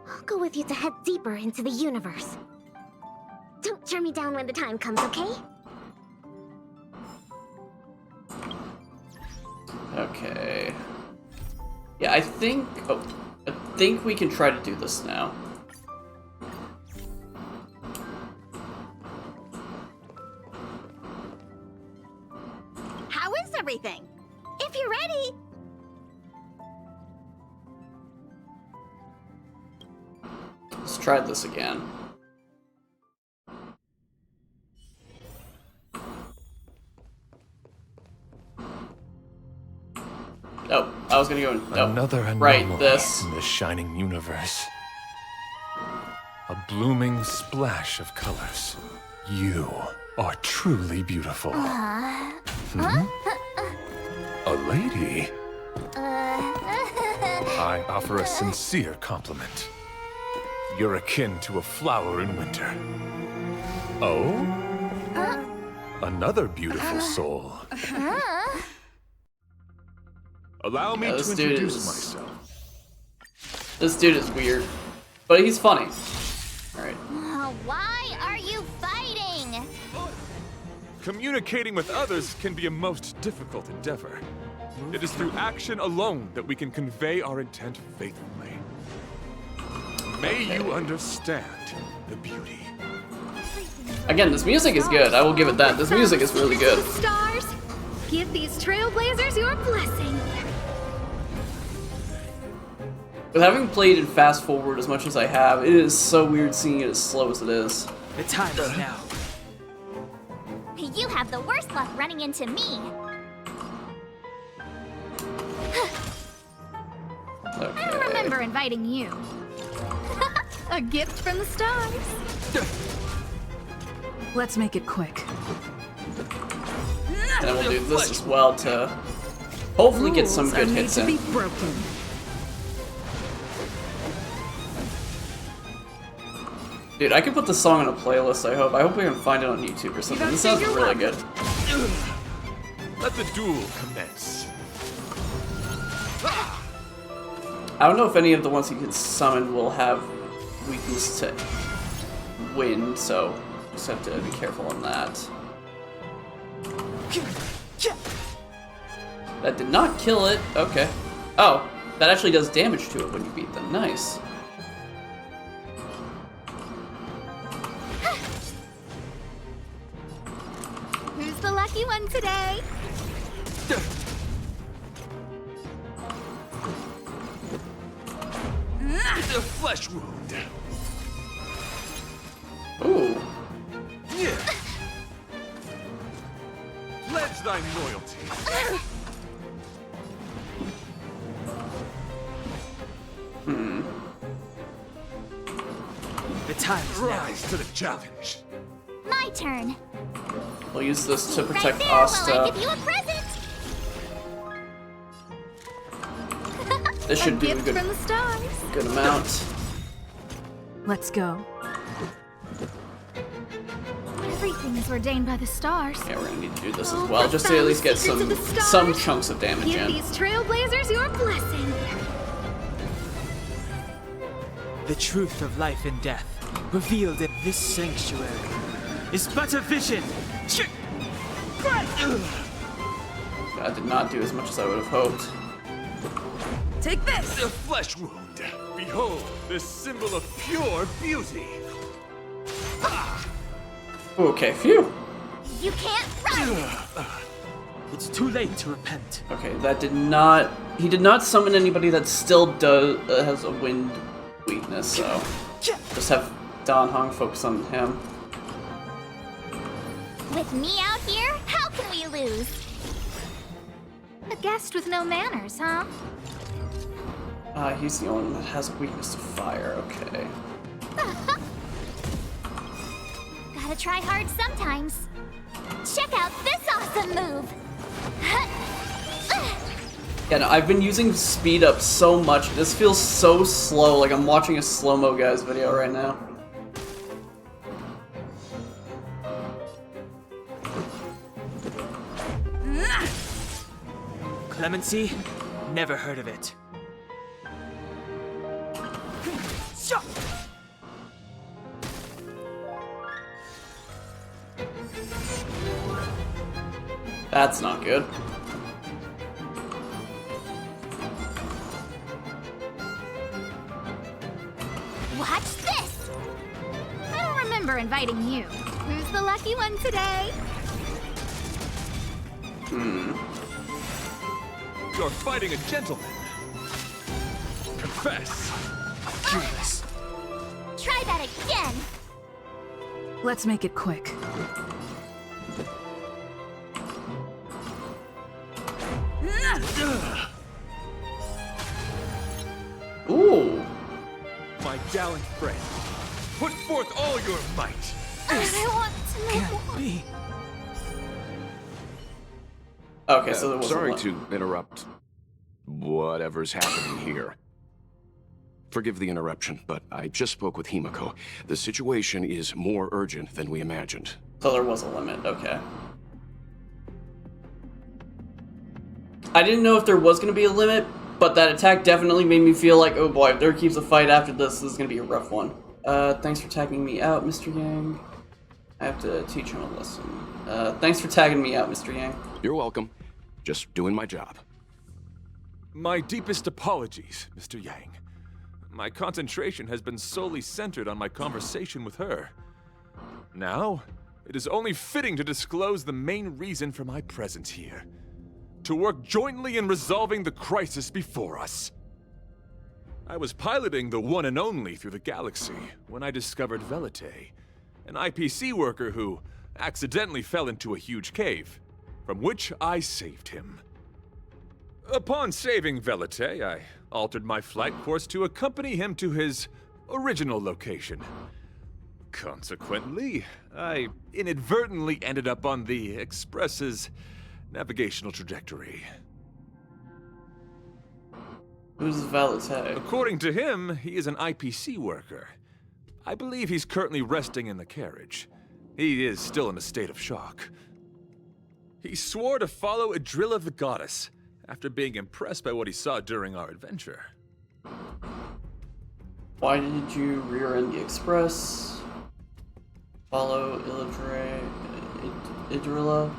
I'll go with you to head deeper into the universe. Don't turn me down when the time comes, okay? Okay. Yeah, I think we can try to do this now. How is everything? If you're ready. Let's try this again. Oh, I was gonna go in. Oh, Another right, anomaly this. in the shining universe. A blooming splash of colors. You are truly beautiful. A lady? I offer a sincere compliment. You're akin to a flower in winter. Oh? Another beautiful soul. Allow me to introduce myself. This dude is weird, but he's funny. Alright. Why are you fighting? Communicating with others can be a most difficult endeavor. It is through action alone that we can convey our intent faithfully. May you understand the beauty. Again, this music is good. I will give it that. This music is really good. Stars, give these trailblazers your blessing. With having played in fast forward as much as I have, it is so weird seeing it as slow as it is. The time is now. You have the worst luck running into me. Okay. I remember inviting you. A gift from the stars. Let's make it quick. And then we'll do this as well to hopefully get some good hits in. Be broken. Dude, I could put this song on a playlist, I hope. I hope we can find it on YouTube or something. This sounds really good. Let the duel commence. I don't know if any of the ones he can summon will have weakness to wind, so just have to be careful on that. That did not kill it. Okay. Oh, that actually does damage to it when you beat them. Nice. Who's the lucky one today? The flesh wound. Ooh. Yeah. Pledge thy loyalty. The time is Rise to the challenge. My turn. We'll use this to protect Right there while I Asta. give you a present. This should do a gift from the stars. good amount. Let's go. Everything is ordained by the stars. Yeah, we're gonna need to do this as well, just to at least get some chunks of damage Give in. these trailblazers your blessing. The truth of life and death, revealed in this sanctuary, is but a vision. That did not do as much as I would have hoped. Take this! The flesh wound. Behold, this symbol of pure beauty. Okay, phew. You can't run. It's too late to repent. Okay, that did not. He did not summon anybody that still does has a wind weakness, so just have Dan Hong focus on him. With me out here, how can we lose? A guest with no manners, huh? He's the only one that has a weakness to fire. Okay. Gotta try hard sometimes. Check out this awesome move. Yeah, no, I've been using speed up so much. This feels so slow, like I'm watching a slow-mo guy's video right now. Clemency? Never heard of it. That's not good. Watch this! I don't remember inviting you. Who's the lucky one today? You're fighting a gentleman. Confess. Curious. Try that again! Let's make it quick. Ooh. My gallant friend, put forth all your might. I want to know more. Be. Okay, so there was sorry to interrupt whatever's happening here. Forgive the interruption, but I just spoke with Himiko. The situation is more urgent than we imagined. So there was a limit, okay. I didn't know if there was going to be a limit, but that attack definitely made me feel like, oh boy, if there keeps a fight after this, this is going to be a rough one. Thanks for tagging me out, Mr. Yang. I have to teach him a lesson. Thanks for tagging me out, Mr. Yang. You're welcome. Just doing my job. My deepest apologies, Mr. Yang. My concentration has been solely centered on my conversation with her. Now, it is only fitting to disclose the main reason for my presence here. To work jointly in resolving the crisis before us. I was piloting the one and only through the galaxy when I discovered Velite, an IPC worker who accidentally fell into a huge cave, from which I saved him. Upon saving Velite, I altered my flight course to accompany him to his original location. Consequently, I inadvertently ended up on the Express's navigational trajectory. Who's Velite? According to him, he is an IPC worker. I believe he's currently resting in the carriage. He is still in a state of shock. He swore to follow Adrila the Goddess after being impressed by what he saw during our adventure. Why did you rear-end the Express? Follow Idrila?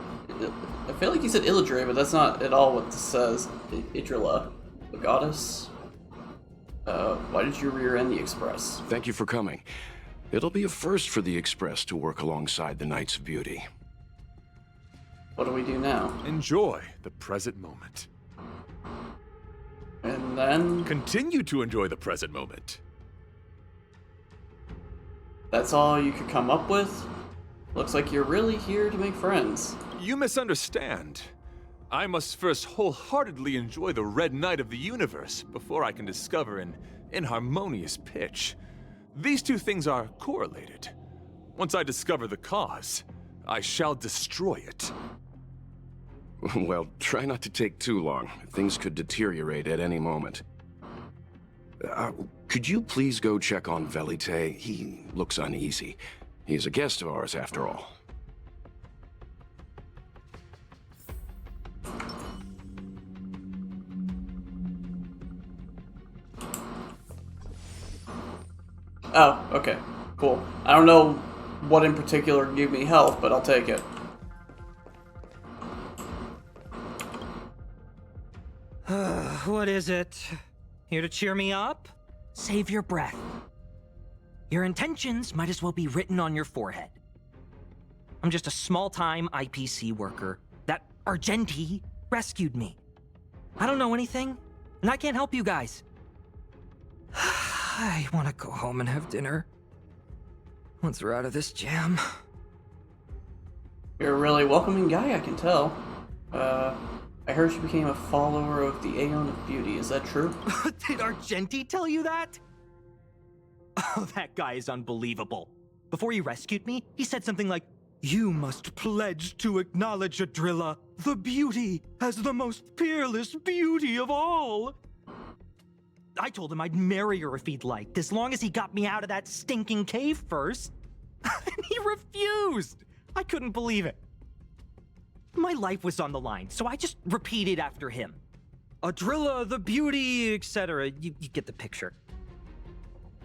I feel like he said Illadre, but that's not at all what this says. Idrila, the goddess? Why did you rear-end the Express? Thank you for coming. It'll be a first for the Express to work alongside the Knights of Beauty. What do we do now? Enjoy the present moment. And then? Continue to enjoy the present moment. That's all you could come up with? Looks like you're really here to make friends. You misunderstand. I must first wholeheartedly enjoy the red night of the universe before I can discover an inharmonious pitch. These two things are correlated. Once I discover the cause, I shall destroy it. Well, try not to take too long. Things could deteriorate at any moment. Could you please go check on Velite? He looks uneasy. He's a guest of ours, after all. Oh, okay. Cool. I don't know what in particular gave me health, but I'll take it. What is it? Here to cheer me up? Save your breath. Your intentions might as well be written on your forehead. I'm just a small-time IPC worker. That Argenti rescued me. I don't know anything, and I can't help you guys. I want to go home and have dinner. Once we're out of this jam. You're a really welcoming guy, I can tell. I heard you became a follower of the Aeon of Beauty. Is that true? Did Argenti tell you that? Oh, that guy is unbelievable. Before he rescued me, he said something like, "You must pledge to acknowledge Adrila, the beauty, as the most peerless beauty of all." I told him I'd marry her if he'd liked, as long as he got me out of that stinking cave first. And he refused! I couldn't believe it. My life was on the line, so I just repeated after him. Adrilla, the beauty, etc. You get the picture.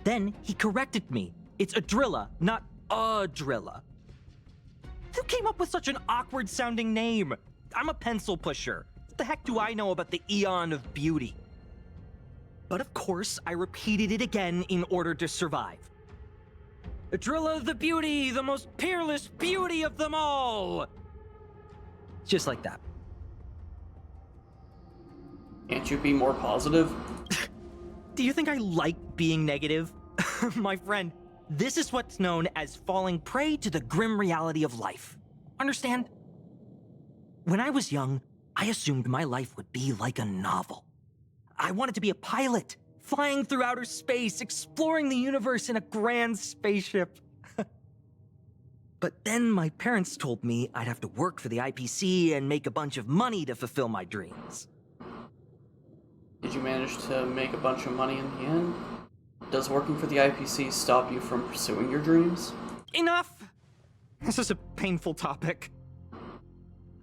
Then he corrected me. It's Adrilla, not Adrilla. Who came up with such an awkward-sounding name? I'm a pencil pusher. What the heck do I know about the Eon of Beauty? But of course, I repeated it again in order to survive. Adrilla the beauty, the most peerless beauty of them all! Just like that. Can't you be more positive? Do you think I like being negative? My friend, this is what's known as falling prey to the grim reality of life. Understand? When I was young, I assumed my life would be like a novel. I wanted to be a pilot, flying through outer space, exploring the universe in a grand spaceship. But then my parents told me I'd have to work for the IPC and make a bunch of money to fulfill my dreams. Did you manage to make a bunch of money in the end? Does working for the IPC stop you from pursuing your dreams? Enough! This is a painful topic.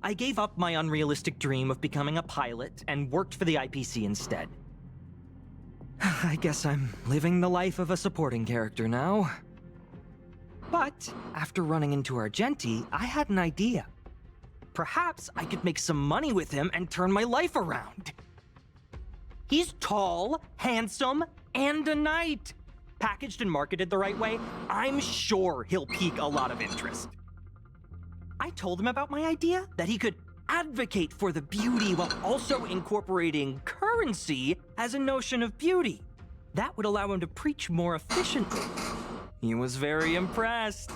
I gave up my unrealistic dream of becoming a pilot and worked for the IPC instead. I guess I'm living the life of a supporting character now. But after running into Argenti, I had an idea. Perhaps I could make some money with him and turn my life around. He's tall, handsome, and a knight. Packaged and marketed the right way, I'm sure he'll pique a lot of interest. I told him about my idea, that he could advocate for the beauty while also incorporating currency as a notion of beauty. That would allow him to preach more efficiently. He was very impressed.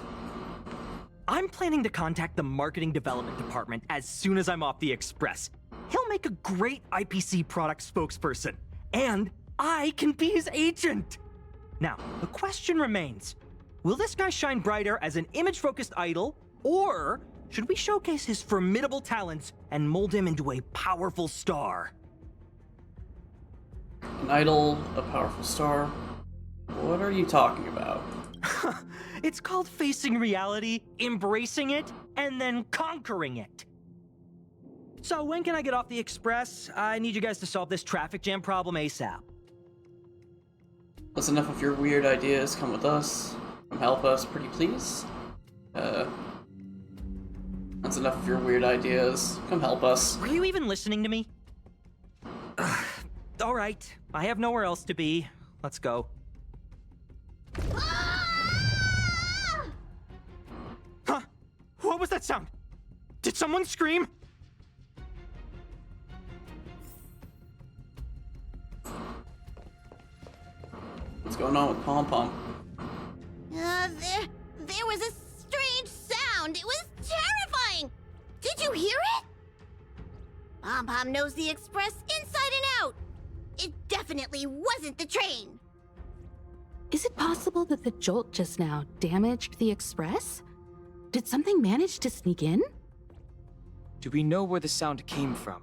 I'm planning to contact the marketing development department as soon as I'm off the Express. He'll make a great IPC product spokesperson, and I can be his agent. Now, the question remains, will this guy shine brighter as an image-focused idol, or should we showcase his formidable talents and mold him into a powerful star? An idol, a powerful star? What are you talking about? It's called facing reality, embracing it, and then conquering it. So when can I get off the Express? I need you guys to solve this traffic jam problem ASAP. That's enough of your weird ideas. Come with us. Come help us, pretty please. That's enough of your weird ideas. Come help us. Were you even listening to me? All right, I have nowhere else to be. Let's go. Huh? What was that sound? Did someone scream? What's going on with Pom Pom? There was a strange sound. It was terrifying. Did you hear it? Pom Pom knows the Express inside and out. It definitely wasn't the train. Is it possible that the jolt just now damaged the Express? Did something manage to sneak in? Do we know where the sound came from?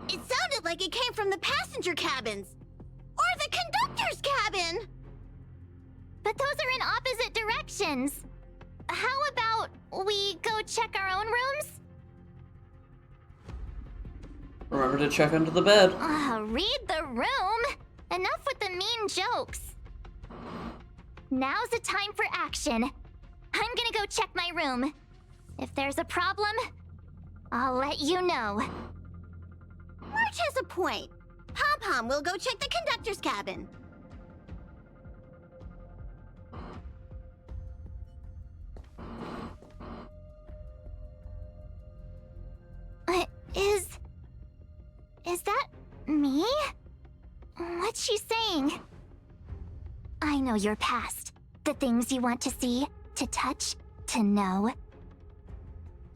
It sounded like it came from the passenger cabins. Or the conductor's cabin! But those are in opposite directions. How about we go check our own rooms? Remember to check under the bed. Read the room! Enough with the mean jokes. Now's the time for action. I'm gonna go check my room. If there's a problem, I'll let you know. March has a point. Pom Pom will go check the conductor's cabin. Is that me? What's she saying? I know your past. The things you want to see, to touch, to know.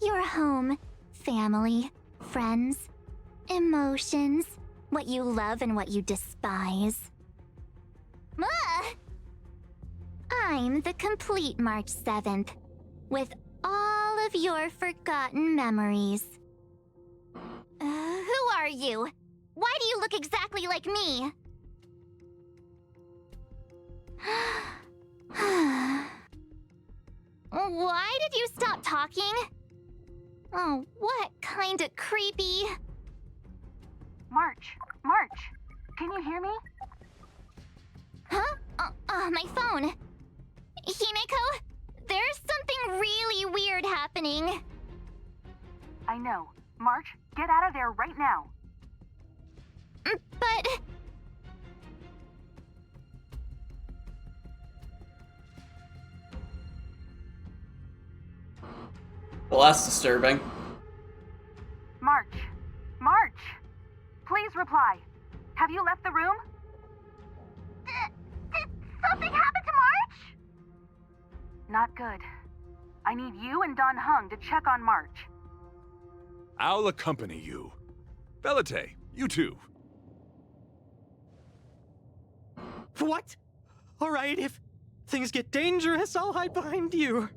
Your home, family, friends, emotions, what you love and what you despise. I'm the complete March 7th, with all of your forgotten memories. Who are you? Why do you look exactly like me? Why did you stop talking? Oh, what kind of creepy... March, can you hear me? Huh? My phone. Himeko, there's something really weird happening. I know. March, get out of there right now. But... Well, that's disturbing. March, please reply. Have you left the room? Did something happen to March? Not good. I need you and Don Hung to check on March. I'll accompany you. Belate, you too. What? Alright, if things get dangerous, I'll hide behind you.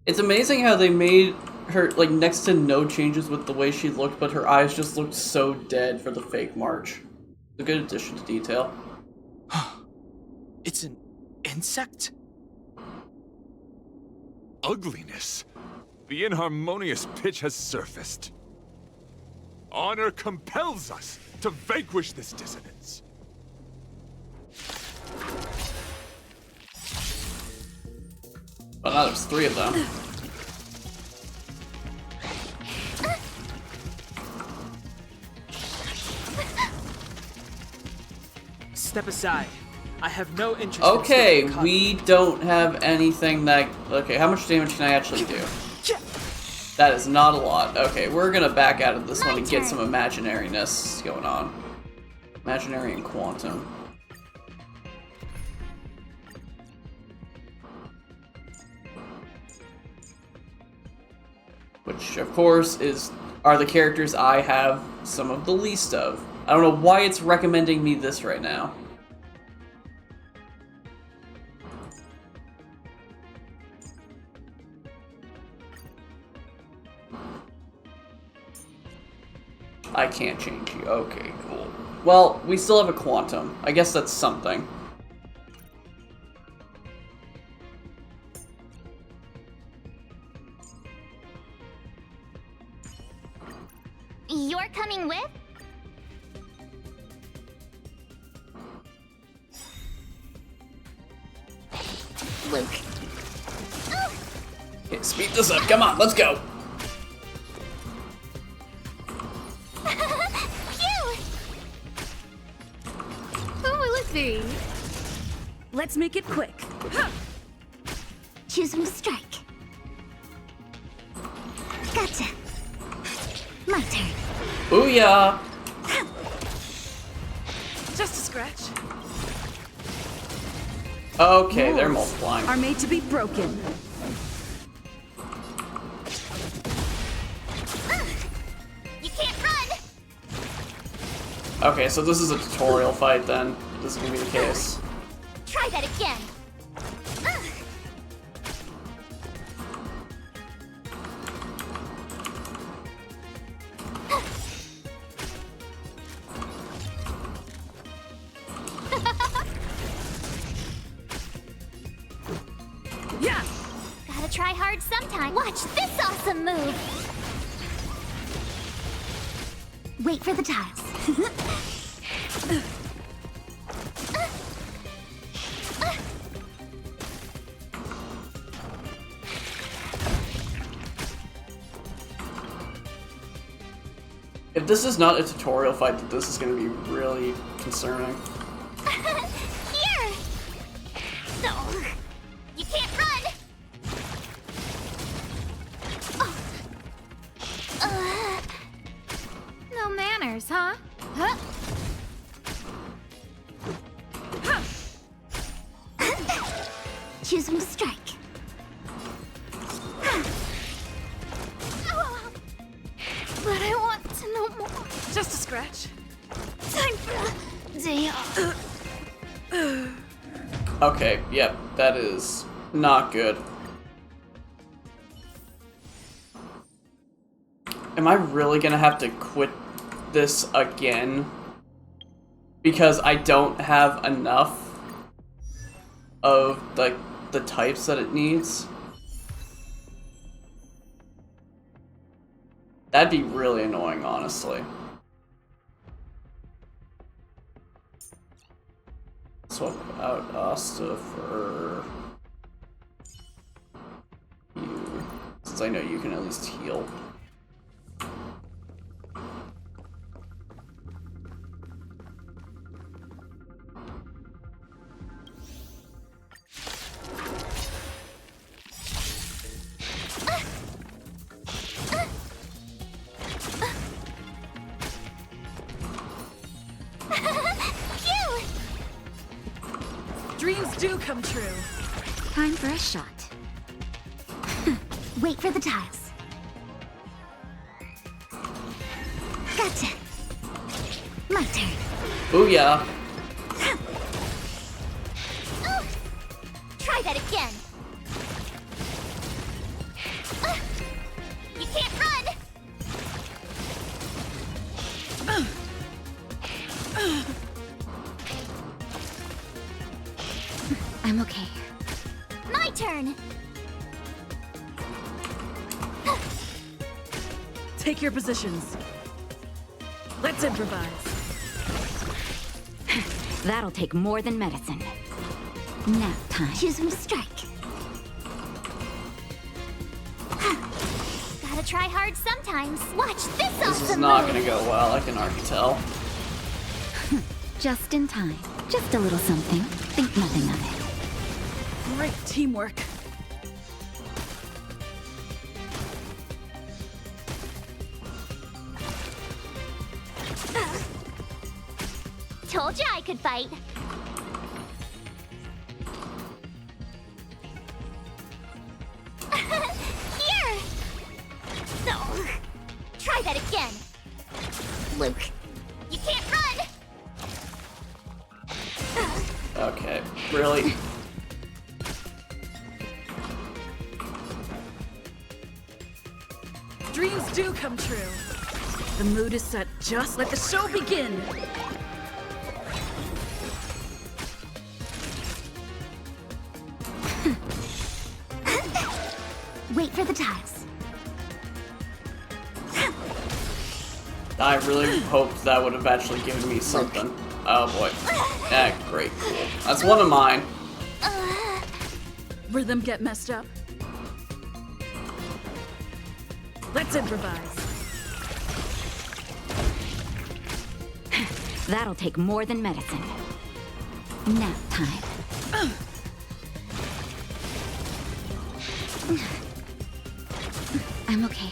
It's amazing how they made her, like, next to no changes with the way she looked, but her eyes just looked so dead for the fake March. A good addition to detail. It's an insect? Ugliness. The inharmonious pitch has surfaced. Honor compels us to vanquish this dissonance. Well, now there's 3 of them. Step aside. I have no interest Okay, in we don't have anything that... Okay, how much damage can I actually do? That is not a lot. Okay, we're gonna back out of this one and get some imaginariness going on. Imaginary and quantum. Which, of course, are the characters I have some of the least of. I don't know why it's recommending me this right now. I can't change you. Okay, cool. Well, we still have a quantum. I guess that's something. You're coming with? Luke. Okay, speed this up. Come on, let's go. Who will it be? Let's make it quick. Choose strike. Gotcha. My turn. Booyah! Just a scratch. Okay, they're Walls multiplying. are made to be broken. You can't run. Okay, so this is a tutorial fight then. This is gonna be the case. Try that again. Yeah. Gotta try hard sometime. Watch this awesome move. Wait for the tiles. If this is not a tutorial fight, then this is gonna be really concerning. Here! No! You can't run! No manners, huh? Huh? Choose one to strike. But I want to know more. Just a scratch. Time for a day off. Okay, yep, that is not good. Am I really gonna have to quit this again? Because I don't have enough of the types that it needs? That'd be really annoying, honestly. Swap out Asta for you, since I know you can at least heal. Dreams do come true. Time for a shot. Wait for the tiles. Gotcha. My turn. Booyah. Try that again. You can't run. I'm okay. My turn. Take your positions. Let's improvise. That'll take more than medicine. Nap time. Choose when to strike. Gotta try hard sometimes. Watch this awesome This is not move. gonna go well, I can already tell. Just in time. Just a little something. Think nothing of it. Great teamwork. Told you I could fight. Here! No. Try that again. Luke, you can't run! Okay, really? Dreams do come true. The mood is set. Just let the show begin. Wait for the tiles. I really hoped that would have actually given me something. Oh boy. Great, cool. That's one of mine. Rhythm get messed up. Let's improvise. That'll take more than medicine. Nap time. I'm okay.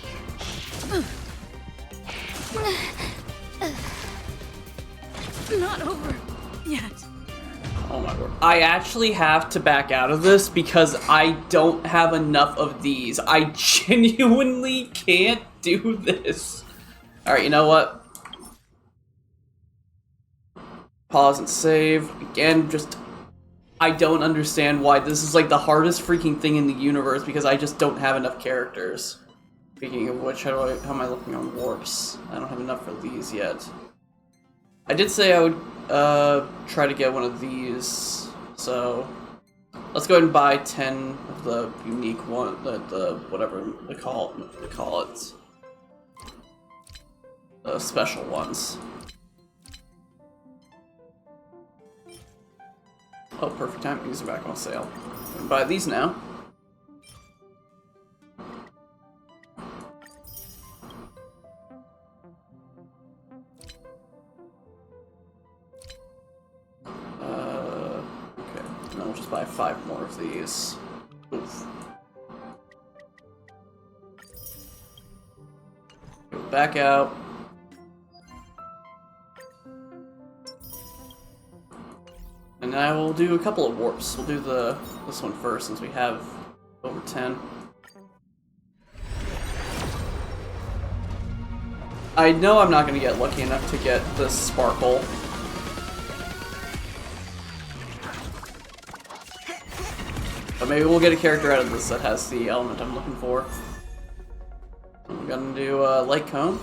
Not over yet. Oh my word. I actually have to back out of this because I don't have enough of these. I genuinely can't do this. Alright, you know what? Pause and save. Again, just... I don't understand why this is like the hardest freaking thing in the universe because I just don't have enough characters. Speaking of which, how am I looking on warps? I don't have enough for these yet. I did say I would try to get one of these, so let's go ahead and buy 10 of the unique one, the whatever they call it, the special ones. Oh, perfect time. These are back on sale. We can buy these now. Okay. Then we'll just buy 5 more of these. Oof. Go back out. And I will do a couple of warps. We'll do this one first since we have over 10. I know I'm not going to get lucky enough to get this sparkle. But maybe we'll get a character out of this that has the element I'm looking for. I'm going to do Light Cone.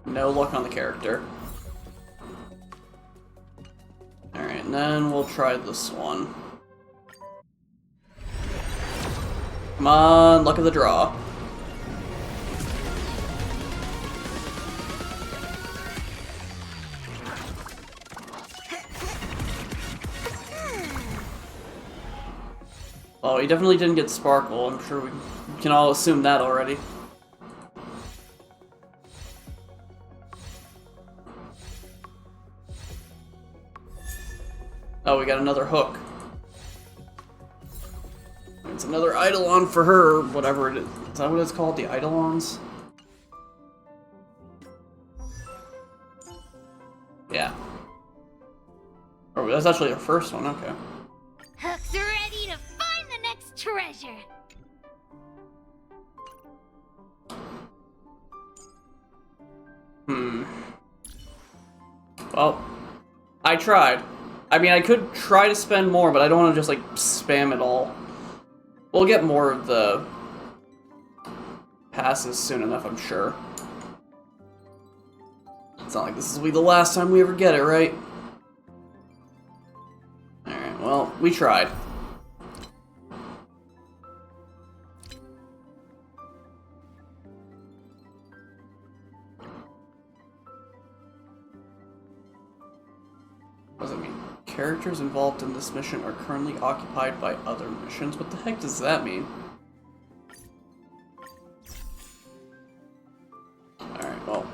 No luck on the character. Alright. And then we'll try this one. Come on, luck of the draw. Oh, he definitely didn't get Sparkle. I'm sure we can all assume that already. Oh, we got another hook. It's another Eidolon for her, whatever it is. Is that what it's called? The Eidolons? Yeah. Oh, that's actually our first one, okay. Hook's ready to find the next treasure. Well, I tried. I mean, I could try to spend more, but I don't want to just, like, spam it all. We'll get more of the passes soon enough, I'm sure. It's not like this will be the last time we ever get it, right? Alright, well, we tried. What does it mean? Characters involved in this mission are currently occupied by other missions. What the heck does that mean? Alright, well.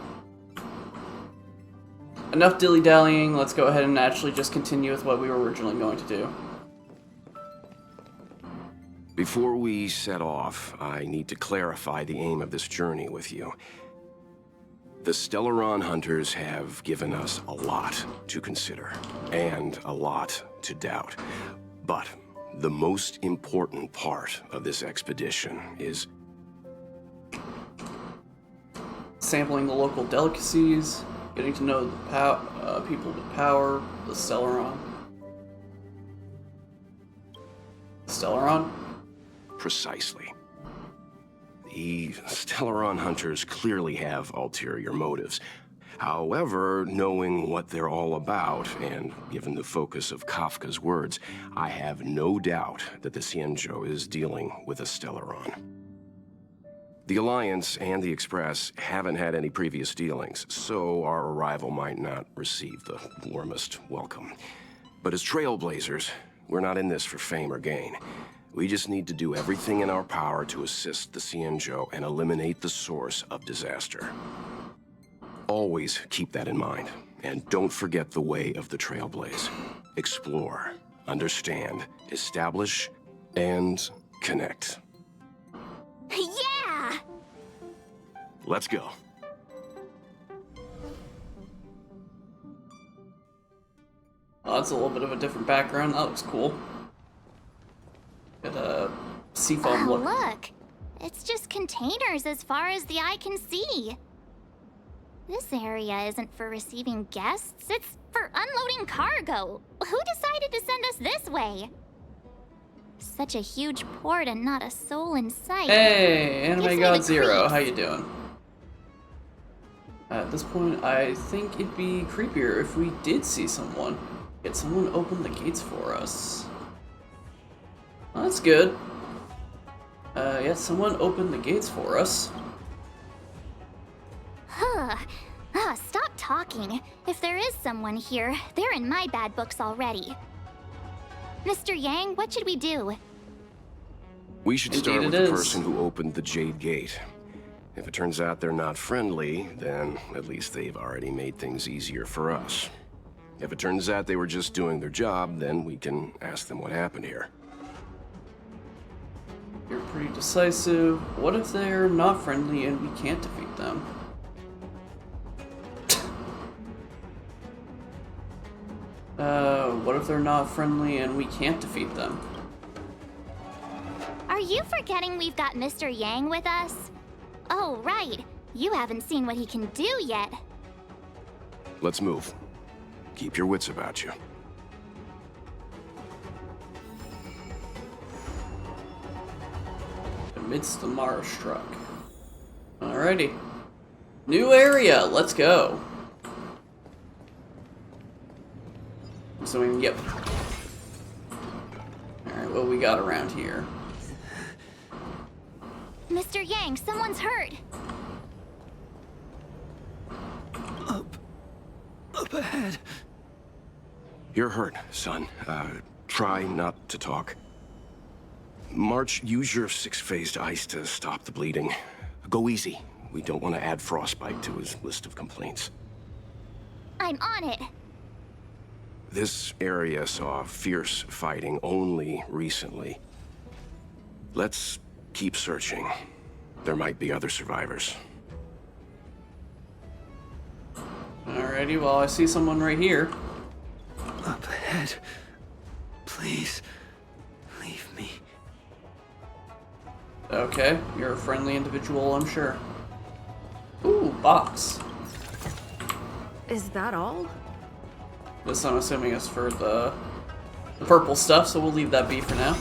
Enough dilly-dallying. Let's go ahead and actually just continue with what we were originally going to do. Before we set off, I need to clarify the aim of this journey with you. The Stellaron hunters have given us a lot to consider, and a lot to doubt. But the most important part of this expedition is sampling the local delicacies, getting to know the people with power, the Stellaron. Stellaron? Precisely. The Stellaron hunters clearly have ulterior motives. However, knowing what they're all about, and given the focus of Kafka's words, I have no doubt that the Xianzhou is dealing with a Stellaron. The Alliance and the Express haven't had any previous dealings, so our arrival might not receive the warmest welcome. But as trailblazers, we're not in this for fame or gain. We just need to do everything in our power to assist the Xianzhou and eliminate the source of disaster. Always keep that in mind, and don't forget the way of the Trailblaze. Explore, understand, establish, and connect. Yeah! Let's go. Oh, that's a little bit of a different background. That looks cool. Got a seafoam look. Look! It's just containers as far as the eye can see. This area isn't for receiving guests, it's for unloading cargo. Who decided to send us this way? Such a huge port and not a soul in sight. Hey, Anime Gives me God the Zero, creeps. how you doing? At this point, I think it'd be creepier if we did see someone. Get someone open the gates for us. Well, that's good. Yeah, someone opened the gates for us. Stop talking. If there is someone here, they're in my bad books already. Mr. Yang, what should we do? We should Indeed start with it the is. person who opened the Jade Gate. If it turns out they're not friendly, then at least they've already made things easier for us. If it turns out they were just doing their job, then we can ask them what happened here. You're pretty decisive. What if they're not friendly and we can't defeat them? What if they're not friendly and we can't defeat them? Are you forgetting we've got Mr. Yang with us? Oh, right. You haven't seen what he can do yet. Let's move. Keep your wits about you. Amidst the Mara-Struck. Alrighty. New area, let's go. Assuming, yep. Alright, what we got around here? Mr. Yang, someone's hurt. Up ahead. You're hurt, son. Try not to talk. March, use your 6-phased ice to stop the bleeding. Go easy. We don't want to add frostbite to his list of complaints. I'm on it. This area saw fierce fighting only recently. Let's keep searching. There might be other survivors. Alrighty, well, I see someone right here. Up ahead. Please, leave me. Okay, you're a friendly individual, I'm sure. Ooh, box. Is that all? This, I'm assuming, is for the purple stuff, so we'll leave that be for now.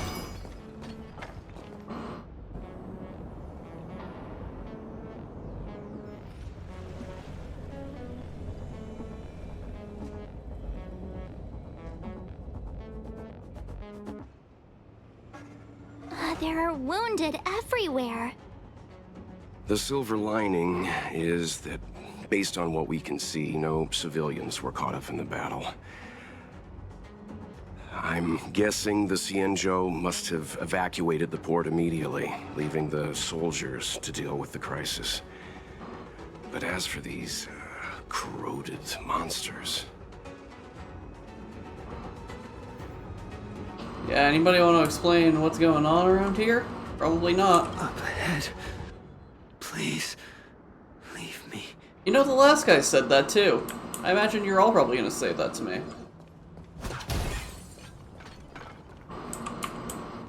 There are wounded everywhere. The silver lining is that, based on what we can see, no civilians were caught up in the battle. I'm guessing the Xianzhou must have evacuated the port immediately, leaving the soldiers to deal with the crisis. But as for these corroded monsters... Yeah, anybody want to explain what's going on around here? Probably not. Up ahead. Please, leave me. You know, the last guy said that too. I imagine you're all probably gonna say that to me.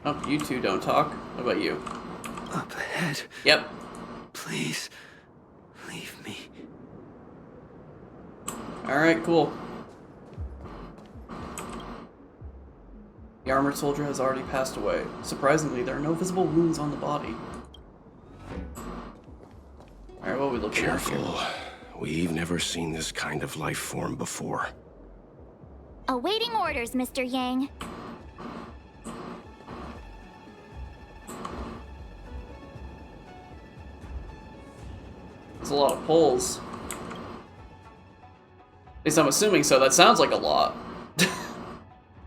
Oh, you two don't talk. What about you? Up ahead. Yep. Please, leave me. Alright, cool. The armored soldier has already passed away. Surprisingly, there are no visible wounds on the body. Alright, what are we looking at here? Careful. We've never seen this kind of life form before. Awaiting orders, Mr. Yang. There's a lot of pulls. At least I'm assuming so. That sounds like a lot.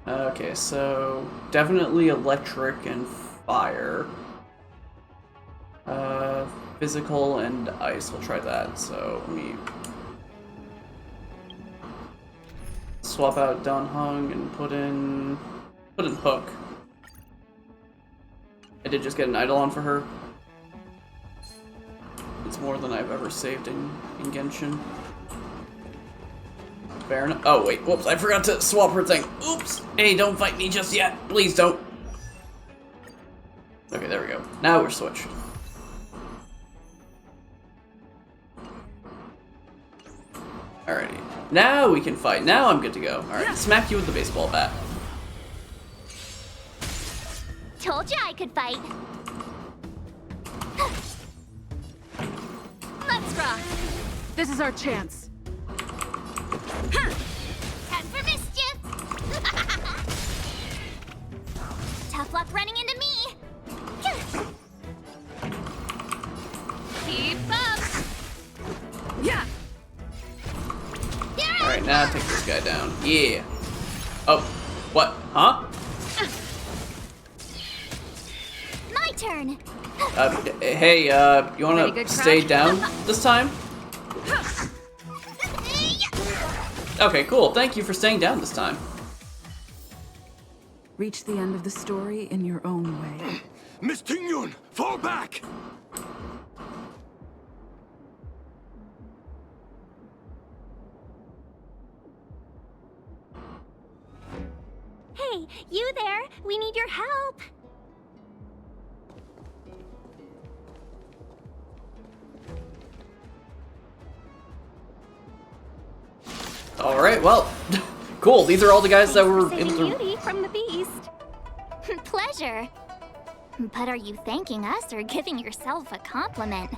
Okay, so definitely electric and fire. Physical and ice. We'll try that. So let me swap out Dan Heng and put in Hook. I did just get an idol for her. It's more than I've ever saved in Genshin. Fair enough. Oh wait, whoops! I forgot to swap her thing. Oops! Hey, don't fight me just yet, please don't. Okay, there we go. Now we're switched. Alrighty. Now we can fight. Now I'm good to go. Alright, smack you with the baseball bat. Told you I could fight. Let's rock. This is our chance. Time for mischief. Tough luck running into me. Keep up. Yeah. Alright, now take this guy down. Yeah. Oh, what? Huh? My turn. Hey, you wanna stay down this time? Okay, cool. Thank you for staying down this time. Reach the end of the story in your own way. Miss Tingyun, fall back! Hey, you there? We need your help. Alright, well, cool. These are all the guys that were able to... Beauty from the beast. Pleasure. But are you thanking us or giving yourself a compliment?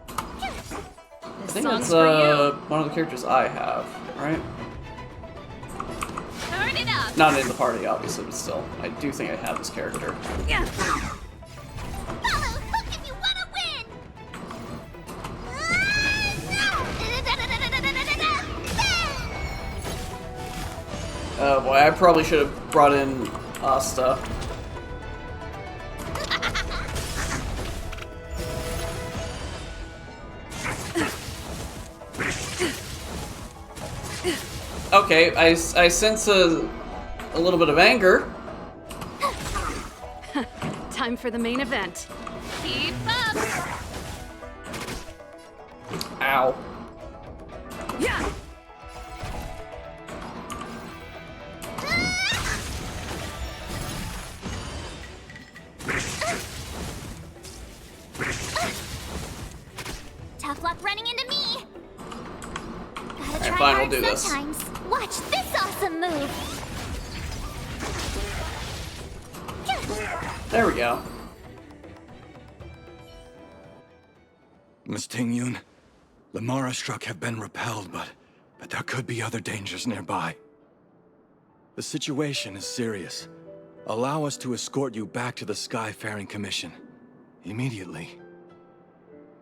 I think that's one of the characters I have, right? Not in the party, obviously, but still. I do think I have this character. Yeah. Follow Hook if you want to win! Oh boy, I probably should have brought in Asta. Okay, I sense a little bit of anger. Time for the main event. Keep up! Ow. Yeah. Tough luck running into me. Gotta try fine, hard we'll do this. sometimes. Watch this awesome move. There we go. Miss Tingyun, the Mara-Struck have been repelled, but there could be other dangers nearby. The situation is serious. Allow us to escort you back to the Skyfaring Commission. Immediately.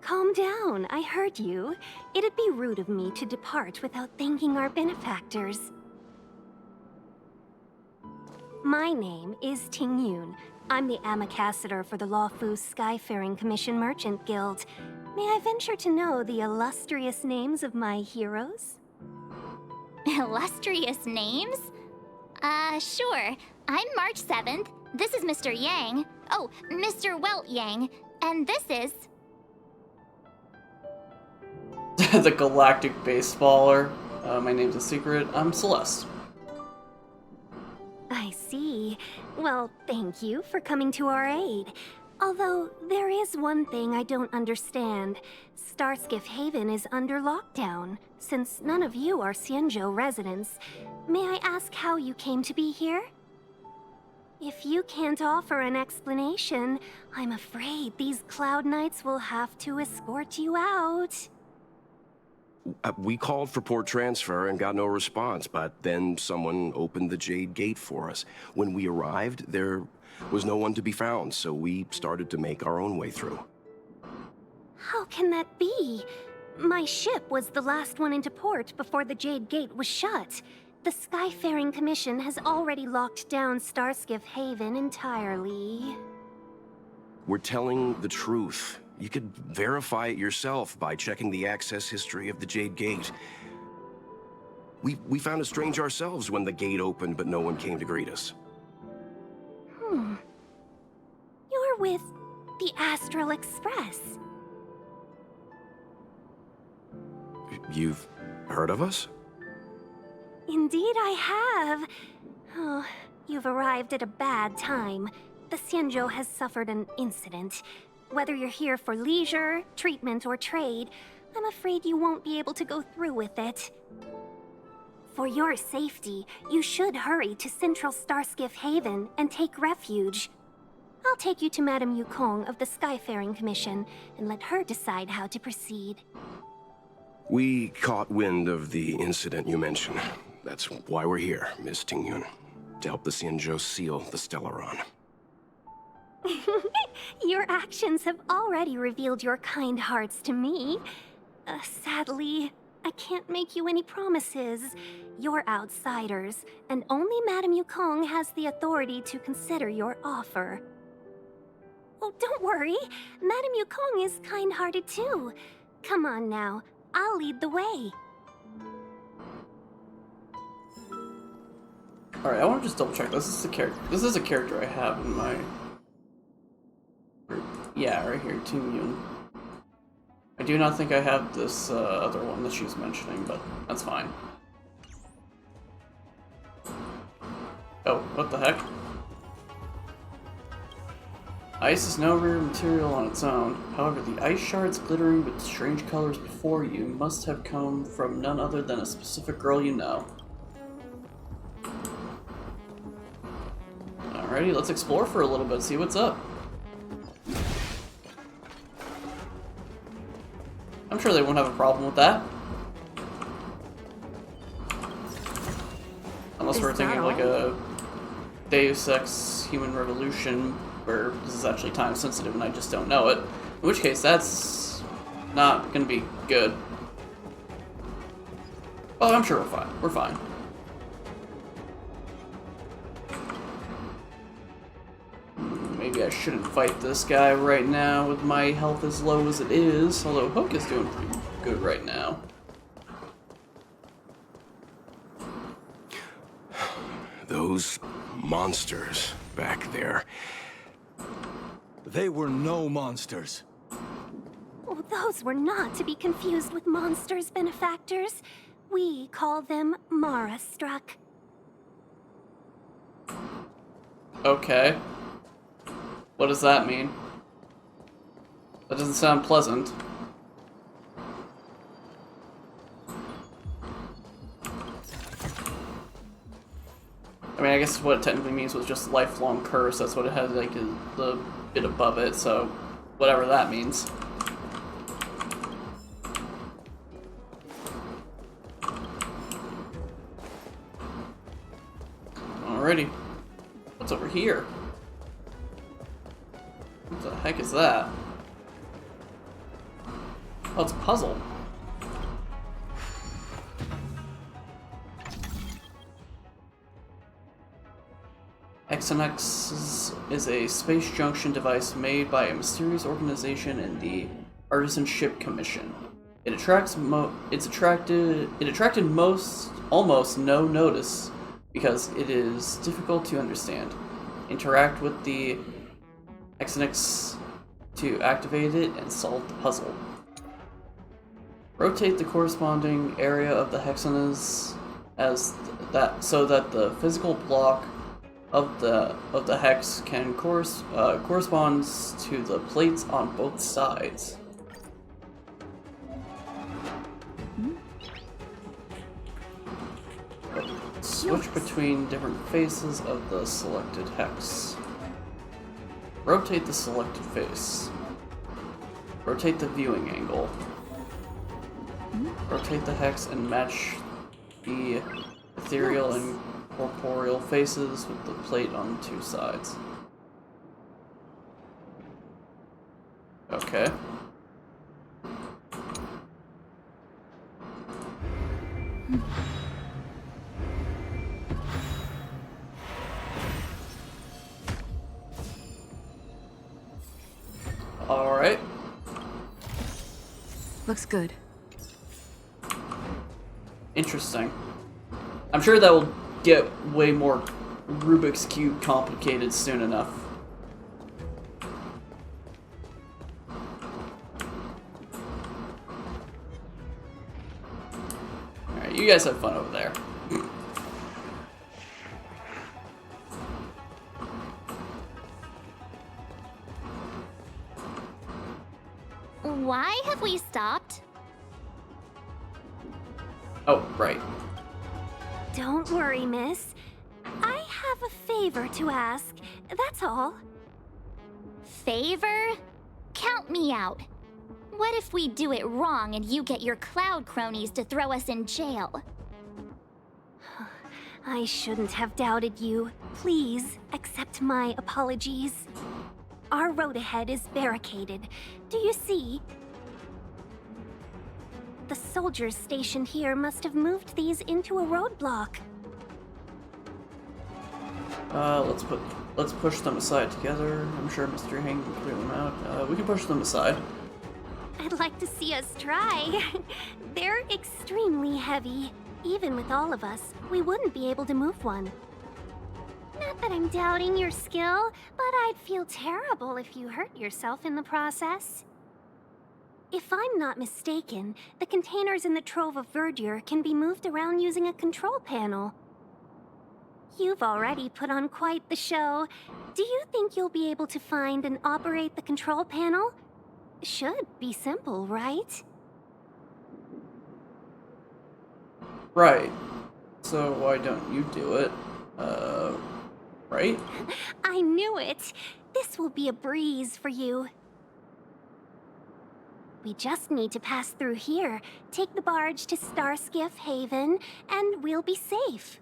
Calm down, I heard you. It'd be rude of me to depart without thanking our benefactors. My name is Tingyun. I'm the ambassador for the Loufu Skyfaring Commission Merchant Guild. May I venture to know the illustrious names of my heroes? Illustrious names? Sure. I'm March 7th. This is Mr. Yang. Oh, Mr. Welt Yang. And this is... The Galactic Baseballer. My name's a secret. I'm Celeste. I see. Well, thank you for coming to our aid. Although, there is one thing I don't understand. Starskiff Haven is under lockdown. Since none of you are Xianzhou residents, may I ask how you came to be here? If you can't offer an explanation, I'm afraid these Cloud Knights will have to escort you out. We called for port transfer and got no response, but then someone opened the Jade Gate for us. When we arrived, there was no one to be found, so we started to make our own way through. How can that be? My ship was the last one into port before the Jade Gate was shut. The Skyfaring Commission has already locked down Starskiff Haven entirely. We're telling the truth. You could verify it yourself by checking the access history of the Jade Gate. We found it strange ourselves when the gate opened, but no one came to greet us. You're with the Astral Express. You've heard of us? Indeed I have. Oh, you've arrived at a bad time. The Xianzhou has suffered an incident. Whether you're here for leisure, treatment, or trade, I'm afraid you won't be able to go through with it. For your safety, you should hurry to Central Starskiff Haven and take refuge. I'll take you to Madame Yukong of the Skyfaring Commission and let her decide how to proceed. We caught wind of the incident you mentioned. That's why we're here, Miss Tingyun, to help the Xianzhou seal the Stellaron. Your actions have already revealed your kind hearts to me. Sadly, I can't make you any promises. You're outsiders, and only Madame Yukong has the authority to consider your offer. Oh, don't worry. Madame Yukong is kind-hearted too. Come on now, I'll lead the way. Alright, I want to just double check. This is a character I have in my... Yeah, right here, Tingyun. I do not think I have this other one that she's mentioning, but that's fine. Oh, what the heck? Ice is no rare material on its own. However, the ice shards glittering with strange colors before you must have come from none other than a specific girl you know. Alrighty, let's explore for a little bit, see what's up. I'm sure they won't have a problem with that. Unless we're thinking like a Deus Ex Human Revolution, where this is actually time sensitive and I just don't know it. In which case, that's not gonna be good. Oh, I'm sure we're fine. We're fine. Maybe I shouldn't fight this guy right now with my health as low as it is, although Hook is doing pretty good right now. Those monsters back there. They were no monsters. Oh, those were not to be confused with monsters, benefactors. We call them Mara-Struck. Okay. What does that mean? That doesn't sound pleasant. I mean, I guess what it technically means was just lifelong curse. That's what it had, like, the bit above it, so whatever that means. Alrighty. What's over here? What the heck is that? Oh, it's a puzzle. XNX is a space junction device made by a mysterious organization in the Artisanship Commission. It attracted almost no notice because it is difficult to understand. Interact with the XNX to activate it and solve the puzzle. Rotate the corresponding area of the hexagonals so that the physical block of the hex can corresponds to the plates on both sides. Switch between different faces of the selected hex. Rotate the selected face. Rotate the viewing angle. Rotate the hex and match the ethereal and corporeal faces with the plate on two sides. Okay. Alright. Looks good. Interesting. I'm sure that will get way more Rubik's Cube complicated soon enough. Alright, you guys have fun over there. Why have we stopped? Oh, right. Don't worry, miss. I have a favor to ask, that's all. Favor? Count me out. What if we do it wrong and you get your cloud cronies to throw us in jail? I shouldn't have doubted you. Please accept my apologies. Our road ahead is barricaded. Do you see? The soldiers stationed here must have moved these into a roadblock. Let's push them aside together. I'm sure Mr. Hang can clear them out. We can push them aside. I'd like to see us try. They're extremely heavy. Even with all of us, we wouldn't be able to move one. Not that I'm doubting your skill, but I'd feel terrible if you hurt yourself in the process. If I'm not mistaken, the containers in the Trove of Verdure can be moved around using a control panel. You've already put on quite the show. Do you think you'll be able to find and operate the control panel? Should be simple, right? Right. So why don't you do it? Right? I knew it! This will be a breeze for you. We just need to pass through here, take the barge to Starskiff Haven, and we'll be safe.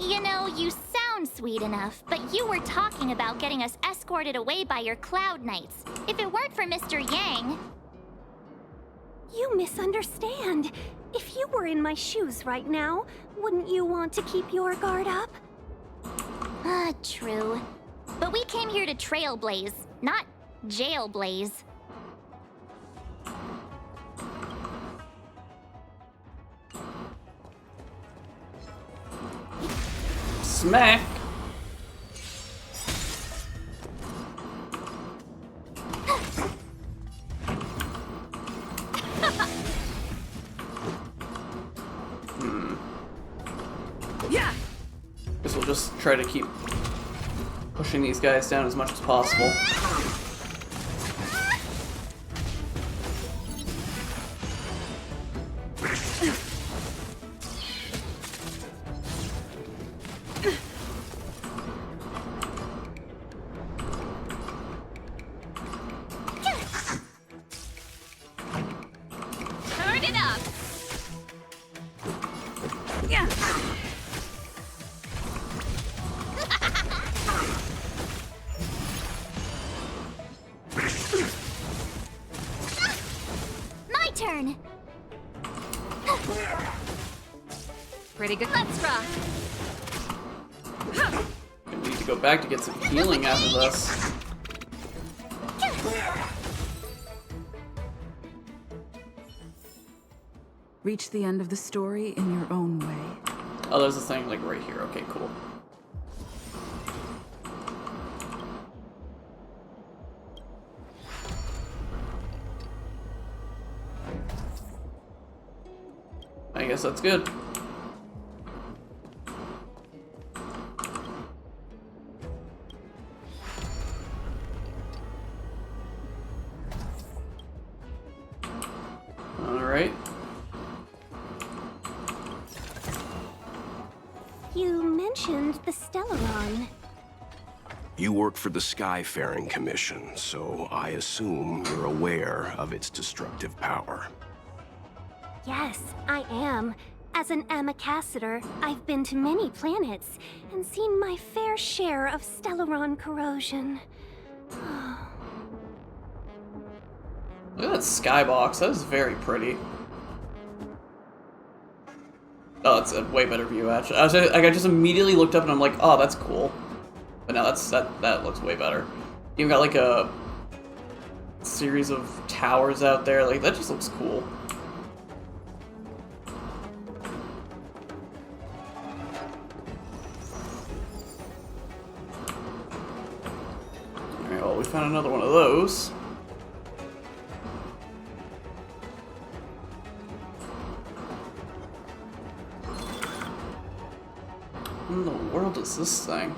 You know, you sound sweet enough, but you were talking about getting us escorted away by your Cloud Knights. If it weren't for Mr. Yang... You misunderstand. If you were in my shoes right now, wouldn't you want to keep your guard up? True. But we came here to trailblaze, not jailblaze. Smack! Yeah. Guess we'll just try to keep pushing these guys down as much as possible. Turn it up! Yeah. My turn! Pretty good. Let's rock! I need to go back to get some healing after this. Reach the end of the story in your own way. Oh, there's a thing like right here. Okay, cool. I guess that's good. Alright. You mentioned the Stellaron. You work for the Skyfaring Commission, so I assume you're aware of its destructive power. Yes, I am. As an Amicassator, I've been to many planets and seen my fair share of Stellaron corrosion. Look at that skybox. That is very pretty. Oh, it's a way better view, actually. I just immediately looked up and I'm like, oh, that's cool. But now that looks way better. You've got like a series of towers out there. Like, that just looks cool. Alright, well, we found another one of those. What in the world is this thing?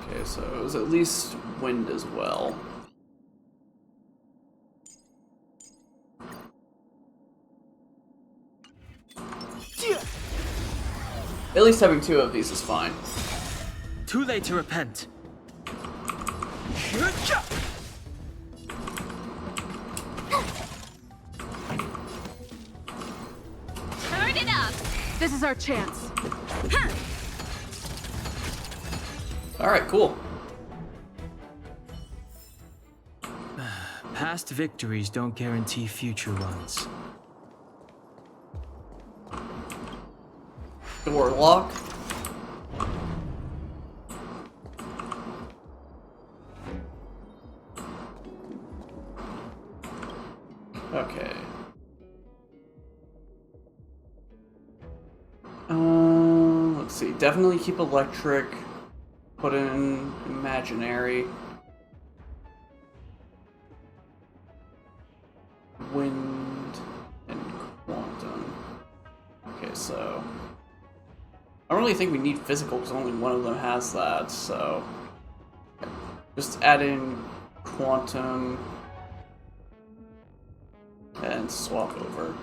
Okay, so it was at least wind as well. At least having two of these is fine. Too late to repent. Turn it up! This is our chance. Alright, cool. Past victories don't guarantee future ones. Door lock. Okay. Let's see. Definitely keep electric. Put in imaginary. Wind and quantum. Okay, so I don't really think we need physical because only one of them has that, so just add in quantum and swap over.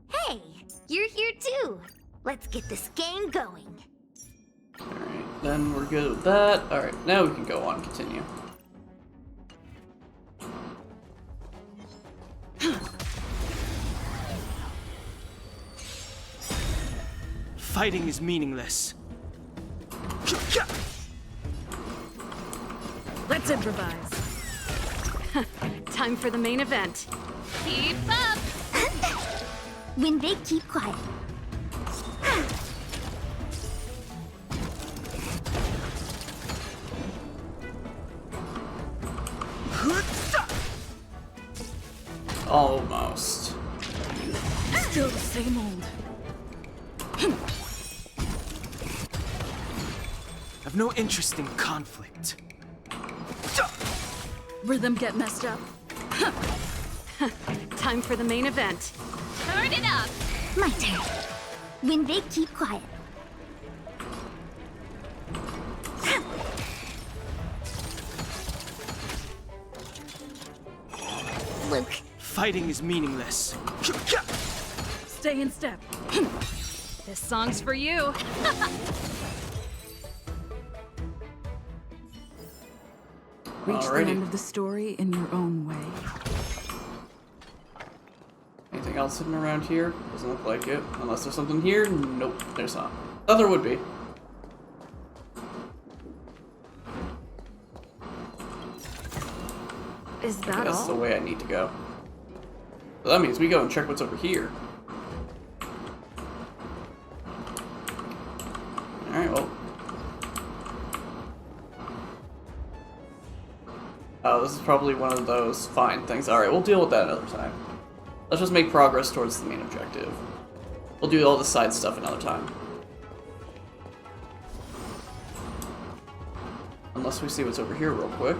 Hey, you're here too. Let's get this game going. Alright, then we're good with that. Alright, now we can go on, continue. Fighting is meaningless. Let's improvise. Time for the main event. Keep up! When they keep quiet. Almost. Still the same old. I've no interest in conflict. Rhythm get messed up. Time for the main event. Turn it up! My turn. When they keep quiet. Luke. Fighting is meaningless. Stay in step. This song's for you. Reach Alrighty. the end of the story in your own way. Anything else sitting around here? Doesn't look like it. Unless there's something here? Nope, there's not. Oh, there would be. Is that That's all? the way I need to go. So that means we go and check what's over here. Alright, well. Oh, this is probably one of those fine things. Alright, we'll deal with that another time. Let's just make progress towards the main objective. We'll do all the side stuff another time. Unless we see what's over here real quick.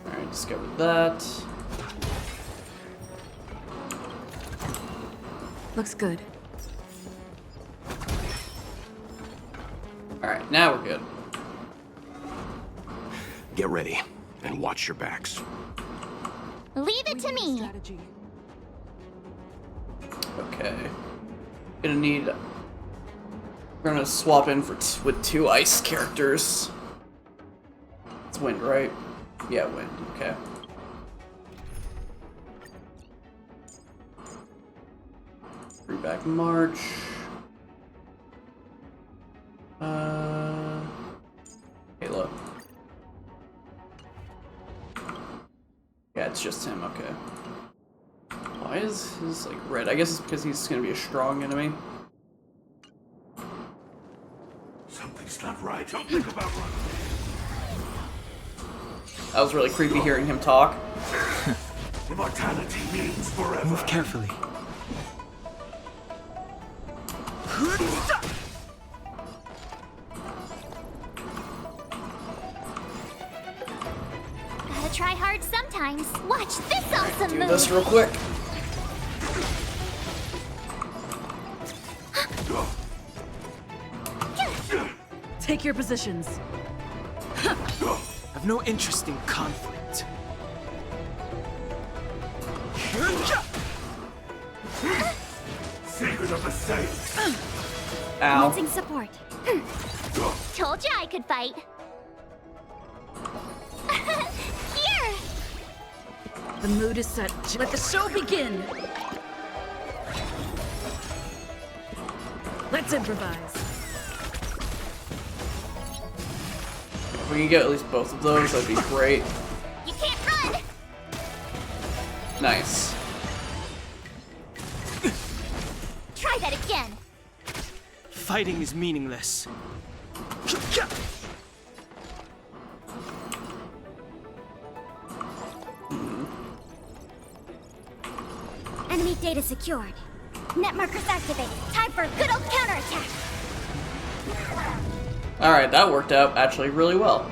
Alright, discovered that. Looks good. Alright, now we're good. Get ready, and watch your backs. Leave it to me! Okay. Gonna need... We're gonna swap in for with two ice characters. It's wind, right? Yeah, wind. Okay. Bring back March. Halo. Yeah, it's just him. Okay. Why is his like red? I guess it's because he's gonna be a strong enemy. Something's not right. Don't think about running. That was really creepy hearing him talk. Immortality means forever. Move carefully. Gotta try hard sometimes. Watch this awesome Do move! this real quick. Take your positions. I've no interest in conflict. Secret of the safe. Ow. Commencing support. Told you I could fight. Here! The mood is set. Let the show begin! Let's improvise. If we can get at least both of those, that'd be great. You can't run! Nice. Try that again! Fighting is meaningless. Enemy data secured. Net markers activated. Time for a good old counterattack. Alright, that worked out actually really well.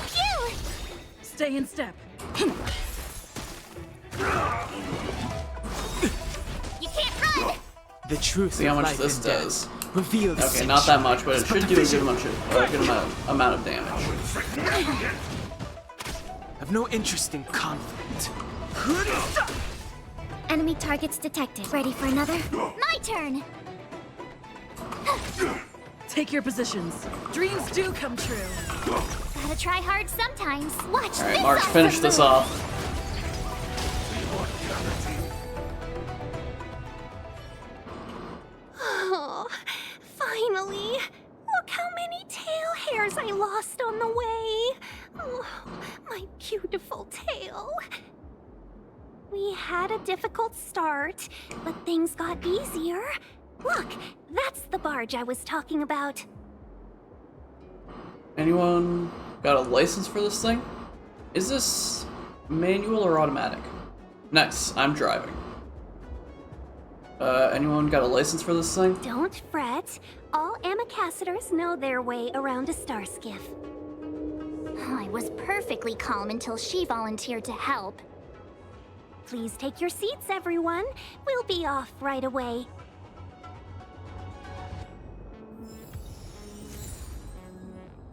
Phew! Stay in step. You can't run! The truth See how of much life this and death does. Reveal the Okay, not that much, but it should do a good amount of damage. I've no interest in conflict. Enemy targets detected. Ready for another? My turn! Take your positions. Dreams do come true. Gotta try hard sometimes. Watch this. Alright, March, finish this off. Oh, finally! Look how many tail hairs I lost on the way! Oh, my beautiful tail. We had a difficult start, but things got easier. Look, that's the barge I was talking about. Anyone got a license for this thing? Is this manual or automatic? Nice, I'm driving. Anyone got a license for this thing? Don't fret. All ambassadors know their way around a star skiff. I was perfectly calm until she volunteered to help. Please take your seats, everyone. We'll be off right away.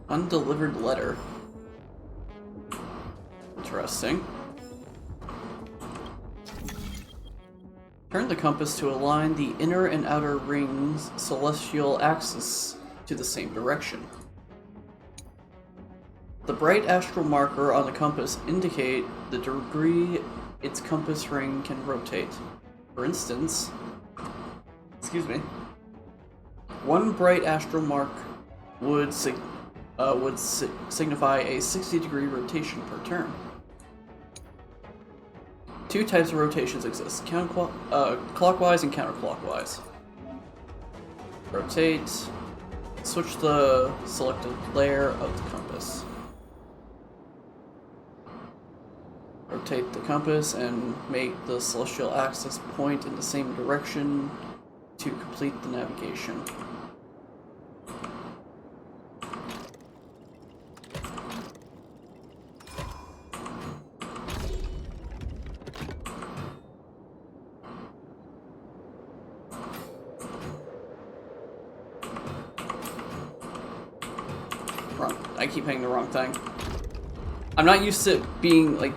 Undelivered letter. Interesting. Turn the compass to align the inner and outer ring's celestial axis to the same direction. The bright astral marker on the compass indicate the degree its compass ring can rotate. For instance, one bright astral mark would signify a 60-degree rotation per turn. Two types of rotations exist, clockwise and counterclockwise. Rotate, switch the selected layer of the compass. Rotate the compass and make the celestial axis point in the same direction to complete the navigation. I keep hitting the wrong thing. I'm not used to it being like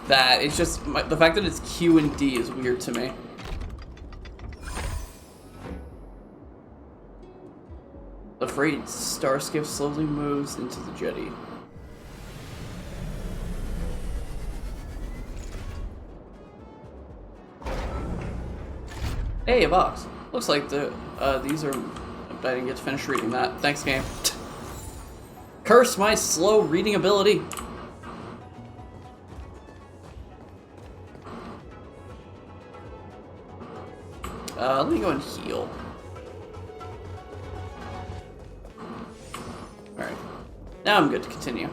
that. It's just the fact that it's Q and D is weird to me. The freight star skiff slowly moves into the jetty. Hey, a box. Looks like these are. I didn't get to finish reading that. Thanks, game. Curse my slow reading ability. Let me go and heal. Alright. Now I'm good to continue.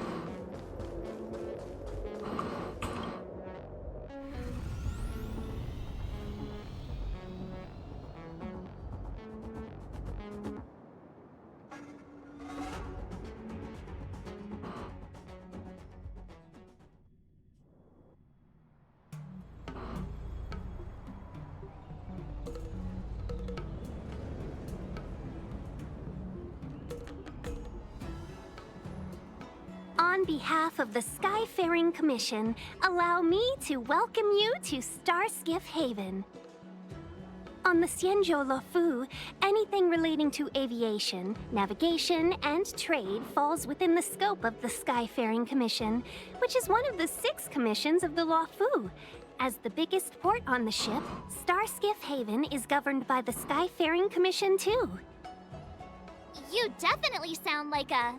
On behalf of the Skyfaring Commission, allow me to welcome you to Starskiff Haven. On the Xianzhou Loufu, anything relating to aviation, navigation, and trade falls within the scope of the Skyfaring Commission, which is one of the 6 commissions of the Loufu. As the biggest port on the ship, Starskiff Haven is governed by the Skyfaring Commission too. You definitely sound like a...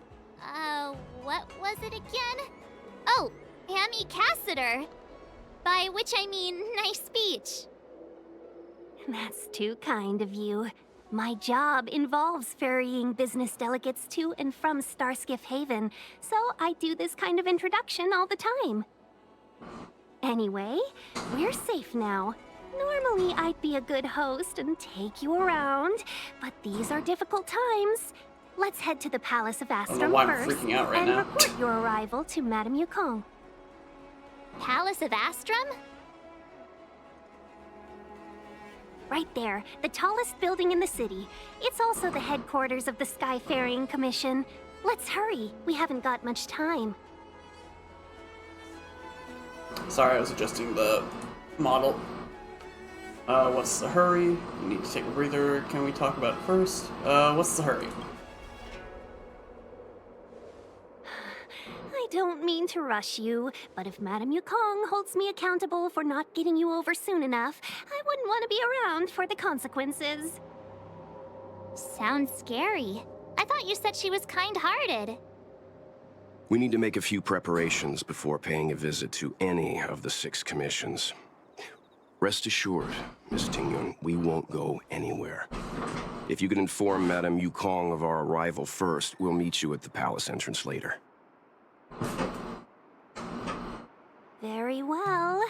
what was it again? Oh, ambassador. By which I mean, nice speech. That's too kind of you. My job involves ferrying business delegates to and from Starskiff Haven, so I do this kind of introduction all the time. Anyway, we're safe now. Normally, I'd be a good host and take you around, but these are difficult times. Let's head to the Palace of Astrum first and report your arrival to Madame Yukong. Palace of Astrum? Right there, the tallest building in the city. It's also the headquarters of the Skyfaring Commission. Let's hurry. We haven't got much time. Sorry, I was adjusting the model. What's the hurry? You need to take a breather. Can we talk about it first? What's the hurry? I don't mean to rush you, but if Madame Yukong holds me accountable for not getting you over soon enough, I wouldn't want to be around for the consequences. Sounds scary. I thought you said she was kind-hearted. We need to make a few preparations before paying a visit to any of the 6 commissions. Rest assured, Miss Tingyun, we won't go anywhere. If you could inform Madame Yukong of our arrival first, we'll meet you at the palace entrance later. Very well.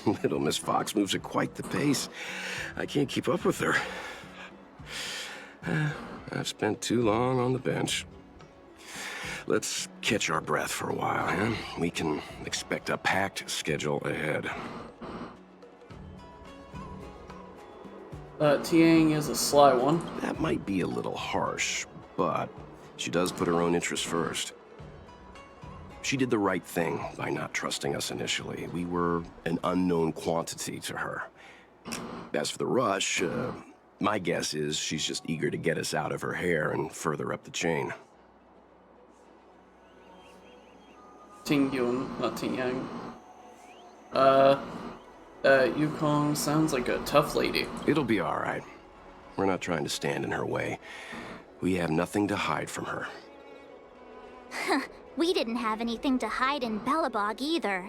Little Miss Fox moves at quite the pace. I can't keep up with her. I've spent too long on the bench. Let's catch our breath for a while, huh? We can expect a packed schedule ahead. Tiang is a sly one. That might be a little harsh, but she does put her own interests first. She did the right thing by not trusting us initially. We were an unknown quantity to her. As for the rush, my guess is she's just eager to get us out of her hair and further up the chain. Tingyun, not Tingyang. Yukong sounds like a tough lady. It'll be all right. We're not trying to stand in her way. We have nothing to hide from her. We didn't have anything to hide in Belobog either.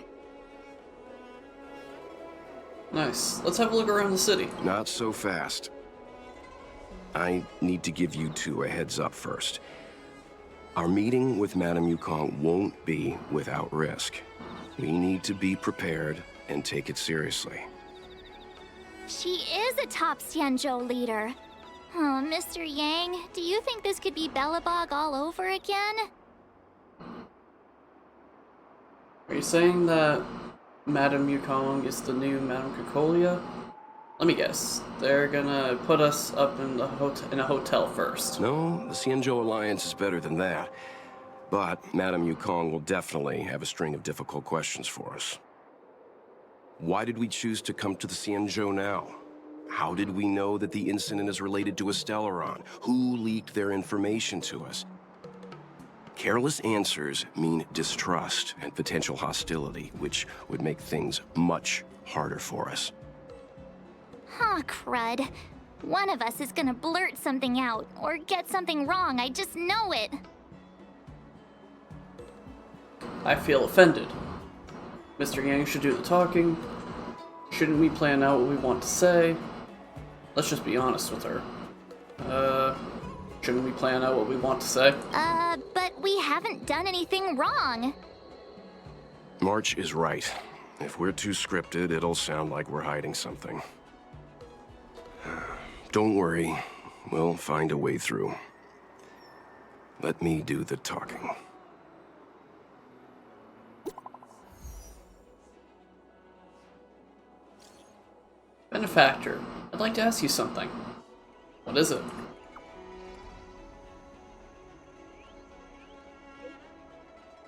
Nice. Let's have a look around the city. Not so fast. I need to give you 2 a heads up first. Our meeting with Madame Yukong won't be without risk. We need to be prepared and take it seriously. She is a top Xianzhou leader. Oh, Mr. Yang, do you think this could be Belobog all over again? Are you saying that Madame Yukong is the new Madame Cocolia? Let me guess. They're gonna put us up in a hotel first. No, the Xianzhou Alliance is better than that. But Madame Yukong will definitely have a string of difficult questions for us. Why did we choose to come to the Xianzhou now? How did we know that the incident is related to a Stellaron? Who leaked their information to us? Careless answers mean distrust and potential hostility, which would make things much harder for us. Huh, crud. One of us is gonna blurt something out, or get something wrong, I just know it. I feel offended. Mr. Yang should do the talking. Shouldn't we plan out what we want to say? Let's just be honest with her. Shouldn't we plan out what we want to say? But we haven't done anything wrong. March is right. If we're too scripted, it'll sound like we're hiding something. Don't worry, we'll find a way through. Let me do the talking. Benefactor, I'd like to ask you something. What is it?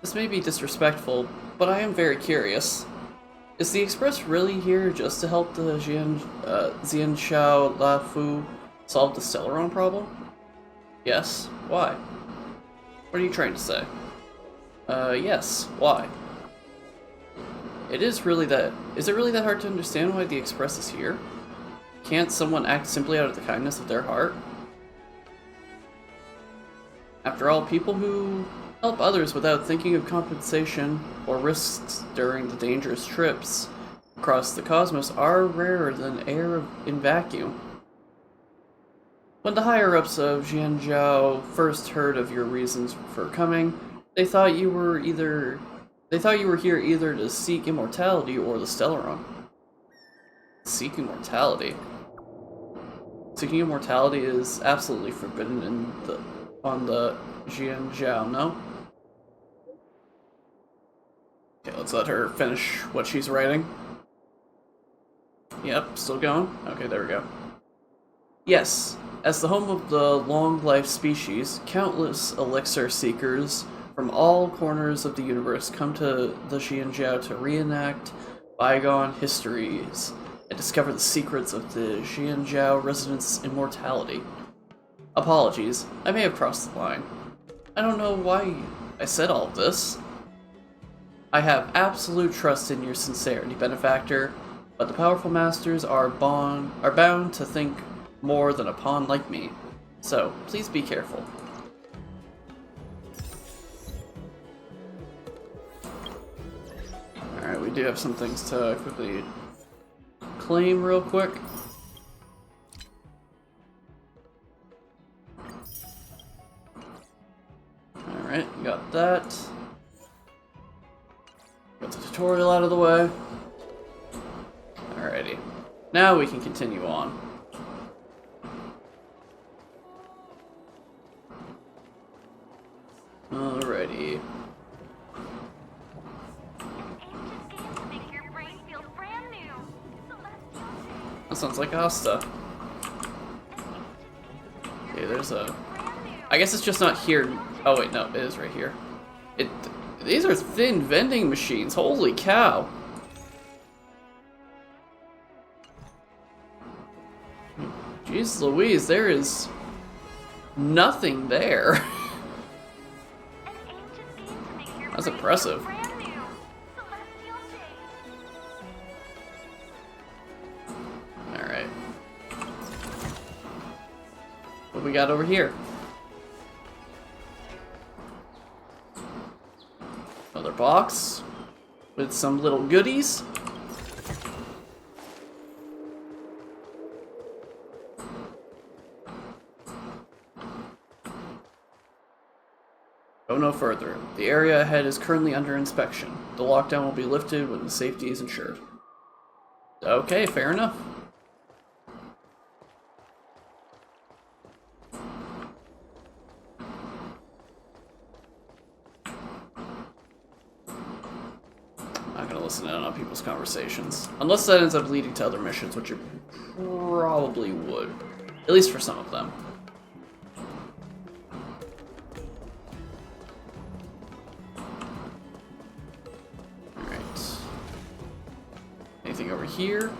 This may be disrespectful, but I am very curious. Is the Express really here just to help the Xianzhou Loufu solve the Stellaron problem? Yes. Why? What are you trying to say? Yes. Why? Is it really that hard to understand why the Express is here? Can't someone act simply out of the kindness of their heart? After all, people who help others without thinking of compensation or risks during the dangerous trips across the cosmos are rarer than air in vacuum. When the higher-ups of Xianzhou first heard of your reasons for coming, they thought you were here either to seek immortality or the Stellaron. Seek immortality? Seeking immortality is absolutely forbidden on the Xianzhou, no? Okay, let's let her finish what she's writing. Yep, still going? Okay, there we go. Yes, as the home of the long-life species, countless elixir seekers from all corners of the universe come to the Xianzhou to reenact bygone histories and discover the secrets of the Xianzhou residents' immortality. Apologies, I may have crossed the line. I don't know why I said all of this. I have absolute trust in your sincerity, benefactor, but the powerful masters are bound to think more than a pawn like me. So, please be careful. Alright, we do have some things to quickly claim real quick. Alright, got that. Got the tutorial out of the way. Alrighty. Now we can continue on. Alrighty. That sounds like Asta. Okay, there's a... I guess it's just not here. Oh wait, no, it is right here. These are thin vending machines. Holy cow. Jeez Louise, there is nothing there. That's impressive. Alright. What we got over here? Another box with some little goodies. Go no further. The area ahead is currently under inspection. The lockdown will be lifted when the safety is ensured. Okay, fair enough. I'm not gonna listen in on people's conversations. Unless that ends up leading to other missions, which it probably would. At least for some of them. Anything over here?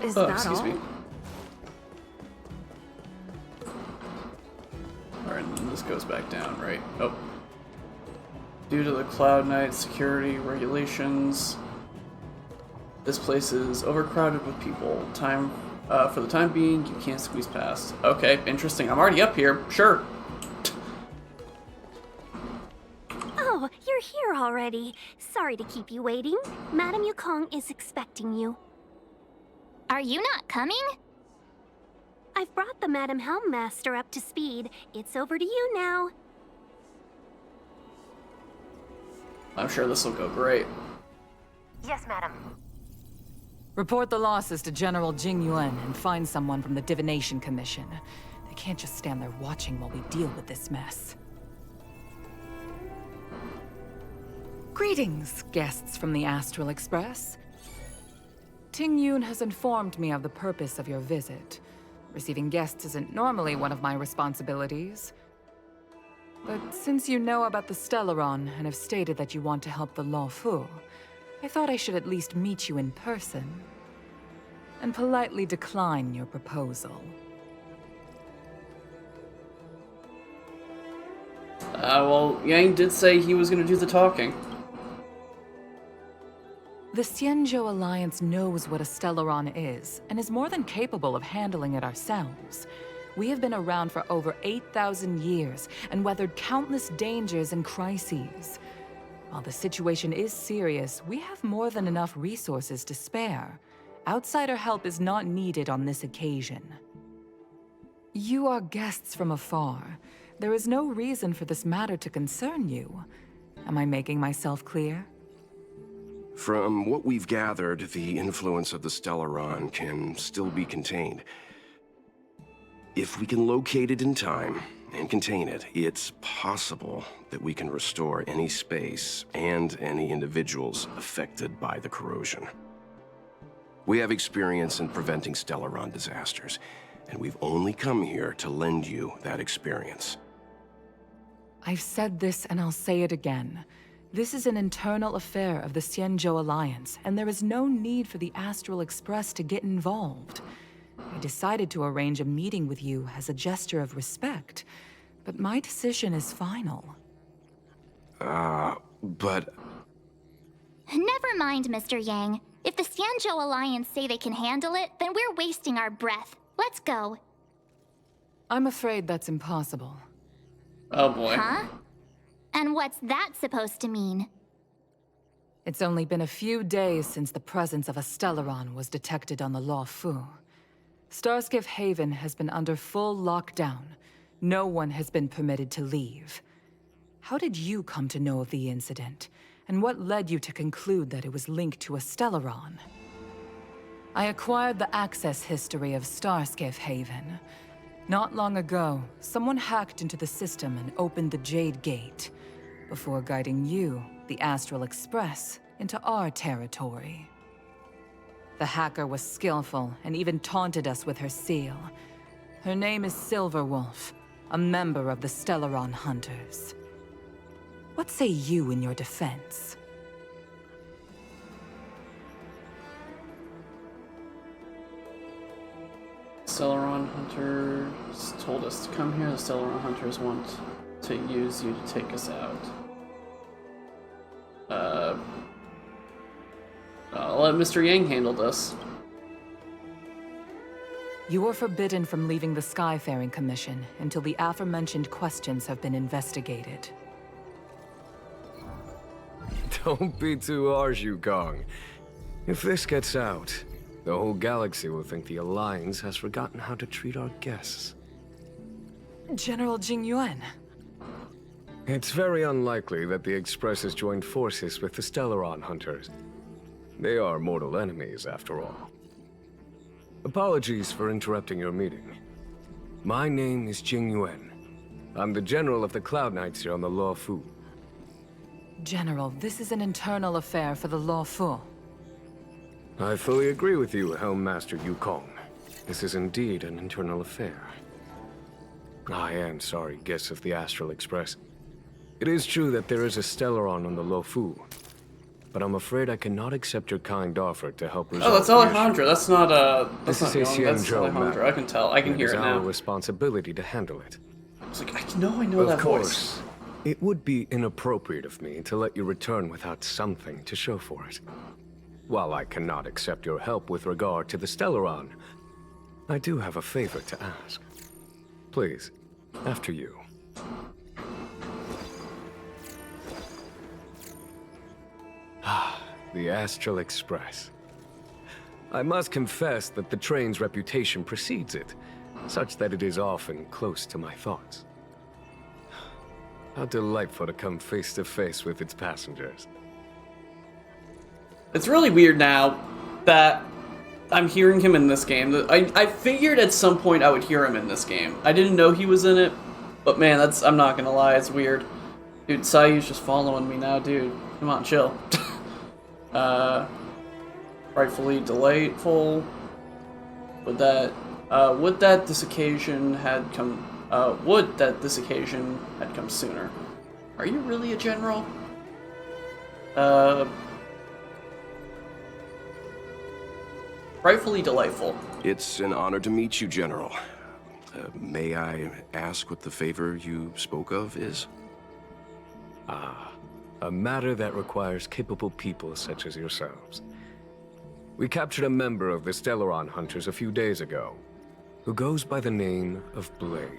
Is that excuse all? me. Alright, and then this goes back down, right? Oh. Due to the Cloud Knight security regulations, this place is overcrowded with people. For the time being, you can't squeeze past. Okay, interesting. I'm already up here. Sure. Oh, you're here already. Sorry to keep you waiting. Madame Yukong is expecting you. Are you not coming? I've brought the Madame Helmmaster up to speed. It's over to you now. I'm sure this will go great. Yes, madam. Report the losses to General Jing Yuan and find someone from the Divination Commission. They can't just stand there watching while we deal with this mess. Greetings, guests from the Astral Express. Ting Yun has informed me of the purpose of your visit. Receiving guests isn't normally one of my responsibilities. But since you know about the Stellaron and have stated that you want to help the Loufu, I thought I should at least meet you in person and politely decline your proposal. Well, Yang did say he was going to do the talking. The Xianzhou Alliance knows what a Stellaron is, and is more than capable of handling it ourselves. We have been around for over 8,000 years, and weathered countless dangers and crises. While the situation is serious, we have more than enough resources to spare. Outsider help is not needed on this occasion. You are guests from afar. There is no reason for this matter to concern you. Am I making myself clear? From what we've gathered, the influence of the Stellaron can still be contained. If we can locate it in time and contain it, it's possible that we can restore any space and any individuals affected by the corrosion. We have experience in preventing Stellaron disasters, and we've only come here to lend you that experience. I've said this and I'll say it again. This is an internal affair of the Xianzhou Alliance, and there is no need for the Astral Express to get involved. I decided to arrange a meeting with you as a gesture of respect, but my decision is final. But... Never mind, Mr. Yang. If the Xianzhou Alliance say they can handle it, then we're wasting our breath. Let's go. I'm afraid that's impossible. Oh boy. Huh? And what's that supposed to mean? It's only been a few days since the presence of a Stellaron was detected on the Loufu. Starskiff Haven has been under full lockdown. No one has been permitted to leave. How did you come to know of the incident? And what led you to conclude that it was linked to a Stellaron? I acquired the access history of Starskiff Haven. Not long ago, someone hacked into the system and opened the Jade Gate, before guiding you, the Astral Express, into our territory. The hacker was skillful and even taunted us with her seal. Her name is Silverwolf, a member of the Stellaron Hunters. What say you in your defense? Stellaron Hunters told us to come here. The Stellaron Hunters want to use you to take us out. I'll let Mr. Yang handle this. You are forbidden from leaving the Skyfaring Commission until the aforementioned questions have been investigated. Don't be too harsh, Yukong. If this gets out, the whole galaxy will think the Alliance has forgotten how to treat our guests. General Jingyuan. It's very unlikely that the Express has joined forces with the Stellaron Hunters. They are mortal enemies, after all. Apologies for interrupting your meeting. My name is Jingyuan. I'm the General of the Cloud Knights here on the Loufu. General, this is an internal affair for the Loufu. I fully agree with you, Helm Master Yukong. This is indeed an internal affair. I am sorry, guests of the Astral Express. It is true that there is a Stellaron on the Loufu, but I'm afraid I cannot accept your kind offer to help resolve that's Alejandro. That's not this not is a Young. That's Xianzhou Alejandro. matter. I can tell. I can hear it It is now. our responsibility to handle it. I was like, I know that Of course, voice. it would be inappropriate of me to let you return without something to show for it. While I cannot accept your help with regard to the Stellaron, I do have a favor to ask. Please, after you. The Astral Express. I must confess that the train's reputation precedes it, such that it is often close to my thoughts. How delightful to come face to face with its passengers. It's really weird now that I'm hearing him in this game. I figured at some point I would hear him in this game. I didn't know he was in it, but man, I'm not gonna lie, it's weird. Dude, Sayu's just following me now, dude. Come on, chill. Rightfully delightful. Would that this occasion had come sooner. Are you really a general? Rightfully delightful. It's an honor to meet you, General. May I ask what the favor you spoke of is? A matter that requires capable people such as yourselves. We captured a member of the Stellaron Hunters a few days ago, who goes by the name of Blade.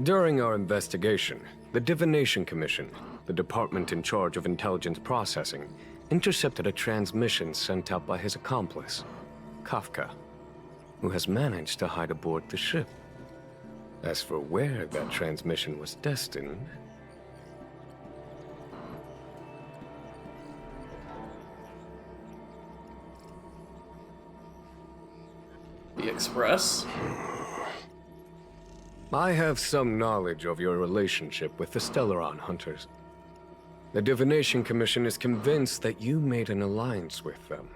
During our investigation, the Divination Commission, the department in charge of intelligence processing, intercepted a transmission sent out by his accomplice, Kafka, who has managed to hide aboard the ship. As for where that transmission was destined... Express. I have some knowledge of your relationship with the Stellaron hunters. The Divination Commission is convinced that you made an alliance with them.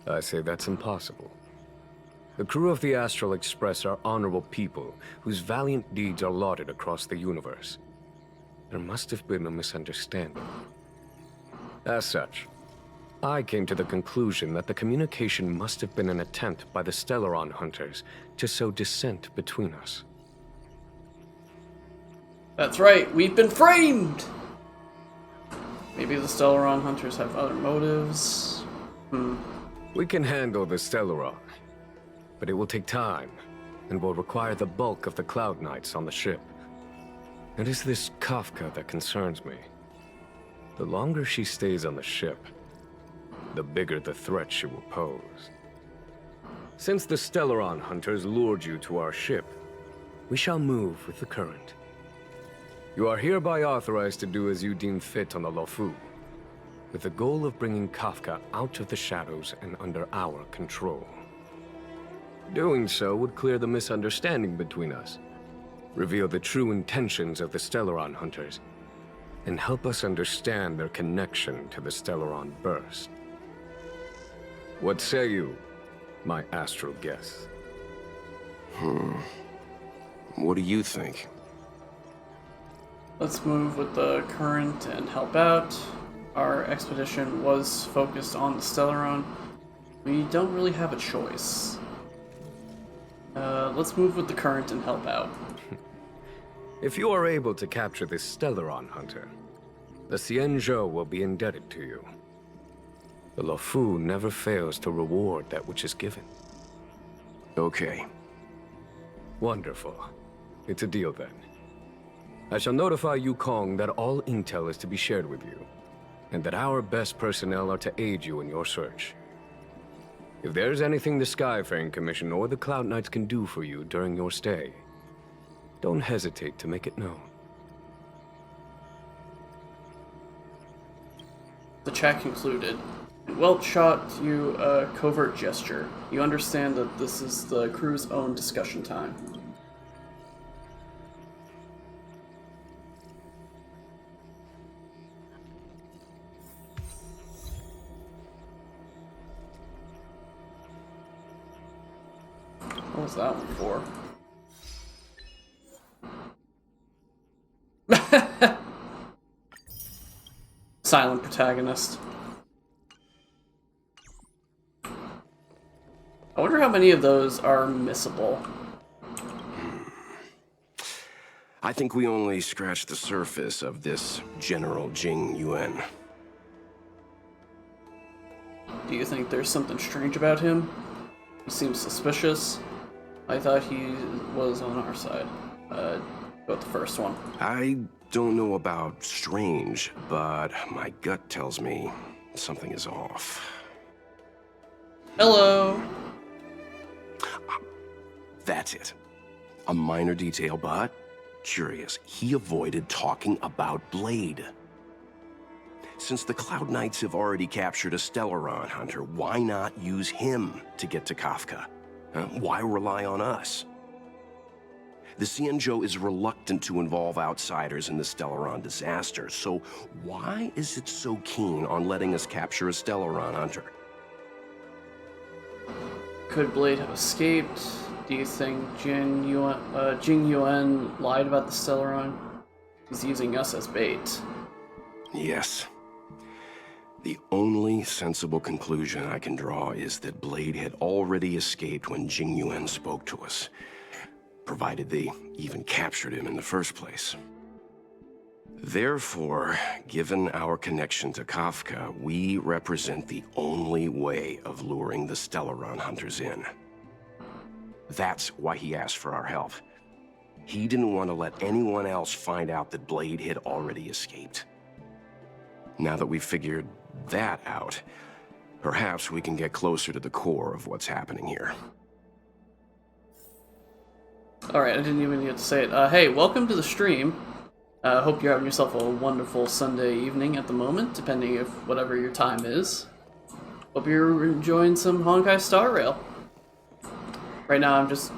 I say that's impossible. The crew of the Astral Express are honorable people whose valiant deeds are lauded across the universe. There must have been a misunderstanding. As such, I came to the conclusion that the communication must have been an attempt by the Stellaron hunters to sow dissent between us. That's right, we've been framed! Maybe the Stellaron hunters have other motives? We can handle the Stellaron, but it will take time, and will require the bulk of the Cloud Knights on the ship. It is this Kafka that concerns me. The longer she stays on the ship, the bigger the threat she will pose. Since the Stellaron hunters lured you to our ship, we shall move with the current. You are hereby authorized to do as you deem fit on the Loufu, with the goal of bringing Kafka out of the shadows and under our control. Doing so would clear the misunderstanding between us, reveal the true intentions of the Stellaron hunters, and help us understand their connection to the Stellaron burst. What say you, my astral guests? What do you think? Let's move with the current and help out. Our expedition was focused on the Stellaron. We don't really have a choice. Let's move with the current and help out. If you are able to capture this Stellaron hunter, the Xianzhou will be indebted to you. The Loufu never fails to reward that which is given. Okay. Wonderful. It's a deal then. I shall notify Yukong that all intel is to be shared with you, and that our best personnel are to aid you in your search. If there's anything the Skyfaring Commission or the Cloud Knights can do for you during your stay, don't hesitate to make it known. The chat concluded. Welch shot you a covert gesture. You understand that this is the crew's own discussion time. What was that one for? Silent protagonist. I wonder how many of those are missable. I think we only scratched the surface of this General Jing Yuan. Do you think there's something strange about him? He seems suspicious. I thought he was on our side. About the first one. I don't know about strange, but my gut tells me something is off. Hello! That's it. A minor detail, but curious. He avoided talking about Blade. Since the Cloud Knights have already captured a Stellaron hunter, why not use him to get to Kafka? Why rely on us? The Xianzhou is reluctant to involve outsiders in the Stellaron disaster, so why is it so keen on letting us capture a Stellaron hunter? Could Blade have escaped? Do you think Jing Yuan lied about the Stellaron? He's using us as bait. Yes. The only sensible conclusion I can draw is that Blade had already escaped when Jing Yuan spoke to us, provided they even captured him in the first place. Therefore, given our connection to Kafka, we represent the only way of luring the Stellaron hunters in. That's why he asked for our help. He didn't want to let anyone else find out that Blade had already escaped. Now that we've figured that out, perhaps we can get closer to the core of what's happening here. Alright, I didn't even get to say it. Hey, welcome to the stream. Hope you're having yourself a wonderful Sunday evening at the moment, depending if whatever your time is. Hope you're enjoying some Honkai Star Rail. Right now I'm just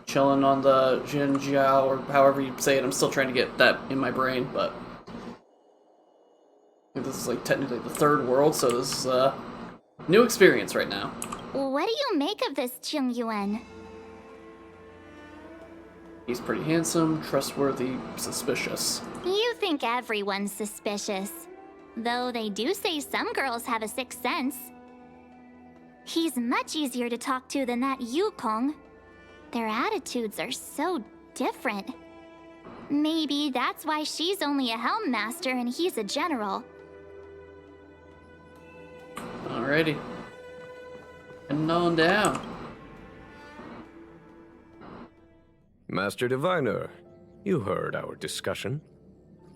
chilling on the Xianzhou, or however you say it. I'm still trying to get that in my brain, but I think this is like technically the third world, so this is a new experience right now. What do you make of this Qing Yuan? He's pretty handsome, trustworthy, suspicious. You think everyone's suspicious. Though they do say some girls have a sixth sense. He's much easier to talk to than that Yukong. Their attitudes are so different. Maybe that's why she's only a helm master and he's a general. Alrighty. And on down. Master Diviner, you heard our discussion.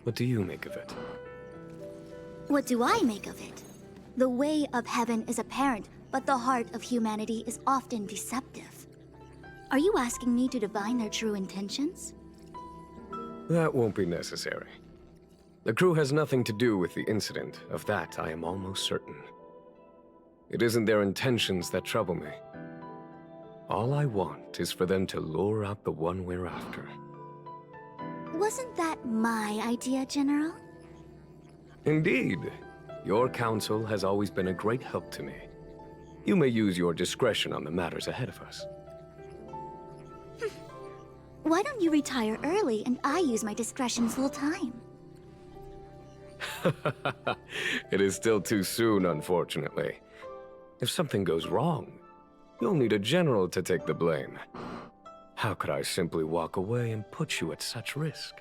What do you make of it? What do I make of it? The way of heaven is apparent, but the heart of humanity is often deceptive. Are you asking me to divine their true intentions? That won't be necessary. The crew has nothing to do with the incident. Of that, I am almost certain. It isn't their intentions that trouble me. All I want is for them to lure out the one we're after. Wasn't that my idea, General? Indeed. Your counsel has always been a great help to me. You may use your discretion on the matters ahead of us. Why don't you retire early and I use my discretion full time? It is still too soon, unfortunately. If something goes wrong, you'll need a general to take the blame. How could I simply walk away and put you at such risk?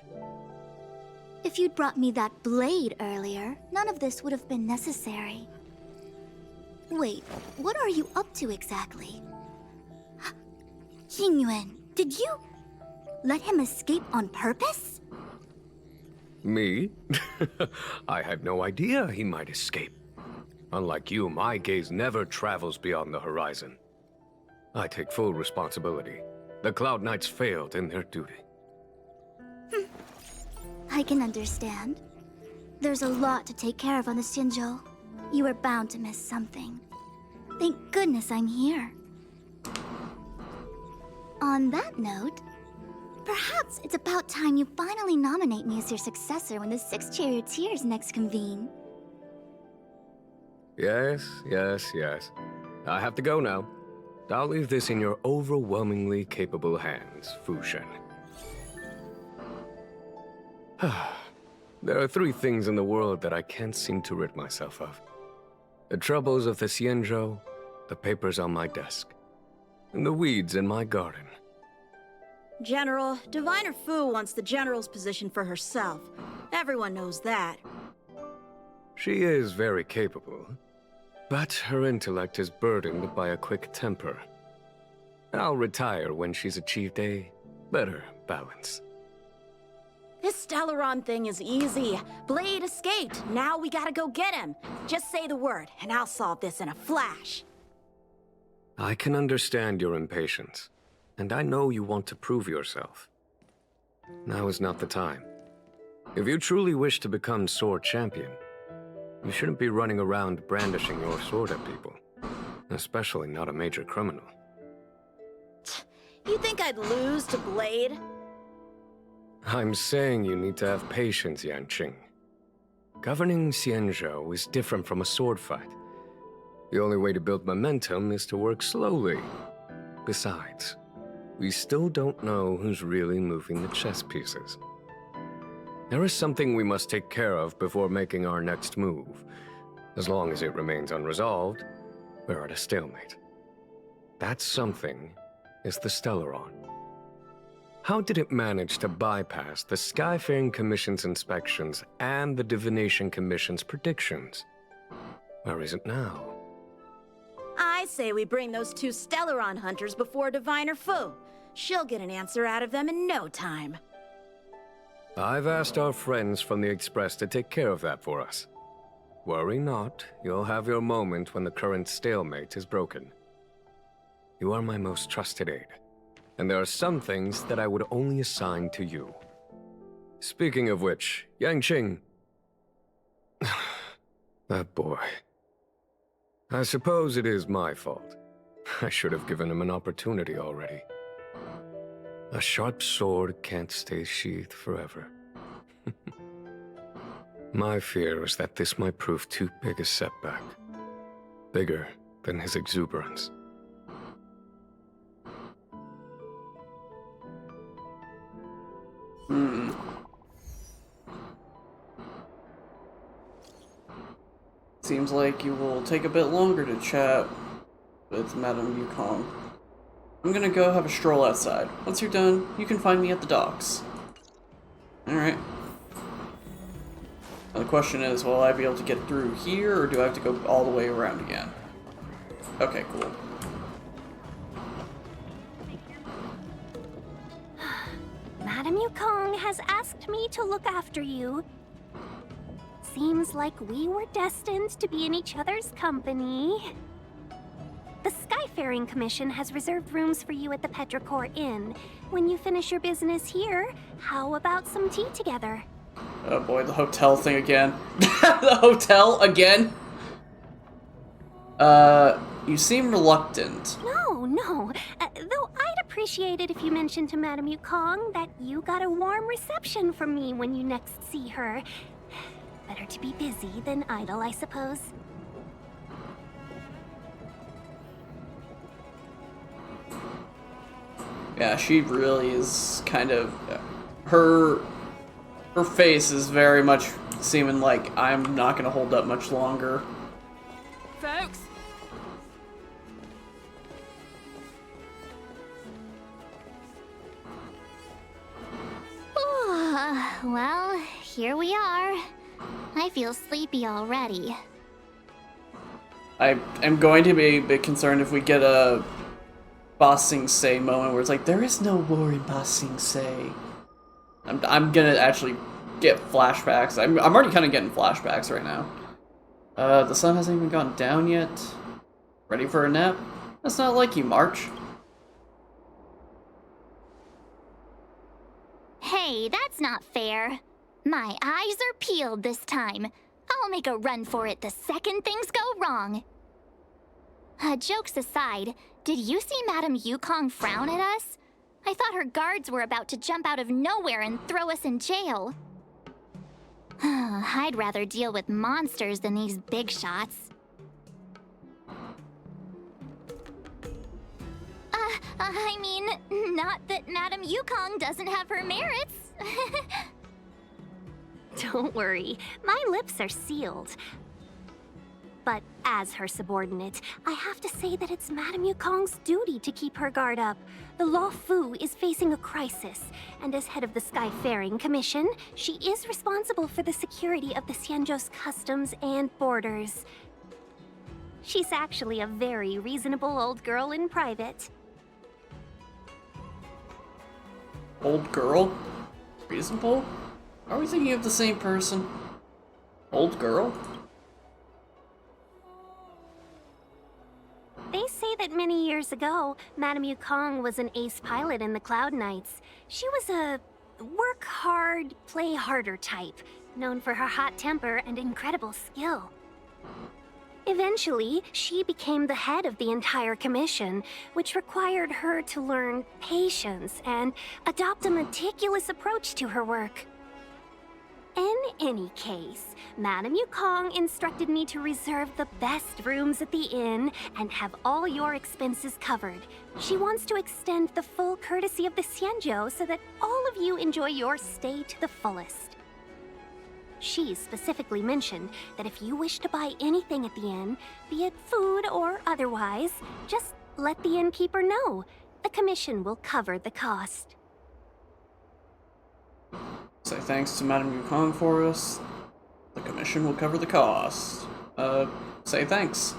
If you'd brought me that blade earlier, none of this would have been necessary. Wait, what are you up to exactly? Yingyuan, did you let him escape on purpose? Me? I had no idea he might escape. Unlike you, my gaze never travels beyond the horizon. I take full responsibility. The Cloud Knights failed in their duty. I can understand. There's a lot to take care of on the Xianzhou. You were bound to miss something. Thank goodness I'm here. On that note, perhaps it's about time you finally nominate me as your successor when the 6 charioteers next convene. Yes. I have to go now. I'll leave this in your overwhelmingly capable hands, Fu Shen. There are 3 things in the world that I can't seem to rid myself of. The troubles of the Xianzhou, the papers on my desk, and the weeds in my garden. General, Diviner Fu wants the General's position for herself. Everyone knows that. She is very capable, but her intellect is burdened by a quick temper. I'll retire when she's achieved a better balance. This Stellaron thing is easy. Blade escaped. Now we gotta go get him. Just say the word, and I'll solve this in a flash. I can understand your impatience, and I know you want to prove yourself. Now is not the time. If you truly wish to become sword champion, you shouldn't be running around brandishing your sword at people, especially not a major criminal. You think I'd lose to Blade? I'm saying you need to have patience, Yanqing. Governing Xianzhou is different from a sword fight. The only way to build momentum is to work slowly. Besides, we still don't know who's really moving the chess pieces. There is something we must take care of before making our next move. As long as it remains unresolved, we're at a stalemate. That something is the Stellaron. How did it manage to bypass the Skyfaring Commission's inspections and the Divination Commission's predictions? Where is it now? I say we bring those 2 Stellaron hunters before Diviner Fu. She'll get an answer out of them in no time. I've asked our friends from the Express to take care of that for us. Worry not, you'll have your moment when the current stalemate is broken. You are my most trusted aide, and there are some things that I would only assign to you. Speaking of which, Yanqing... that boy... I suppose it is my fault. I should have given him an opportunity already. A sharp sword can't stay sheathed forever. My fear was that this might prove too big a setback. Bigger than his exuberance. Seems like you will take a bit longer to chat with Madame Yukong. I'm gonna go have a stroll outside. Once you're done, you can find me at the docks. Alright. Now the question is, will I be able to get through here, or do I have to go all the way around again? Okay, cool. Madame Yukong has asked me to look after you. Seems like we were destined to be in each other's company. The Skyfaring Commission has reserved rooms for you at the Petrichor Inn. When you finish your business here, how about some tea together? Oh boy, the hotel thing again. The hotel again? You seem reluctant. No. Though I'd appreciate it if you mentioned to Madame Yukong that you got a warm reception from me when you next see her. Better to be busy than idle, I suppose. Yeah, she really is kind of... Her face is very much seeming like I'm not gonna hold up much longer. Folks! Well, here we are. I feel sleepy already. I am going to be a bit concerned if we get a Ba Sing Se moment where it's like, there is no war in Ba Sing Se. I'm gonna actually get flashbacks. I'm already kind of getting flashbacks right now. The sun hasn't even gone down yet. Ready for a nap? That's not like you, March. Hey, that's not fair. My eyes are peeled this time. I'll make a run for it the second things go wrong. Jokes aside, did you see Madame Yukong frown at us? I thought her guards were about to jump out of nowhere and throw us in jail. I'd rather deal with monsters than these big shots. I mean, not that Madame Yukong doesn't have her merits. Don't worry, my lips are sealed. But as her subordinate, I have to say that it's Madame Yukong's duty to keep her guard up. The Loufu is facing a crisis, and as head of the Skyfaring Commission, she is responsible for the security of the Xianzhou's customs and borders. She's actually a very reasonable old girl in private. Old girl? Reasonable? Are we thinking of the same person? Old girl? They say that many years ago, Madame Yukong was an ace pilot in the Cloud Knights. She was a work hard, play harder type, known for her hot temper and incredible skill. Eventually, she became the head of the entire commission, which required her to learn patience and adopt a meticulous approach to her work. In any case, Madame Yukong instructed me to reserve the best rooms at the inn and have all your expenses covered. She wants to extend the full courtesy of the Xianzhou so that all of you enjoy your stay to the fullest. She specifically mentioned that if you wish to buy anything at the inn, be it food or otherwise, just let the innkeeper know. The commission will cover the cost. Say thanks to Madame Yukong for us. The commission will cover the cost. Say thanks.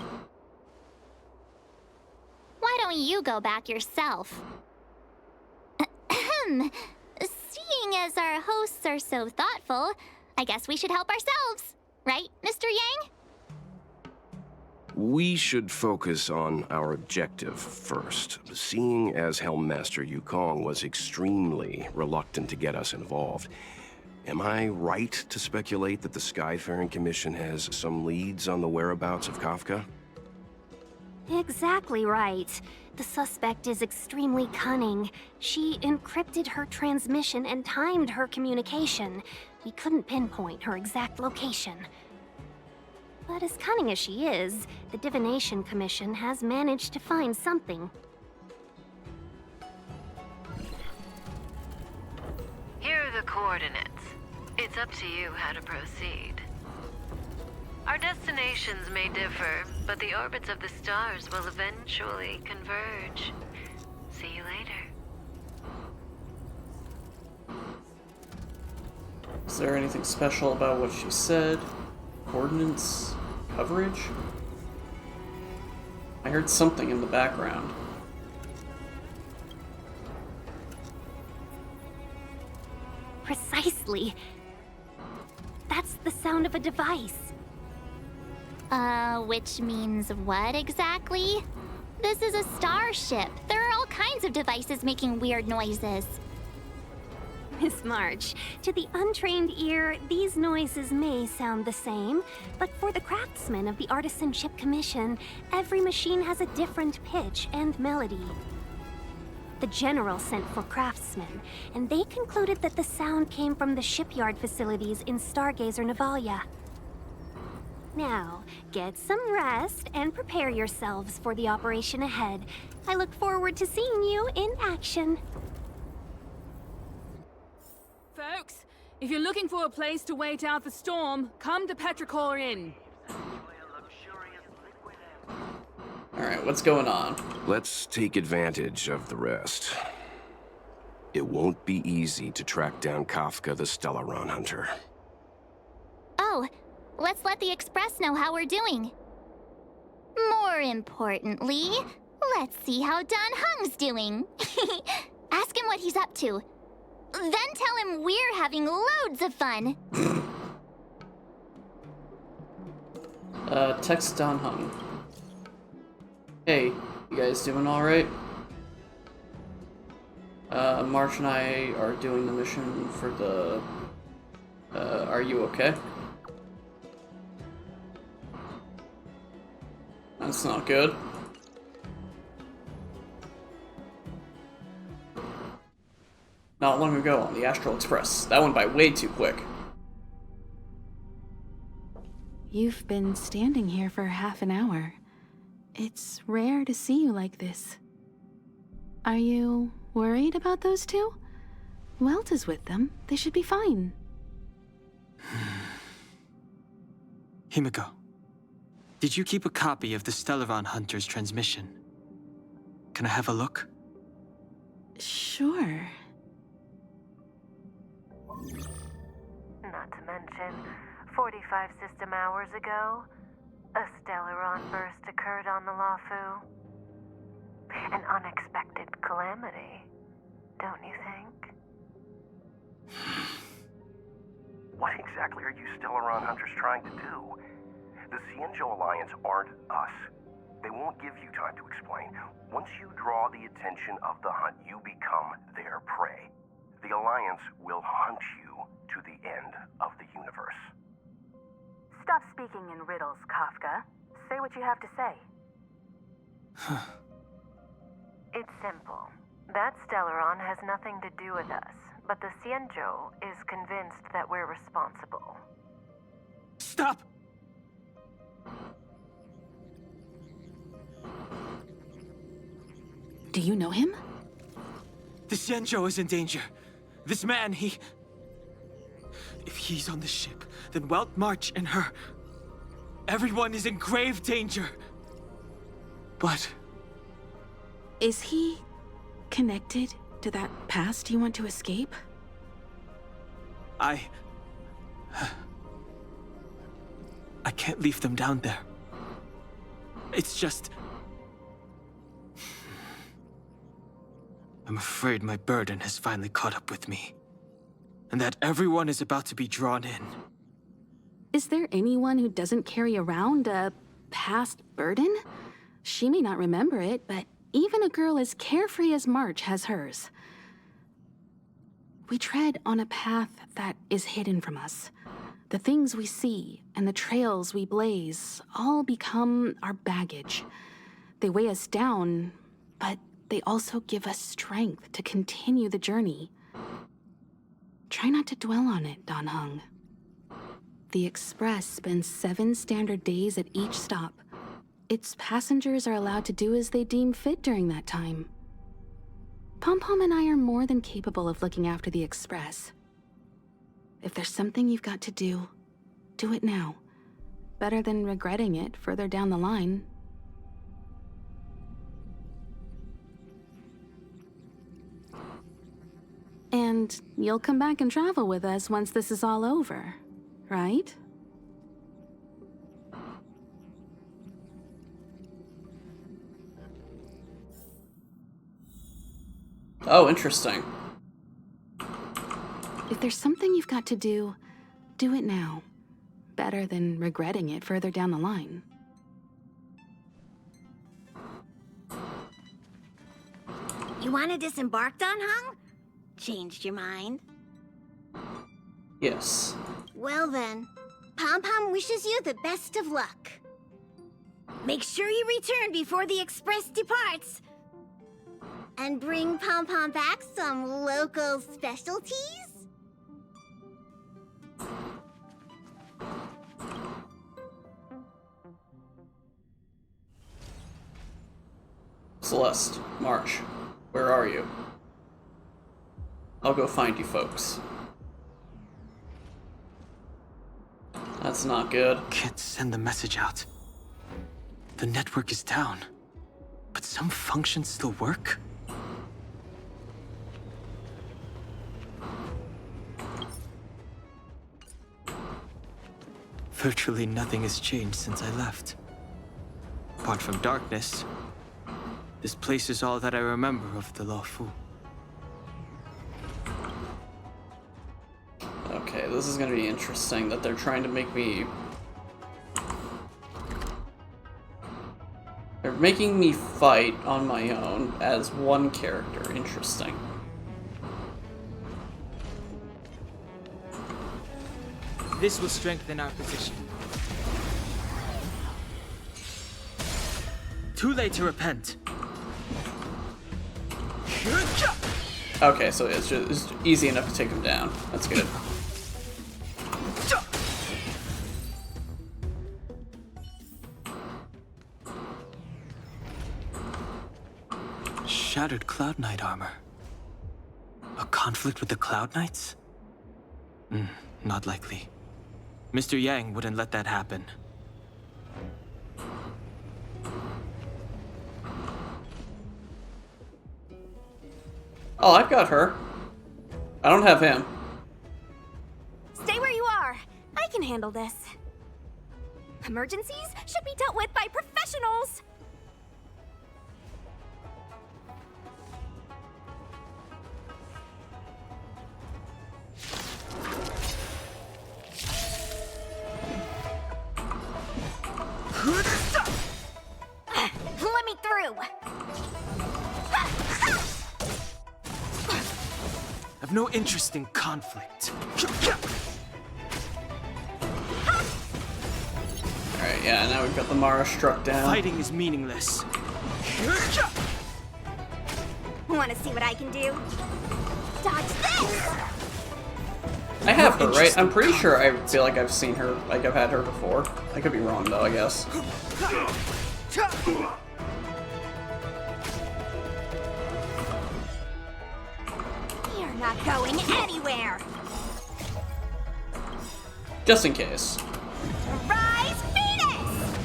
Why don't you go back yourself? Seeing as our hosts are so thoughtful, I guess we should help ourselves. Right, Mr. Yang? We should focus on our objective first. Seeing as Helmmaster Yukong was extremely reluctant to get us involved, am I right to speculate that the Skyfaring Commission has some leads on the whereabouts of Kafka? Exactly right. The suspect is extremely cunning. She encrypted her transmission and timed her communication. We couldn't pinpoint her exact location. But as cunning as she is, the Divination Commission has managed to find something. Here are the coordinates. It's up to you how to proceed. Our destinations may differ, but the orbits of the stars will eventually converge. See you later. Is there anything special about what she said? Coordinates? Coverage? I heard something in the background. Precisely. That's the sound of a device. Which means what exactly? This is a starship. There are all kinds of devices making weird noises. Miss March, to the untrained ear, these noises may sound the same, but for the craftsmen of the Artisanship Commission, every machine has a different pitch and melody. The General sent for craftsmen, and they concluded that the sound came from the shipyard facilities in Stargazer Navalia. Now, get some rest and prepare yourselves for the operation ahead. I look forward to seeing you in action. Folks, if you're looking for a place to wait out the storm, come to Petrichor Inn. Alright, what's going on? Let's take advantage of the rest. It won't be easy to track down Kafka the Stellaron Hunter. Oh, let's let the Express know how we're doing. More importantly, let's see how Don Hung's doing. Ask him what he's up to. Then tell him we're having loads of fun. Text Don Hung. Hey, you guys doing alright? March and I are doing the mission for the... are you okay? That's not good. Not long ago on the Astral Express. That went by way too quick. You've been standing here for half an hour. It's rare to see you like this. Are you worried about those two? Welt is with them. They should be fine. Himiko, did you keep a copy of the Stellaron Hunter's transmission? Can I have a look? Sure. Not to mention, 45 system hours ago, a Stellaron burst occurred on the Loufu. An unexpected calamity, don't you think? What exactly are you Stellaron Hunters trying to do? The Xianzhou Alliance aren't us. They won't give you time to explain. Once you draw the attention of the hunt, you become their prey. The Alliance will hunt you to the end of the universe. Stop speaking in riddles, Kafka. Say what you have to say. It's simple. That Stellaron has nothing to do with us, but the Xianzhou is convinced that we're responsible. Stop! Do you know him? The Xianzhou is in danger. This man, if he's on the ship, then Welt, March, and her... everyone is in grave danger. But... Is he connected to that past you want to escape? I can't leave them down there. It's just... I'm afraid my burden has finally caught up with me. And that everyone is about to be drawn in. Is there anyone who doesn't carry around a past burden? She may not remember it, but even a girl as carefree as March has hers. We tread on a path that is hidden from us. The things we see and the trails we blaze all become our baggage. They weigh us down, but they also give us strength to continue the journey. Try not to dwell on it, Dan Heng. The Express spends 7 standard days at each stop. Its passengers are allowed to do as they deem fit during that time. Pom-Pom and I are more than capable of looking after the Express. If there's something you've got to do it now. Better than regretting it further down the line. And you'll come back and travel with us once this is all over, right? Oh, interesting. If there's something you've got to do it now. Better than regretting it further down the line. You want to disembark, Dan Heng? Changed your mind? Yes. Well then, Pom-Pom wishes you the best of luck. Make sure you return before the Express departs. And bring Pom-Pom back some local specialties? Celeste, March, where are you? I'll go find you folks. That's not good. Can't send the message out. The network is down, but some functions still work? Virtually nothing has changed since I left. Apart from darkness, this place is all that I remember of the Loufu. Okay, this is gonna be interesting that they're trying to make me... They're making me fight on my own as one character. Interesting. This will strengthen our position. Too late to repent. Okay, so it's just easy enough to take him down. That's good. Shattered Cloud Knight armor. A conflict with the Cloud Knights? Not likely. Mr. Yang wouldn't let that happen. Oh, I've got her. I don't have him. Stay where you are. I can handle this. Emergencies should be dealt with by professionals. Let me through! I've no interest in conflict. Alright, yeah, now we've got the Mara-Struck down. Fighting is meaningless. Want to see what I can do? Dodge this! I have her, right? I'm pretty sure I feel like I've seen her, like I've had her before. I could be wrong though, I guess. You're not going anywhere! Just in case. Rise, Venus!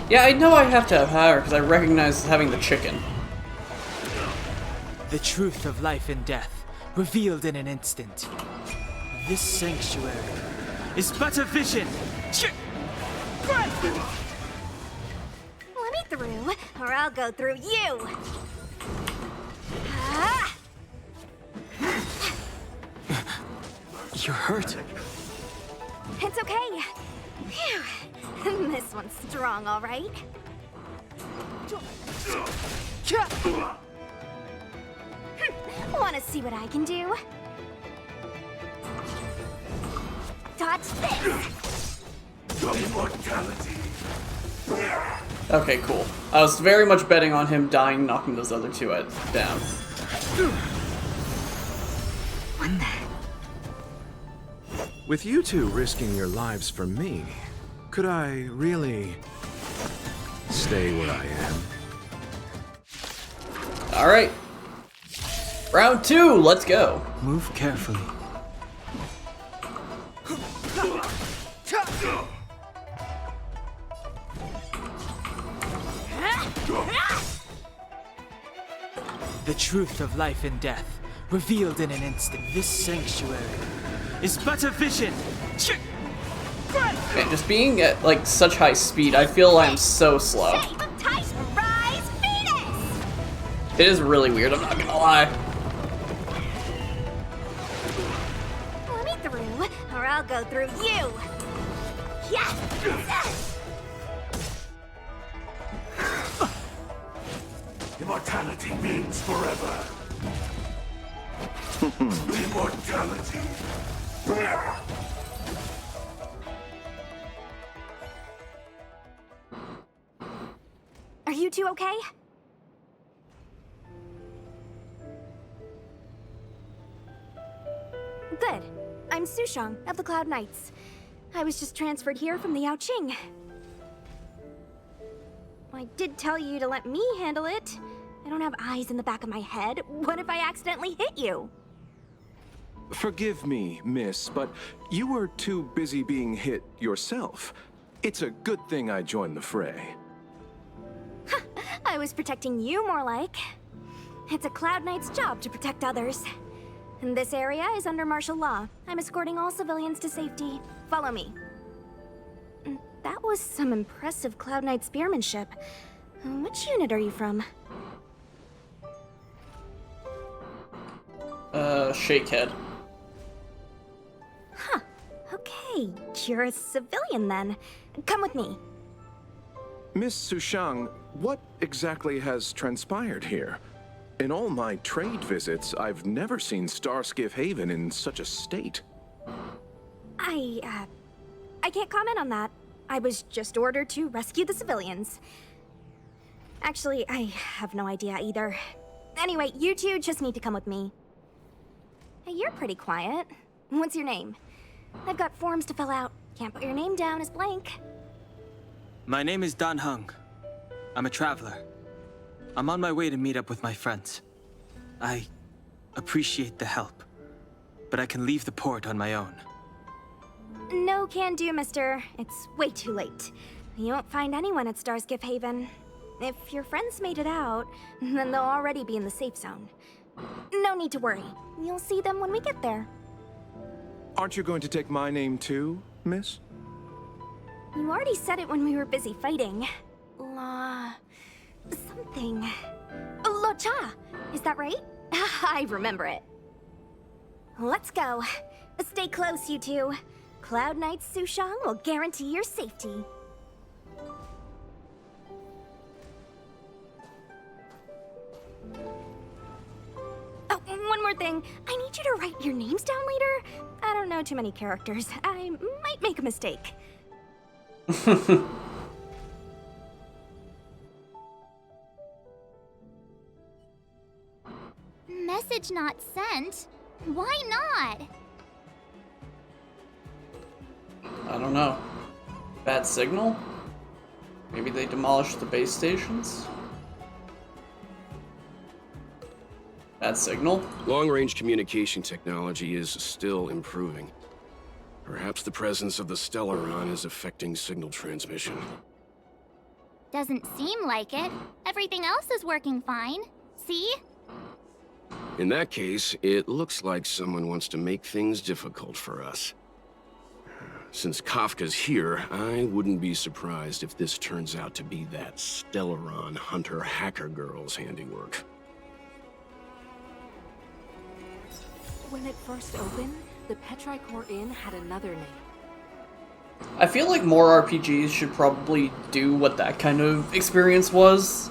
Yeah, I know I have to have her because I recognize having the chicken. The truth of life and death, revealed in an instant. This sanctuary is but a vision. Let me through, or I'll go through you. You're hurt. It's okay. Phew. This one's strong, all right. Want to see what I can do? Dodge this! Immortality. Okay, cool. I was very much betting on him dying, knocking those other two down. What the? With you two risking your lives for me, could I really stay where I am? Alright. Round 2, let's go. Move carefully. The truth of life and death, revealed in an instant. This sanctuary is but a vision. Man, just being at like such high speed, I feel I'm so slow. It is really weird, I'm not gonna lie. Let me through, or I'll go through you. Yeah. Immortality means forever. Immortality. Are you two okay? Good. I'm Sushang of the Cloud Knights. I was just transferred here from the Yaoqing. I did tell you to let me handle it. I don't have eyes in the back of my head. What if I accidentally hit you? Forgive me, miss, but you were too busy being hit yourself. It's a good thing I joined the fray. I was protecting you more like. It's a Cloud Knight's job to protect others. And this area is under martial law. I'm escorting all civilians to safety. Follow me. That was some impressive Cloud Knight spearmanship. Which unit are you from? Shakehead. Huh. Okay, you're a civilian then. Come with me. Miss Sushang, what exactly has transpired here? In all my trade visits, I've never seen Starskiff Haven in such a state. I can't comment on that. I was just ordered to rescue the civilians. Actually, I have no idea either. Anyway, you two just need to come with me. Hey, you're pretty quiet. What's your name? I've got forms to fill out. Can't put your name down as blank. My name is Dan Heng. I'm a traveler. I'm on my way to meet up with my friends. I appreciate the help, but I can leave the port on my own. No can do, mister. It's way too late. You won't find anyone at Starskiff Haven. If your friends made it out, then they'll already be in the safe zone. No need to worry. You'll see them when we get there. Aren't you going to take my name too, miss? You already said it when we were busy fighting. Something. Lo Cha! Is that right? I remember it. Let's go. Stay close, you two. Cloud Knight Sushang will guarantee your safety. Oh, one more thing. I need you to write your names down later. I don't know too many characters. I might make a mistake. Message not sent? Why not? I don't know. Bad signal? Maybe they demolished the base stations? Bad signal? Long-range communication technology is still improving. Perhaps the presence of the Stellaron is affecting signal transmission. Doesn't seem like it. Everything else is working fine. See? In that case, it looks like someone wants to make things difficult for us. Since Kafka's here, I wouldn't be surprised if this turns out to be that Stellaron hunter hacker girl's handiwork. When it first opened, the Petrichor Inn had another name. I feel like more RPGs should probably do what that kind of experience was.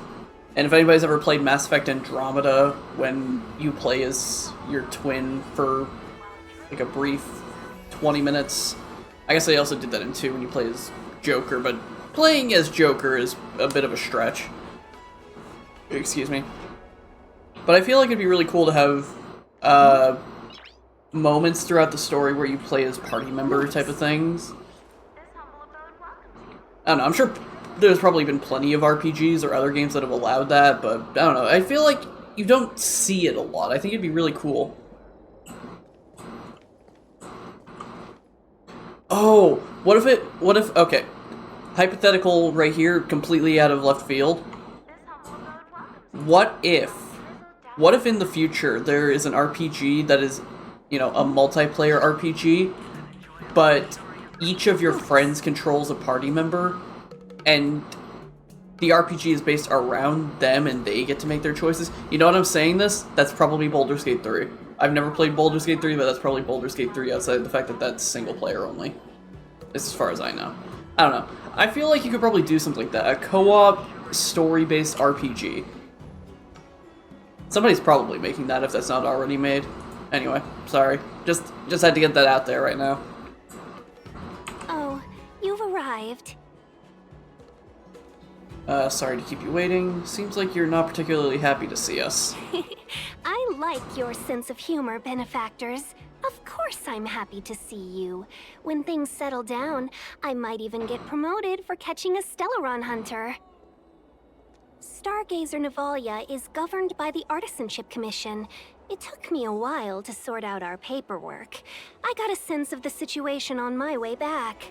And if anybody's ever played Mass Effect Andromeda, when you play as your twin for like a brief 20 minutes, I guess they also did that in 2 when you play as Joker, but playing as Joker is a bit of a stretch. Excuse me. But I feel like it'd be really cool to have moments throughout the story where you play as party member type of things. I don't know, I'm sure there's probably been plenty of RPGs or other games that have allowed that, but I don't know. I feel like you don't see it a lot. I think it'd be really cool. Oh, what if, okay. Hypothetical right here, completely out of left field. What if in the future there is an RPG that is, you know, a multiplayer RPG, but each of your friends controls a party member, and the RPG is based around them and they get to make their choices? You know what I'm saying this? That's probably Baldur's Gate 3. I've never played Baldur's Gate 3, but that's probably Baldur's Gate 3 outside of the fact that that's single player only. As far as I know. I don't know. I feel like you could probably do something like that. A co-op, story-based RPG. Somebody's probably making that if that's not already made. Anyway, sorry. Just had to get that out there right now. Oh, you've arrived. Sorry to keep you waiting. Seems like you're not particularly happy to see us. I like your sense of humor, benefactors. Of course I'm happy to see you. When things settle down, I might even get promoted for catching a Stellaron hunter. Stargazer Navalia is governed by the Artisanship Commission. It took me a while to sort out our paperwork. I got a sense of the situation on my way back.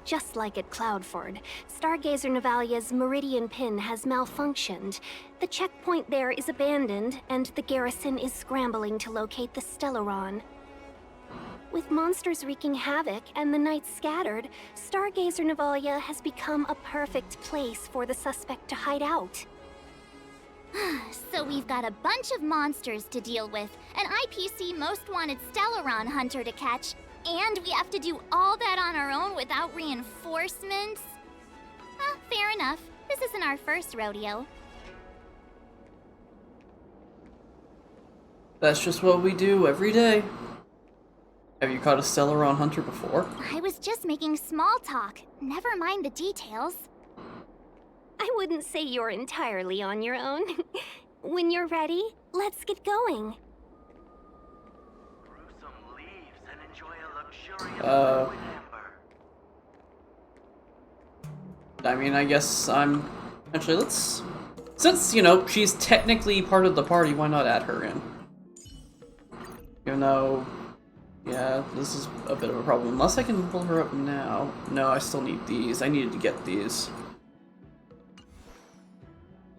Just like at Cloudford, Stargazer Navalia's Meridian Pin has malfunctioned. The checkpoint there is abandoned, and the garrison is scrambling to locate the Stellaron. With monsters wreaking havoc and the night scattered, Stargazer Navalia has become a perfect place for the suspect to hide out. So we've got a bunch of monsters to deal with, an IPC Most Wanted Stellaron hunter to catch, and we have to do all that on our own without reinforcements? Fair enough. This isn't our first rodeo. That's just what we do every day. Have you caught a Stellaron hunter before? I was just making small talk. Never mind the details. I wouldn't say you're entirely on your own. When you're ready, let's get going. I mean, I guess I'm... Actually, let's... Since, you know, she's technically part of the party, why not add her in? Even though... Yeah, this is a bit of a problem. Unless I can pull her up now. No, I still need these. I needed to get these.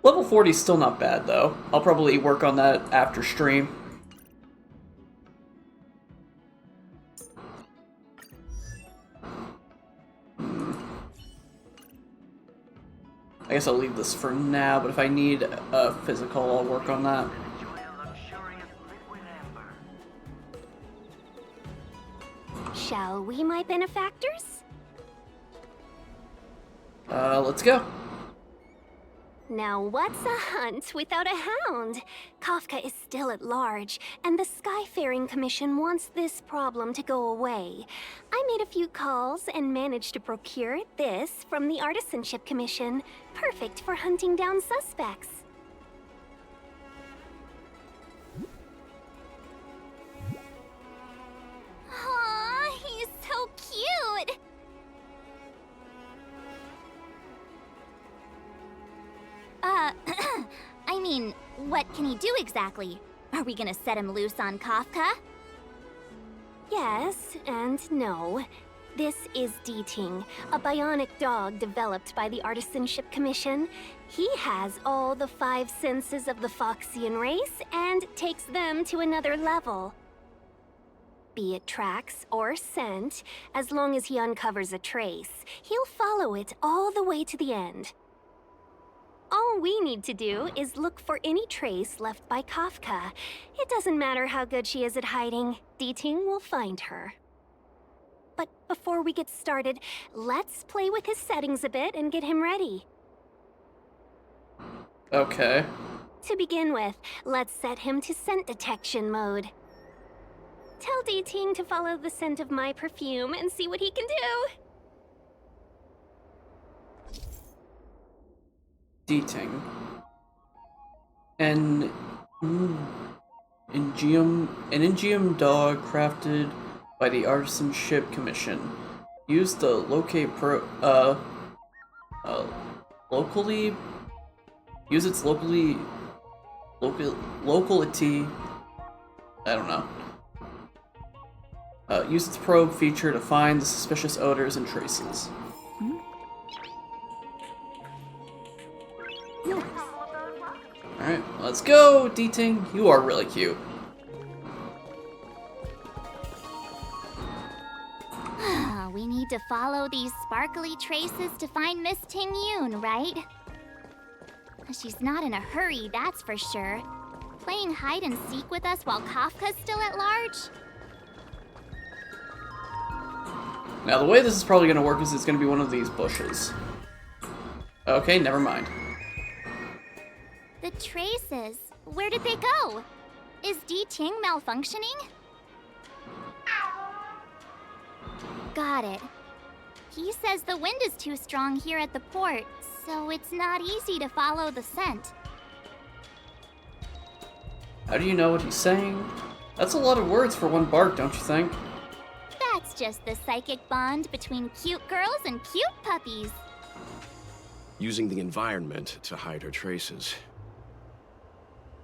Level 40 is still not bad, though. I'll probably work on that after stream. I guess I'll leave this for now, but if I need a physical, I'll work on that. Shall we, my benefactors? Let's go. Now what's a hunt without a hound? Kafka is still at large, and the Skyfaring Commission wants this problem to go away. I made a few calls and managed to procure this from the Artisanship Commission. Perfect for hunting down suspects. Aw, he's so cute! I mean, what can he do exactly? Are we gonna set him loose on Kafka? Yes and no. This is Deeting, a bionic dog developed by the Artisanship Commission. He has all the 5 senses of the Foxian race and takes them to another level. Be it tracks or scent, as long as he uncovers a trace, he'll follow it all the way to the end. All we need to do is look for any trace left by Kafka. It doesn't matter how good she is at hiding, Deeting will find her. But before we get started, let's play with his settings a bit and get him ready. Okay. To begin with, let's set him to scent detection mode. Tell Deeting to follow the scent of my perfume and see what he can do. Deting. An Ingium dog crafted by the Artisanship Commission. Use the locate locally. Use its locality. I don't know. Use its probe feature to find the suspicious odors and traces. Alright, let's go, Deting. You are really cute. We need to follow these sparkly traces to find Miss Ting-Yun, right? She's not in a hurry, that's for sure. Playing hide and seek with us while Kafka's still at large? Now, the way this is probably going to work is it's going to be one of these bushes. Okay, never mind. The traces, where did they go? Is Deting malfunctioning? Got it. He says the wind is too strong here at the port, so it's not easy to follow the scent. How do you know what he's saying? That's a lot of words for one bark, don't you think? That's just the psychic bond between cute girls and cute puppies. Using the environment to hide her traces.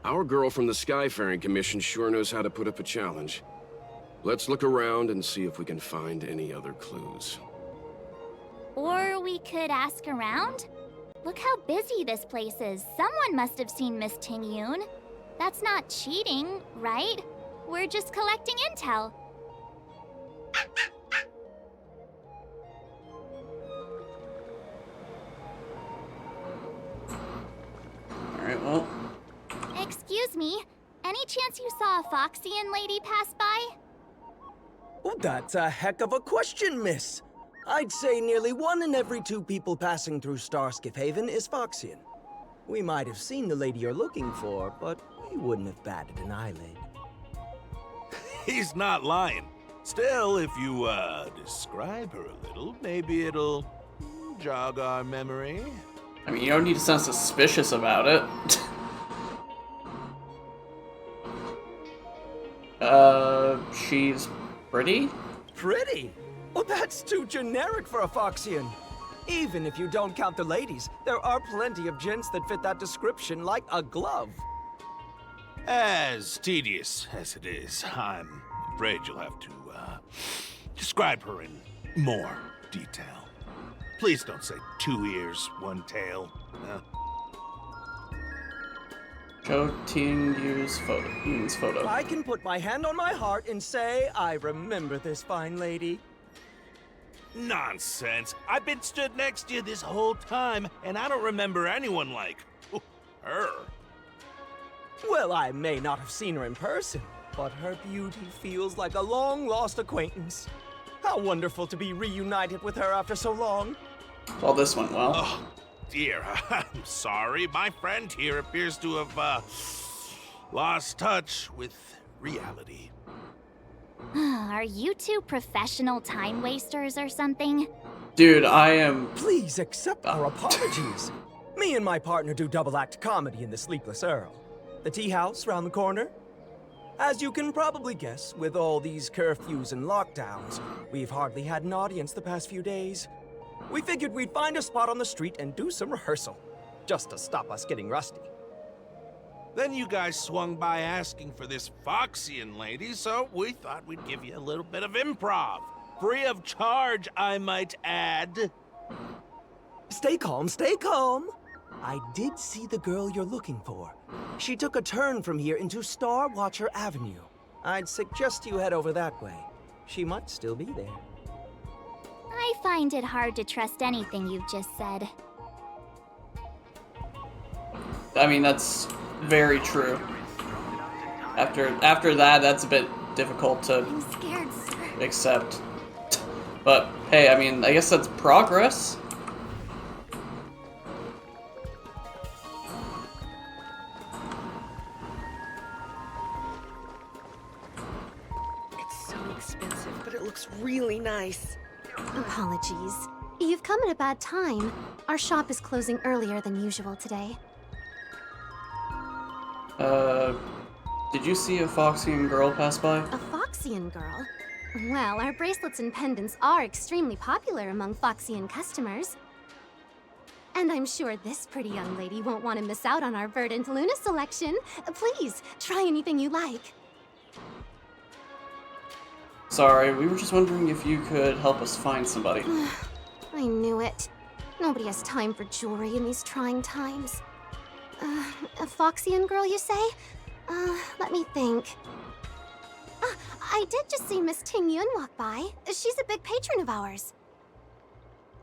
Our girl from the Skyfaring Commission sure knows how to put up a challenge. Let's look around and see if we can find any other clues. Or we could ask around? Look how busy this place is. Someone must have seen Miss Ting-Yun. That's not cheating, right? We're just collecting intel. Alright, well. Excuse me, any chance you saw a Foxian lady pass by? Oh, that's a heck of a question, miss. I'd say nearly 1 in every 2 people passing through Starskiff Haven is Foxian. We might have seen the lady you're looking for, but we wouldn't have batted an eyelid. He's not lying. Still, if you, describe her a little, maybe it'll jog our memory. I mean, you don't need to sound suspicious about it. She's pretty? Pretty? Well, that's too generic for a Foxian. Even if you don't count the ladies, there are plenty of gents that fit that description like a glove. As tedious as it is, I'm afraid you'll have to, describe her in more detail. Please don't say 2 ears, 1 tail. Show Ting-Yun's photo. I can put my hand on my heart and say I remember this fine lady. Nonsense. I've been stood next to you this whole time, and I don't remember anyone like her. Well, I may not have seen her in person, but her beauty feels like a long-lost acquaintance. How wonderful to be reunited with her after so long. Well, this went well. Oh, dear, I'm sorry. My friend here appears to have, lost touch with reality. Are you 2 professional time wasters or something? Dude, I am... Please accept our apologies. Me and my partner do double-act comedy in the Sleepless Earl. The tea house round the corner. As you can probably guess, with all these curfews and lockdowns, we've hardly had an audience the past few days. We figured we'd find a spot on the street and do some rehearsal, just to stop us getting rusty. Then you guys swung by asking for this Foxian lady, so we thought we'd give you a little bit of improv. Free of charge, I might add. Stay calm, stay calm. I did see the girl you're looking for. She took a turn from here into Star Watcher Avenue. I'd suggest you head over that way. She might still be there. I find it hard to trust anything you've just said. I mean, that's very true. After that, that's a bit difficult to accept. But hey, I mean, I guess that's progress. It's so expensive, but it looks really nice. Apologies. You've come at a bad time. Our shop is closing earlier than usual today. Did you see a Foxian girl pass by? A Foxian girl? Well, our bracelets and pendants are extremely popular among Foxian customers. And I'm sure this pretty young lady won't want to miss out on our Verdant Luna selection. Please, try anything you like. Sorry, we were just wondering if you could help us find somebody. I knew it. Nobody has time for jewelry in these trying times. A Foxian girl, you say? Let me think. I did just see Miss Ting Yun walk by. She's a big patron of ours.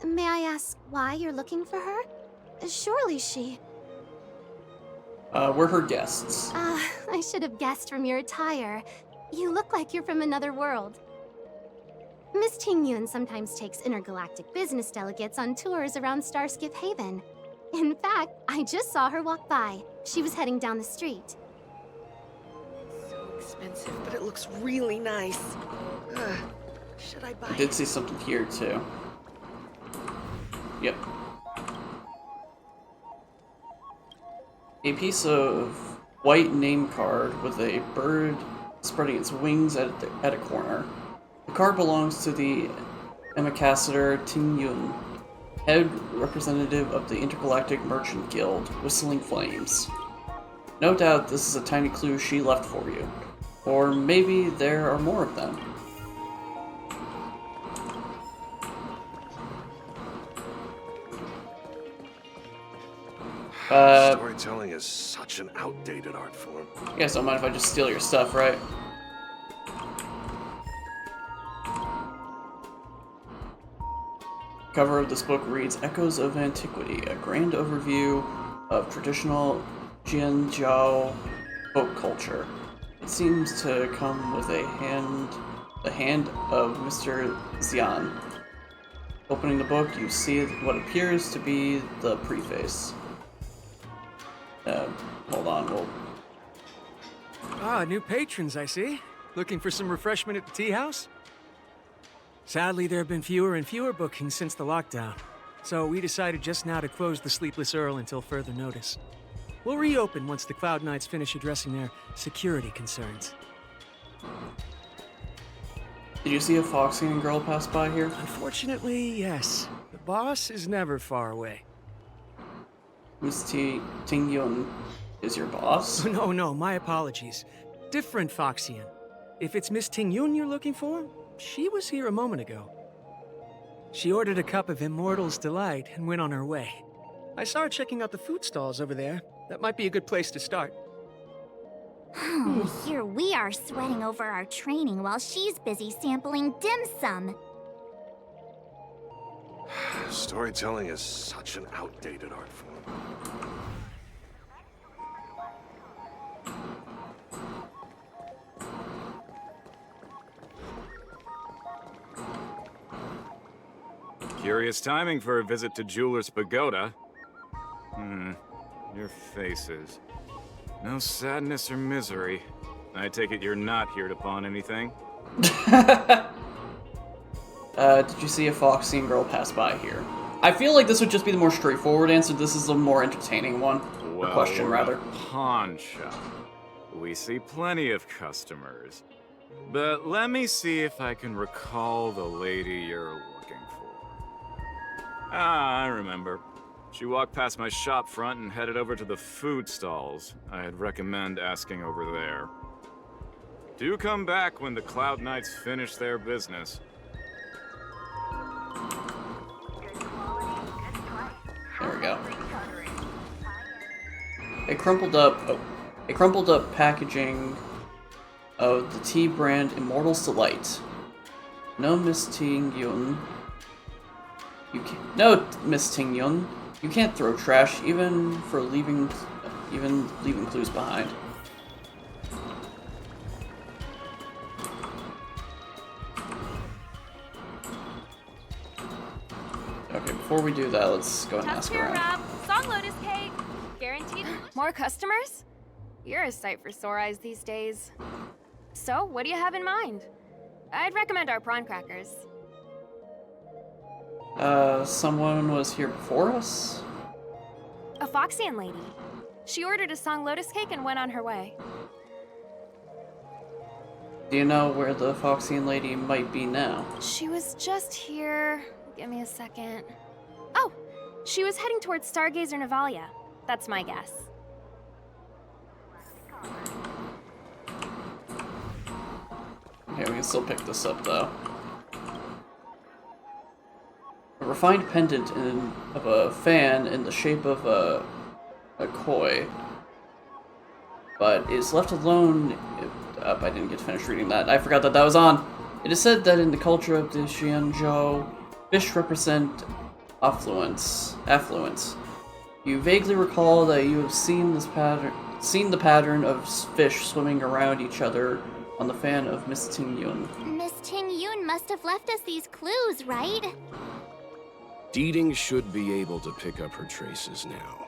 May I ask why you're looking for her? Surely she... We're her guests. I should have guessed from your attire. You look like you're from another world. Miss Ting Yun sometimes takes intergalactic business delegates on tours around Starskip Haven. In fact, I just saw her walk by. She was heading down the street. So expensive, but it looks really nice. Should I buy it? I did see something here, too. Yep. A piece of white name card with a bird spreading its wings at a corner. The card belongs to the Ambassador Ting Yun, head representative of the Intergalactic Merchant Guild, Whistling Flames. No doubt this is a tiny clue she left for you. Or maybe there are more of them. Storytelling is such an outdated art form. You guys don't mind if I just steal your stuff, right? Cover of this book reads Echoes of Antiquity, a grand overview of traditional Xianzhou folk culture. It seems to come with the hand of Mr. Xian. Opening the book, you see what appears to be the preface. Hold on, new patrons, I see. Looking for some refreshment at the tea house? Sadly, there have been fewer and fewer bookings since the lockdown, so we decided just now to close the Sleepless Earl until further notice. We'll reopen once the Cloud Knights finish addressing their security concerns. Did you see a Foxian girl pass by here? Unfortunately, yes. The boss is never far away. Miss Ting Yun is your boss? No, my apologies. Different Foxian. If it's Miss Ting Yun you're looking for, she was here a moment ago. She ordered a cup of Immortal's Delight and went on her way. I saw her checking out the food stalls over there. That might be a good place to start. Here we are sweating over our training while she's busy sampling dim sum. Storytelling is such an outdated art form. Curious timing for a visit to Jeweler's Pagoda. Your faces. No sadness or misery. I take it you're not here to pawn anything? Did you see a Foxian girl pass by here? I feel like this would just be the more straightforward answer. This is a more entertaining one. Well, or question, rather. Pawn shop. We see plenty of customers. But let me see if I can recall the lady you're looking for. I remember. She walked past my shop front and headed over to the food stalls. I'd recommend asking over there. Do come back when the Cloud Knights finish their business. There we go. A crumpled up packaging of the tea brand Immortal's Delight. No, Miss Ting Yun. Miss Ting Yun. You can't throw trash, even leaving clues behind. Okay, before we do that, let's go and ask around. Rob. Song Lotus cake. Guaranteed. More customers? You're a sight for sore eyes these days. So, what do you have in mind? I'd recommend our prawn crackers. Someone was here before us? A Foxian lady. She ordered a song lotus cake and went on her way. Do you know where the Foxian lady might be now? She was just here. Give me a second. Oh! She was heading towards Stargazer Navalia. That's my guess. Okay, we can still pick this up, though. A refined pendant of a fan in the shape of a koi, but is left alone. I didn't get to finish reading that. I forgot that was on. It is said that in the culture of the Xianzhou, fish represent affluence. You vaguely recall that you have seen the pattern of fish swimming around each other on the fan of Miss Ting Yun. Miss Ting Yun must have left us these clues, right? Deeding should be able to pick up her traces now.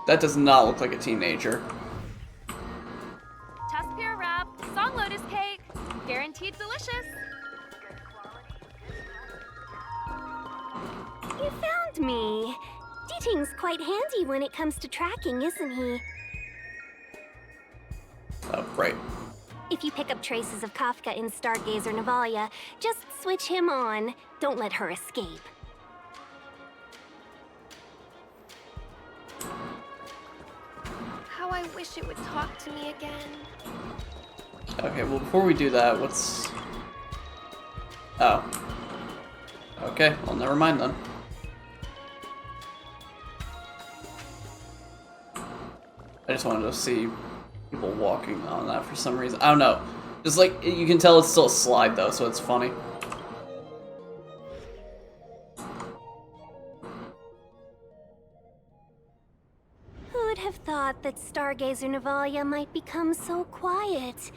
That does not look like a teenager. Tuskpear wrap, song lotus cake, guaranteed delicious. You found me. Deeting's quite handy when it comes to tracking, isn't he? Oh, right. If you pick up traces of Kafka in Stargazer Navalia, just switch him on. Don't let her escape. How I wish it would talk to me again. Okay, well, before we do that, what's... Oh. Okay, well, never mind then. I just wanted to see people walking on that for some reason. I don't know. Just like, you can tell it's still a slide though, so it's funny. Who'd have thought that Stargazer Navalia might become so quiet?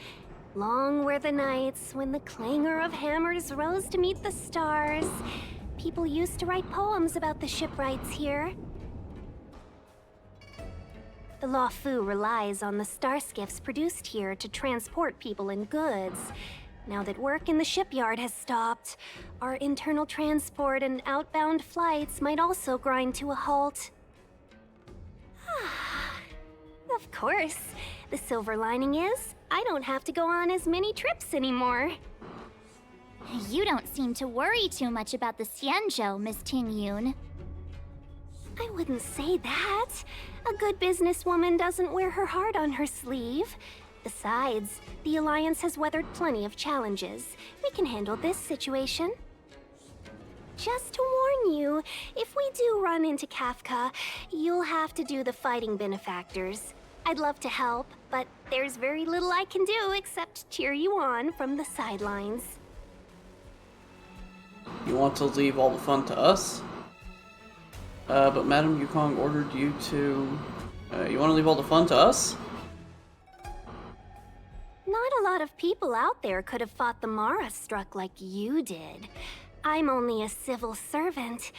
Long were the nights when the clangor of hammers rose to meet the stars. People used to write poems about the shipwrights here. The Loufu relies on the star skiffs produced here to transport people and goods. Now that work in the shipyard has stopped, our internal transport and outbound flights might also grind to a halt. Of course. The silver lining is, I don't have to go on as many trips anymore. You don't seem to worry too much about the Xianzhou, Miss Ting Yun. I wouldn't say that. A good businesswoman doesn't wear her heart on her sleeve. Besides, the Alliance has weathered plenty of challenges. We can handle this situation. Just to warn you, if we do run into Kafka, you'll have to do the fighting benefactors. I'd love to help, but there's very little I can do except cheer you on from the sidelines. You want to leave all the fun to us? But Madame Yukong ordered you to... you want to leave all the fun to us? Not a lot of people out there could have fought the Mara-Struck like you did. I'm only a civil servant.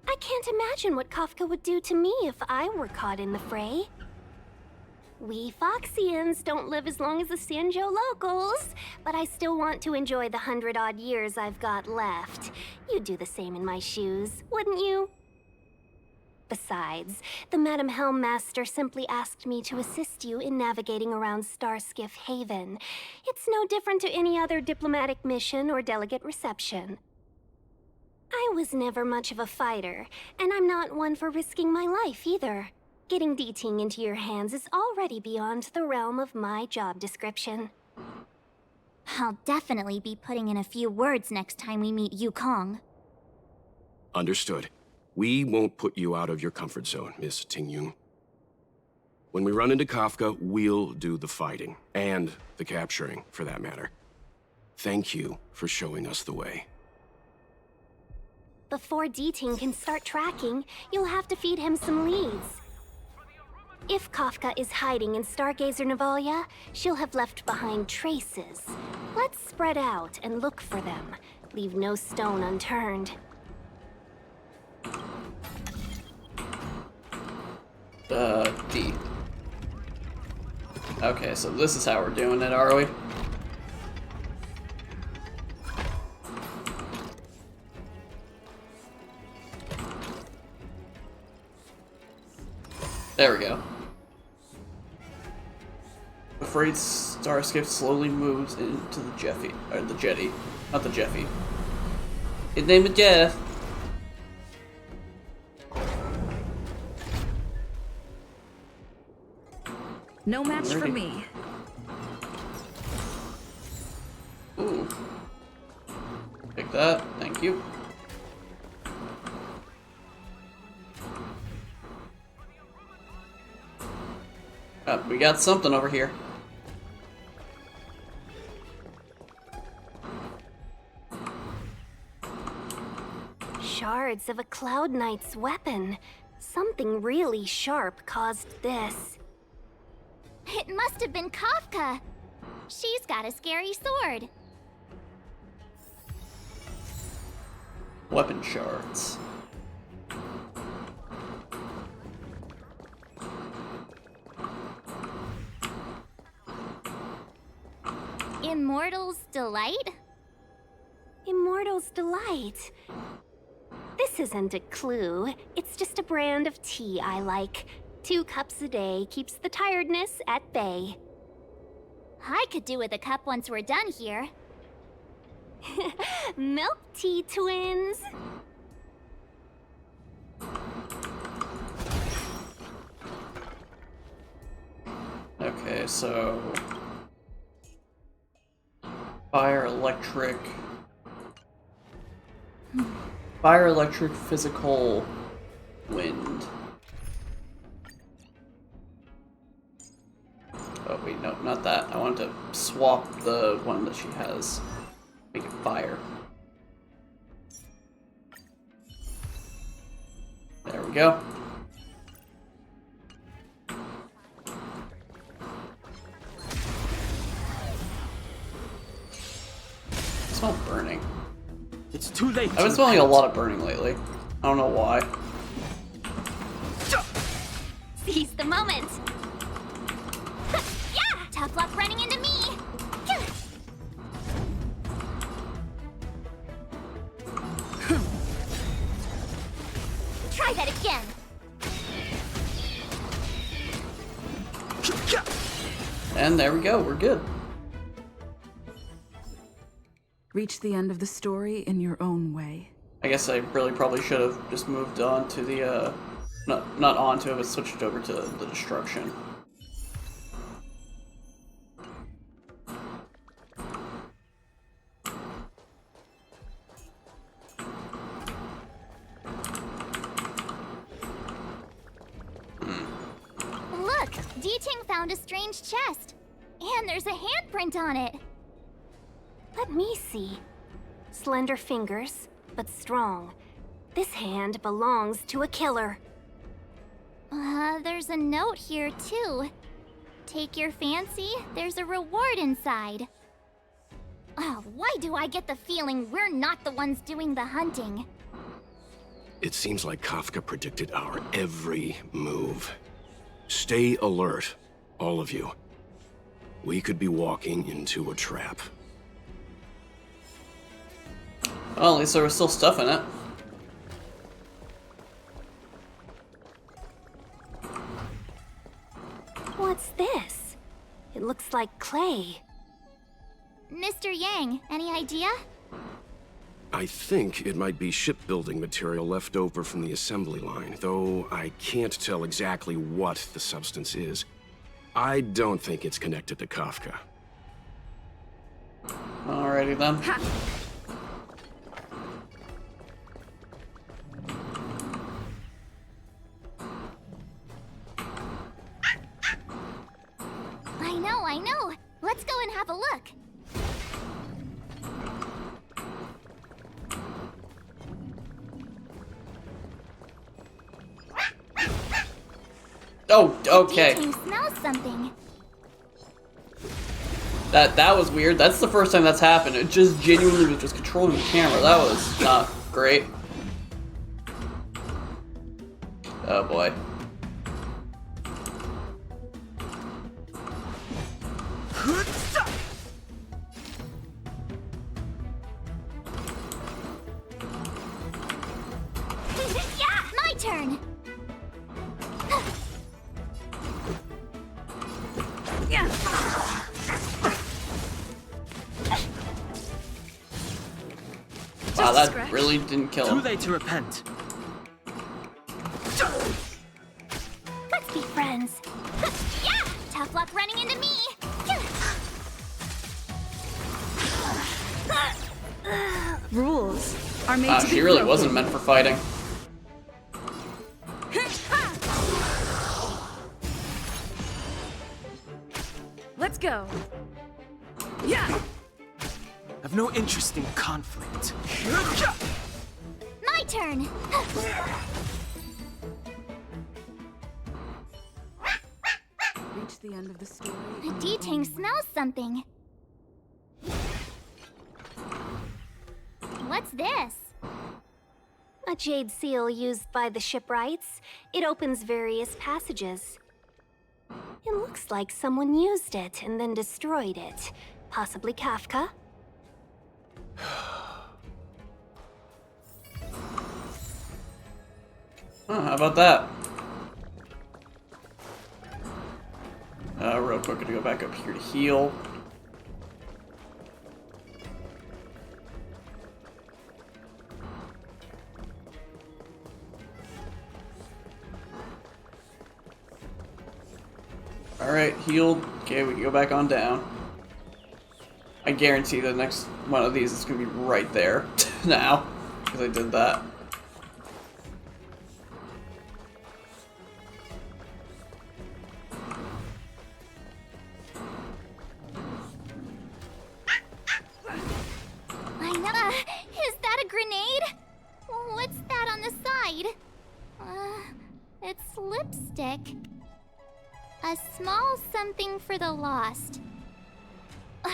I can't imagine what Kafka would do to me if I were caught in the fray. We Foxians don't live as long as the Xianzhou locals, but I still want to enjoy the 100-odd years I've got left. You'd do the same in my shoes, wouldn't you? Besides, the Madam Helmmaster simply asked me to assist you in navigating around Starskiff Haven. It's no different to any other diplomatic mission or delegate reception. I was never much of a fighter, and I'm not one for risking my life either. Getting Deeting into your hands is already beyond the realm of my job description. I'll definitely be putting in a few words next time we meet Yukong. Understood. We won't put you out of your comfort zone, Miss Ting Yun. When we run into Kafka, we'll do the fighting, and the capturing, for that matter. Thank you for showing us the way. Before Deeting can start tracking, you'll have to feed him some leads. If Kafka is hiding in Stargazer Navalia, she'll have left behind traces. Let's spread out and look for them. Leave no stone unturned. D. Okay, so this is how we're doing it, are we? There we go. Afraid Starscape slowly moves into the jetty. Not the Jeffy. His name is Jeff. No match for me. Ooh. Take that. Thank you. We got something over here. Shards of a Cloud Knight's weapon. Something really sharp caused this. It must have been Kafka. She's got a scary sword. Weapon shards. Immortal's Delight? Immortal's Delight. This isn't a clue. It's just a brand of tea I like. 2 cups a day keeps the tiredness at bay. I could do with a cup once we're done here. Milk tea twins. Okay, so fire, electric, physical, wind. Oh wait, no, not that. I wanted to swap the one that she has. Make it fire. There we go. I smell burning. It's too late. I've been smelling a lot of burning lately. I don't know why. Seize the moment. Yeah, tough luck running into me. Try that again. And there we go, we're good. Reach the end of the story in your own way. I guess I really probably should have just moved on to the, not onto it, but switched over to the destruction. Look, D-Ting found a strange chest. And there's a handprint on it. Let me see. Slender fingers, but strong. This hand belongs to a killer. There's a note here too. Take your fancy, there's a reward inside. Oh, why do I get the feeling we're not the ones doing the hunting? It seems like Kafka predicted our every move. Stay alert, all of you. We could be walking into a trap. Well, at least there was still stuff in it. What's this? It looks like clay. Mr. Yang, any idea? I think it might be shipbuilding material left over from the assembly line, though I can't tell exactly what the substance is. I don't think it's connected to Kafka. Alrighty then. Ha! I know. Let's go and have a look. Oh, okay. D-Ting smells something. That was weird. That's the first time that's happened. It just genuinely was just controlling the camera. That was not great. Oh boy. Yeah, my turn. Wow, that really didn't kill him. Too late to repent. Let's be friends. Yeah! Tough luck running into me. Rules are made to be She really broken. wasn't meant for fighting. Let's go. Yeah. I've no interest in conflict. My turn. Reach the end of the story. D-Ting smells something. What's this? A jade seal used by the shipwrights. It opens various passages. It looks like someone used it and then destroyed it. Possibly Kafka? How about that? Real quick, gonna go back up here to heal. Alright, healed. Okay, we can go back on down. I guarantee the next one of these is gonna be right there now, because I did that. Is that a grenade? What's that on the side? It's lipstick. A small something for the lost.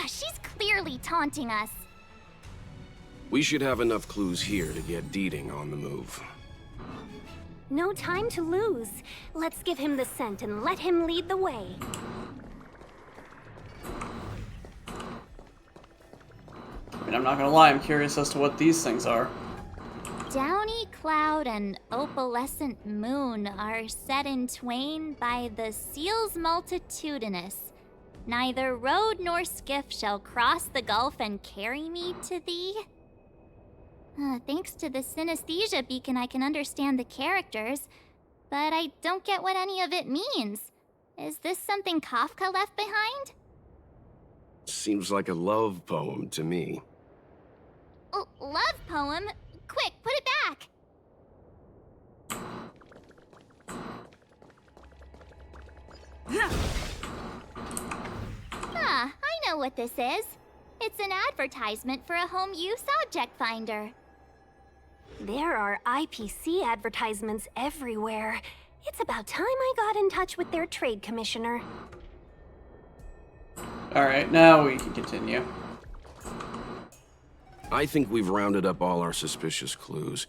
She's clearly taunting us. We should have enough clues here to get D-Ting on the move. No time to lose. Let's give him the scent and let him lead the way. I mean, I'm not gonna lie, I'm curious as to what these things are. Downy cloud and opalescent moon are set in twain by the seals multitudinous. Neither road nor skiff shall cross the gulf and carry me to thee. Thanks to the synesthesia beacon, I can understand the characters, but I don't get what any of it means. Is this something Kafka left behind? Seems like a love poem to me. Love poem? Quick, put it back! I know what this is. It's an advertisement for a home use object finder. There are IPC advertisements everywhere. It's about time I got in touch with their trade commissioner. Alright, now we can continue. I think we've rounded up all our suspicious clues.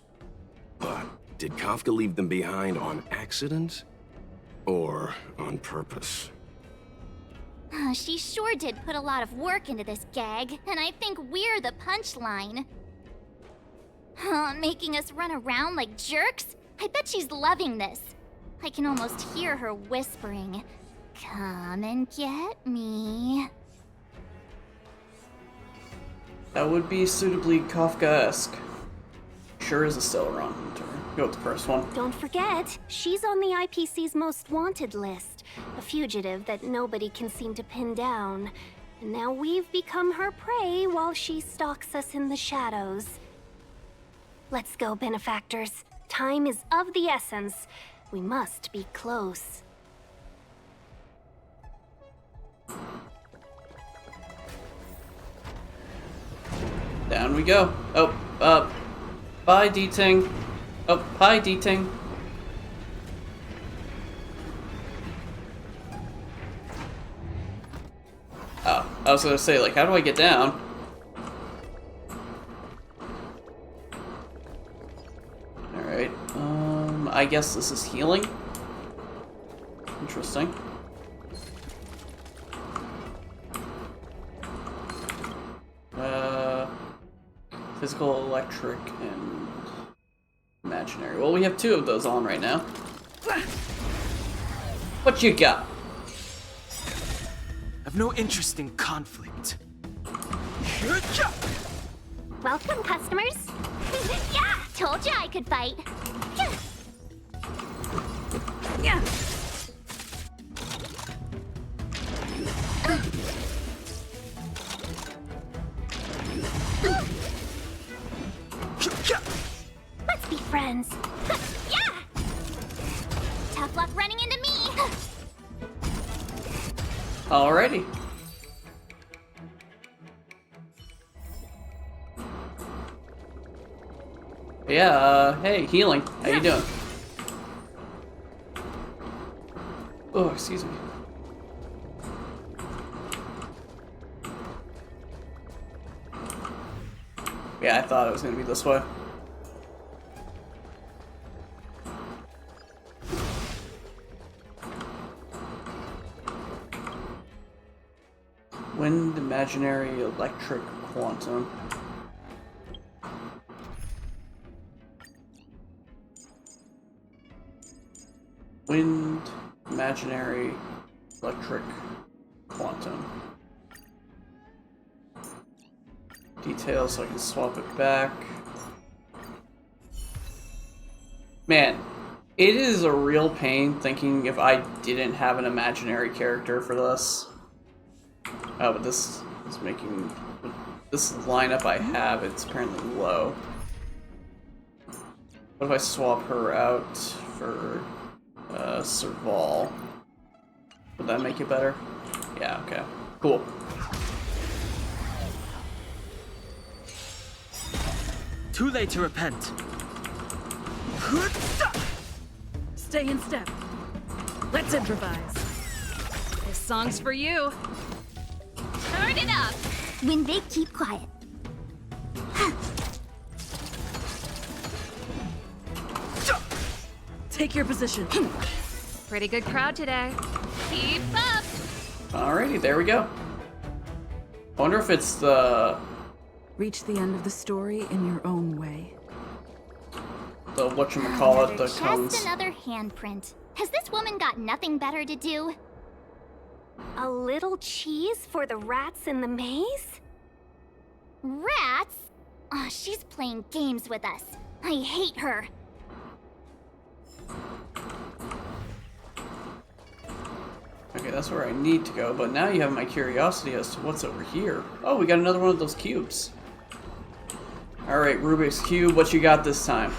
But did Kafka leave them behind on accident? Or on purpose? She sure did put a lot of work into this gag, and I think we're the punchline. Making us run around like jerks? I bet she's loving this. I can almost hear her whispering, "Come and get me." That would be suitably Kafkaesque. Sure is a Stellaron hunter. Go with the first one. Don't forget, she's on the IPC's most wanted list. A fugitive that nobody can seem to pin down. And now we've become her prey while she stalks us in the shadows. Let's go, benefactors. Time is of the essence. We must be close. Down we go. Oh, bye, D-Ting. Oh, hi, D-Ting. Oh, I was gonna say, like, how do I get down? Alright, I guess this is healing. Interesting. Physical, electric, and imaginary. Well, we have two of those on right now. What you got? I've no interest in conflict. Welcome, customers. Yeah! Told you I could fight. Yeah. Let's be friends. Yeah! Tough luck running into me. Alrighty. Yeah, hey, healing. How you doing? Oh, excuse me. Yeah, I thought it was gonna be this way. Wind, imaginary, electric, quantum. Wind, imaginary, electric, quantum. Details so I can swap it back. Man, it is a real pain thinking if I didn't have an imaginary character for this. Oh, but this is making... This lineup I have, it's apparently low. What if I swap her out for Serval? Would that make it better? Yeah, okay. Cool. Too late to repent. Stay in step. Let's improvise. This song's for you. Turn it up. When they keep quiet. Take your position. Pretty good crowd today. Keep up. Alrighty, there we go. I wonder if it's the... Reach the end of the story in your own way. The whatchamacallit that comes... Just another handprint. Has this woman got nothing better to do? A little cheese for the rats in the maze? Rats? Oh, she's playing games with us. I hate her. Okay, that's where I need to go, but now you have my curiosity as to what's over here. Oh, we got another one of those cubes. Alright, Rubik's Cube, what you got this time?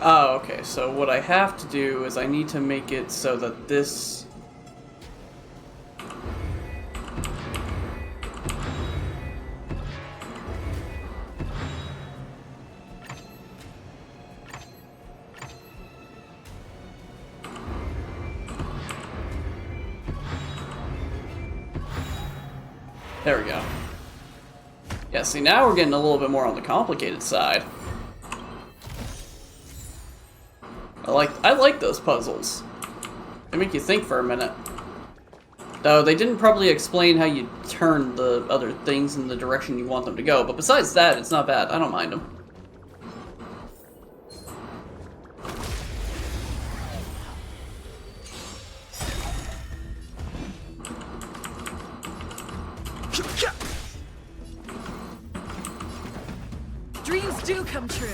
Oh, okay, so what I have to do is I need to make it so that this... There we go. Yeah, see, now we're getting a little bit more on the complicated side. I like those puzzles. They make you think for a minute. Though they didn't probably explain how you turn the other things in the direction you want them to go, but besides that, it's not bad. I don't mind them. Dreams do come true.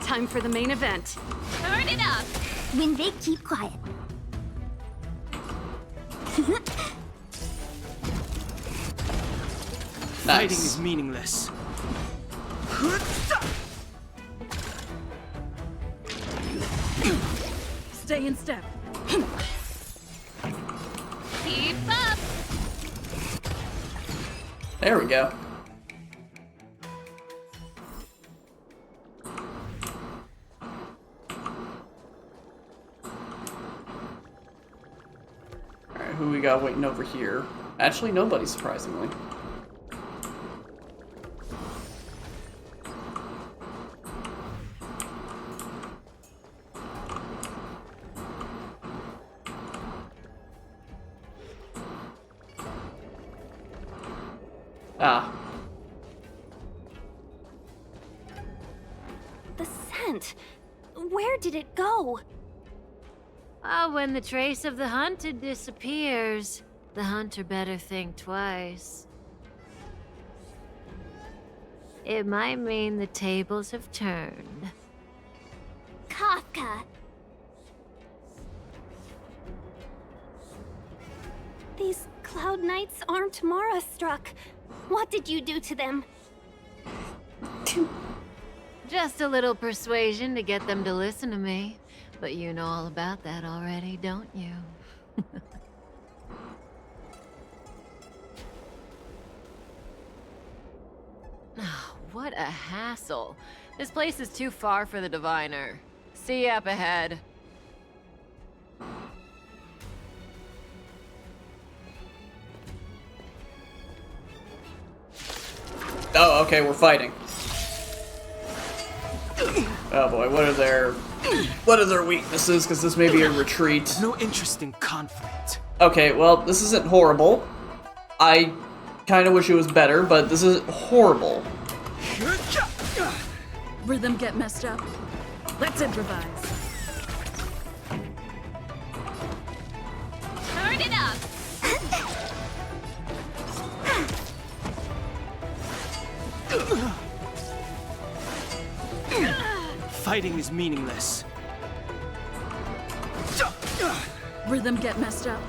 Time for the main event. Turn it up. When they keep quiet. Fighting is meaningless. Stay in step. Keep up. There we go. Alright, who we got waiting over here? Actually, nobody, surprisingly. Ah. The scent. Where did it go? When the trace of the hunted disappears, the hunter better think twice. It might mean the tables have turned. Kafka. These cloud knights aren't Mara-Struck. What did you do to them? Just a little persuasion to get them to listen to me. But you know all about that already, don't you? What a hassle. This place is too far for the diviner. See you up ahead. Oh, okay, we're fighting. Oh boy, what are their weaknesses? Because this may be a retreat. No interest in conflict. Okay, well, this isn't horrible. I kind of wish it was better, but this is horrible. Rhythm get messed up. Let's improvise. Turn it up. Fighting is meaningless. Rhythm get messed up.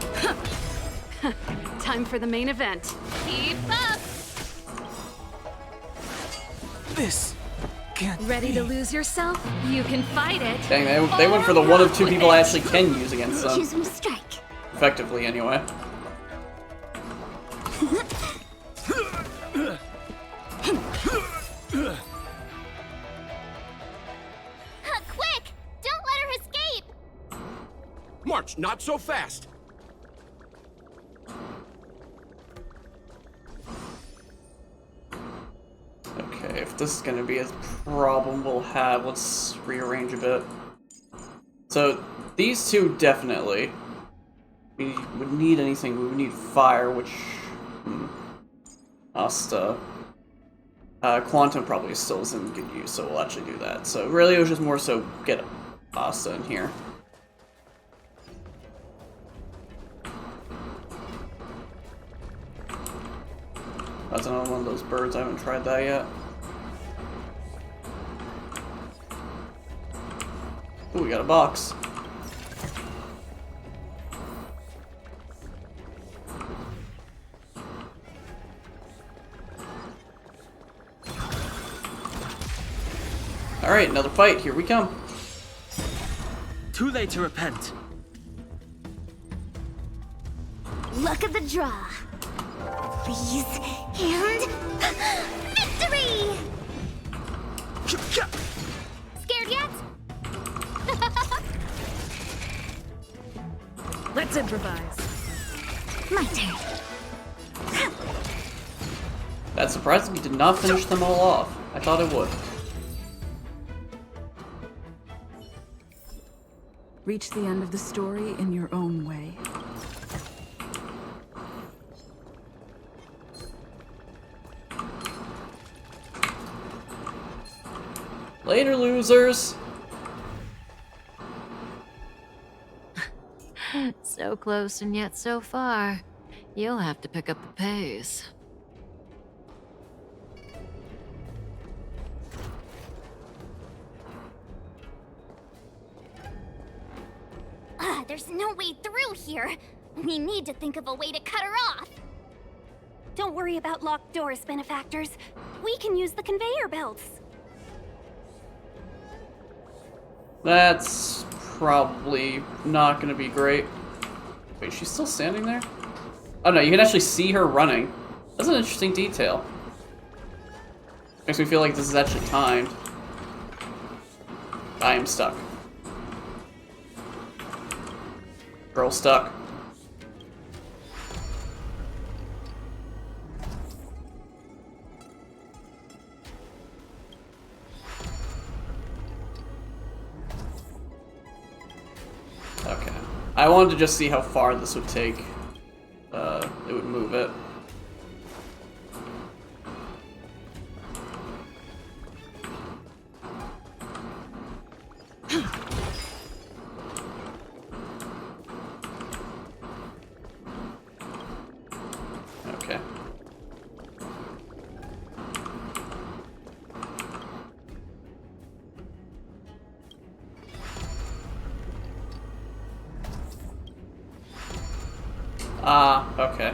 Time for the main event. Keep up. This can't Ready be. to lose yourself? You can fight it. Dang, they went for the one of two people I actually can use against them. Choose from strike. Effectively, anyway. Quick! Don't let her escape! March, not so fast! Okay, if this is going to be a problem we'll have, let's rearrange a bit. So, these two definitely. We would need anything, we would need fire, which... Asta. Quantum probably still is in good use, so we'll actually do that. So really it was just more so get Asta in here. That's another one of those birds, I haven't tried that yet. Ooh, we got a box. Alright, another fight, here we come. Too late to repent. Luck of the draw. Please, and victory! Scared yet? Let's improvise. My turn. That surprisingly did not finish them all off. I thought it would. Reach the end of the story in your own way. Later, losers! So close and yet so far. You'll have to pick up the pace. There's no way through here. We need to think of a way to cut her off. Don't worry about locked doors, benefactors. We can use the conveyor belts. That's probably not gonna be great. Wait, she's still standing there? Oh no, you can actually see her running. That's an interesting detail. Makes me feel like this is actually timed. I am stuck. Girl stuck. Okay. I wanted to just see how far this would take. It would move it. Okay.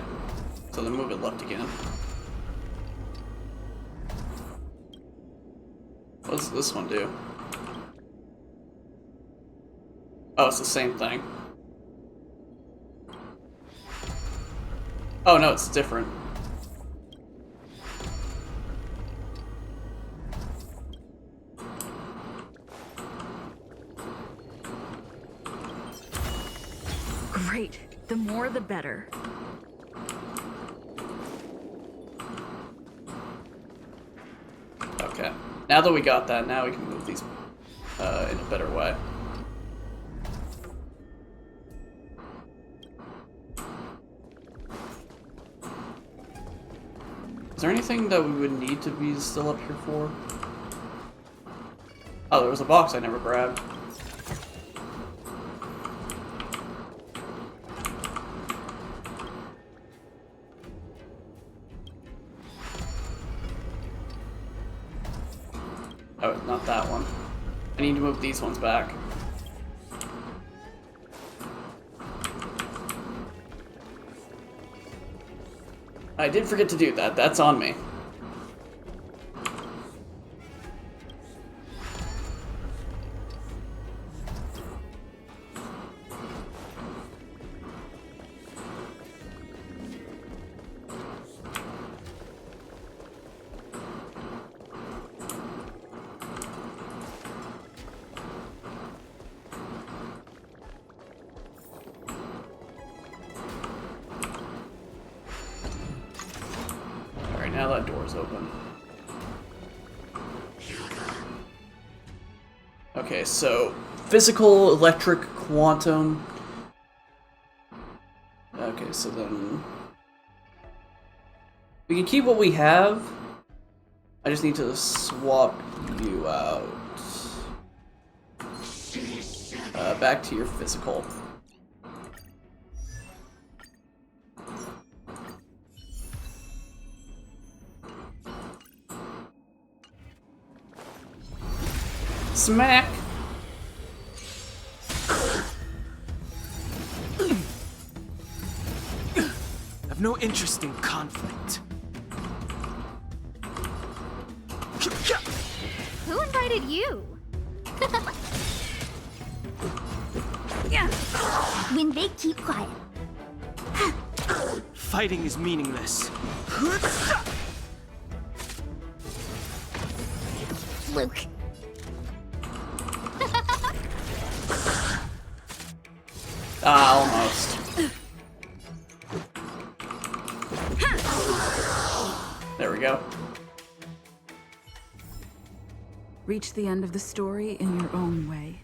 So then move it left again. What does this one do? Oh, it's the same thing. Oh no, it's different. Great. The more the better. Okay. Now that we got that, now we can move these in a better way. Is there anything that we would need to be still up here for? Oh, there was a box I never grabbed. Oh, not that one. I need to move these ones back. I did forget to do that. That's on me. Now that door's open. Okay, so physical, electric, quantum. Okay, so then we can keep what we have. I just need to swap you out. Back to your physical. Smack! I've no interest in conflict. Who invited you? When they keep quiet. Fighting is meaningless. Luke. Almost. There we go. Reach the end of the story in your own way.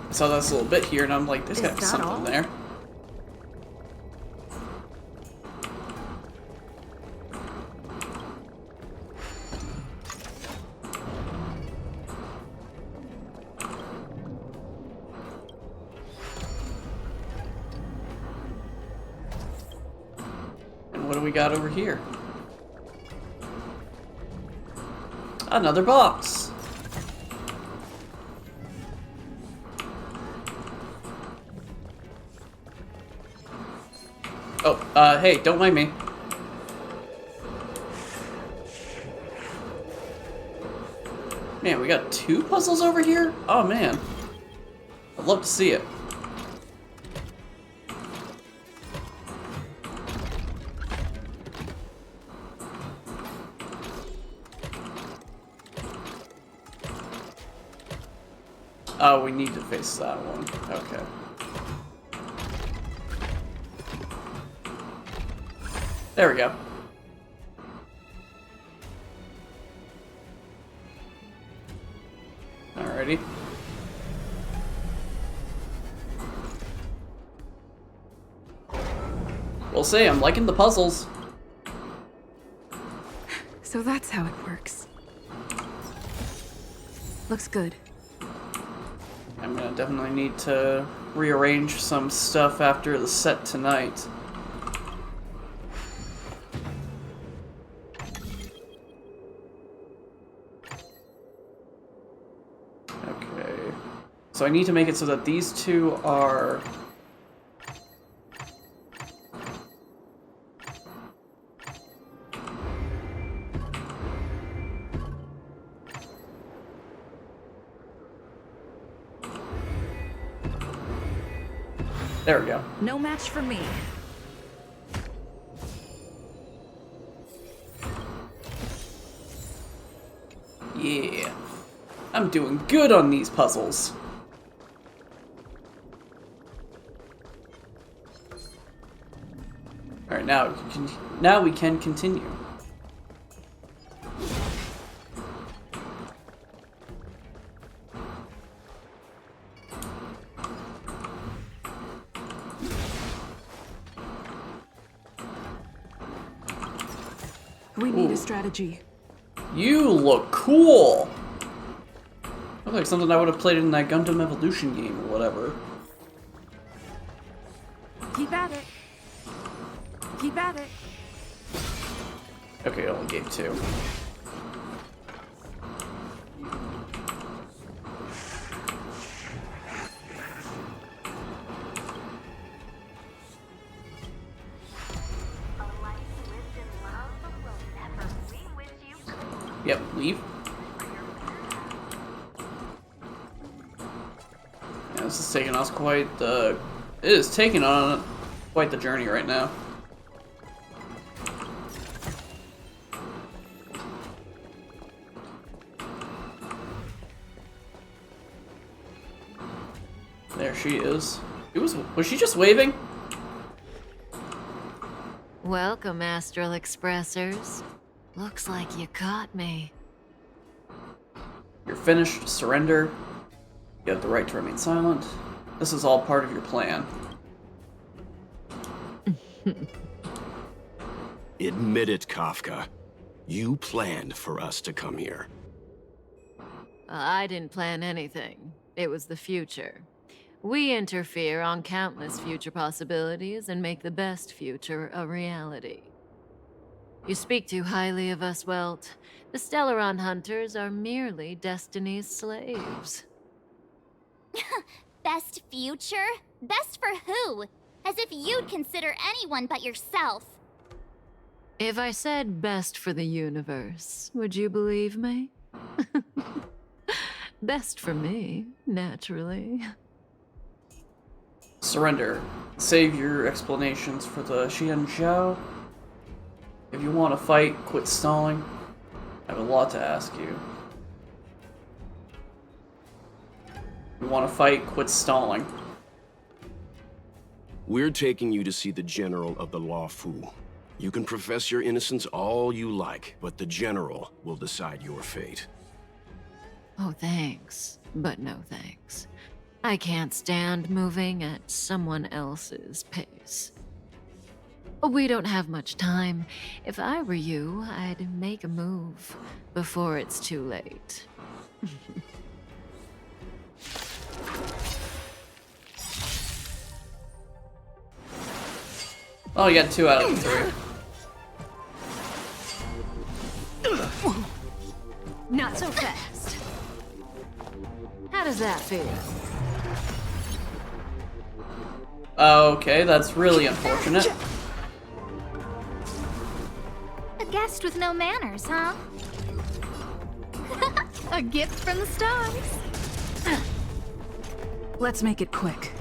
I saw this little bit here and I'm like, there's gotta be something all? there. What do we got over here? Another box. Oh, hey, don't mind me. Man, we got 2 puzzles over here? Oh man. I'd love to see it. Oh, we need to face that one. Okay. There we go. Alrighty. We'll see, I'm liking the puzzles. So that's how it works. Looks good. I'm gonna definitely need to rearrange some stuff after the set tonight. So I need to make it so that these two are... There we go. No match for me. Yeah. I'm doing good on these puzzles. Alright, now we can continue. We need a strategy. You look cool! Look like something I would have played in that Gundam Evolution game or whatever. Keep at it. Keep at it. Okay, I only gave 2. Yep, leave. Yeah, this is taking us quite the... It is taking on quite the journey right now. There she is. Was she just waving? Welcome, Astral Expressers. Looks like you caught me. You're finished. Surrender. You have the right to remain silent. This is all part of your plan. Admit it, Kafka. You planned for us to come here. I didn't plan anything. It was the future. We interfere on countless future possibilities and make the best future a reality. You speak too highly of us, Welt. The Stellaron hunters are merely Destiny's slaves. Best future? Best for who? As if you'd consider anyone but yourself. If I said best for the universe, would you believe me? Best for me, naturally. Surrender. Save your explanations for the Xianzhou. If you want to fight, quit stalling. I have a lot to ask you. You want to fight, quit stalling. We're taking you to see the General of the Loufu. You can profess your innocence all you like, but the General will decide your fate. Oh, thanks. But no thanks. I can't stand moving at someone else's pace. We don't have much time. If I were you, I'd make a move before it's too late. Oh, you got 2 out of 3. Not so fast. How does that feel? Okay, that's really unfortunate. A guest with no manners, huh? A gift from the stars. Let's make it quick.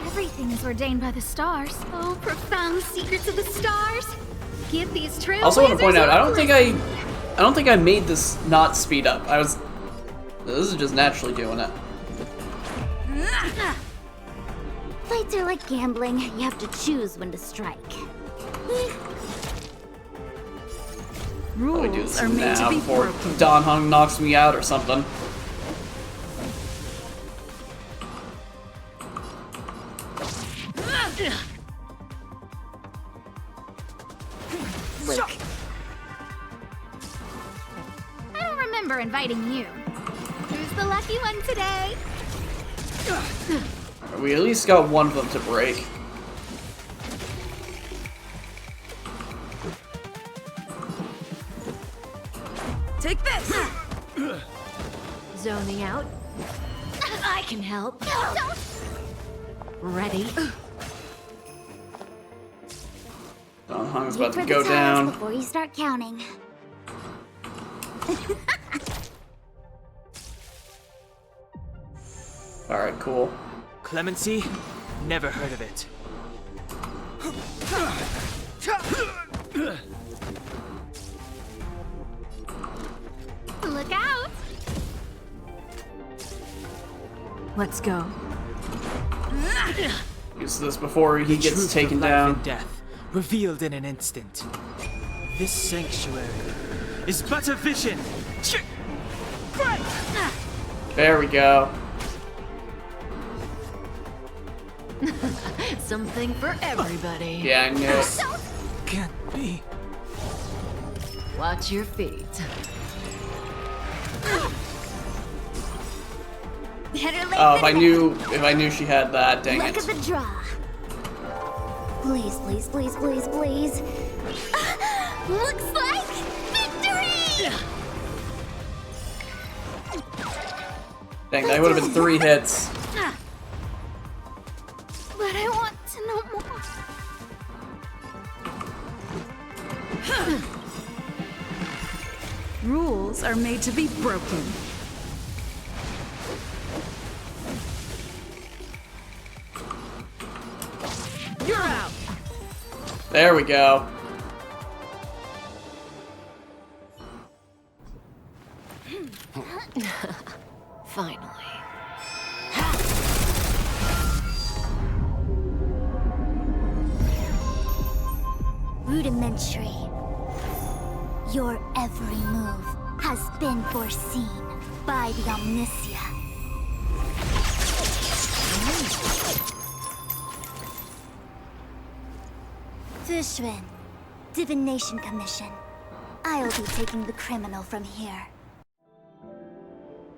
Everything is ordained by the stars. Oh, profound secrets of the stars. Give these trailblazers. I also want to point out, I don't think I made this not speed up. This is just naturally doing it. Fights are like gambling. You have to choose when to strike. Probably do this Rules are made to now be before broken. Don Hung knocks me out or something. Look. I don't remember inviting you. Who's the lucky one today? We at least got one of them to break. Take this! Zoning out. I can help. Ready? Hung's Wait about for to the go tiles down. before you start counting. Alright, cool. Clemency? Never heard of it. Look out! Let's go. Use this before he The gets truth taken of life down. and death, revealed in an instant. This sanctuary is but a vision. There we go. Something for everybody. Yeah, I knew it. Can't be. Watch your feet. Oh, if I knew she had that, dang Luck it. of the draw. Please, please, please, please, please. Looks like victory! Dang, that would have been 3 hits. But I want to know more. Rules are made to be broken. You're out. There we go. Finally. Rudimentary. Your every move has been foreseen by the Omniscia. Fushun, Divination Commission. I'll be taking the criminal from here.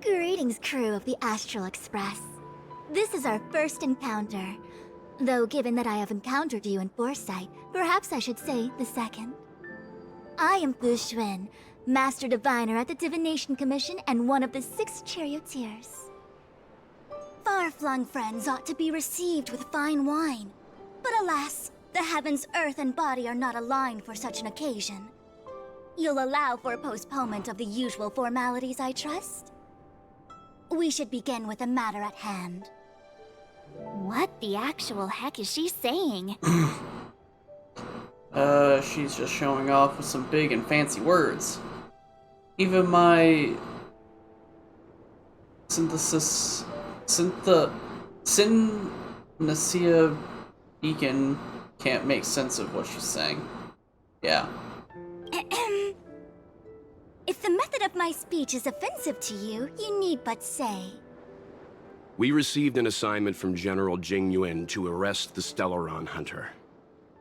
Greetings, crew of the Astral Express. This is our first encounter. Though given that I have encountered you in foresight, perhaps I should say the second. I am Fushun, Master Diviner at the Divination Commission and one of the 6 charioteers. Far-flung friends ought to be received with fine wine. But alas, the heavens, earth, and body are not aligned for such an occasion. You'll allow for a postponement of the usual formalities, I trust? We should begin with the matter at hand. What the actual heck is she saying? She's just showing off with some big and fancy words. Even my Synestia beacon can't make sense of what she's saying. Yeah. If the method of my speech is offensive to you, you need but say. We received an assignment from General Jing Yuan to arrest the Stellaron hunter.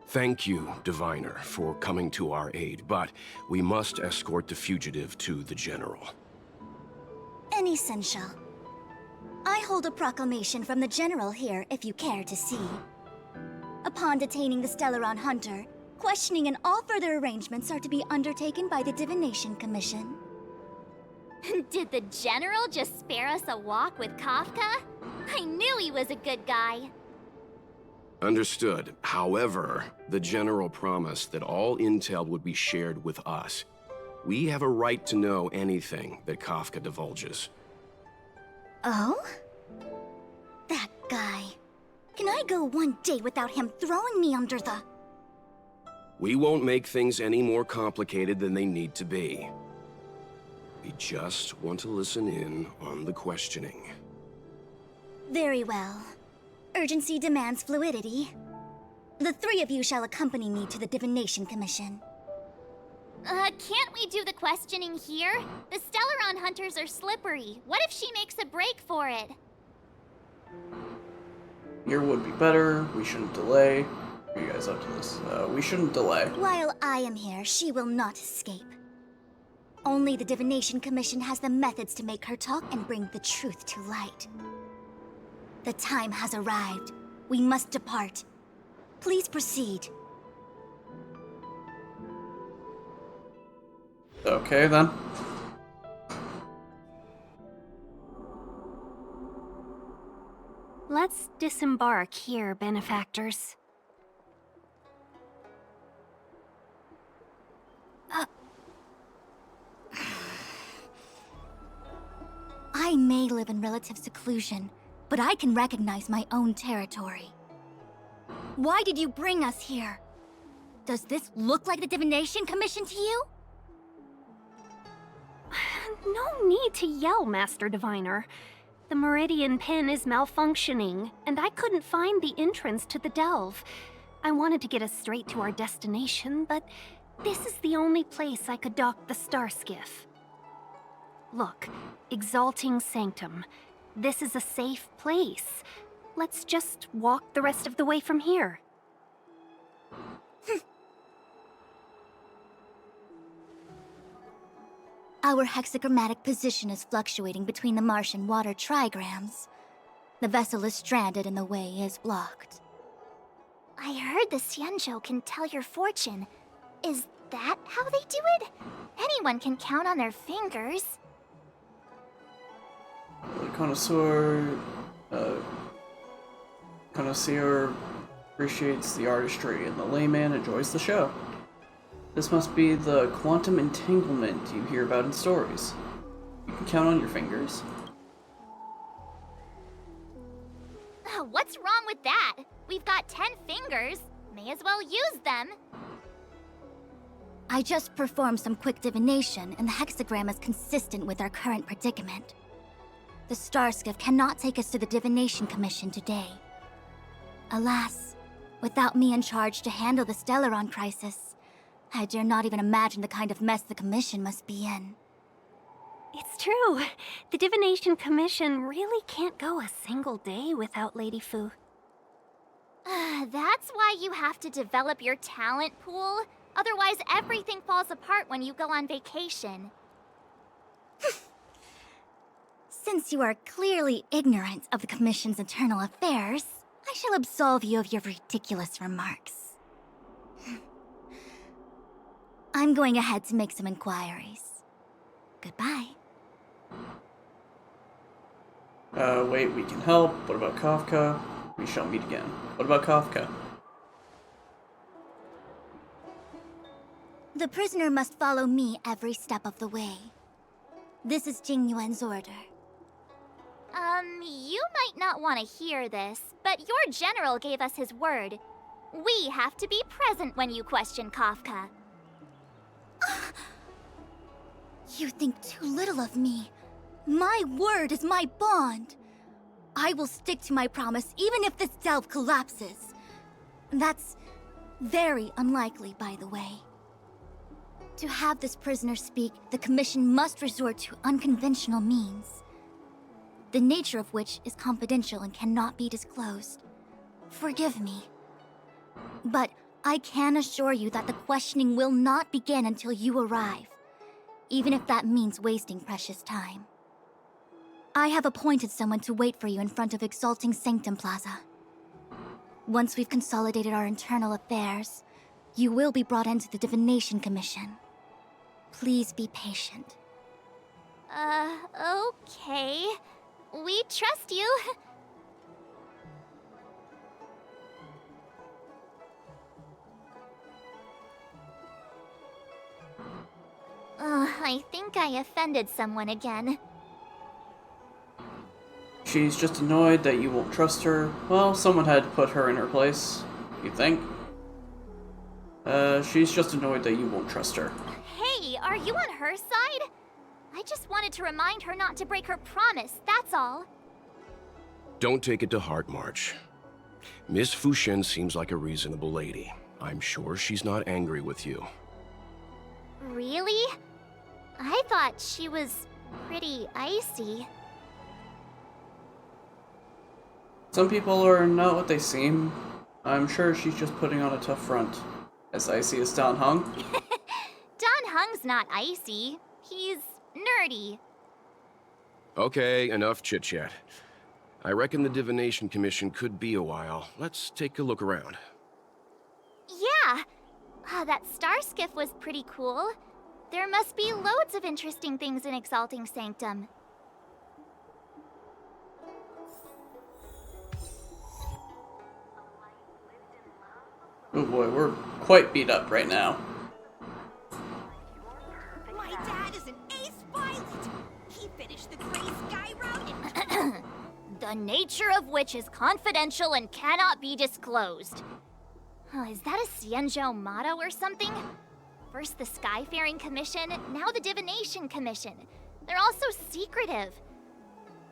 Thank you, Diviner, for coming to our aid, but we must escort the fugitive to the General. Essential. I hold a proclamation from the General here, if you care to see. Upon detaining the Stellaron hunter, questioning and all further arrangements are to be undertaken by the Divination Commission. Did the General just spare us a walk with Kafka? I knew he was a good guy. Understood. However, the General promised that all intel would be shared with us. We have a right to know anything that Kafka divulges. Oh? That guy. Can I go one day without him throwing me under the... We won't make things any more complicated than they need to be. We just want to listen in on the questioning. Very well. Urgency demands fluidity. The 3 of you shall accompany me to the Divination Commission. Can't we do the questioning here? The Stellaron hunters are slippery. What if she makes a break for it? Here would be better. We shouldn't delay. Are you guys up to this? We shouldn't delay. While I am here, she will not escape. Only the Divination Commission has the methods to make her talk and bring the truth to light. The time has arrived. We must depart. Please proceed. Okay, then. Let's disembark here, benefactors. I may live in relative seclusion, but I can recognize my own territory. Why did you bring us here? Does this look like the Divination Commission to you? No need to yell, Master Diviner. The Meridian Pin is malfunctioning, and I couldn't find the entrance to the delve. I wanted to get us straight to our destination, but this is the only place I could dock the star skiff. Look, Exalting Sanctum. This is a safe place. Let's just walk the rest of the way from here. Our hexagrammatic position is fluctuating between the marsh and water trigrams. The vessel is stranded and the way is blocked. I heard the Xianzhou can tell your fortune. Is that how they do it? Anyone can count on their fingers. The connoisseur appreciates the artistry, and the layman enjoys the show. This must be the quantum entanglement you hear about in stories. You can count on your fingers. What's wrong with that? We've got 10 fingers. May as well use them. I just performed some quick divination, and the hexagram is consistent with our current predicament. The Starskiff cannot take us to the Divination Commission today. Alas, without me in charge to handle the Stellaron crisis, I dare not even imagine the kind of mess the Commission must be in. It's true. The Divination Commission really can't go a single day without Lady Fu. That's why you have to develop your talent pool. Otherwise, everything falls apart when you go on vacation. Since you are clearly ignorant of the Commission's internal affairs, I shall absolve you of your ridiculous remarks. I'm going ahead to make some inquiries. Goodbye. Wait, we can help. What about Kafka? We shall meet again. What about Kafka? The prisoner must follow me every step of the way. This is Jing Yuan's order. You might not want to hear this, but your general gave us his word. We have to be present when you question Kafka. You think too little of me. My word is my bond. I will stick to my promise even if this delve collapses. That's very unlikely, by the way. To have this prisoner speak, the Commission must resort to unconventional means, the nature of which is confidential and cannot be disclosed. Forgive me. But I can assure you that the questioning will not begin until you arrive, even if that means wasting precious time. I have appointed someone to wait for you in front of Exalting Sanctum Plaza. Once we've consolidated our internal affairs, you will be brought into the Divination Commission. Please be patient. Okay. We trust you. I think I offended someone again. She's just annoyed that you won't trust her. Well, someone had to put her in her place, you think? She's just annoyed that you won't trust her. Hey, are you on her side? I just wanted to remind her not to break her promise, that's all. Don't take it to heart, March. Miss Fushen seems like a reasonable lady. I'm sure she's not angry with you. Really? I thought she was pretty icy. Some people are not what they seem. I'm sure she's just putting on a tough front. As icy as Dan Heng. Dan Heng's not icy. He's nerdy. Okay, enough chit-chat. I reckon the Divination Commission could be a while. Let's take a look around. Yeah. That star skiff was pretty cool. There must be loads of interesting things in Exalting Sanctum. Oh boy, we're quite beat up right now. My dad is an ace pilot. He finished the Gray Sky Route in The nature of which is confidential and cannot be disclosed. Is that a Xianzhou motto or something? First the Skyfaring Commission, now the Divination Commission. They're all so secretive.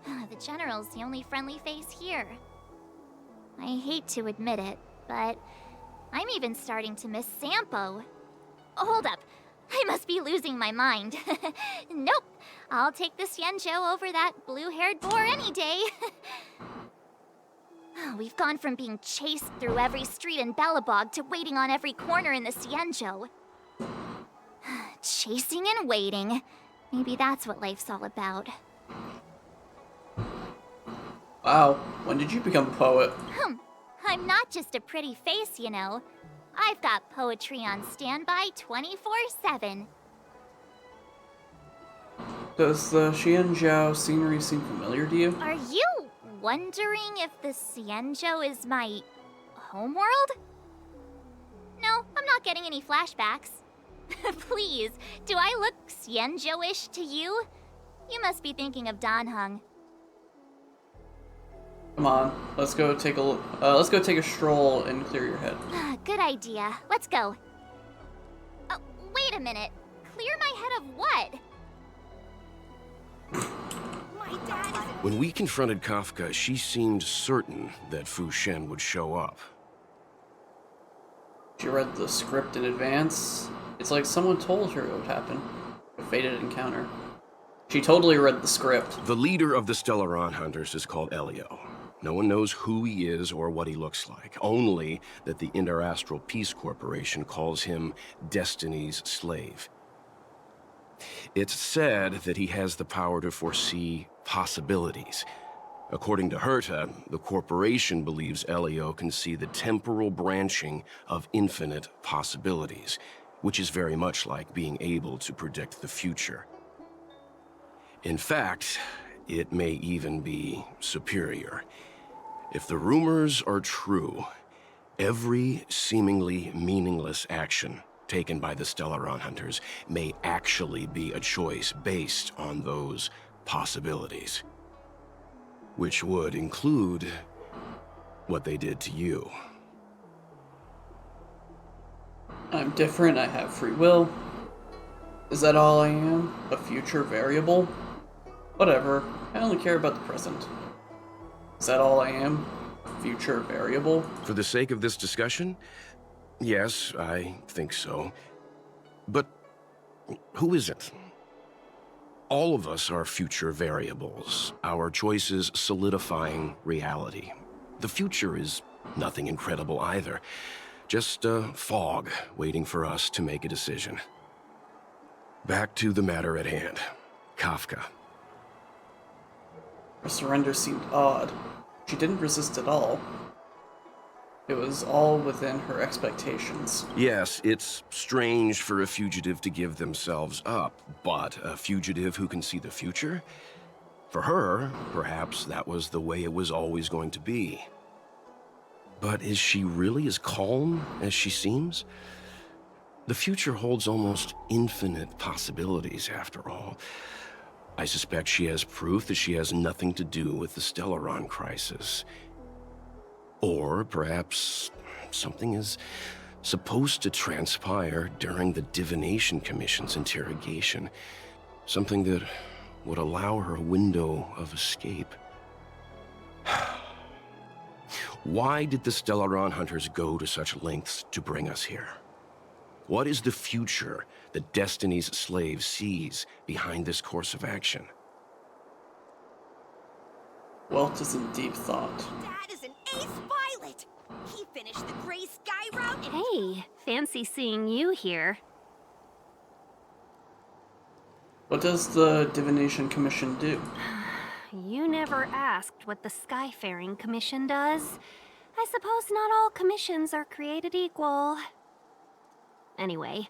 The General's the only friendly face here. I hate to admit it, but I'm even starting to miss Sampo. Hold up, I must be losing my mind. Nope, I'll take the Xianzhou over that blue-haired boar any day. We've gone from being chased through every street in Belobog to waiting on every corner in the Xianzhou. Chasing and waiting. Maybe that's what life's all about. Wow, when did you become a poet? I'm not just a pretty face, you know. I've got poetry on standby 24/7. Does the Xianzhou scenery seem familiar to you? Are you wondering if the Xianzhou is my homeworld? No, I'm not getting any flashbacks. Please, do I look Xianzhou-ish to you? You must be thinking of Danheng. Come on, let's go take a stroll and clear your head. Good idea. Let's go. Oh, wait a minute. Clear my head of what? When we confronted Kafka, she seemed certain that Fu Shen would show up. She read the script in advance. It's like someone told her it would happen. A fated encounter. She totally read the script. The leader of the Stellaron hunters is called Elio. No one knows who he is or what he looks like, only that the Interastral Peace Corporation calls him Destiny's slave. It's said that he has the power to foresee possibilities. According to Herta, the corporation believes Elio can see the temporal branching of infinite possibilities, which is very much like being able to predict the future. In fact, it may even be superior. If the rumors are true, every seemingly meaningless action taken by the Stellaron hunters may actually be a choice based on those possibilities. Which would include what they did to you. I'm different, I have free will. Is that all I am? A future variable? Whatever, I only care about the present. Is that all I am? A future variable? For the sake of this discussion, yes, I think so. But who isn't? All of us are future variables, our choices solidifying reality. The future is nothing incredible either, just a fog waiting for us to make a decision. Back to the matter at hand, Kafka. Her surrender seemed odd. She didn't resist at all. It was all within her expectations. Yes, it's strange for a fugitive to give themselves up, but a fugitive who can see the future? For her, perhaps that was the way it was always going to be. But is she really as calm as she seems? The future holds almost infinite possibilities, after all. I suspect she has proof that she has nothing to do with the Stellaron crisis. Or perhaps something is supposed to transpire during the Divination Commission's interrogation. Something that would allow her a window of escape. Why did the Stellaron hunters go to such lengths to bring us here? What is the future that Destiny's slave sees behind this course of action? Walt is in deep thought. Dad is an ace pilot. He finished the Gray Sky Route in... Hey, fancy seeing you here. What does the Divination Commission do? You never asked what the Skyfaring Commission does. I suppose not all commissions are created equal. Anyway,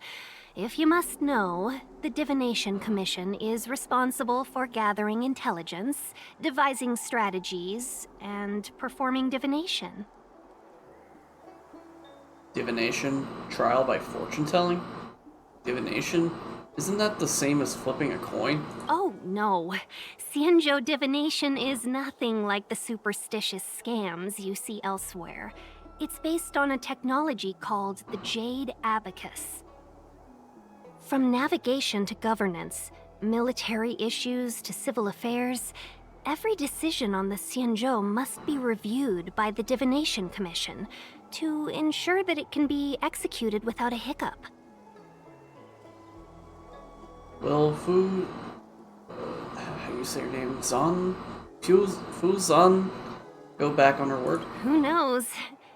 if you must know, the Divination Commission is responsible for gathering intelligence, devising strategies, and performing divination. Divination, trial by fortune telling? Divination? Isn't that the same as flipping a coin? Oh, no. Xianzhou divination is nothing like the superstitious scams you see elsewhere. It's based on a technology called the Jade Abacus. From navigation to governance, military issues to civil affairs, every decision on the Xianzhou must be reviewed by the Divination Commission to ensure that it can be executed without a hiccup. Will Fu... how do you say her name? Zan? Fu Zan go back on her word? Who knows?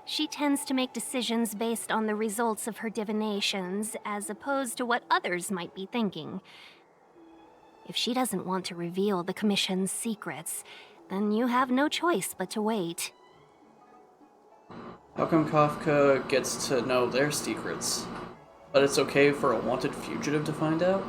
She tends to make decisions based on the results of her divinations, as opposed to what others might be thinking. If she doesn't want to reveal the Commission's secrets, then you have no choice but to wait. How come Kafka gets to know their secrets, but it's okay for a wanted fugitive to find out?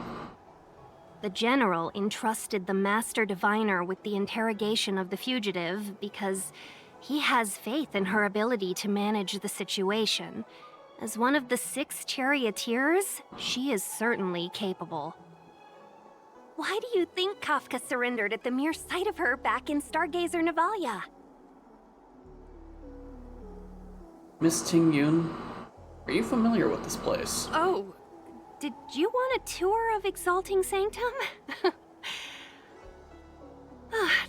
The General entrusted the Master Diviner with the interrogation of the fugitive because he has faith in her ability to manage the situation. As one of the 6 charioteers, she is certainly capable. Why do you think Kafka surrendered at the mere sight of her back in Stargazer Navalia? Miss Ting Yun, are you familiar with this place? Oh, did you want a tour of Exalting Sanctum?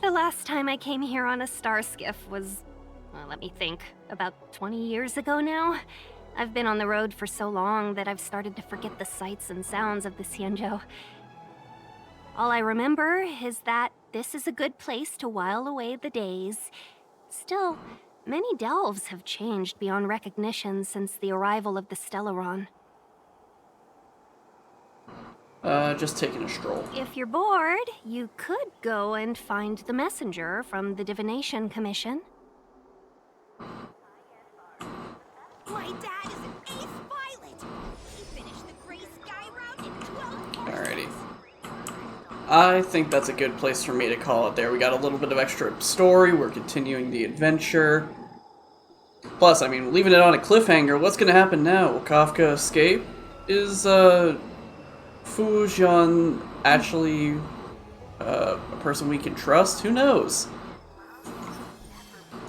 The last time I came here on a star skiff was, well, let me think, about 20 years ago now. I've been on the road for so long that I've started to forget the sights and sounds of the Xianzhou. All I remember is that this is a good place to while away the days. Still, many delves have changed beyond recognition since the arrival of the Stellaron. Just taking a stroll. If you're bored, you could go and find the messenger from the Divination Commission. My dad is an ace pilot. He finished the Gray Sky route in 12 hours. Alrighty. I think that's a good place for me to call it there. We got a little bit of extra story, we're continuing the adventure. Plus, I mean, leaving it on a cliffhanger, what's gonna happen now? Will Kafka escape? Is, Fu Zhan actually, a person we can trust? Who knows?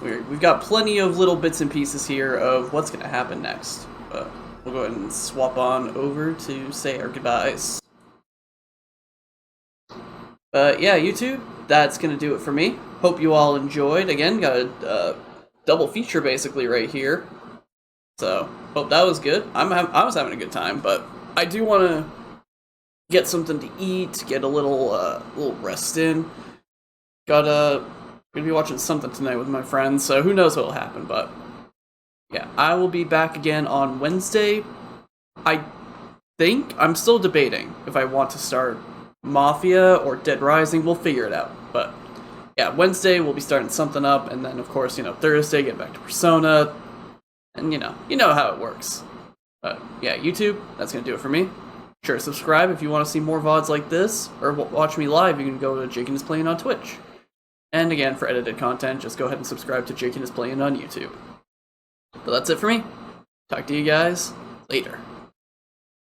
We've got plenty of little bits and pieces here of what's gonna happen next. But we'll go ahead and swap on over to say our goodbyes. But yeah, YouTube, that's gonna do it for me. Hope you all enjoyed. Again, got a double feature basically right here. So, hope that was good. I was having a good time, but I do want to get something to eat, get a little rest in. Gonna be watching something tonight with my friends, so who knows what'll happen, but yeah, I will be back again on Wednesday. I think I'm still debating if I want to start Mafia or Dead Rising. We'll figure it out, but yeah, Wednesday we'll be starting something up, and then of course, Thursday get back to Persona, and you know how it works. But yeah, YouTube, that's gonna do it for me. Sure, subscribe if you want to see more VODs like this, or watch me live. You can go to Jaken is Playing on Twitch. And again, for edited content, just go ahead and subscribe to Jaken is Playing on YouTube. But that's it for me. Talk to you guys later.